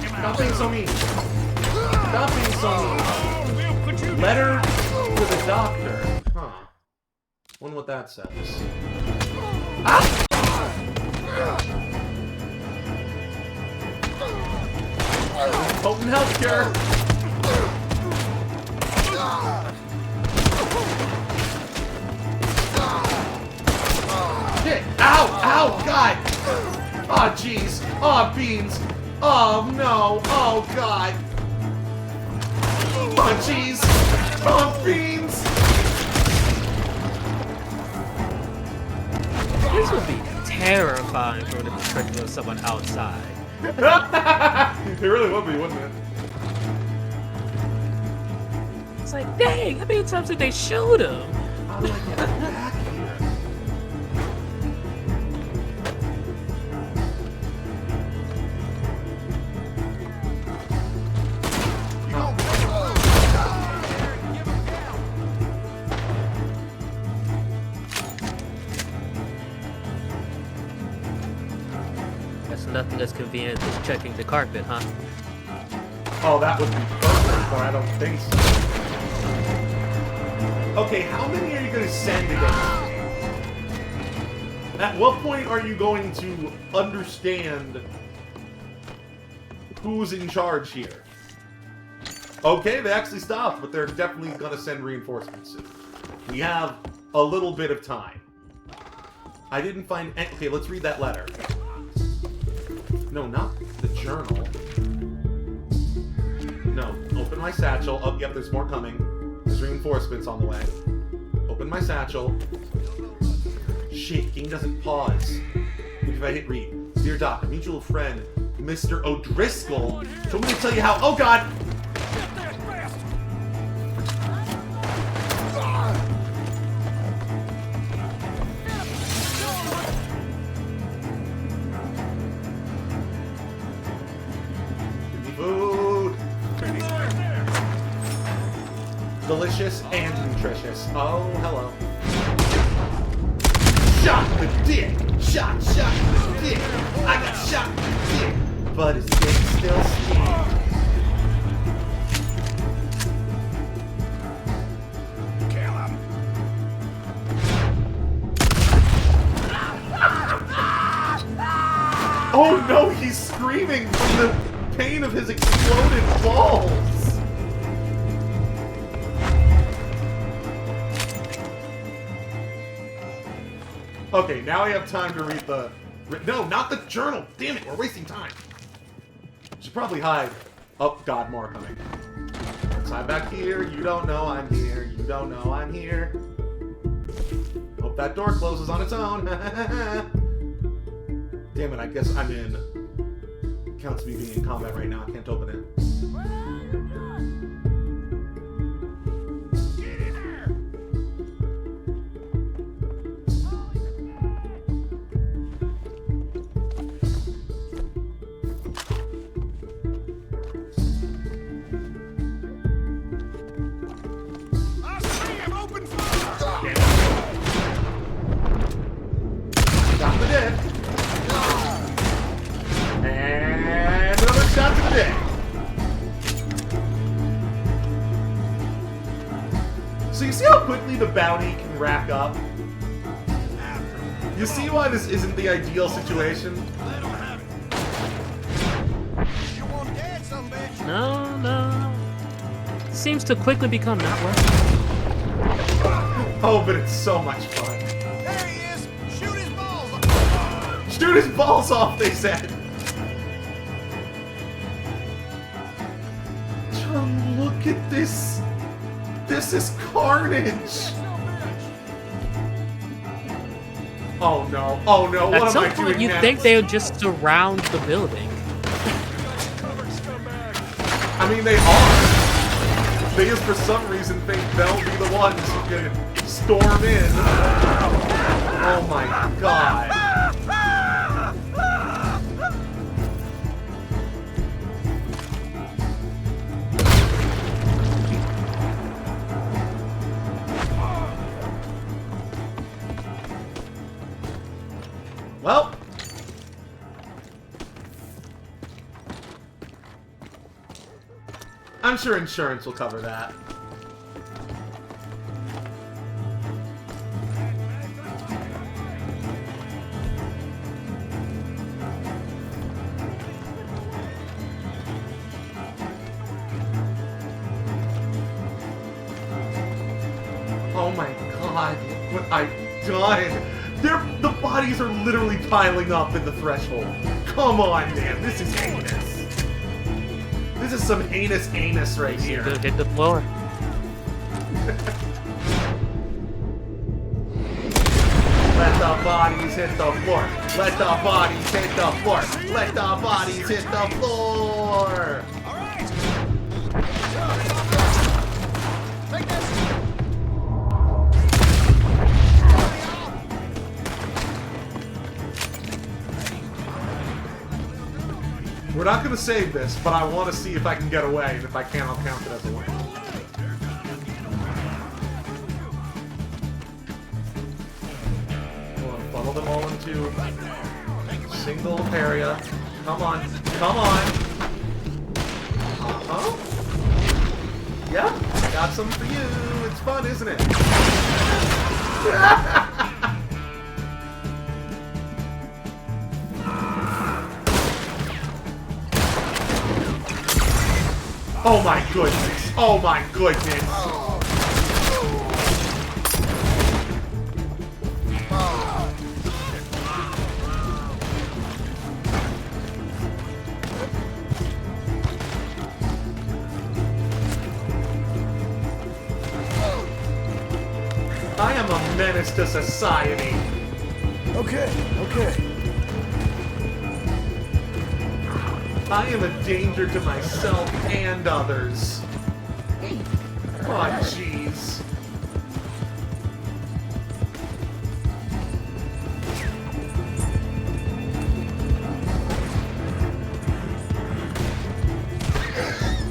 Stop being so mean. Stop being so mean. Letter to the doctor. Huh. Wonder what that says. Ah! Potent healthcare. Shit! Ow! Ow! God! Oh, jeez. Oh, beans. Oh, no. Oh, God. Oh, jeez. Oh, beans. This would be terrifying for the perspective of someone outside. It really would be, wouldn't it? It's like, dang, how many times did they shoot him? How do I get back here? That's nothing as convenient as checking the carpet, huh? Oh, that would be perfect, but I don't think so. Okay, how many are you going to send against me? At what point are you going to understand who's in charge here? Okay, they actually stopped, but they're definitely going to send reinforcements soon. We have a little bit of time. I didn't find any... Okay, let's read that letter. No, not the journal. No, open my satchel. Oh, yep, there's more coming. There's reinforcements on the way. Open my satchel. Shit, game doesn't pause. If I hit read. Dear Doc, a mutual friend, Mr. O'Driscoll, told me to tell you how... Oh, God! Food! Delicious and nutritious. Oh, hello. Shot in the dick! Shot in the dick! I got shot in the dick! But his dick's still skinny. Kill him! Oh no, he's screaming from the pain of his exploded balls! Okay, now I have time to read the... No, not the journal! Damn it, we're wasting time! Should probably hide. Oh, God, more coming. Let's hide back here. You don't know I'm here. You don't know I'm here. Hope that door closes on its own. Damn it, I guess I'm in... Counts me being in combat right now. I can't open it. Got the dick. And another shot to the dick. So you see how quickly the bounty can rack up? You see why this isn't the ideal situation? No, no. Seems to quickly become not worth it. Oh, but it's so much fun. There he is! Shoot his balls! Shoot his balls off, they said! John, look at this! This is carnage! Oh no, oh no, what At am some I point, doing you'd next? think they would just surround the building. I mean, they are. They just for some reason think they'll be the ones who can storm in. Oh my god. Well. I'm sure insurance will cover that. Oh my god, look what I've done! The bodies are literally piling up in the threshold. Come on, man, this is heinous. This is some heinous anus right here. Hit the floor. Let the bodies hit the floor. Let the bodies hit the floor. Let the bodies hit the floor. We're not going to save this, but I want to see if I can get away, and if I can, I'll count it as a win. Funnel them all into a single area. Come on. Come on. Uh-huh. Yep. I got some for you. It's fun, isn't it? Oh my goodness. Oh my goodness. I am a menace to society. Okay, okay. I am a danger to myself and others. Oh, jeez.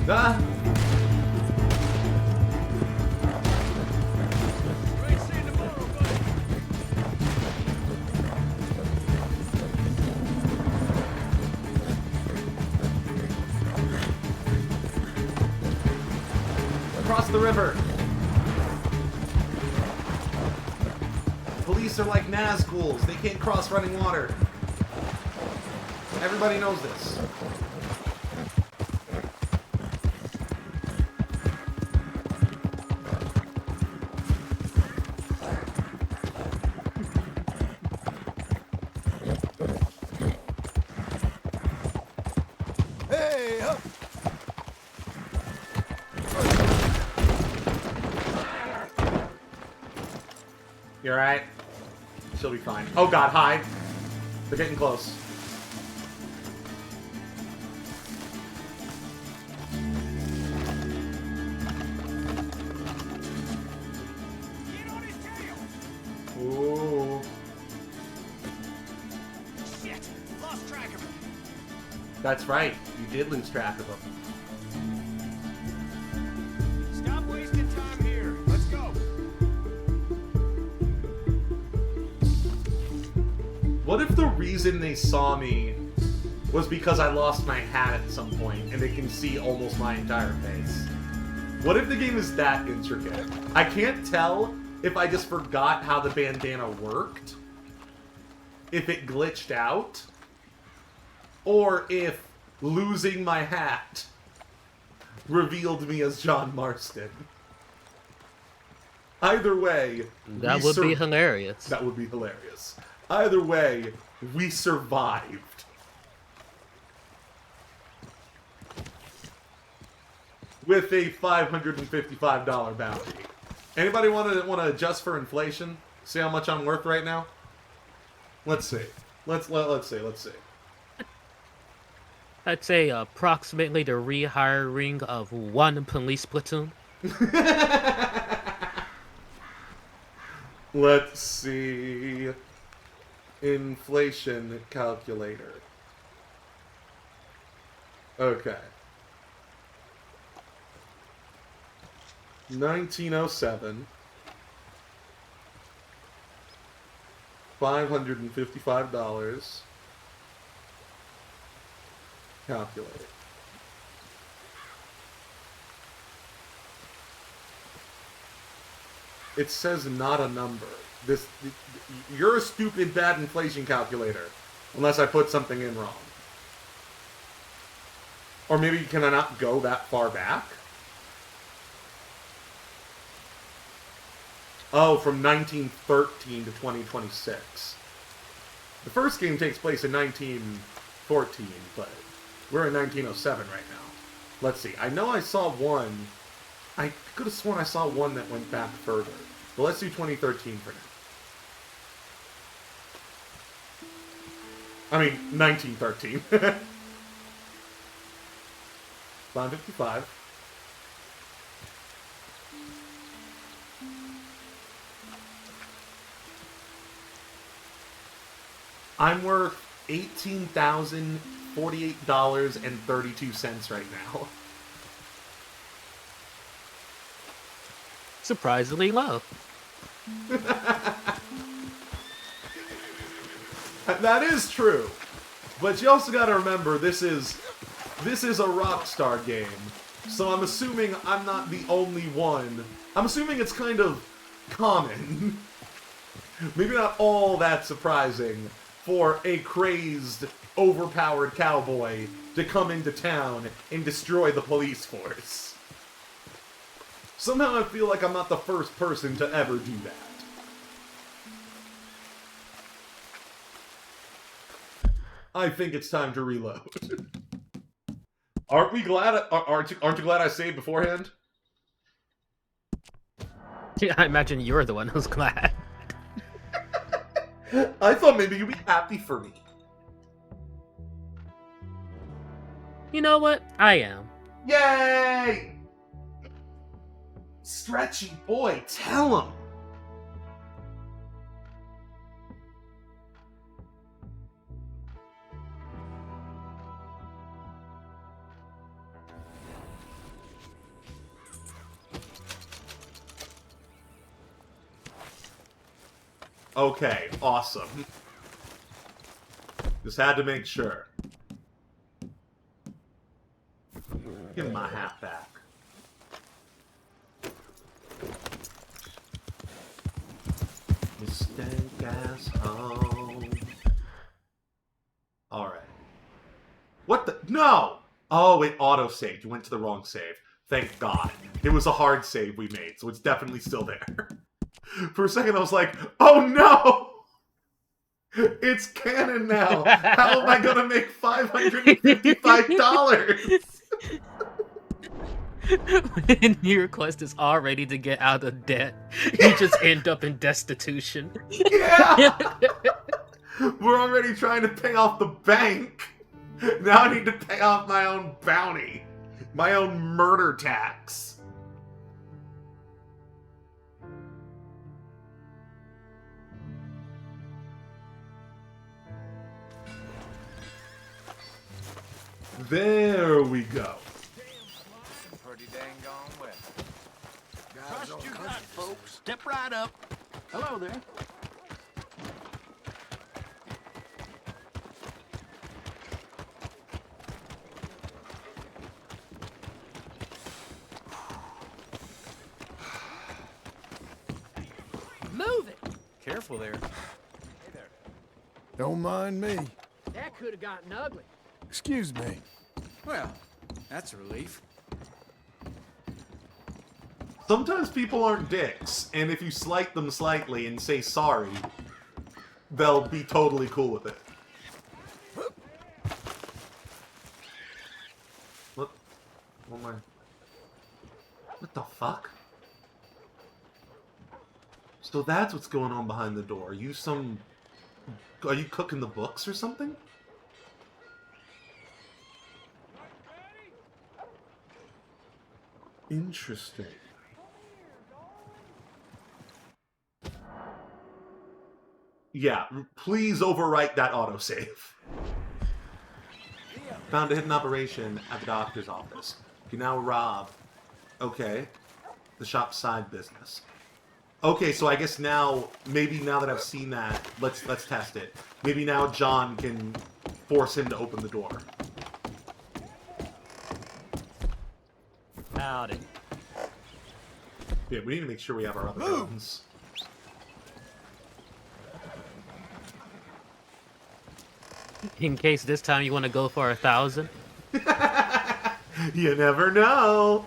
Ah. Across the river. Police are like Nazguls. They can't cross running water. Everybody knows this. Hey, up. You alright? She'll be fine. Oh god, hide. They're getting close. Ooh. Shit! Lost track of him. That's right. You did lose track of them. Stop wasting time here. Let's go. What if the reason they saw me was because I lost my hat at some point and they can see almost my entire face? What if the game is that intricate? I can't tell if I just forgot how the bandana worked, if it glitched out, or if losing my hat revealed me as John Marston. Either way, That would be hilarious. That would be hilarious. Either way, we survived. With a $555 bounty. Anybody want to adjust for inflation? See how much I'm worth right now? Let's see. Let's see. I'd say approximately the rehiring of one police platoon. Let's see. Inflation calculator. Okay. 1907. $555. Calculate it. It says not a number. You're a stupid bad inflation calculator. Unless I put something in wrong. Or maybe can I not go that far back? Oh, from 1913 to 2026. The first game takes place in 1914, but we're in 1907 right now. Let's see. I know I saw one. I could have sworn I saw one that went back further. But let's do 2013 for now. I mean, 1913. 555. I'm worth $18,048.32 right now. Surprisingly low. That is true. But you also gotta remember, this is a Rockstar game. So I'm assuming I'm not the only one. I'm assuming it's kind of common. Maybe not all that surprising for a crazed, overpowered cowboy to come into town and destroy the police force. Somehow I feel like I'm not the first person to ever do that. I think it's time to reload. Aren't we glad? Aren't you glad I saved beforehand? I imagine you're the one who's glad. I thought maybe you'd be happy for me. You know what? I am. Yay! Stretchy boy, tell him. Okay, awesome. Just had to make sure. Give me my hat back. Mistake ass home. Alright. What the? No! Oh, it auto-saved. You went to the wrong save. Thank God. It was a hard save we made, so it's definitely still there. For a second, I was like, oh no! It's canon now! How am I gonna make $555? When your quest is all ready to get out of debt, you just end up in destitution. Yeah! We're already trying to pay off the bank. Now I need to pay off my own bounty. My own murder tax. There we go. Pretty dang gone wet. Trust your gut, folks. Step right up. Hello there. Move it! Careful there. Don't mind me. That could have gotten ugly. Excuse me. Well, that's a relief. Sometimes people aren't dicks, and if you slight them slightly and say sorry, they'll be totally cool with it. What? What am I? What the fuck? So that's what's going on behind the door. Are you cooking the books or something? Interesting. Yeah, please overwrite that autosave. Found a hidden operation at the doctor's office. You now rob. Okay. The shop's side business. Okay, so I guess now, maybe now that I've seen that, let's test it. Maybe now John can force him to open the door. Howdy. Yeah, we need to make sure we have our other guns. In case this time you want to go for 1,000. You never know.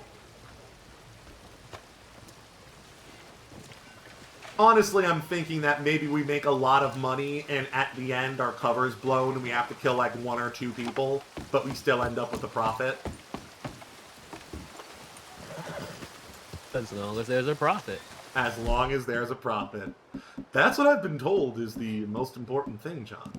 Honestly, I'm thinking that maybe we make a lot of money and at the end our cover is blown and we have to kill like 1 or 2 people, but we still end up with a profit. As long as there's a profit. As long as there's a profit. That's what I've been told is the most important thing, John.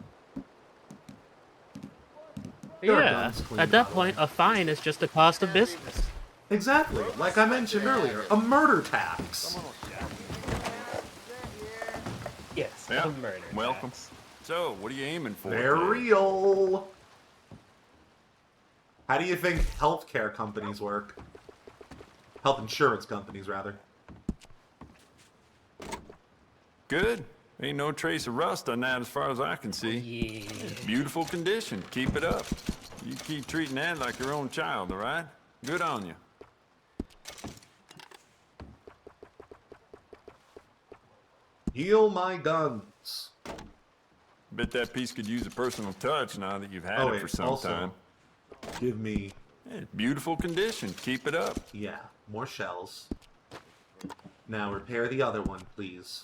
Yeah, at that point, a fine is just the cost of business. Exactly, like I mentioned earlier, a murder tax. Yes, Yeah. a murder Welcome. tax. So, what are you aiming for? They're real. How do you think healthcare companies work? Health insurance companies, rather. Good. Ain't no trace of rust on that as far as I can see. Yeah. Beautiful condition. Keep it up. You keep treating that like your own child, all right? Good on you. Heal my guns. Bet that piece could use a personal touch now that you've had Oh, it wait, for some also, time. Give me... Yeah, beautiful condition. Keep it up. Yeah, more shells. Now repair the other one, please.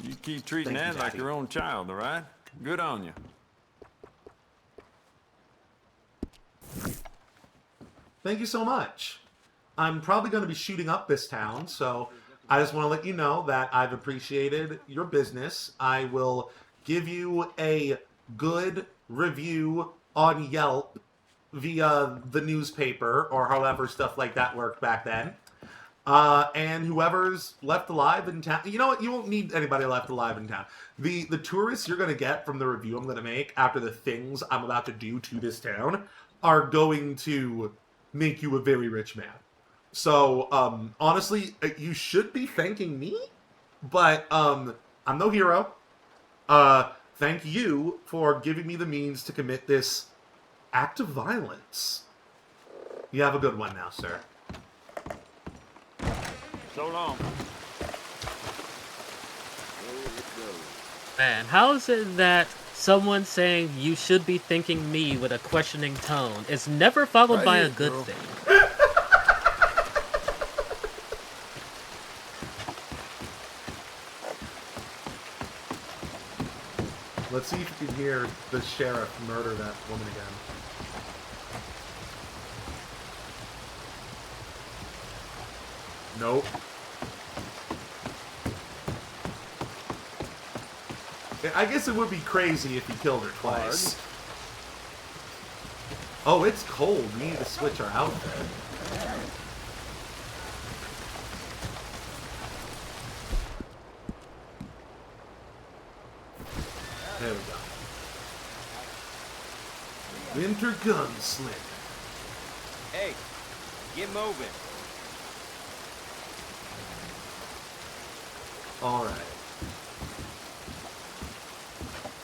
You keep treating Thank you, that like Daddy. your own child, all right? Good on you. Thank you so much. I'm probably going to be shooting up this town, so I just want to let you know that I've appreciated your business. I will give you a good review on Yelp via the newspaper or however stuff like that worked back then. And whoever's left alive in town, you know what? You won't need anybody left alive in town. The tourists you're going to get from the review I'm going to make after the things I'm about to do to this town are going to make you a very rich man. So, honestly, you should be thanking me, but I'm no hero. Thank you for giving me the means to commit this act of violence. You have a good one now, sir. So long. Man, how is it that someone saying you should be thanking me with a questioning tone is never followed by a good thing? Let's see if you can hear the sheriff murder that woman again. Nope. I guess it would be crazy if you killed her twice. Oh, it's cold. We need to switch our outfit. There we go. Winter Gunslinger. Hey, get moving. Alright.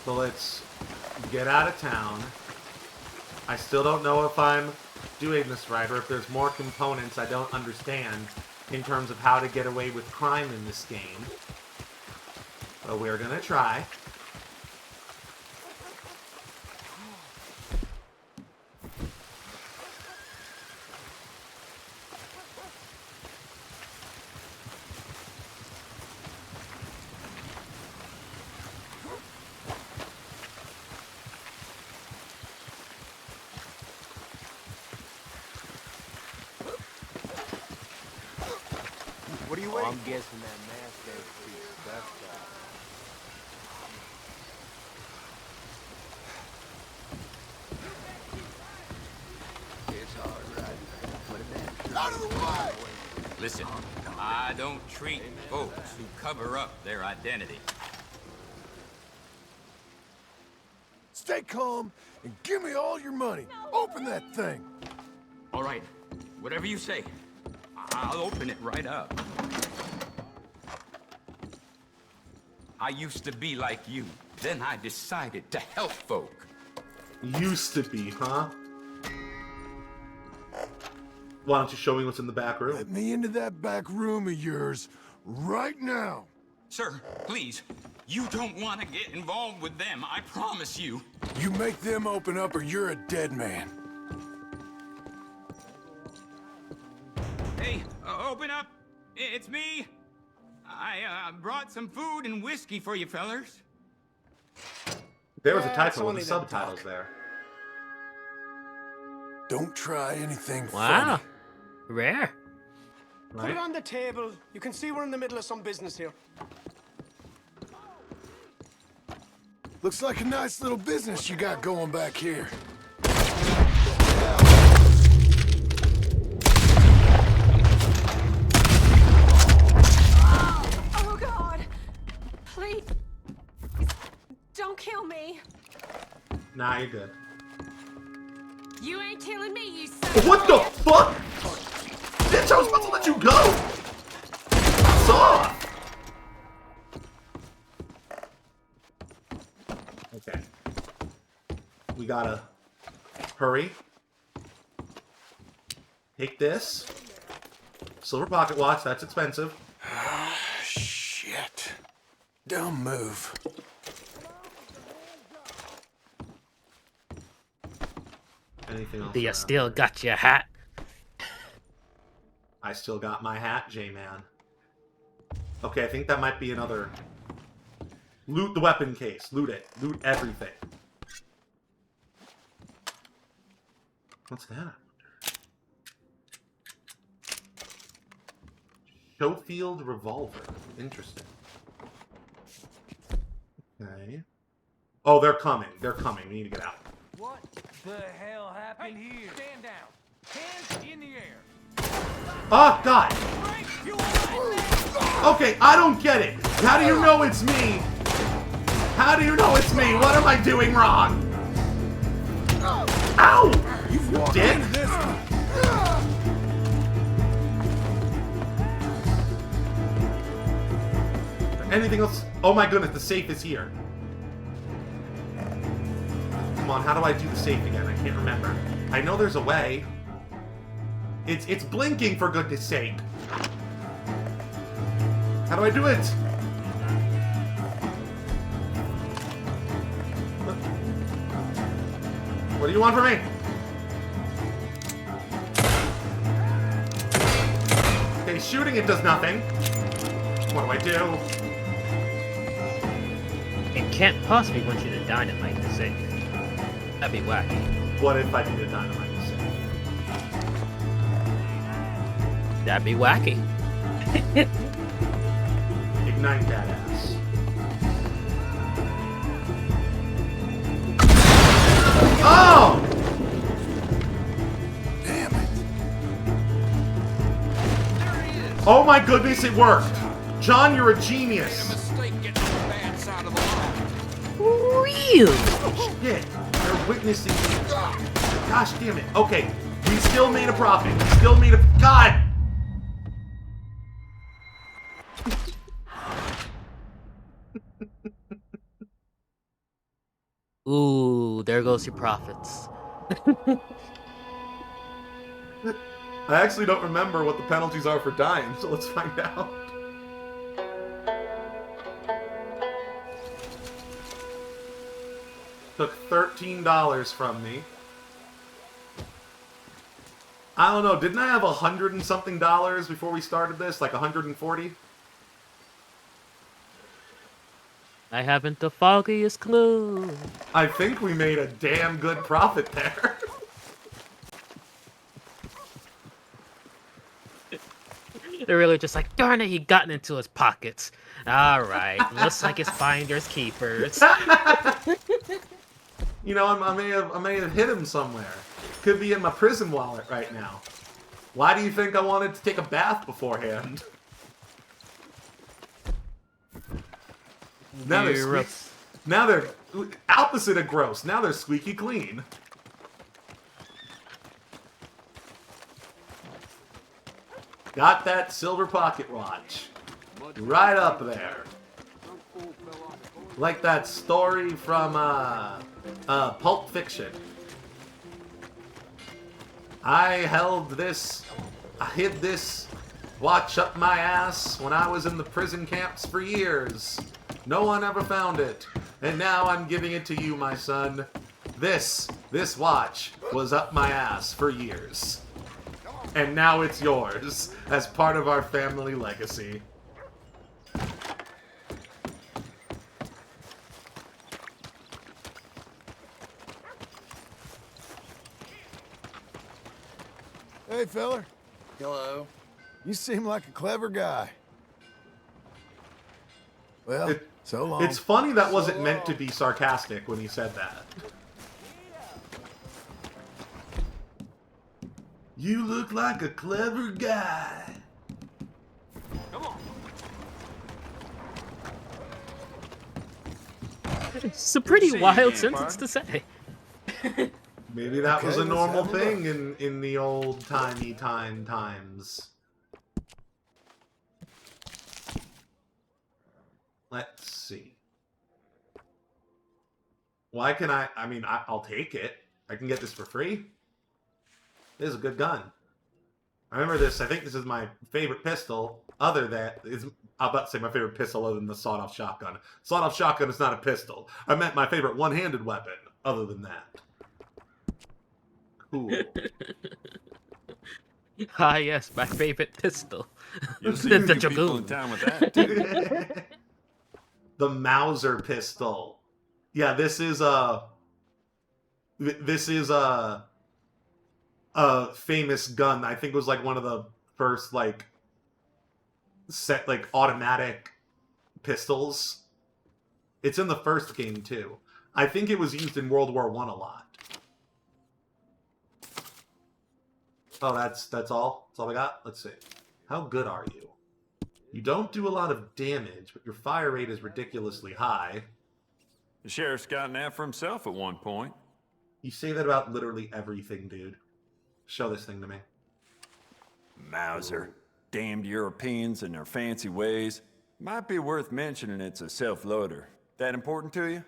So let's get out of town. I still don't know if I'm doing this right or if there's more components I don't understand in terms of how to get away with crime in this game. But we're gonna try. What are you waiting? I'm guessing that mask ain't pretty stuffed out. It's hard, right? Put it down. Out of the way! Listen, I don't treat folks who cover up their identity. Stay calm and give me all your money. Open that thing. All right, whatever you say. I'll open it right up. I used to be like you. Then I decided to help folk. Used to be, huh? Why don't you show me what's in the back room? Let me into that back room of yours right now. Sir, please. You don't want to get involved with them, I promise you. You make them open up or you're a dead man. Hey, open up. It's me. I brought some food and whiskey for you fellers. There was a Yeah, typo it's with only the the subtitles duck. there. Don't try anything Wow. funny. Rare. Put it on the table. You can see we're in the middle of some business here. Looks like a nice little business you got going back here. Oh, God! Please, don't kill me. Nah, you're good. You ain't killing me, you son. What the fuck? Bitch, I was about to let you go! Saw! Okay. We gotta hurry. Take this. Silver pocket watch, that's expensive. Shit. Don't move. Anything else? Do you around? still got your hat? I still got my hat, J-Man. Okay, I think that might be another... Loot the weapon case. Loot it. Loot everything. What's that? Schofield revolver. Interesting. Okay. Oh, they're coming. They're coming. We need to get out. What the hell happened here? Stand down. Hands in the air. Oh, God. Okay, I don't get it. How do you know it's me? How do you know it's me? What am I doing wrong? Ow! You dick! Anything else? Oh my goodness, the safe is here. Come on, how do I do the safe again? I can't remember. I know there's a way. It's blinking, for goodness sake. How do I do it? What do you want from me? Okay, shooting it does nothing. What do I do? It can't possibly want you to dynamite the safe. That'd be wacky. What if I did dynamite the safe? That'd be wacky. Ignite that ass. Oh! Damn it. Oh my goodness, it worked! John, you're a genius! Real! Shit, they're witnessing me. Gosh damn it. Okay, we still made a profit. We still made a... God! Ooh, there goes your profits. I actually don't remember what the penalties are for dying, so let's find out. Took $13 from me. I don't know, didn't I have $100 and something before we started this? Like 140? I haven't the foggiest clue. I think we made a damn good profit there. They're really just like, darn it, he gotten into his pockets. Alright, looks like it's finders keepers. You know, I may have hit him somewhere. Could be in my prison wallet right now. Why do you think I wanted to take a bath beforehand? Now they're opposite of gross. Now they're squeaky clean. Got that silver pocket watch. Right up there. Like that story from Pulp Fiction. I hid this watch up my ass when I was in the prison camps for years. No one ever found it. And now I'm giving it to you, my son. This watch was up my ass for years. And now it's yours, as part of our family legacy. Hey, feller. Hello. You seem like a clever guy. Well, so long. It's funny that wasn't meant to be sarcastic when he said that. You look like a clever guy. Come on. It's a pretty wild sentence to say. Maybe that was Okay, a normal let's have a thing in the old-timey times. Let's see. Why can I mean, I'll take it. I can get this for free. This is a good gun. I remember this. I think this is my favorite pistol. I'm about to say my favorite pistol other than the sawed-off shotgun. Sawed-off shotgun is not a pistol. I meant my favorite one-handed weapon other than that. Cool. Ah, yes, my favorite pistol. You'll see The a few people Dragoon. in town with that. The Mauser pistol. Yeah, this is a famous gun. I think it was like one of the first like set like automatic pistols. It's in the first game too. I think it was used in World War I a lot. Oh, that's all? That's all I got? Let's see. How good are you? You don't do a lot of damage, but your fire rate is ridiculously high. The sheriff's gotten after himself at one point. You say that about literally everything, dude. Show this thing to me. Mauser. Damned Europeans and their fancy ways. Might be worth mentioning it's a self-loader. That important to you?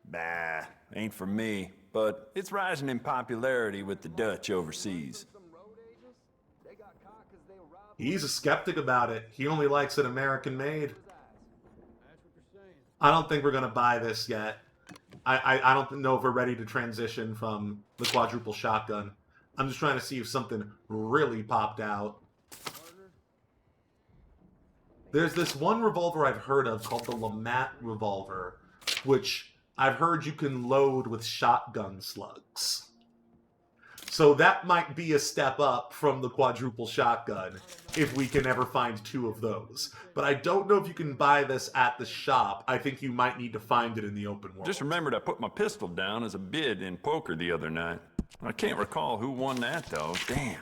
Bah, ain't for me. But it's rising in popularity with the Dutch overseas. He's a skeptic about it. He only likes it American-made. I don't think we're going to buy this yet. I don't know if we're ready to transition from the quadruple shotgun. I'm just trying to see if something really popped out. There's this one revolver I've heard of called the LeMat revolver, which I've heard you can load with shotgun slugs. So that might be a step up from the quadruple shotgun, if we can ever find 2 of those. But I don't know if you can buy this at the shop. I think you might need to find it in the open world. Just remembered I put my pistol down as a bid in poker the other night. I can't recall who won that, though. Damn.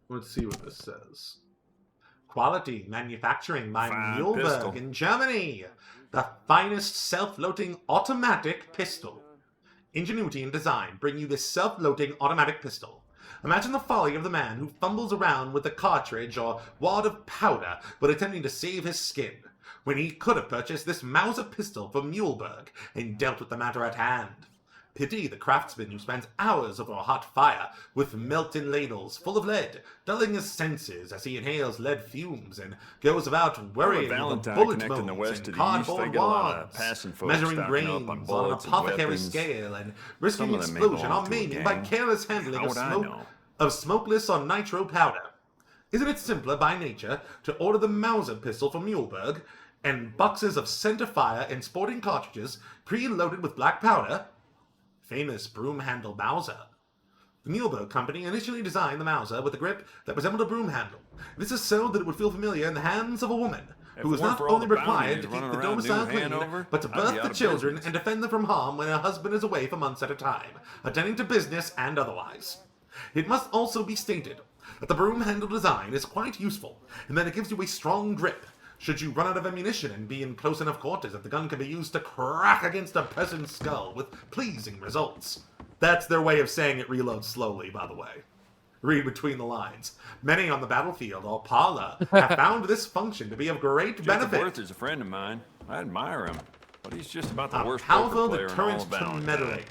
Let's see what this says. Quality manufacturing by Fine Muehlberg pistol. in Germany. The finest self-loading automatic pistol. Ingenuity and design bring you this self-loading automatic pistol. Imagine the folly of the man who fumbles around with a cartridge or wad of powder but attempting to save his skin, when he could have purchased this Mauser pistol from Muehlberg and dealt with the matter at hand. Pity the craftsman who spends hours over a hot fire with melting ladles full of lead, dulling his senses as he inhales lead fumes and goes about worrying over Valentine bullet connecting the modes west and to the east, cardboard they get a lot of wads, passing folks measuring stocking grains up on on an bullets and apothecary weapons. scale and risking Some of them may explosion belong or to a maiming by gang. careless handling How of would I know? smokeless or nitro powder. Isn't it simpler by nature to order the Mauser pistol from Muehlberg and boxes of centerfire and sporting cartridges pre-loaded with black powder? Famous broom handle Mauser. The Muehlberg company initially designed the Mauser with a grip that resembled a broom handle. This is so that it would feel familiar in the hands of a woman who was not only required to keep the domicile clean, but to birth the children and defend them from harm when her husband is away for months at a time, attending to business and otherwise. It must also be stated that the broom handle design is quite useful, and that it gives you a strong grip should you run out of ammunition and be in close enough quarters that the gun can be used to crack against a person's skull with pleasing results. That's their way of saying it reloads slowly, by the way. Read between the lines. Many on the battlefield or parlor have found this function to be of great benefit. Worth is a friend of mine. I admire him, but he's just about the A worst powerful poker player in all deterrent of to Valentine. meddling.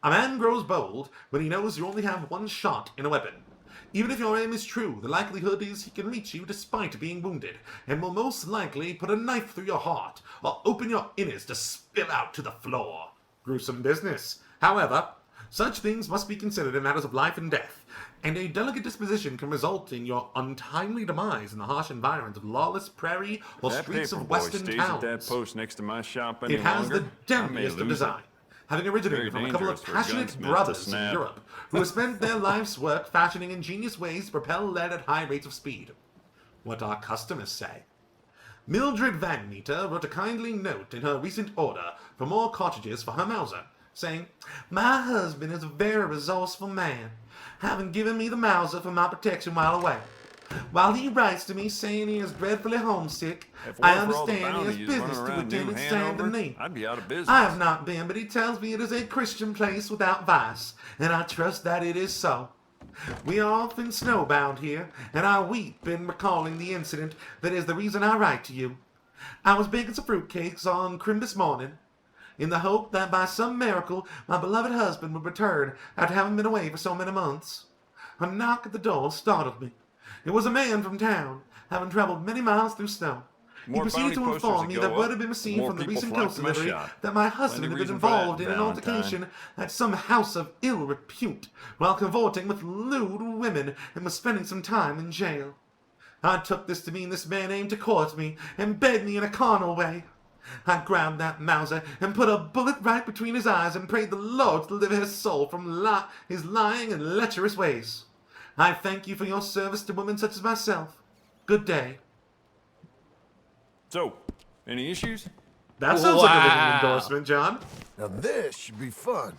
A man grows bold when he knows you only have one shot in a weapon. Even if your aim is true, the likelihood is he can reach you despite being wounded, and will most likely put a knife through your heart, or open your innards to spill out to the floor. Gruesome business. However, such things must be considered in matters of life and death, and a delicate disposition can result in your untimely demise in the harsh environs of lawless prairie or That streets paper of boy western stays towns. at that post next to my shop any It has longer, the I may deadliest of lose it. design, having originated Very from a couple of dangerous for a passionate gunsmith to brothers in snap. Europe who have spent their life's work fashioning ingenious ways to propel lead at high rates of speed. What our customers say. Mildred Van Meter wrote a kindly note in her recent order for more cartridges for her Mauser, saying, "My husband is a very resourceful man, having given me the Mauser for my protection while away. While he writes to me saying he is dreadfully homesick, If it I weren't for all the understand he has bounties business running to around attend New at Saint Hanover, Denis. I'd be out of business. I have not been, but he tells me it is a Christian place without vice, and I trust that it is so. We are often snowbound here, and I weep in recalling the incident that is the reason I write to you. I was baking some fruitcakes on Christmas morning, in the hope that by some miracle my beloved husband would return after having been away for so many months. A knock at the door startled me. It was a man from town, having traveled many miles through snow. He More proceeded bounty to posters inform me that that go word up, had been the received more from the people recent flock ghost to my delivery shop. that my husband Plenty had been reason for that, involved in an Valentine. altercation at some house of ill repute while cavorting with lewd women and was spending some time in jail. I took this to mean this man aimed to court me and beg me in a carnal way. I grabbed that Mauser and put a bullet right between his eyes and prayed the Lord to deliver his soul from his lying and lecherous ways. I thank you for your service to women such as myself. Good day. So, any issues? That sounds like a ringing endorsement, John. Now this should be fun.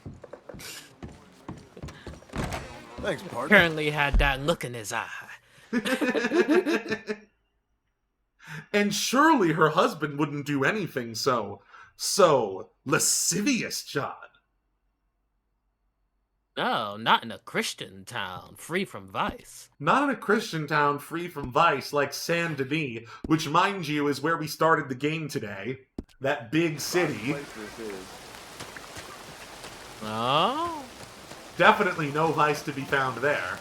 Thanks, partner. Apparently had that look in his eye. And surely her husband wouldn't do anything so lascivious, John. No, not in a Christian town, free from vice. Not in a Christian town free from vice like Saint Denis, which, mind you, is where we started the game today. That big city. Oh? Definitely no vice to be found there.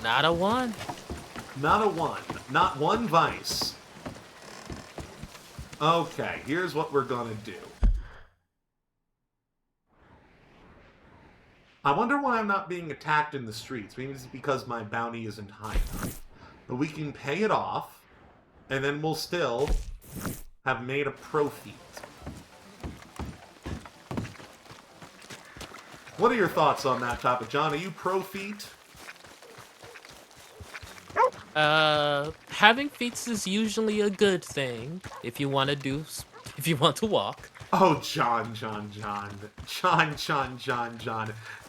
Not a one. Not a one. Not one vice. Okay, here's what we're gonna do. I wonder why I'm not being attacked in the streets. Maybe it's because my bounty isn't high enough. But we can pay it off, and then we'll still have made a profit. What are your thoughts on that topic, John? Are you pro-feet? Having feats is usually a good thing if you want to walk. Oh, John.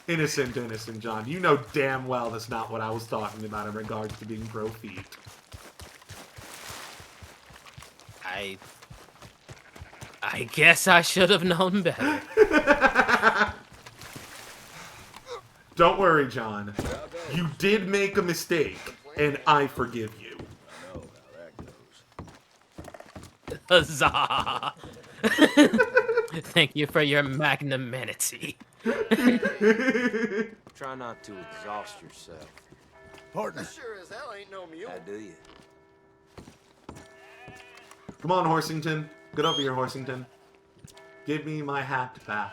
Innocent John. You know damn well that's not what I was talking about in regards to being pro-feet. I guess I should have known better. Don't worry, John. You did make a mistake, and I forgive you. Huzzah! Thank you for your magnanimity. Try not to exhaust yourself. Partner. Sure as hell ain't no mule. How do you? Come on, Horsington. Get over here, Horsington. Give me my hat back.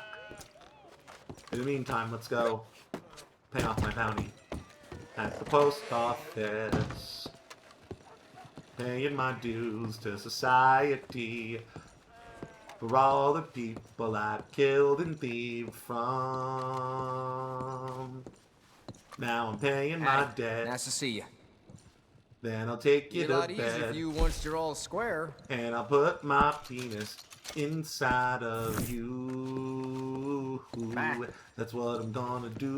In the meantime, let's go pay off my bounty at the post office. Paying my dues to society for all the people I killed and thieved from. Now I'm paying my debt. Nice to see you. Then I'll take you Be a to lot easier bed. if you once you're all square. And I'll put my penis inside of you. That's what I'm gonna do.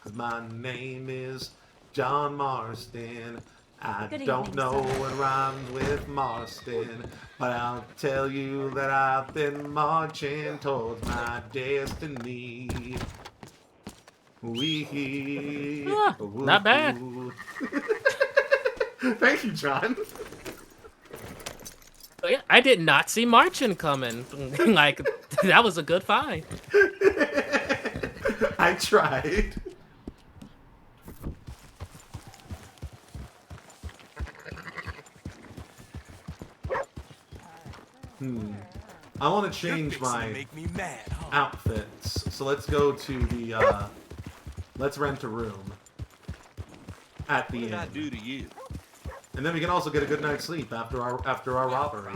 'Cause my name is John Marston. I Good don't evening, know sir. what rhymes with Marston, but I'll tell you that I've been marching towards my destiny. Not bad. Thank you, John. Oh, yeah, I did not see Marchin coming. Like, that was a good find. I tried. I want to change my outfits. So let's go to the, let's rent a room at the inn. do to you? And then we can also get a good night's sleep after our robbery.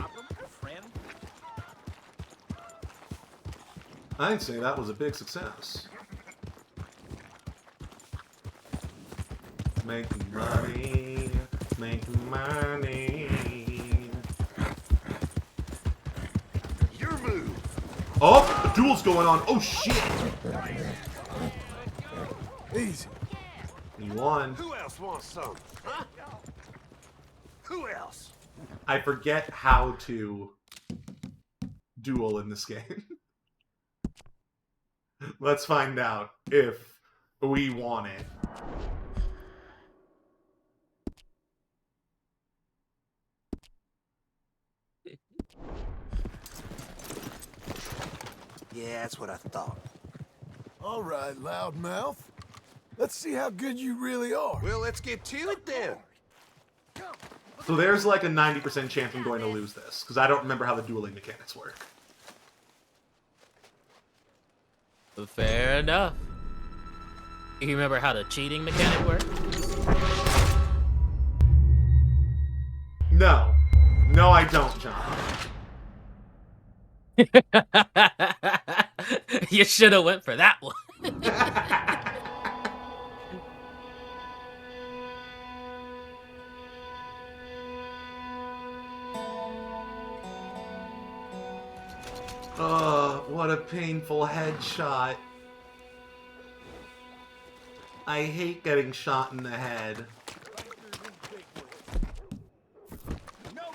I'd say that was a big success. Making money, making money. Your move. Oh, the duel's going on. Oh shit! Easy. You won. Who else wants some? Huh? Who else? I forget how to duel in this game. Let's find out if we want it. Yeah, that's what I thought. All right, loudmouth. Let's see how good you really are. Well, let's get to it then. So there's like a 90% chance I'm going to lose this, because I don't remember how the dueling mechanics work. Fair enough. You remember how the cheating mechanic worked? No. No, I don't, John. You should have went for that one. What a painful headshot. I hate getting shot in the head.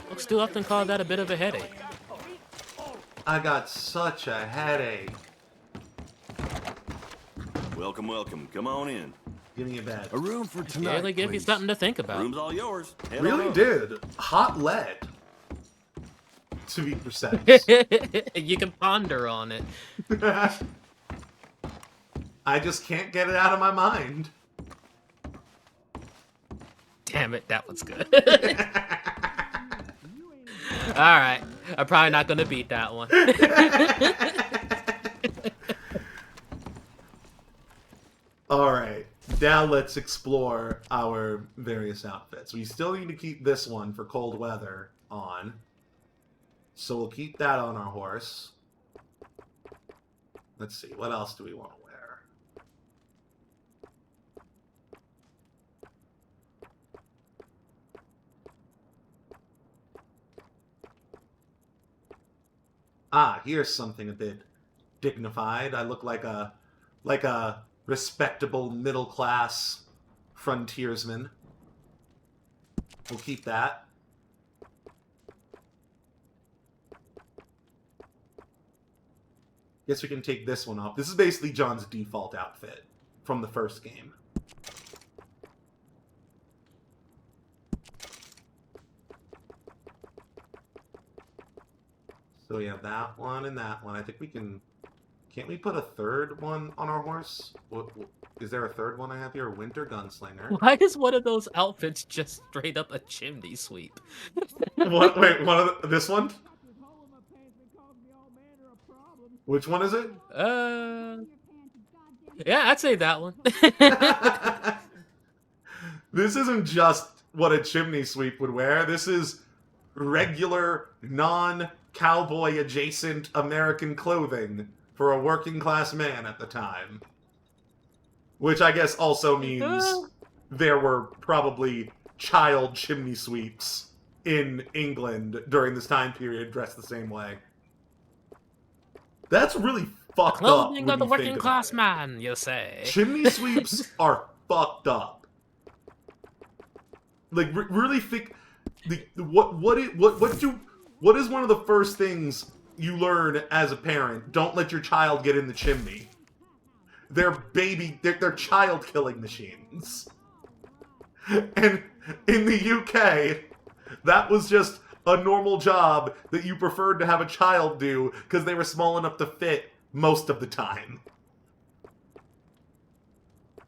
Folks do often call that a bit of a headache. I got such a headache. Welcome, welcome. Come on in. Give me a bed. A room for tonight, Really give you please. something to think about. Room's all yours. Head on Really up. did. Hot lead. To be precise. You can ponder on it. I just can't get it out of my mind. Damn it, that was good. Alright, I'm probably not gonna beat that one. Alright, now let's explore our various outfits. We still need to keep this one for cold weather on. So we'll keep that on our horse. Let's see, what else do we want to wear? Ah, here's something a bit dignified. I look like a respectable middle-class frontiersman. We'll keep that. Guess we can take this one off. This is basically John's default outfit from the first game. So we have that one and that one. I think we can... Can't we put a third one on our horse? Is there a third one I have here? Winter Gunslinger. Why is one of those outfits just straight up a chimney sweep? What? Wait, this one? Which one is it? Yeah, I'd say that one. This isn't just what a chimney sweep would wear. This is regular, non-cowboy adjacent American clothing for a working class man at the time. Which I guess also means there were probably child chimney sweeps in England during this time period dressed the same way. That's really fucked up. Clothing of the working class man, you say. Chimney sweeps are fucked up. Like, really think... What is one of the first things you learn as a parent? Don't let your child get in the chimney. They're child-killing machines. And in the UK, that was just a normal job that you preferred to have a child do because they were small enough to fit most of the time.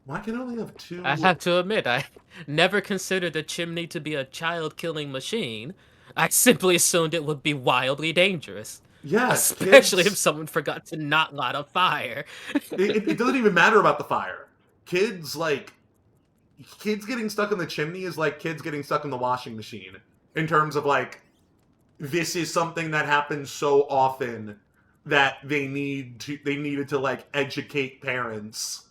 Why can I only have two? I have to admit, I never considered a chimney to be a child-killing machine. I simply assumed it would be wildly dangerous. Yeah, especially if someone forgot to not light a fire. It doesn't even matter about the fire. Kids getting stuck in the chimney is like kids getting stuck in the washing machine. In terms of like, this is something that happens so often that they needed to like educate parents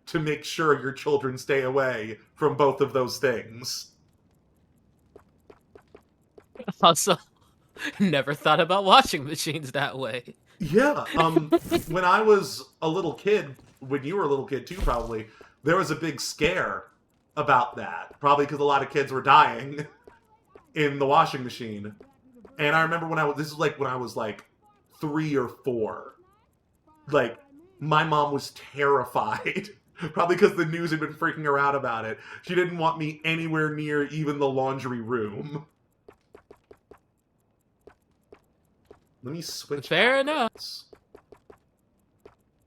to make sure your children stay away from both of those things. Also, never thought about washing machines that way. Yeah, when I was a little kid, when you were a little kid too probably, there was a big scare about that. Probably because a lot of kids were dying in the washing machine. And I remember this is like when I was like 3 or 4. Like, my mom was terrified. Probably because the news had been freaking her out about it. She didn't want me anywhere near even the laundry room. Let me switch. Fair enough.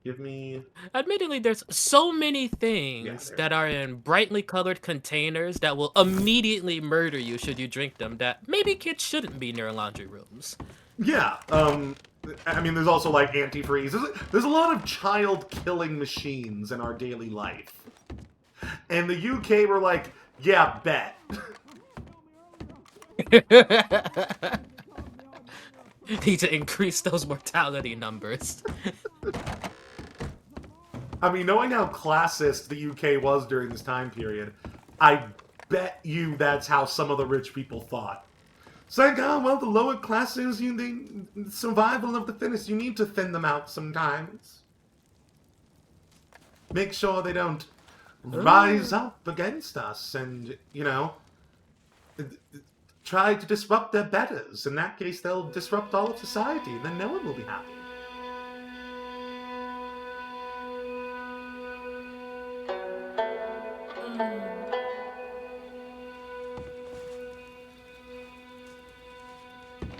Give me... Admittedly, there's so many things that are in brightly colored containers that will immediately murder you should you drink them that maybe kids shouldn't be near laundry rooms. Yeah, I mean, there's also, like, antifreeze. There's a lot of child-killing machines in our daily life. And the UK were like, yeah, bet. Need to increase those mortality numbers. I mean, knowing how classist the UK was during this time period, I bet you that's how some of the rich people thought. It's like, oh, well, the lower classes, the survival of the fittest, you need to thin them out sometimes. Make sure they don't rise up against us and, you know, try to disrupt their betters. In that case, they'll disrupt all of society, and then no one will be happy.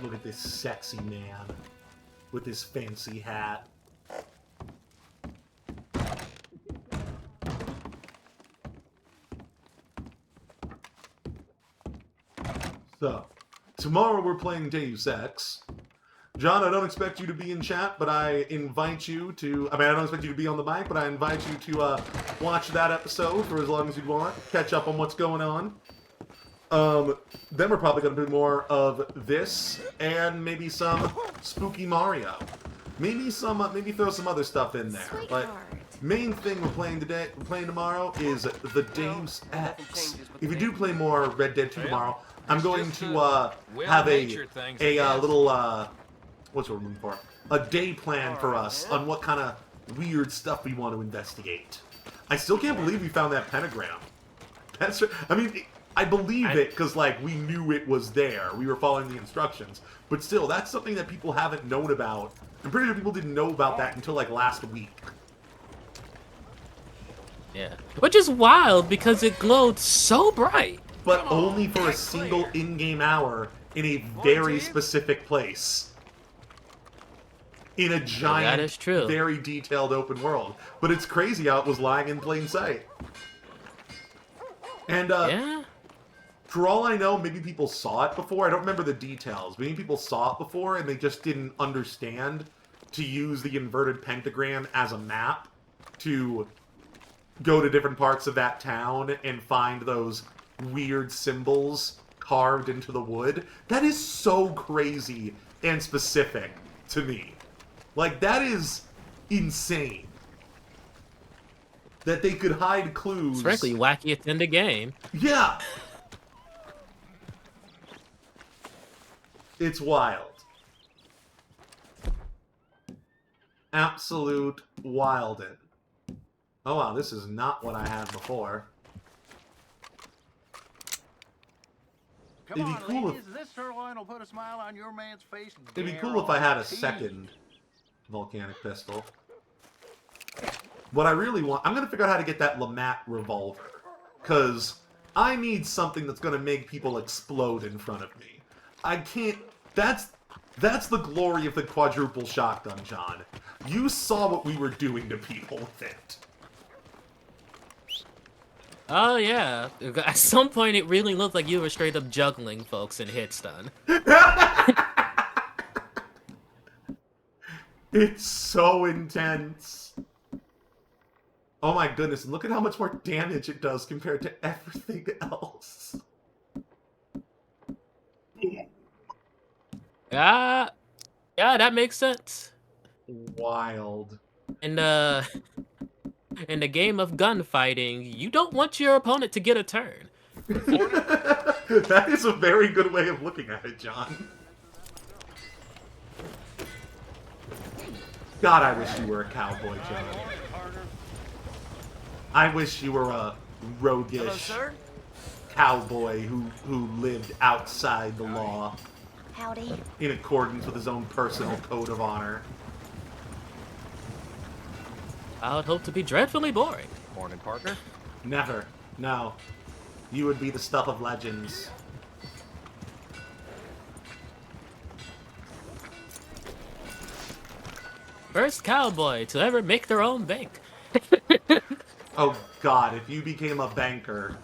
Look at this sexy man with his fancy hat. So, tomorrow we're playing Deus Ex. John, I don't expect you to be in chat, but I invite you to... I don't expect you to be on the mic, but I invite you to watch that episode for as long as you want. Catch up on what's going on. Then we're probably going to do more of this, and maybe some Spooky Mario. Maybe throw some other stuff in there. But main thing we're playing tomorrow is the Deus Ex. If you do play more Red Dead 2 tomorrow, I'm going to have a little what's what we're looking for? A day plan for us on what kind of weird stuff we want to investigate. I still can't believe we found that pentagram. I believe it because, like, we knew it was there. We were following the instructions. But still, that's something that people haven't known about. I'm pretty sure people didn't know about that until, like, last week. Yeah. Which is wild because it glowed so bright. But only for a single in-game hour in a very specific place. In a giant, that is true. Very detailed open world. But it's crazy how it was lying in plain sight. And, yeah. For all I know, maybe people saw it before. I don't remember the details. Maybe people saw it before and they just didn't understand to use the inverted pentagram as a map to go to different parts of that town and find those weird symbols carved into the wood. That is so crazy and specific to me. Like, that is insane. That they could hide clues. It's frankly wacky in the game. Yeah. It's wild. Absolute wildin'. Oh wow, this is not what I had before. Come on, ladies, this sirloin will put a smile on your man's face. It'd be cool if I had a second volcanic pistol. What I really want... I'm going to figure out how to get that LeMat revolver. Because I need something that's going to make people explode in front of me. I can't... That's the glory of the quadruple shotgun, John. You saw what we were doing to people with it. Oh, yeah. At some point, it really looked like you were straight up juggling folks in hit stun. It's so intense. Oh my goodness, look at how much more damage it does compared to everything else. Yeah, that makes sense. Wild. And, in the game of gunfighting, you don't want your opponent to get a turn. That is a very good way of looking at it, John. God, I wish you were a cowboy, John. I wish you were a roguish cowboy who lived outside the law. Howdy. In accordance with his own personal code of honor. I would hope to be dreadfully boring. Morning, partner. Never. No. You would be the stuff of legends. First cowboy to ever make their own bank. Oh God, if you became a banker,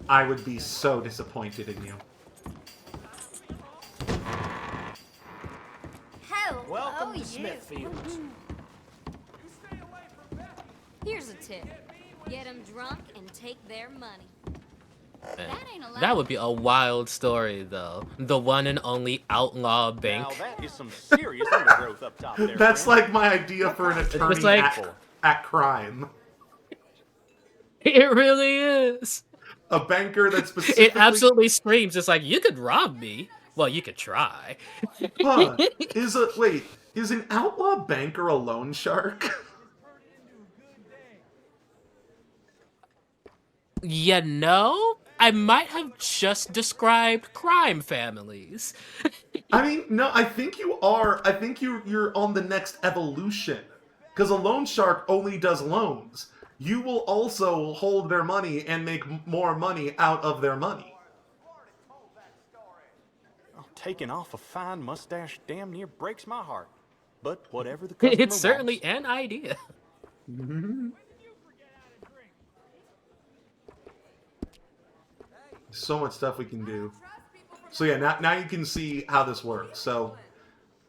I would be so disappointed in you. Hello, Welcome to you. Smithfields. Here's a tip. Get them drunk and take their money. That would be a wild story, though. The one and only outlaw bank. Now that is some serious undergrowth up top there. That's friend. like my idea for an attorney like- at crime. It really is. A banker that specifically... It absolutely screams. It's like, you could rob me. Well, you could try. Huh. Is an outlaw banker a loan shark? You know, I might have just described crime families. I mean, no, I think you are. I think you're on the next evolution. Because a loan shark only does loans. You will also hold their money and make more money out of their money. Taking off a fine mustache damn near breaks my heart. But whatever the customer It's certainly wants. an idea. So much stuff we can do. So yeah, now you can see how this works. So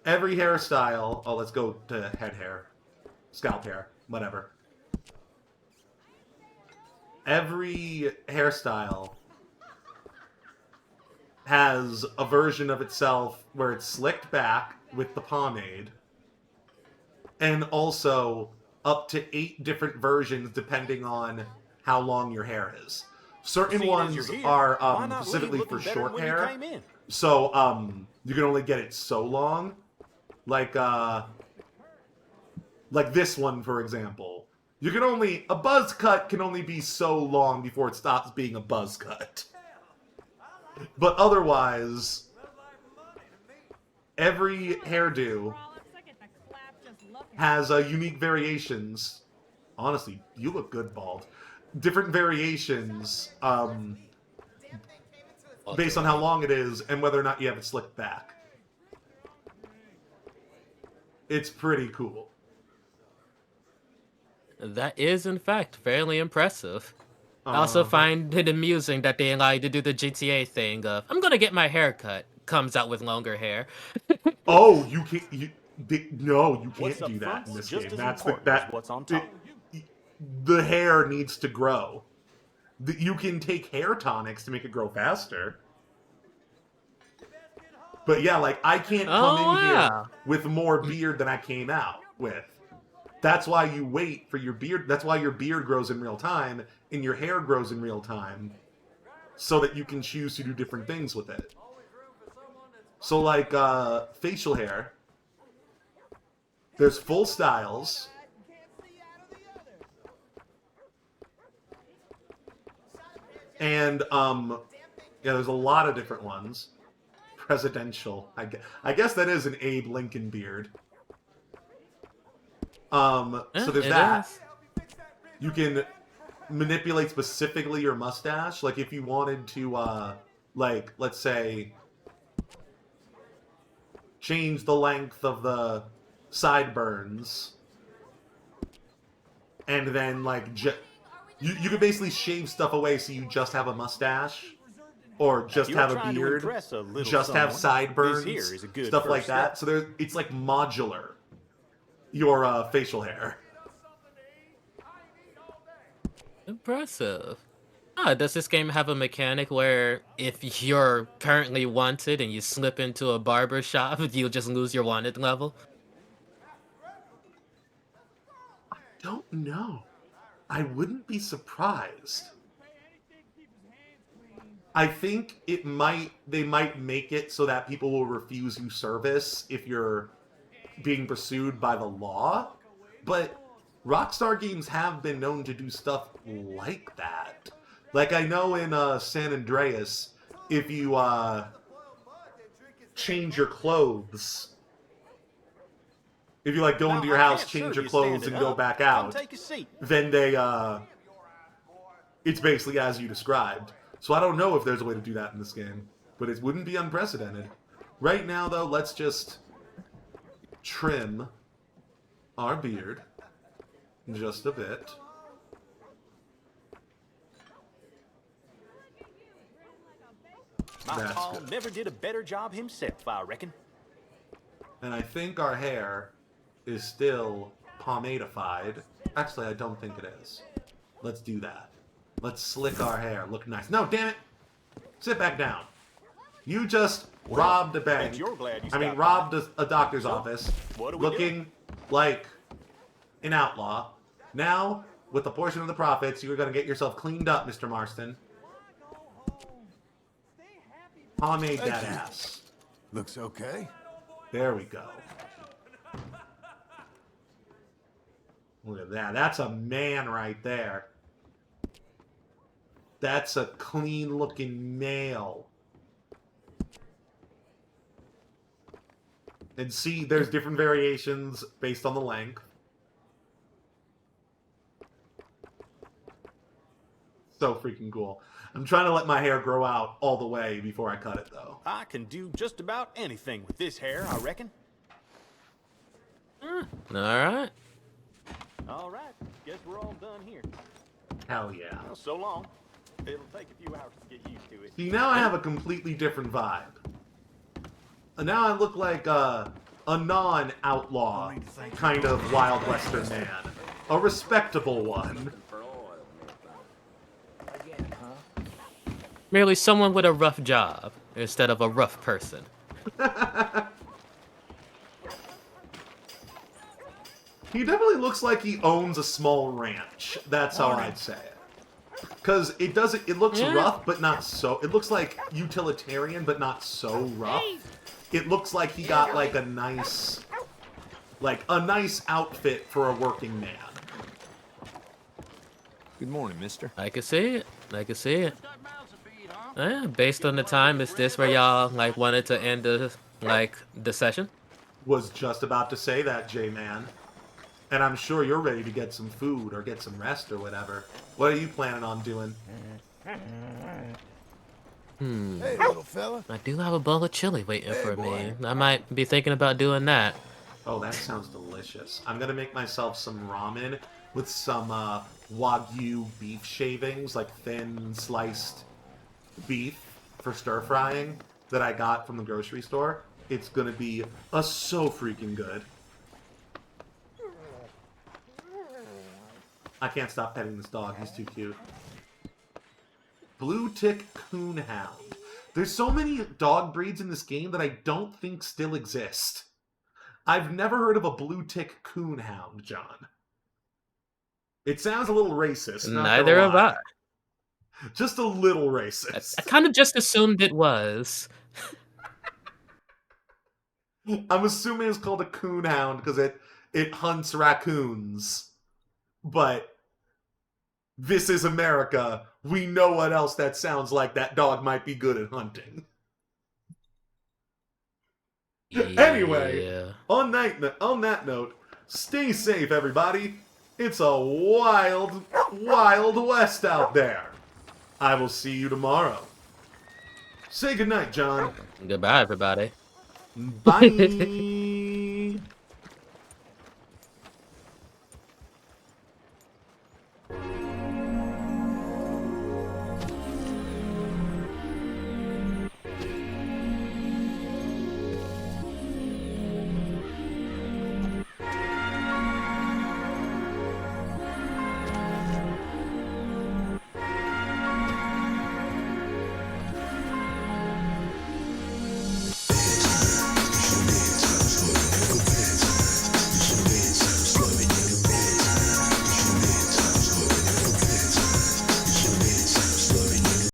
every hairstyle... Oh, let's go to head hair. Scalp hair. Whatever. Every hairstyle has a version of itself where it's slicked back with the pomade, and also up to 8 different versions depending on how long your hair is. Certain Seeing as ones you're here, are why not leave specifically looking for better short when you hair, came in? so you can only get it so long. Like this one, for example. You can only... A buzz cut can only be so long before it stops being a buzz cut. But otherwise, every hairdo has unique variations. Honestly, you look good bald. Different variations based on how long it is and whether or not you have it slicked back. It's pretty cool. That is, in fact, fairly impressive. I also find it amusing that they allow you to do the GTA thing of, I'm gonna get my hair cut, comes out with longer hair. Oh, you can't... No, you What's can't up do that front's in this just game. as That's important that. as what's on top. The hair needs to grow. You can take hair tonics to make it grow faster. But yeah, like, I can't come in here with more beard than I came out with. That's why you wait for your beard. That's why your beard grows in real time and your hair grows in real time, so that you can choose to do different things with it. So like facial hair, there's full styles. And yeah, there's a lot of different ones. Presidential. I guess that is an Abe Lincoln beard. So there's that. You can manipulate specifically your mustache. Like if you wanted to, like, let's say, change the length of the sideburns, and then like you could basically shave stuff away so you just have a mustache, or just You're have a trying to beard, impress a little just have someone. sideburns, This here is a good stuff like first that. step. So it's like modular. Your facial hair. Impressive. Does this game have a mechanic where if you're currently wanted and you slip into a barber shop, you'll just lose your wanted level? I don't know. I wouldn't be surprised. I think they might make it so that people will refuse you service if you're being pursued by the law, but Rockstar games have been known to do stuff like that. Like, I know in San Andreas, if you change your clothes, if you like go into your house, change your clothes, and go back out, then they it's basically as you described. So I don't know if there's a way to do that in this game, but it wouldn't be unprecedented. Right now, though, let's just trim our beard just a bit. My That's Paul good. never did a better job himself, I reckon. And I think our hair is still pomadified. Actually, I don't think it is. Let's do that. Let's slick our hair. Look nice. No, damn it. Sit back down. You just robbed a bank. Robbed a doctor's office. Looking like an outlaw. Now, with a portion of the profits, you're going to get yourself cleaned up, Mr. Marston. Pomade that ass. Looks okay. There we go. Look at that. That's a man right there. That's a clean-looking male. And see, there's different variations based on the length. So freaking cool. I'm trying to let my hair grow out all the way before I cut it, though. I can do just about anything with this hair, I reckon. All right. All right. Guess we're all done here. Hell yeah. Well, so long. It'll take a few hours to get used to it. See, now I have a completely different vibe. Now I look like a non-outlaw kind of Wild Western man. A respectable one. Merely someone with a rough job instead of a rough person. He definitely looks like he owns a small ranch. That's how I'd say it. Because it doesn't. It looks rough, but not so. It looks like utilitarian, but not so rough. It looks like he got like a nice outfit for a working man. Good morning, mister. I can see it. I can see it. Yeah, based on the time, is this where y'all like wanted to end the session? Was just about to say that, J-Man. And I'm sure you're ready to get some food or get some rest or whatever. What are you planning on doing? Hey, little fella. I do have a bowl of chili waiting for me. I might be thinking about doing that. Oh, that sounds delicious. I'm gonna make myself some ramen with some Wagyu beef shavings, like thin sliced beef for stir frying that I got from the grocery store. It's gonna be so freaking good. I can't stop petting this dog. He's too cute. Blue Tick Coonhound. There's so many dog breeds in this game that I don't think still exist. I've never heard of a Blue Tick Coonhound, John. It sounds a little racist. Neither have I. Just a little racist. I kind of just assumed it was. I'm assuming it's called a coonhound because it hunts raccoons. But this is America. We know what else that sounds like. That dog might be good at hunting. Yeah. Anyway, on that note, stay safe, everybody. It's a wild, wild west out there. I will see you tomorrow. Say goodnight, John. Goodbye, everybody. Bye.